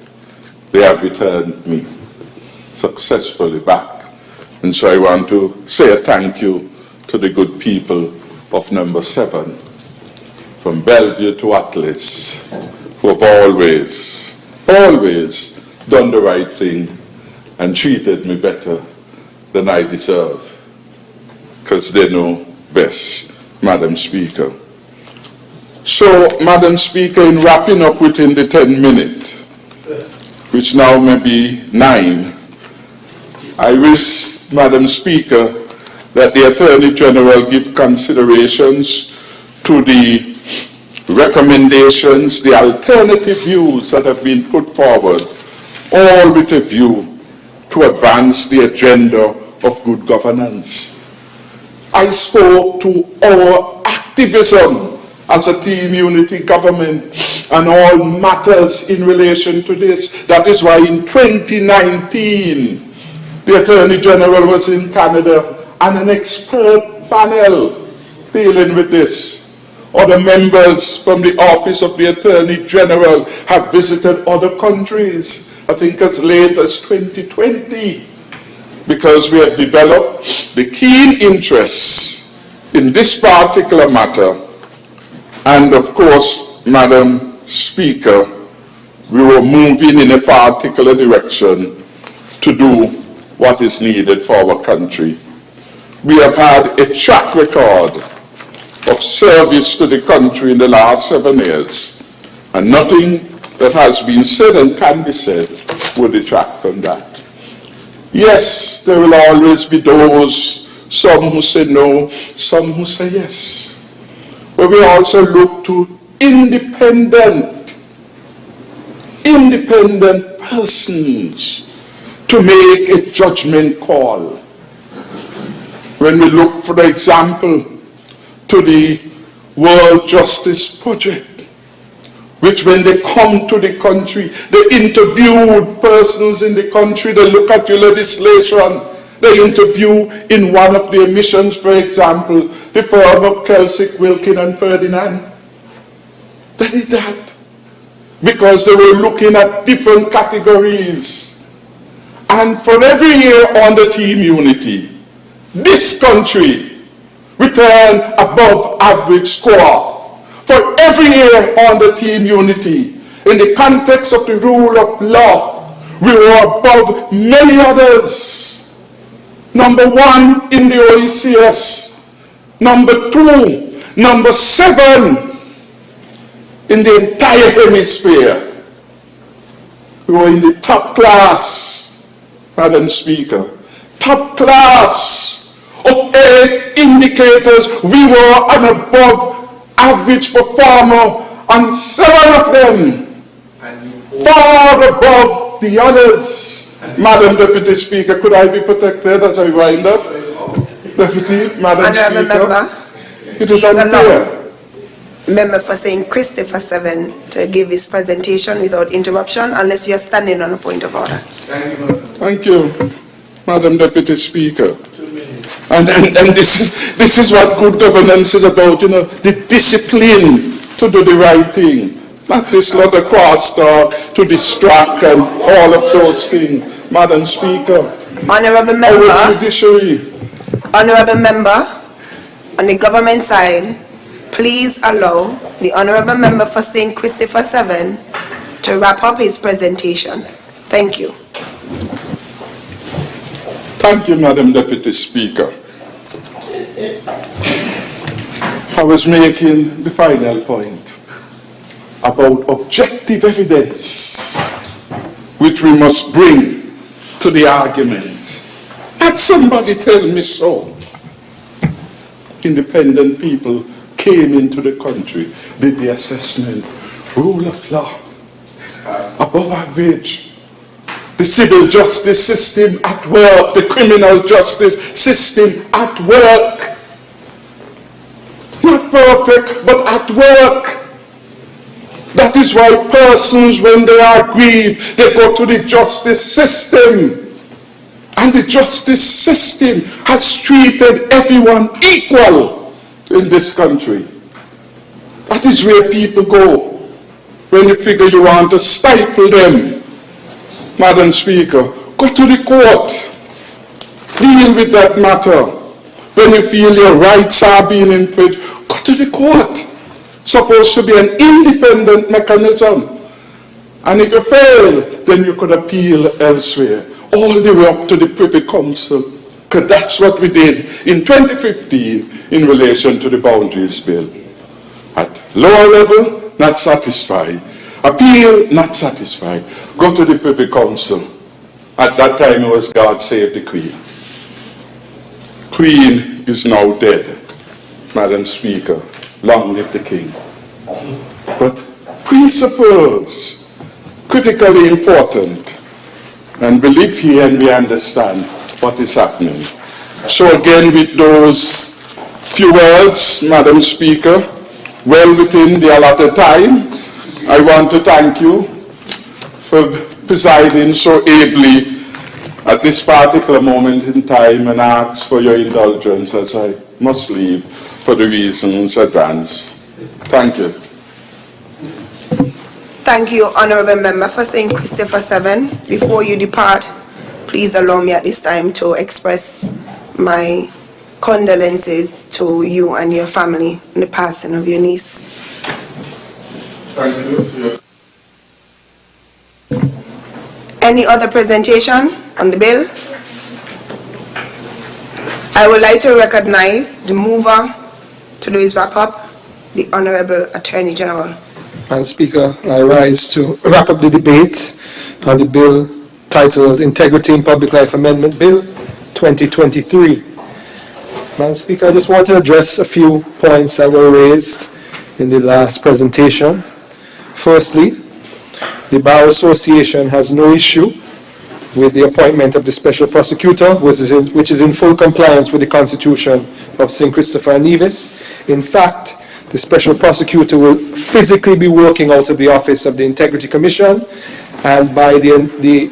they have returned me successfully back. And so I want to say a thank you to the good people of number 7, from Bellevue to Atlas, who have always done the right thing and treated me better than I deserve, because they know best, Madam Speaker. So, Madam Speaker, in wrapping up within the 10 minutes, which now may be 9, I wish, Madam Speaker, that the Attorney General give considerations to the recommendations, the alternative views that have been put forward, all with a view to advance the agenda of good governance. I spoke to our activism as a team unity government and all matters in relation to this. That is why in 2019, the Attorney General was in Canada and an expert panel dealing with this. Other members from the Office of the Attorney General have visited other countries, I think as late as 2020, because we have developed the keen interest in this particular matter. And of course, Madam Speaker, we were moving in a particular direction to do what is needed for our country. We have had a track record of service to the country in the last 7 years, and nothing that has been said and can be said will detract from that. Yes, there will always be those, some who say no, some who say yes. But we also look to independent persons to make a judgment call. When we look, for example, to the World Justice Project, which when they come to the country, they interviewed persons in the country, they look at your legislation, they interview in one of their missions, for example, the firm of Kelsick, Wilkin and Ferdinand. They did that. because they were looking at different categories. And for every year on the team unity, this country returned above average score. For every year on the team unity, in the context of the rule of law, we were above many others. Number 1 in the OECS, number 2, number 7 in the entire hemisphere. We were in the top class, Madam Speaker, top class of 8 indicators. We were an above average performer on 7 of them, far above the others. Madam Deputy Speaker, could I be protected as I wind up? Deputy, Madam Speaker, Member, it is unfair. Member for St. Christopher 7 to give his presentation without interruption, unless you're standing on a point of order. Thank you, Madam Deputy Speaker. And this is what good governance is about, the discipline to do the right thing. Not this lot of crosstalk to distract and all of those things. Madam Speaker, Honorable Member, our judiciary. Honorable Member, on the government side, please allow the Honorable Member for St. Christopher 7 to wrap up his presentation. Thank you. Thank you, Madam Deputy Speaker. I was making the final point about objective evidence which we must bring to the argument. Had somebody tell me so. Independent people came into the country, did the assessment, rule of law, above average, the civil justice system at work, the criminal justice system at work. Not perfect, but at work. That is why persons, when they are grieved, they go to the justice system. And the justice system has treated everyone equal in this country. That is where people go when you figure you want to stifle them. Madam Speaker, go to the court. Deal with that matter. When you feel your rights are being infringed, go to the court. Supposed to be an independent mechanism. And if you fail, then you could appeal elsewhere, all the way up to the Privy Council. Because that's what we did in 2015 in relation to the Boundaries Bill. At lower level, not satisfied. Appeal, not satisfied. Go to the Privy Council. At that time, it was God Save the Queen. Queen is now dead, Madam Speaker. Long live the King. But principles, critically important. And we live here and we understand what is happening. So again, with those few words, Madam Speaker, well within the allotted time, I want to thank you for presiding so ably at this particular moment in time and ask for your indulgence as I must leave for the reasons advanced. Thank you. Thank you, Honorable Member for St. Christopher 7. Before you depart, please allow me at this time to express my condolences to you and your family in the passing of your niece. Thank you. Any other presentation on the bill? I would like to recognize the mover to do his wrap-up, the Honorable Attorney General. Madam Speaker, I rise to wrap up the debate on the bill titled Integrity in Public Life Amendment Bill 2023. Madam Speaker, I just want to address a few points that were raised in the last presentation. Firstly, the Bar Association has no issue with the appointment of the Special Prosecutor, which is in full compliance with the Constitution of St. Christopher and Nevis. In fact, the Special Prosecutor will physically be working out of the office of the Integrity Commission, and by the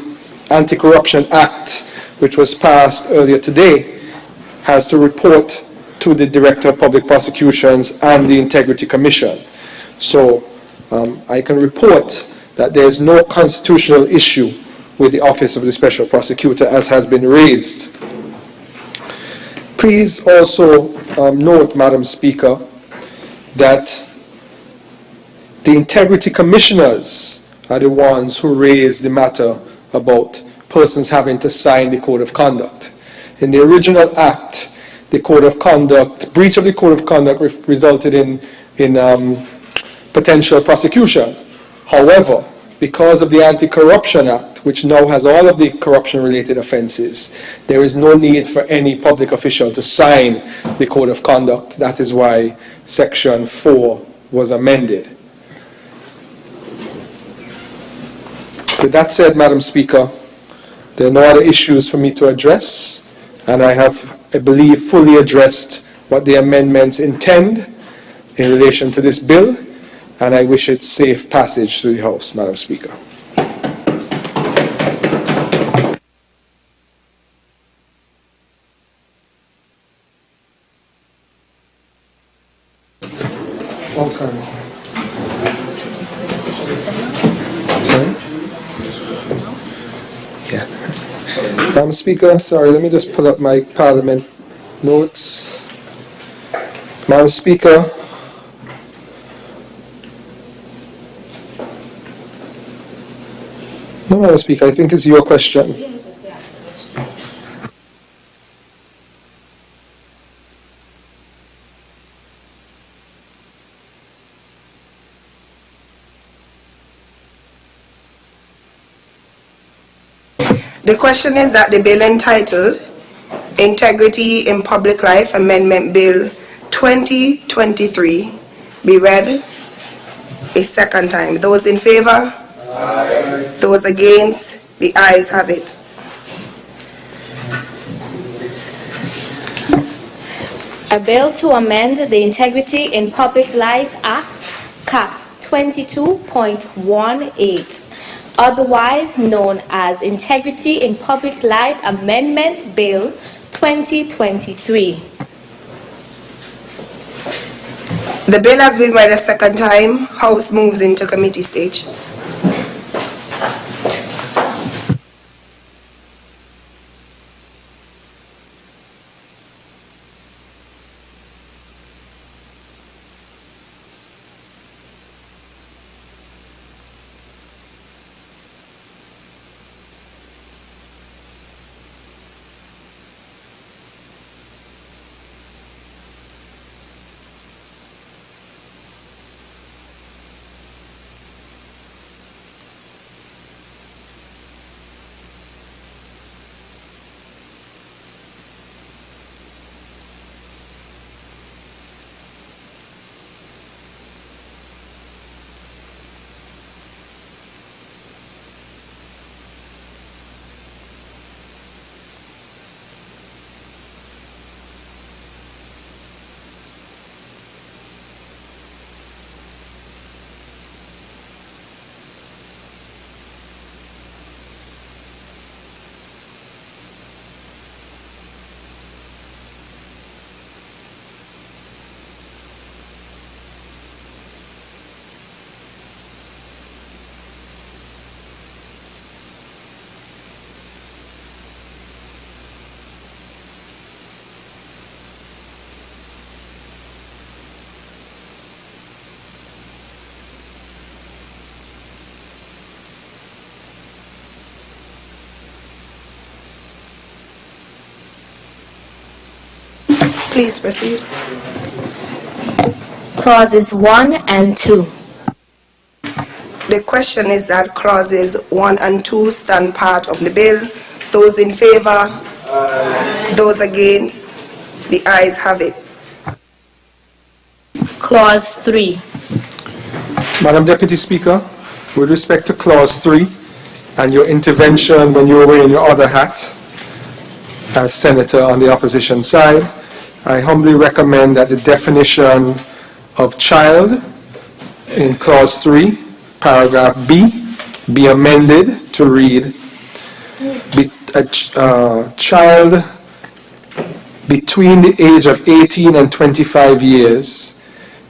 Anti-Corruption Act, which was passed earlier today, has to report to the Director of Public Prosecutions and the Integrity Commission. So I can report that there is no constitutional issue with the Office of the Special Prosecutor, as has been raised. Please also note, Madam Speaker, that the integrity commissioners are the ones who raise the matter about persons having to sign the code of conduct. In the original act, the code of conduct, breach of the code of conduct resulted in potential prosecution. However, because of the Anti-Corruption Act, which now has all of the corruption-related offenses, there is no need for any public official to sign the code of conduct. That is why Section 4 was amended. With that said, Madam Speaker, there are no other issues for me to address, and I have, I believe, fully addressed what the amendments intend in relation to this bill, and I wish it safe passage through the House, Madam Speaker. Oh, sorry. Sorry? Yeah. Madam Speaker, sorry, let me just pull up my Parliament notes. Madam Speaker, no, Madam Speaker, I think it's your question. The question is that the bill entitled Integrity in Public Life Amendment Bill 2023 be read a second time. Those in favor? Aye. Those against? The ayes have it. A bill to amend the Integrity in Public Life Act, Cap 22.18. Otherwise known as Integrity in Public Life Amendment Bill 2023. The bill has been read a second time. House moves into committee stage. Please proceed. Clauses 1 and 2. The question is that clauses 1 and 2 stand part of the bill. Those in favor? Aye. Those against? The ayes have it. Clause 3. Madam Deputy Speaker, with respect to Clause 3 and your intervention when you were wearing your other hat as Senator on the opposition side, I humbly recommend that the definition of child in Clause 3, paragraph B, be amended to read, a child between the age of 18 and 25 years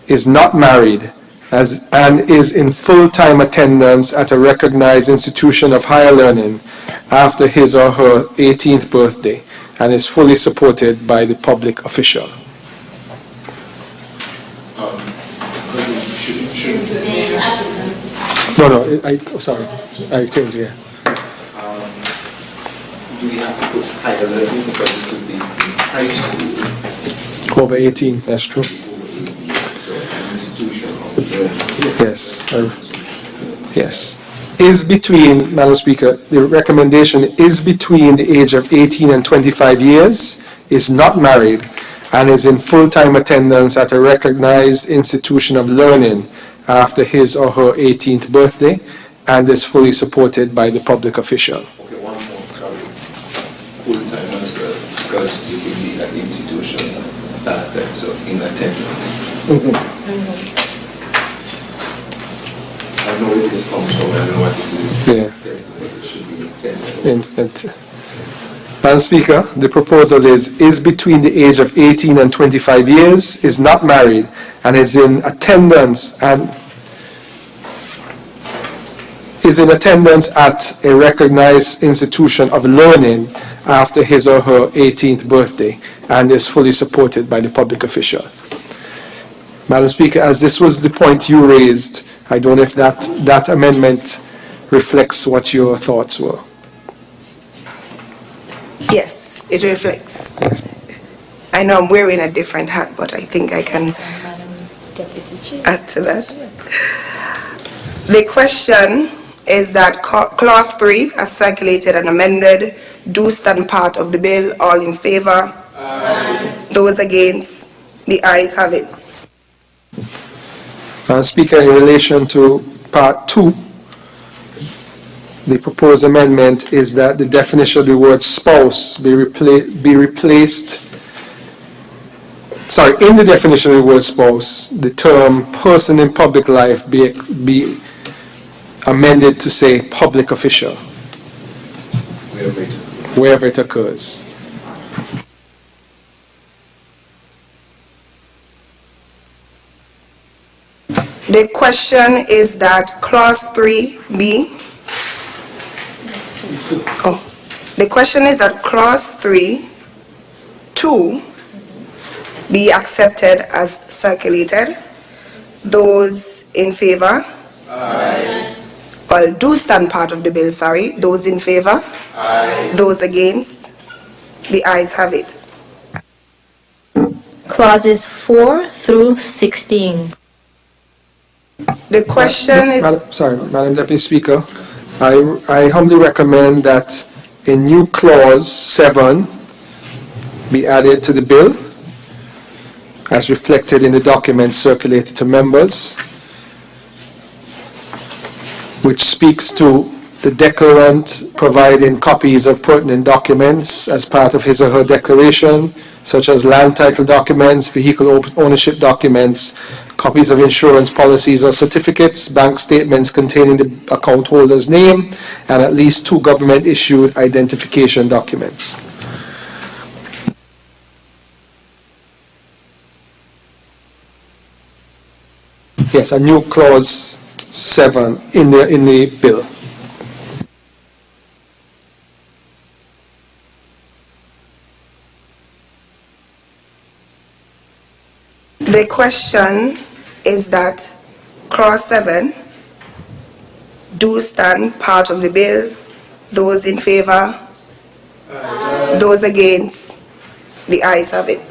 is not married and is in full-time attendance at a recognized institution of higher learning after his or her 18th birthday, and is fully supported by the public official. Sorry, I changed, yeah. Do we have to put higher learning because it could be in high school? Over 18, that's true. So an institution of learning. Yes. Is between, Madam Speaker, the recommendation is between the age of 18 and 25 years, is not married, and is in full-time attendance at a recognized institution of learning after his or her 18th birthday, and is fully supported by the public official. Okay, one more, sorry. Full-time as well, because it will be an institution that time, so in attendance. I know where this comes from, I know what it is. Yeah. But it should be in attendance. Madam Speaker, the proposal is between the age of 18 and 25 years, is not married, and is in attendance at a recognized institution of learning after his or her 18th birthday, and is fully supported by the public official. Madam Speaker, as this was the point you raised, I don't know if that amendment reflects what your thoughts were. Yes, it reflects. I know I'm wearing a different hat, but I think I can add to that. The question is that Clause 3, as circulated and amended, do stand part of the bill. All in favor? Aye. Those against? The ayes have it. Speaker, in relation to Part 2, the proposed amendment is that the definition of the word spouse be replaced. Sorry, in the definition of the word spouse, the term person in public life be amended to say public official, wherever it occurs. The question is that Clause 3B. The question is that Clause 3(2) be accepted as circulated. Those in favor? Aye. Well, do stand part of the bill, sorry. Those in favor? Aye. Those against? The ayes have it. Clauses 4 through 16. The question is... Madam Deputy Speaker, I humbly recommend that a new clause 7 be added to the bill as reflected in the document circulated to members, which speaks to the declarant providing copies of pertinent documents as part of his or her declaration, such as land title documents, vehicle ownership documents, copies of insurance policies or certificates, bank statements containing the account holder's name, and at least 2 government-issued identification documents. Yes, a new clause 7 in the bill. The question is that Clause 7 do stand part of the bill. Those in favor? Aye. Those against? The ayes have it.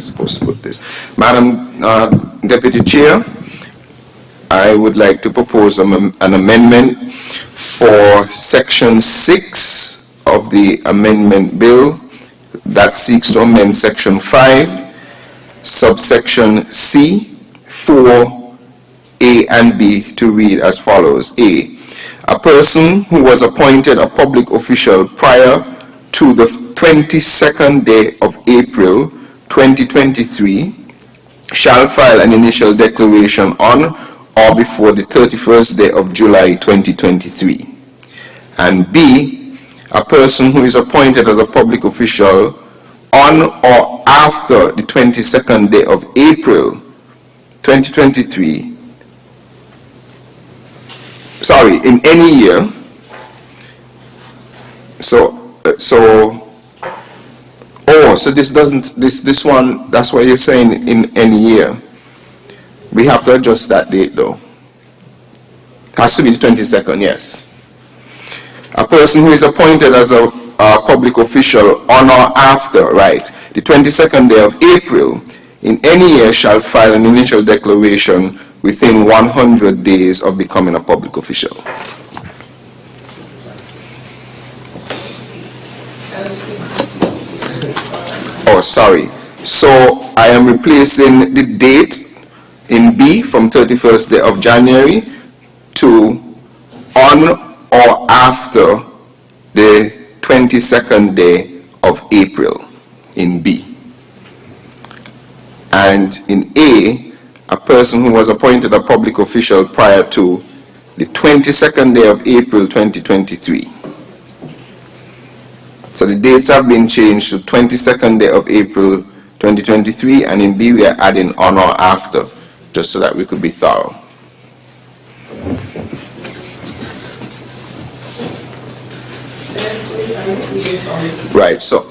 supposed to put this. Madam Deputy Chair, I would like to propose an amendment for Section 6 of the amendment bill that seeks to amend Section 5, subsection C, 4, A and B to read as follows. A. A person who was appointed a public official prior to the 22nd day of April 2023 shall file an initial declaration on or before the 31st day of July 2023. And B, a person who is appointed as a public official on or after the 22nd day of April 2023, in any year. So this doesn't, this one, that's what you're saying, in any year. We have to adjust that date though. Has to be the 22nd, yes. A person who is appointed as a public official on or after, right, the 22nd day of April in any year shall file an initial declaration within 100 days of becoming a public official. Oh, sorry. So I am replacing the date in B from 31st day of January to on or after the 22nd day of April in B. And in A person who was appointed a public official prior to the 22nd day of April 2023. So the dates have been changed to 22nd day of April 2023, and in B we are adding on or after, just so that we could be thorough. Right, so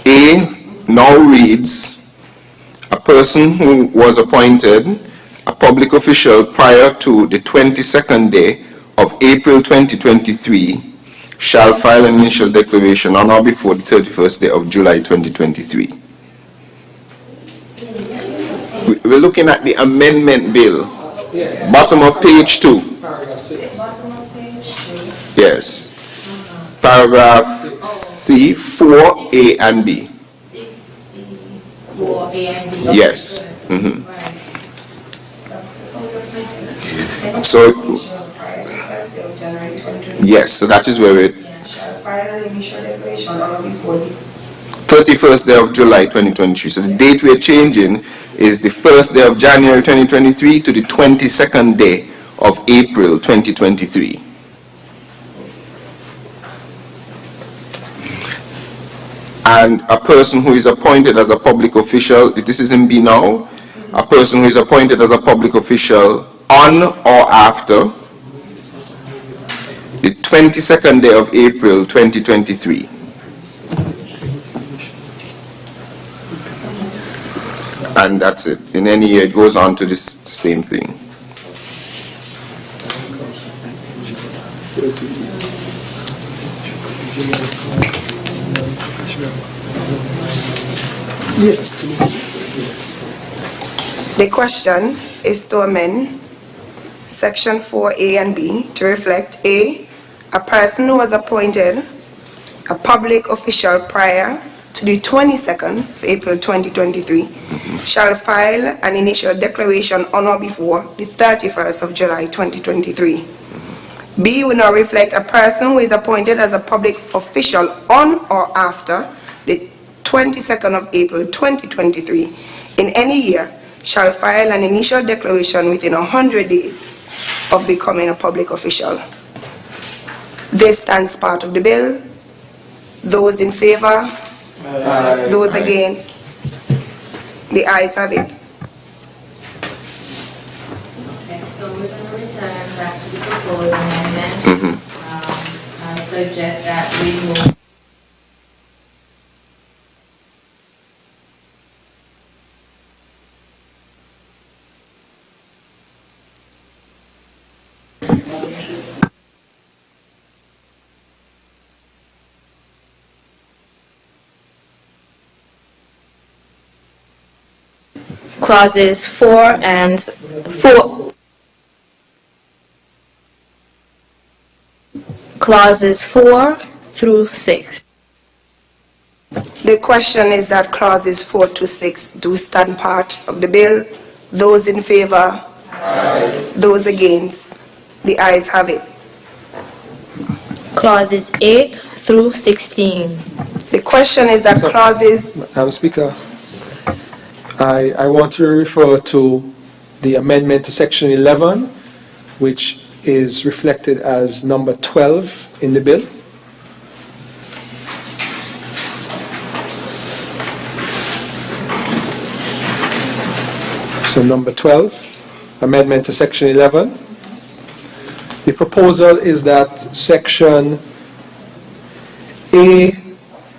A now reads, a person who was appointed a public official prior to the 22nd day of April 2023 shall file an initial declaration on or before the 31st day of July 2023. We're looking at the amendment bill. Yes. Bottom of page 2. Yes. Paragraph C, 4A and B. 4A and B. Yes. So, yes, so that is where we 31st day of July 2023. So the date we are changing is the 1st day of January 2023 to the 22nd day of April 2023. And a person who is appointed as a public official, this is in B now, a person who is appointed as a public official on or after the 22nd day of April 2023. And that's it. In any year it goes on to this same thing. The question is to amend Section 4A and B to reflect A person who was appointed a public official prior to the 22nd of April 2023 shall file an initial declaration on or before the 31st of July 2023. B will now reflect a person who is appointed as a public official on or after the 22nd of April 2023 in any year shall file an initial declaration within 100 days of becoming a public official. This stands part of the bill. Those in favor? Aye. Those against? The ayes have it. Okay, so we're going to return back to the proposed amendment. I suggest that we move. clauses 4 and 4. Clauses 4 through 6. The question is that clauses 4 to 6 do stand part of the bill. Those in favor? Aye. Those against? The ayes have it. Clauses 8 through 16. The question is that clauses... Madam Speaker, I want to refer to the amendment to section 11, which is reflected as number 12 in the bill. So number 12, amendment to section 11. The proposal is that section A,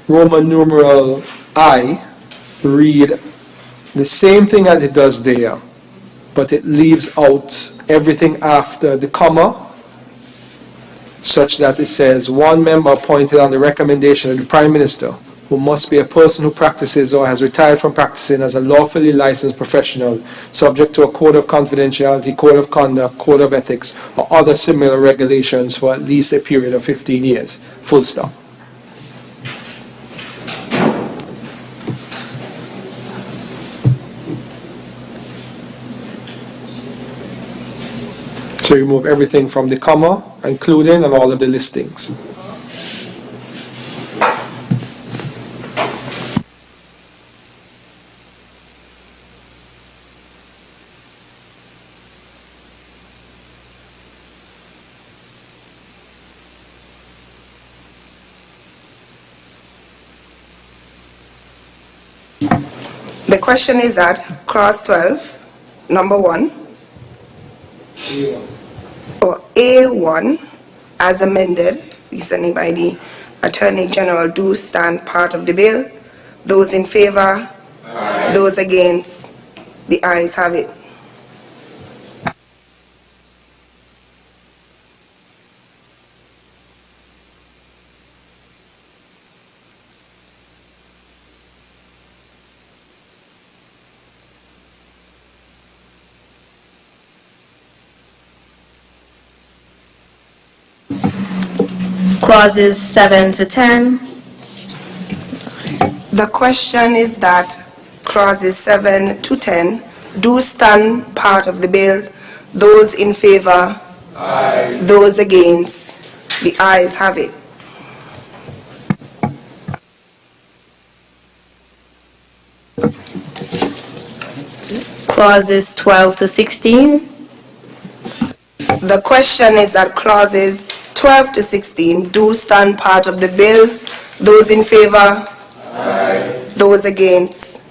Roman numeral I, read the same thing that it does there, but it leaves out everything after the comma, such that it says one member appointed on the recommendation of the Prime Minister, who must be a person who practices or has retired from practicing as a lawfully licensed professional, subject to a code of confidentiality, code of conduct, code of ethics, or other similar regulations for at least a period of 15 years. Full stop. So remove everything from the comma, including and all of the listings. The question is that clause 12, number 1, or A1, as amended recently by the Attorney General, do stand part of the bill. Those in favor? Aye. Those against? The ayes have it. Clauses 7 to 10. The question is that clauses 7 to 10 do stand part of the bill. Those in favor? Aye. Those against? The ayes have it. Clauses 12 to 16. The question is that clauses 12 to 16 do stand part of the bill. Those in favor? Aye. Those against?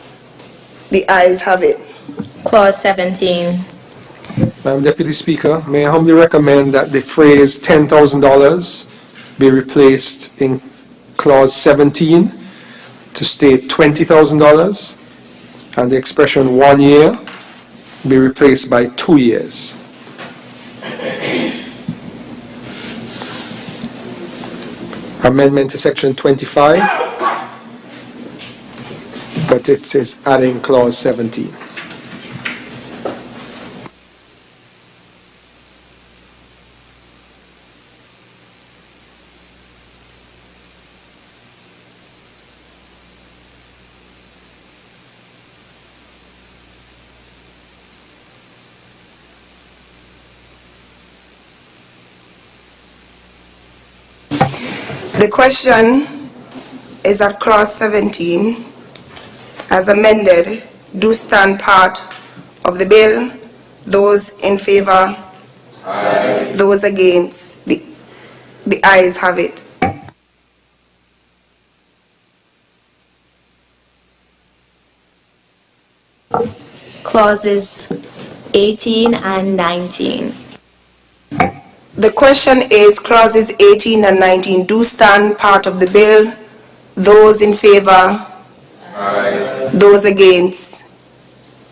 The ayes have it. Clause 17. Madam Deputy Speaker, may I humbly recommend that the phrase $10,000 be replaced in clause 17 to state $20,000, and the expression 1 year be replaced by 2 years. Amendment to section 25, but it says adding clause 17. The question is that clause 17, as amended, do stand part of the bill. Those in favor? Aye. Those against? The ayes have it. Clauses 18 and 19. The question is clauses 18 and 19 do stand part of the bill. Those in favor? Aye. Those against?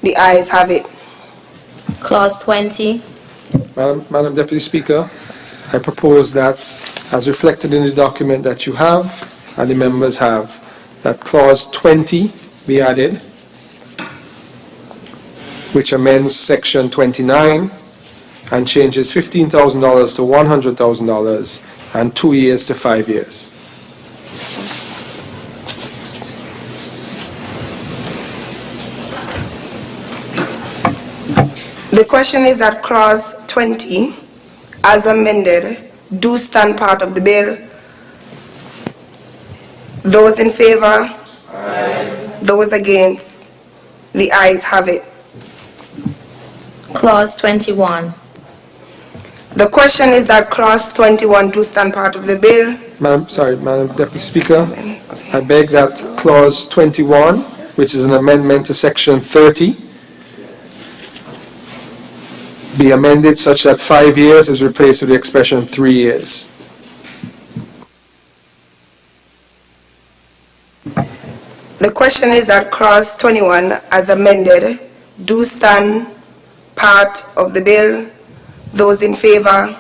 The ayes have it. Clause 20. Madam Deputy Speaker, I propose that, as reflected in the document that you have and the members have, that clause 20 be added. which amends Section 29 and changes $15,000 to $100,000 and 2 years to 5 years. The question is that clause 20, as amended, do stand part of the bill. Those in favor? Aye. Those against? The ayes have it. Clause 21. The question is that clause 21 do stand part of the bill. Madam Deputy Speaker, I beg that clause 21, which is an amendment to section 30, be amended such that 5 years is replaced with the expression 3 years. The question is that clause 21, as amended, do stand part of the bill. Those in favor?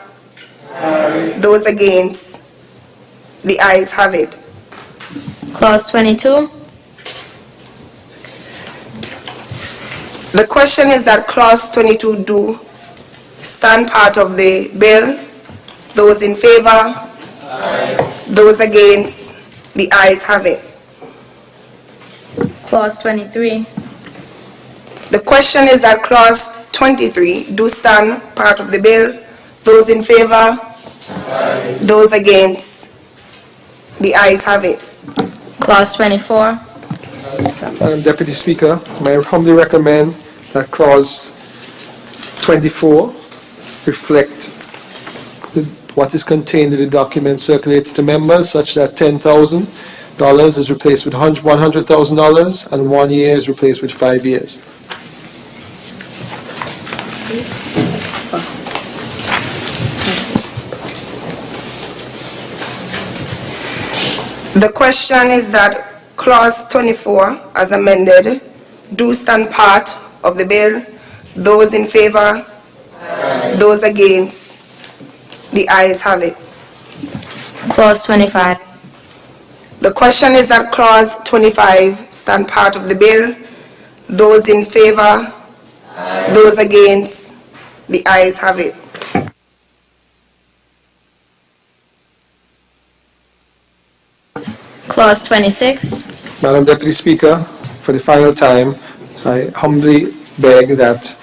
Aye. Those against? The ayes have it. Clause 22. The question is that clause 22 do stand part of the bill. Those in favor? Aye. Those against? The ayes have it. Clause 23. The question is that clause 23 do stand part of the bill. Those in favor? Aye. Those against? The ayes have it. Clause 24. Madam Deputy Speaker, may I humbly recommend that clause 24 reflect what is contained in the document circulated to members, such that $10,000 is replaced with $100,000 and 1 year is replaced with 5 years. The question is that clause 24, as amended, do stand part of the bill. Those in favor? Aye. Those against? The ayes have it. Clause 25. The question is that clause 25 stand part of the bill. Those in favor? Aye. Those against? The ayes have it. Clause 26. Madam Deputy Speaker, for the final time, I humbly beg that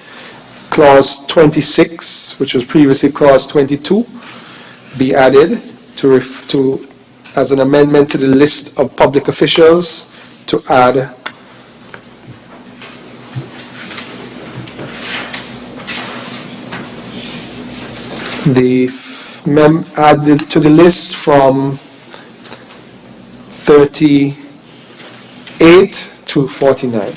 clause 26, which was previously clause 22, be added to as an amendment to the list of public officials to add to the list from 38 to 49.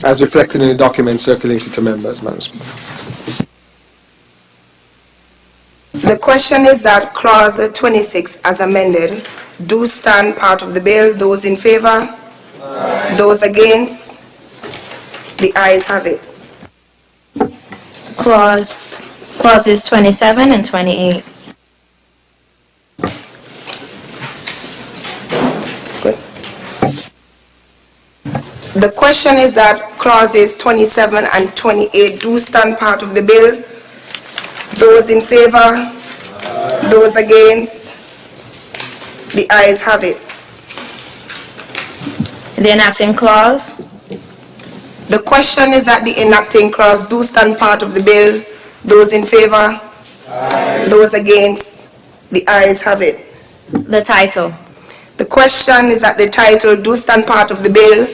As reflected in the document circulated to members, Madam Speaker. The question is that clause 26, as amended, do stand part of the bill. Those in favor? Aye. Those against? The ayes have it. Clauses 27 and 28. Good. The question is that clauses 27 and 28 do stand part of the bill. Those in favor? Aye. Those against? The ayes have it. The enacting clause. The question is that the enacting clause do stand part of the bill. Those in favor? Aye. Those against? The ayes have it. The title. The question is that the title do stand part of the bill.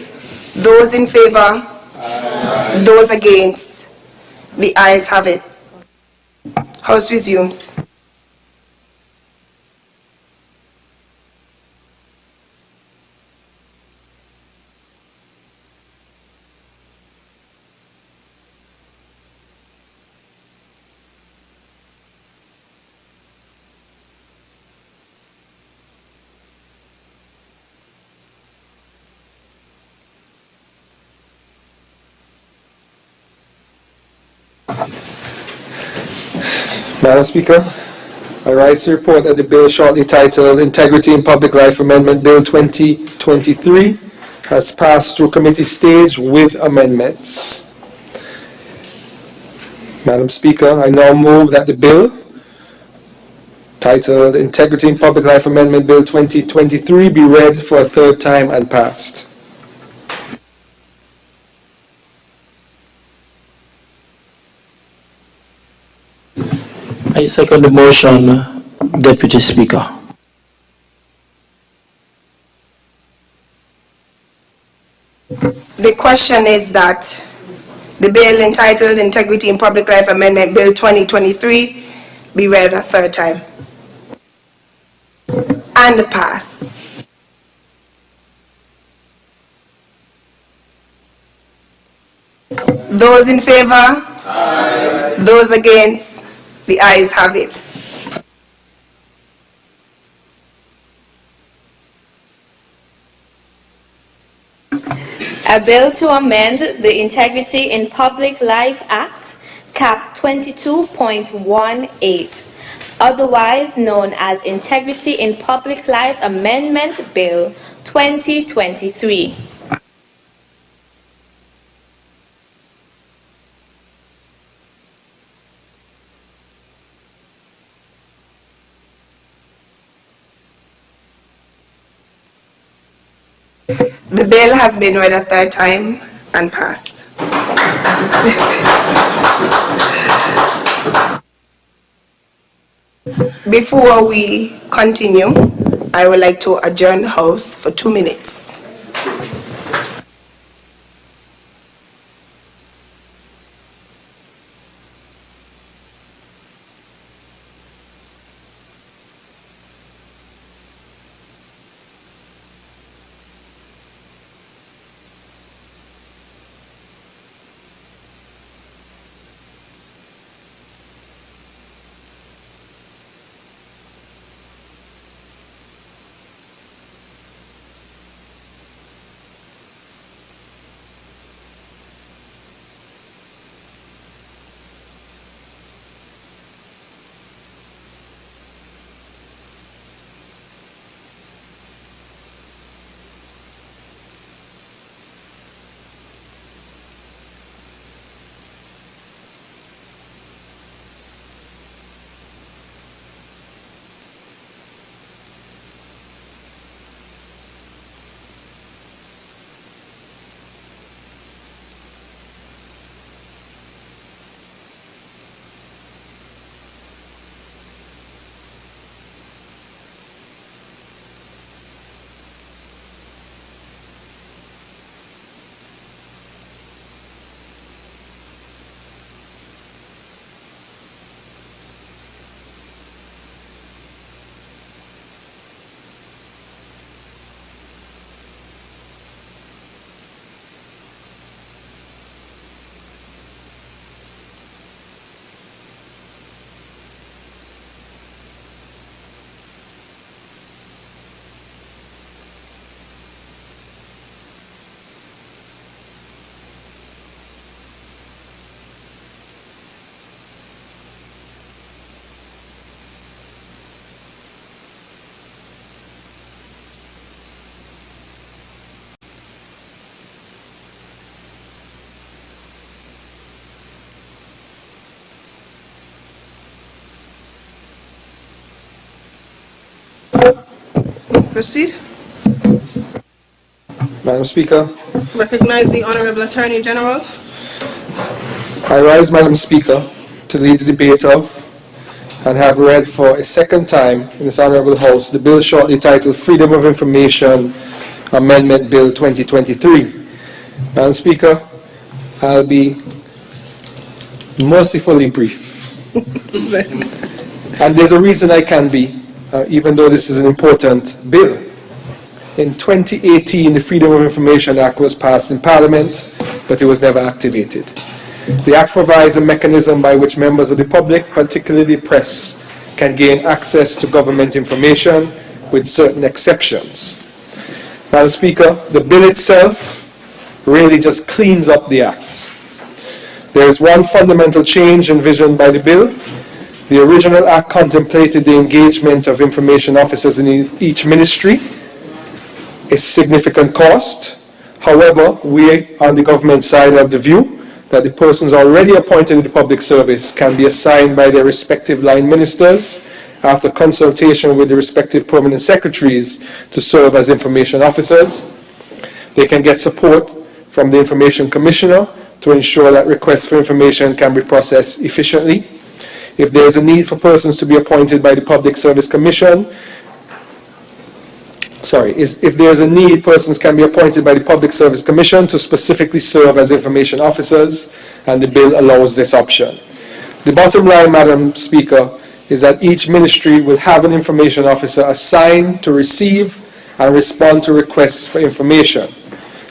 Those in favor? Aye. Those against? The ayes have it. House resumes. Madam Speaker, I rise to report that the bill shortly titled Integrity in Public Life Amendment Bill 2023 has passed through committee stage with amendments. Madam Speaker, I now move that the bill titled Integrity in Public Life Amendment Bill 2023 be read for a third time and passed. I second the motion, Deputy Speaker. The question is that the bill entitled Integrity in Public Life Amendment Bill 2023 be read a third time and pass. Those in favor? Aye. Those against? The ayes have it. A bill to amend the Integrity in Public Life Act, Cap 22.18, otherwise known as Integrity in Public Life Amendment Bill 2023. The bill has been read a third time and passed. Before we continue, I would like to adjourn the House for 2 minutes. Proceed. Madam Speaker, Recognize the Honorable Attorney General. I rise, Madam Speaker, to lead the debate of and have read for a second time in this Honorable House the bill shortly titled Freedom of Information Amendment Bill 2023. Madam Speaker, I'll be mercifully brief. And there's a reason I can be, even though this is an important bill. In 2018, the Freedom of Information Act was passed in Parliament, but it was never activated. The Act provides a mechanism by which members of the public, particularly the press, can gain access to government information with certain exceptions. Madam Speaker, the bill itself really just cleans up the Act. There is one fundamental change envisioned by the bill, The original act contemplated the engagement of information officers in each ministry, a significant cost. However, we on the government side have the view that the persons already appointed in the public service can be assigned by their respective line ministers after consultation with the respective permanent secretaries to serve as information officers. They can get support from the Information Commissioner to ensure that requests for information can be processed efficiently. If there is a need for persons to be appointed by the Public Service Commission, if there is a need, persons can be appointed by the Public Service Commission to specifically serve as information officers, and the bill allows this option. The bottom line, Madam Speaker, is that each ministry will have an information officer assigned to receive and respond to requests for information.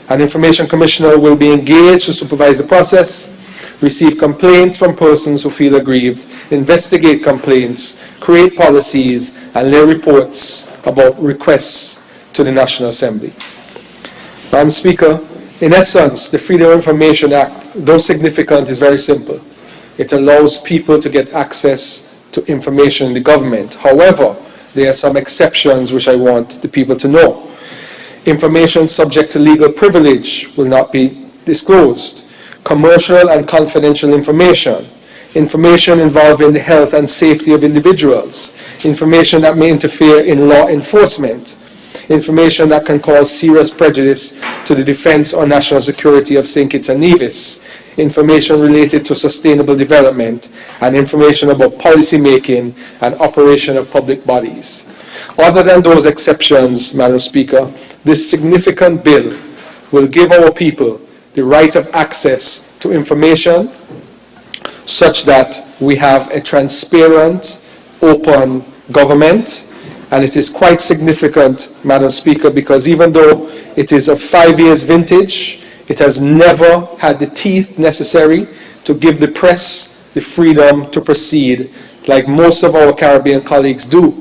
An information commissioner will be engaged to supervise the process, receive complaints from persons who feel aggrieved, investigate complaints, create policies, and lay reports about requests to the National Assembly. Madam Speaker, in essence, the Freedom of Information Act, though significant, is very simple. It allows people to get access to information in the government. However, there are some exceptions which I want the people to know. Information subject to legal privilege will not be disclosed. Commercial and confidential information, information involving the health and safety of individuals, information that may interfere in law enforcement, information that can cause serious prejudice to the defense or national security of St. Kitts and Nevis, information related to sustainable development, and information about policy making and operation of public bodies. Other than those exceptions, Madam Speaker, this significant bill will give our people the right of access to information such that we have a transparent, open government. And it is quite significant, Madam Speaker, because even though it is of 5 years vintage, it has never had the teeth necessary to give the press the freedom to proceed like most of our Caribbean colleagues do.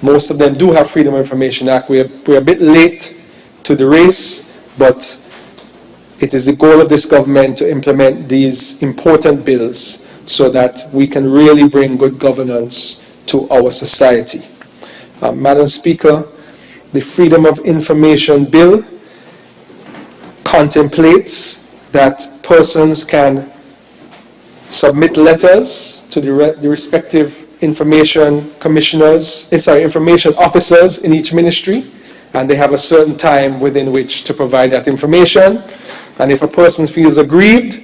Most of them do have Freedom of Information Act. We're a bit late to the race, but it is the goal of this government to implement these important bills so that we can really bring good governance to our society. Madam Speaker, the Freedom of Information Bill contemplates that persons can submit letters to the respective information officers in each ministry, and they have a certain time within which to provide that information. And if a person feels aggrieved,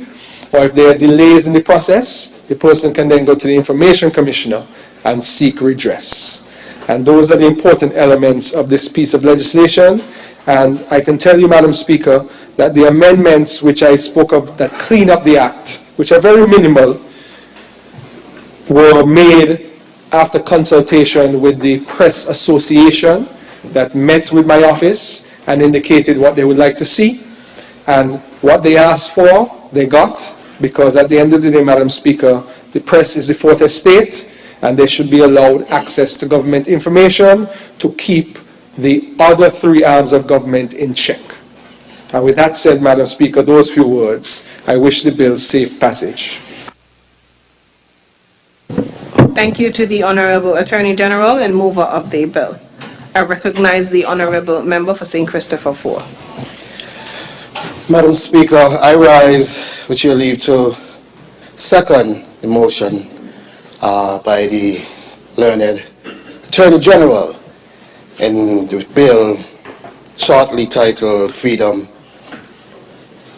or if there are delays in the process, the person can then go to the Information Commissioner and seek redress. And those are the important elements of this piece of legislation. And I can tell you, Madam Speaker, that the amendments which I spoke of that clean up the Act, which are very minimal, were made after consultation with the Press Association that met with my office and indicated what they would like to see. And what they asked for, they got, because at the end of the day, Madam Speaker, the press is the fourth estate, and they should be allowed access to government information to keep the other three arms of government in check. And with that said, Madam Speaker, those few words, I wish the bill safe passage. Thank you to the Honourable Attorney General and mover of the bill. I recognize the Honourable Member for St. Christopher 4. Madam Speaker, I rise with your leave to second the motion by the learned Attorney General in the bill shortly titled Freedom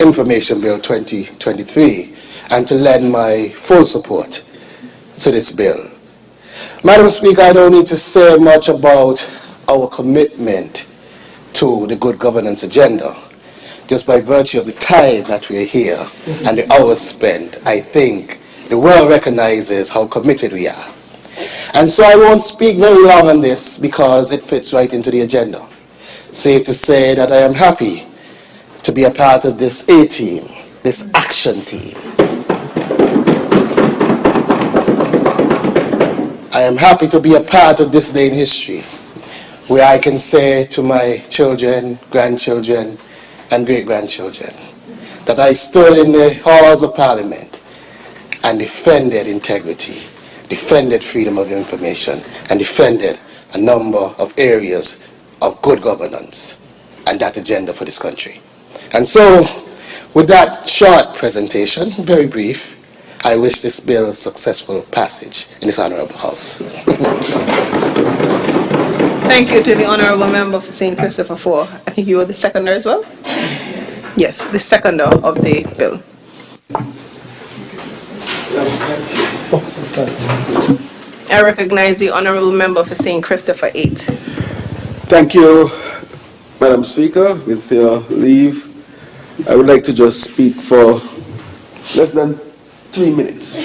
Information Bill 2023, and to lend my full support to this bill. Madam Speaker, I don't need to say much about our commitment to the good governance agenda. Just by virtue of the time that we're here and the hours spent, I think the world recognizes how committed we are. And so I won't speak very long on this because it fits right into the agenda. Safe to say that I am happy to be a part of this A-team, this action team. I am happy to be a part of this day in history where I can say to my children, grandchildren, and great-grandchildren that I stood in the halls of Parliament and defended integrity, defended freedom of information, and defended a number of areas of good governance and that agenda for this country. And so, with that short presentation, very brief, I wish this bill successful passage in this honorable House. Thank you to the honorable member for St. Christopher for, I think you were the seconder as well? Yes, the seconder of the bill. I recognize the honorable member for St. Christopher 8. Thank you, Madam Speaker. With your leave, I would like to just speak for less than 3 minutes.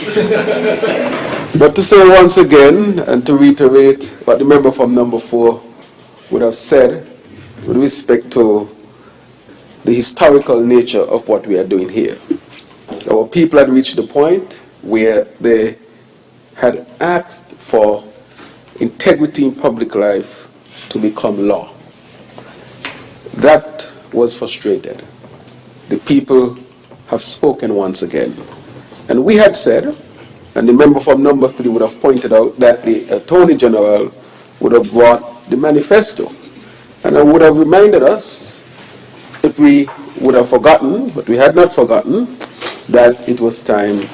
But to say once again and to reiterate what the member from number 4 would have said with respect to the historical nature of what we are doing here. Our people had reached the point where they had asked for integrity in public life to become law. That was frustrated. The people have spoken once again. And we had said, and the member from number 3 would have pointed out, that the Attorney General would have brought the manifesto. And I would have reminded us, if we would have forgotten, but we had not forgotten, that it was time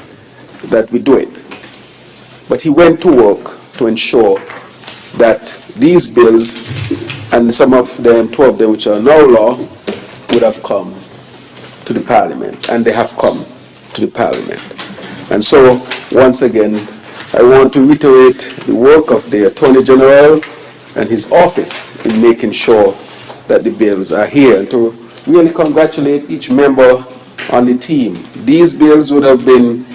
that we do it. But he went to work to ensure that these bills, and some of them, 2 of them which are now law, would have come to the Parliament, and they have come to the Parliament. And so, once again, I want to reiterate the work of the Attorney General and his office in making sure that the bills are here, and to really congratulate each member on the team. These bills would have been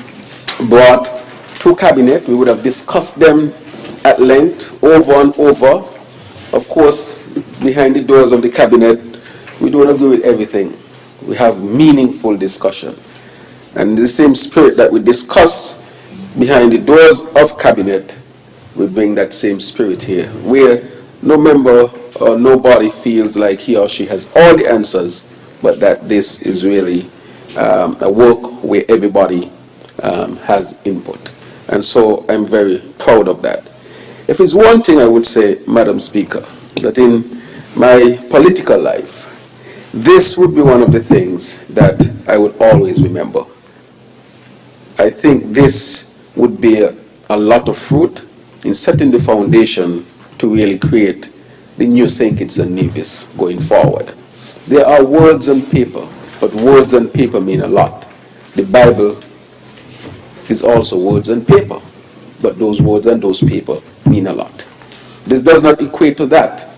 brought to Cabinet. We would have discussed them at length, over and over. Of course, behind the doors of the Cabinet, we don't agree with everything. We have meaningful discussion. And the same spirit that we discuss behind the doors of Cabinet, we bring that same spirit here, where no member or nobody feels like he or she has all the answers, but that this is really a work where everybody has input. And so I'm very proud of that. If it's one thing I would say, Madam Speaker, that in my political life, this would be one of the things that I would always remember. I think this would be a lot of fruit in setting the foundation to really create the new St. Kitts and Nevis going forward. There are words on paper, but words on paper mean a lot. The Bible is also words on paper, but those words and those paper mean a lot. This does not equate to that,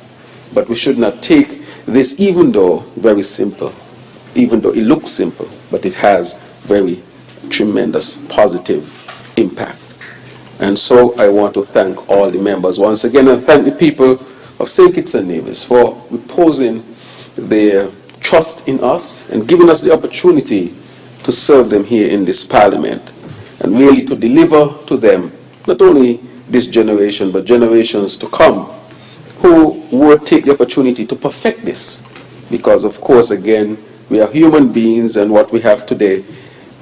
but we should not take this, even though very simple, even though it looks simple, but it has very tremendous positive impact. And so I want to thank all the members once again, and thank the people of St. Kitts and Nevis for reposing their trust in us and giving us the opportunity to serve them here in this Parliament, and really to deliver to them not only this generation but generations to come who will take the opportunity to perfect this. Because of course, again, we are human beings, and what we have today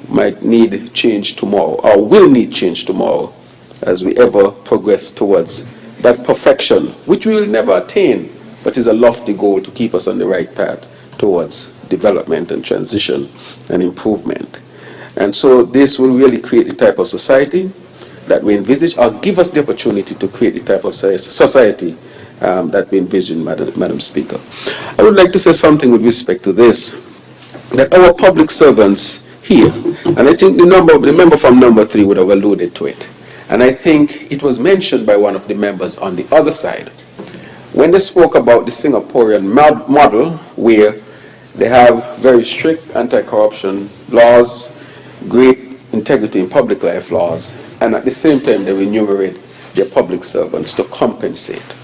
might need change tomorrow, or will need change tomorrow, as we ever progress towards that perfection, which we will never attain, but is a lofty goal to keep us on the right path towards development and transition and improvement. And so this will really create the type of society that we envisage, or give us the opportunity to create the type of society that we envision, Madam Speaker. I would like to say something with respect to this, that our public servants here, and I think the member from number 3 would have alluded to it, and I think it was mentioned by one of the members on the other side, when they spoke about the Singaporean model, where they have very strict anti-corruption laws, great integrity in public life laws, and at the same time they remunerate their public servants to compensate.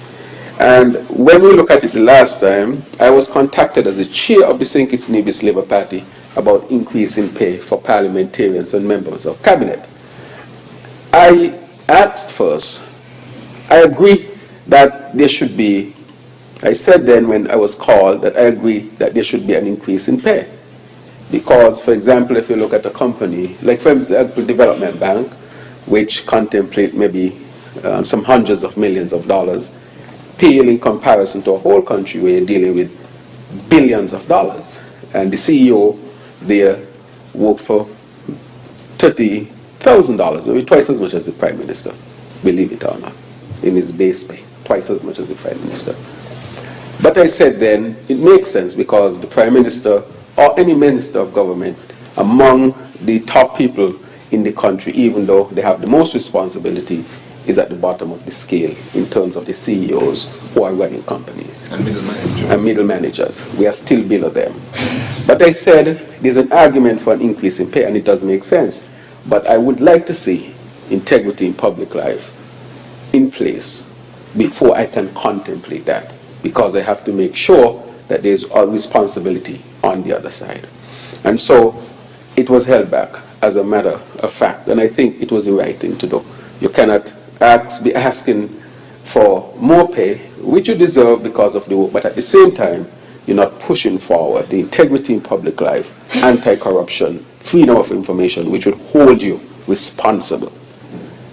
And when we look at it the last time, I was contacted as the chair of the St. Kitts Nevis Labour Party about increasing pay for parliamentarians and members of cabinet. I asked first, I agree that there should be, I said then when I was called that I agree that there should be an increase in pay. Because, for example, if you look at a company, like for example, Development Bank, which contemplate maybe some hundreds of millions of dollars, pale in comparison to a whole country where you're dealing with billions of dollars. And the CEO there worked for $30,000, maybe twice as much as the Prime Minister, believe it or not, in his base pay, twice as much as the Prime Minister. But I said then, it makes sense because the Prime Minister or any Minister of Government among the top people in the country, even though they have the most responsibility, is at the bottom of the scale in terms of the CEOs who are running companies. And middle managers. And middle managers. We are still below them. But I said there's an argument for an increase in pay, and it does make sense. But I would like to see integrity in public life in place before I can contemplate that, because I have to make sure that there's a responsibility on the other side. And so it was held back as a matter of fact, and I think it was the right thing to do. You cannot be asking for more pay, which you deserve because of the work, but at the same time, you're not pushing forward the integrity in public life, anti-corruption, freedom of information, which would hold you responsible.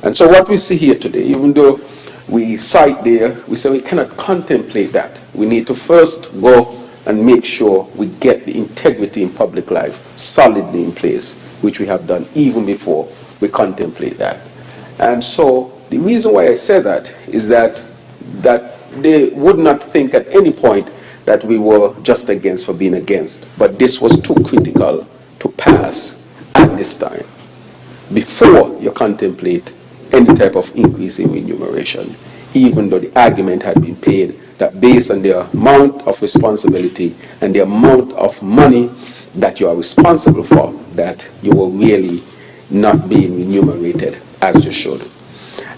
And so what we see here today, even though we cite there, we say we cannot contemplate that. We need to first go and make sure we get the integrity in public life solidly in place, which we have done even before we contemplate that. And so the reason why I say that is that they would not think at any point that we were just against for being against, but this was too critical to pass at this time before you contemplate any type of increase in remuneration, even though the argument had been paid that based on the amount of responsibility and the amount of money that you are responsible for, that you were really not being remunerated as you should.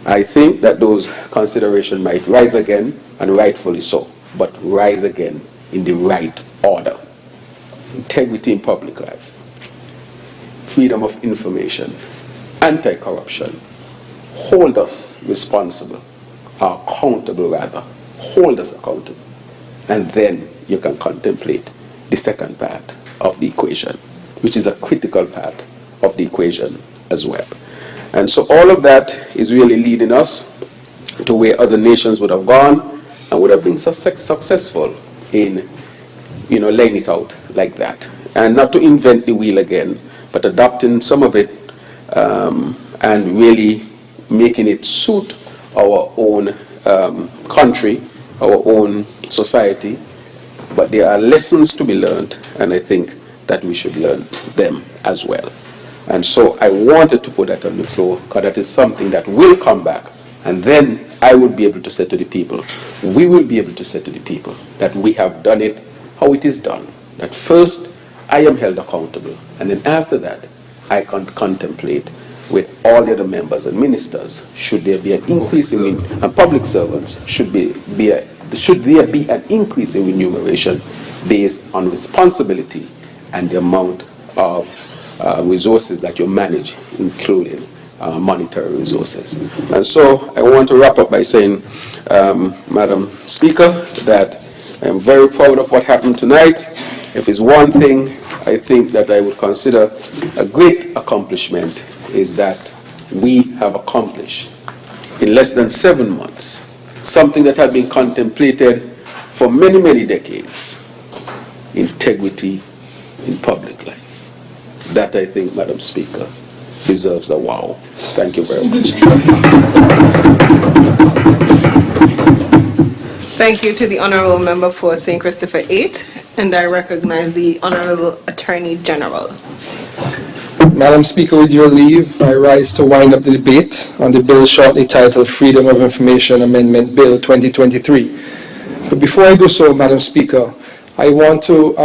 I think that those considerations might rise again, and rightfully so, but rise again in the right order. Integrity in public life, freedom of information, anti-corruption, hold us responsible, or accountable rather, hold us accountable, and then you can contemplate the second part of the equation, which is a critical part of the equation as well. And so all of that is really leading us to where other nations would have gone and would have been successful in, laying it out like that. And not to invent the wheel again, but adopting some of it and really making it suit our own country, our own society. But there are lessons to be learned, and I think that we should learn them as well. And so I wanted to put that on the floor, because that is something that will come back, and then I will be able to say to the people, we will be able to say to the people that we have done it how it is done. That first I am held accountable, and then after that I can contemplate with all the other members and ministers, should there be an increase in and public servants, should there be an increase in remuneration based on responsibility and the amount of resources that you manage, including monetary resources. And so I want to wrap up by saying, Madam Speaker, that I am very proud of what happened tonight. If it's one thing I think that I would consider a great accomplishment, is that we have accomplished in less than 7 months something that had been contemplated for many, many decades: integrity in public life. That, I think, Madam Speaker, deserves a wow. Thank you very much. Thank you to the Honourable Member for St. Christopher 8, and I recognize the Honourable Attorney General. Madam Speaker, with your leave, I rise to wind up the debate on the bill shortly titled Freedom of Information Amendment Bill 2023. But before I do so, Madam Speaker, I want to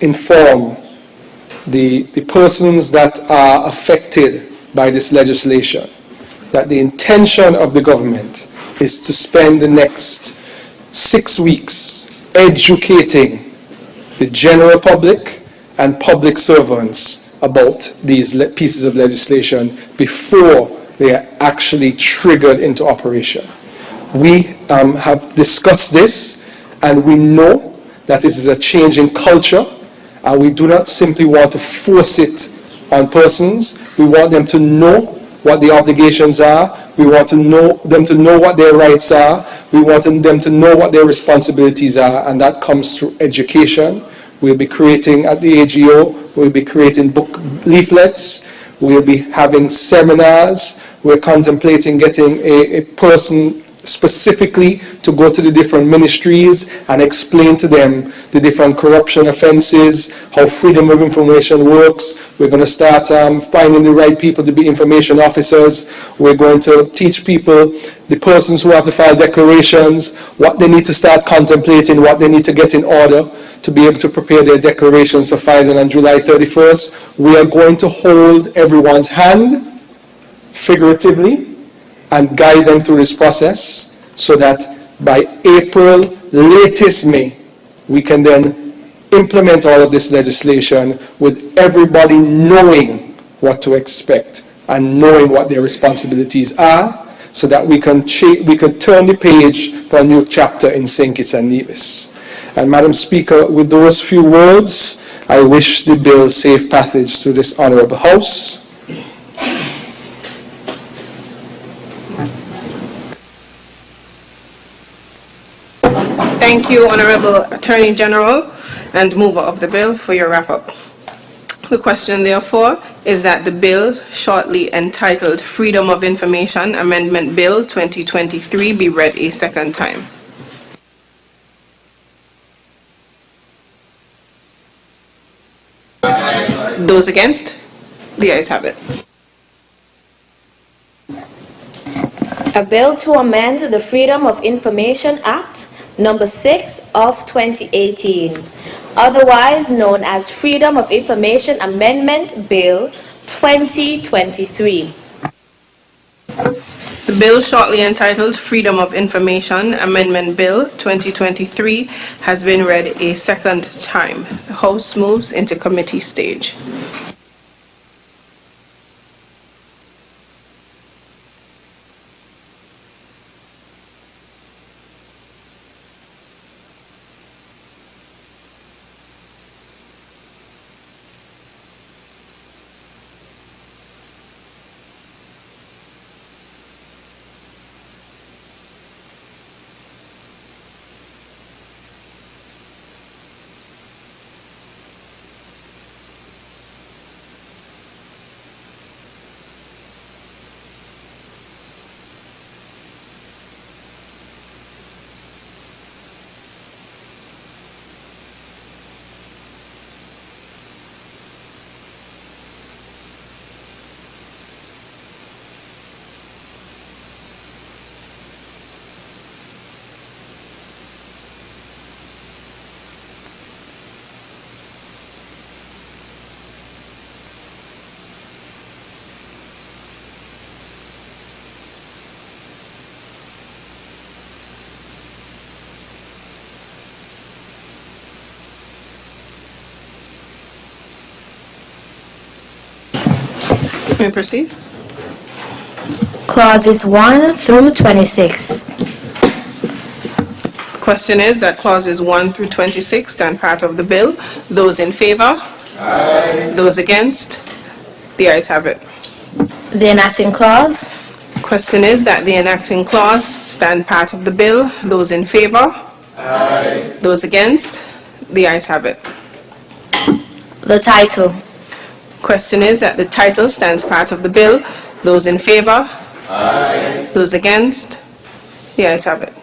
inform the persons that are affected by this legislation that the intention of the government is to spend the next 6 weeks educating the general public and public servants about these pieces of legislation before they are actually triggered into operation. We have discussed this, and we know that this is a change in culture, and we do not simply want to force it on persons. We want them to know what the obligations are. We want them to know what their rights are. We want them to know what their responsibilities are, and that comes through education. We'll be creating at the AGO, we'll be creating book leaflets, we'll be having seminars. We're contemplating getting a person specifically to go to the different ministries and explain to them the different corruption offenses, how freedom of information works. We're going to start finding the right people to be information officers. We're going to teach people, the persons who have to file declarations, what they need to start contemplating, what they need to get in order to be able to prepare their declarations for filing on July 31st. We are going to hold everyone's hand, figuratively, and guide them through this process so that by April, latest May, we can then implement all of this legislation with everybody knowing what to expect and knowing what their responsibilities are, so that we can turn the page for a new chapter in St. Kitts and Nevis. And Madam Speaker, with those few words, I wish the bill safe passage to this Honourable House. Thank you, Honourable Attorney General and mover of the bill, for your wrap-up. The question, therefore, is that the bill, shortly entitled Freedom of Information Amendment Bill 2023, be read a second time. Those against? The ayes have it. A bill to amend the Freedom of Information Act, number 6 of 2018, otherwise known as Freedom of Information Amendment Bill 2023. The bill, shortly entitled Freedom of Information Amendment Bill 2023, has been read a second time. The House moves into committee stage. May I proceed? Clauses 1 through 26. The question is that clauses 1 through 26 stand part of the bill. Those in favor? Aye. Those against? The ayes have it. The enacting clause. The question is that the enacting clause stand part of the bill. Those in favor? Aye. Those against? The ayes have it. The title. Question is that the title stands part of the bill. Those in favor? Aye. Those against? The ayes have it.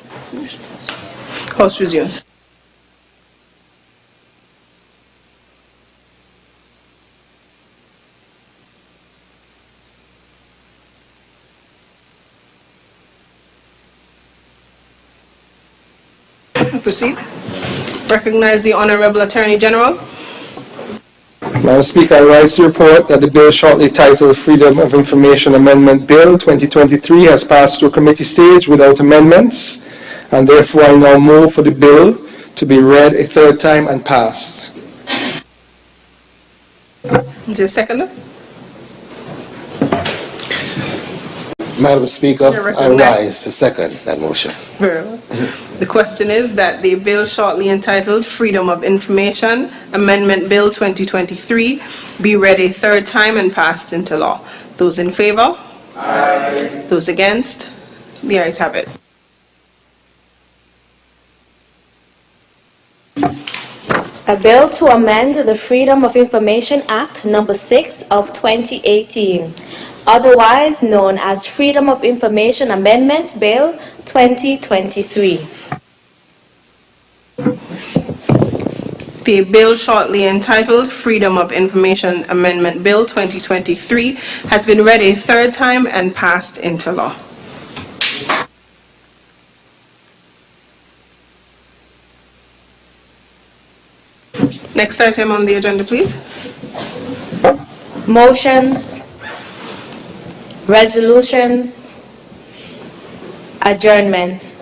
House resumes. Proceed. Recognize the Honourable Attorney General. Madam Speaker, I rise to report that the bill shortly titled Freedom of Information Amendment Bill 2023 has passed through committee stage without amendments, and therefore I now move for the bill to be read a third time and passed. Is there a seconder? Madam Speaker, I rise to second that motion. Very well. The question is that the bill shortly entitled Freedom of Information Amendment Bill 2023 be read a third time and passed into law. Those in favor? Aye. Those against? The ayes have it. A bill to amend the Freedom of Information Act number 6 of 2018, otherwise known as Freedom of Information Amendment Bill 2023. The bill shortly entitled Freedom of Information Amendment Bill 2023 has been read a third time and passed into law. Next item on the agenda, please. Motions, resolutions, adjournment.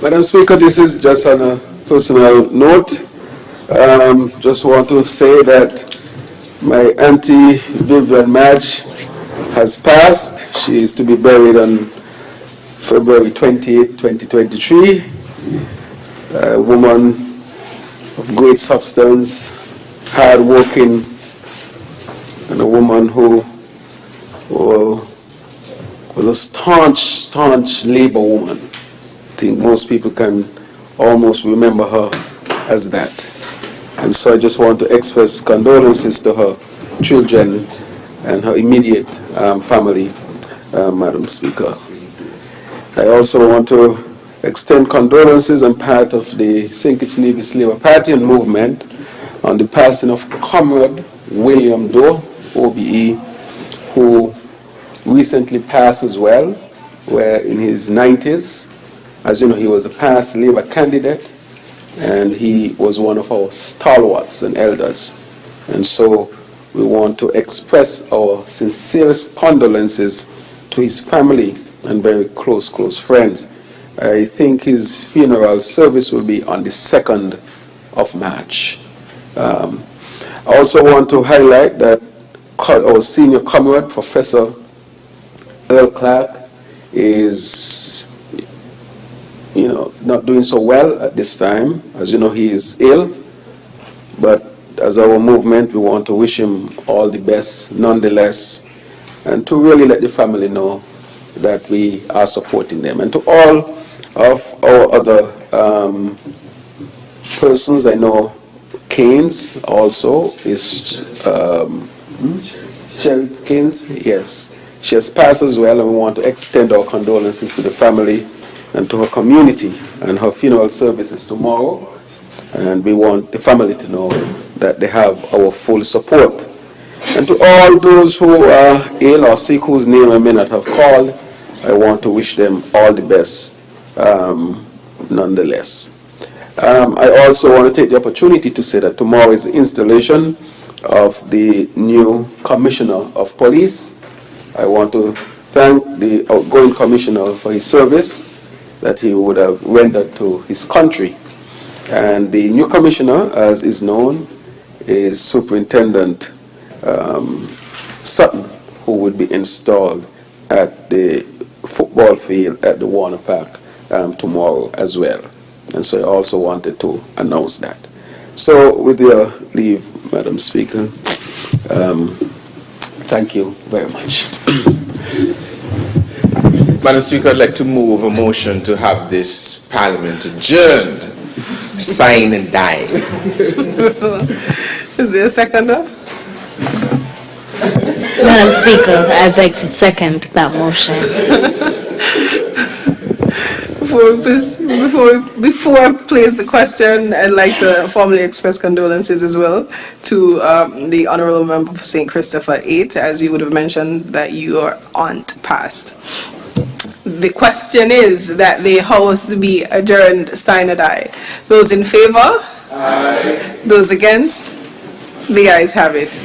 Madam Speaker, this is just on a personal note. Just want to say that my auntie Vivian Madge has passed. She is to be buried on February 28, 2023. A woman of great substance, hard-working, and a woman who was a staunch labor woman. I think most people can almost remember her as that. And so I just want to express condolences to her children and her immediate family, Madam Speaker. I also want to extend condolences on part of the St. Kitts Nevis Labour Party and movement on the passing of Comrade William Doe, OBE, who recently passed as well, where in his 90s. As you know, he was a past Labour candidate, and he was one of our stalwarts and elders. And so we want to express our sincerest condolences to his family and very close friends. I think his funeral service will be on the 2nd of March. I also want to highlight that our senior comrade, Professor Earl Clark, is not doing so well at this time. As you know, he is ill, but as our movement, we want to wish him all the best nonetheless, and to really let the family know that we are supporting them. And to all of our other persons, I know Keynes also is, Sheriff Keynes, yes. She has passed as well, and we want to extend our condolences to the family and to her community. And her funeral service is tomorrow, and we want the family to know that they have our full support. And to all those who are ill or sick, whose name I may not have called, I want to wish them all the best nonetheless. I also want to take the opportunity to say that tomorrow is the installation of the new Commissioner of Police. I want to thank the outgoing Commissioner for his service that he would have rendered to his country. And the new Commissioner, as is known, is Superintendent Sutton, who would be installed at the football field at the Warner Park tomorrow as well. And so I also wanted to announce that. So with your leave, Madam Speaker, thank you very much. Madam Speaker, I'd like to move a motion to have this Parliament adjourned, sign and die. Is there a seconder? Madam Speaker, I beg to second that motion. Before I place the question, I'd like to formally express condolences as well to the Honourable Member for St. Christopher 8, as you would have mentioned that your aunt passed. The question is that the House be adjourned, sign and die. Those in favour? Aye. Those against? The ayes have it.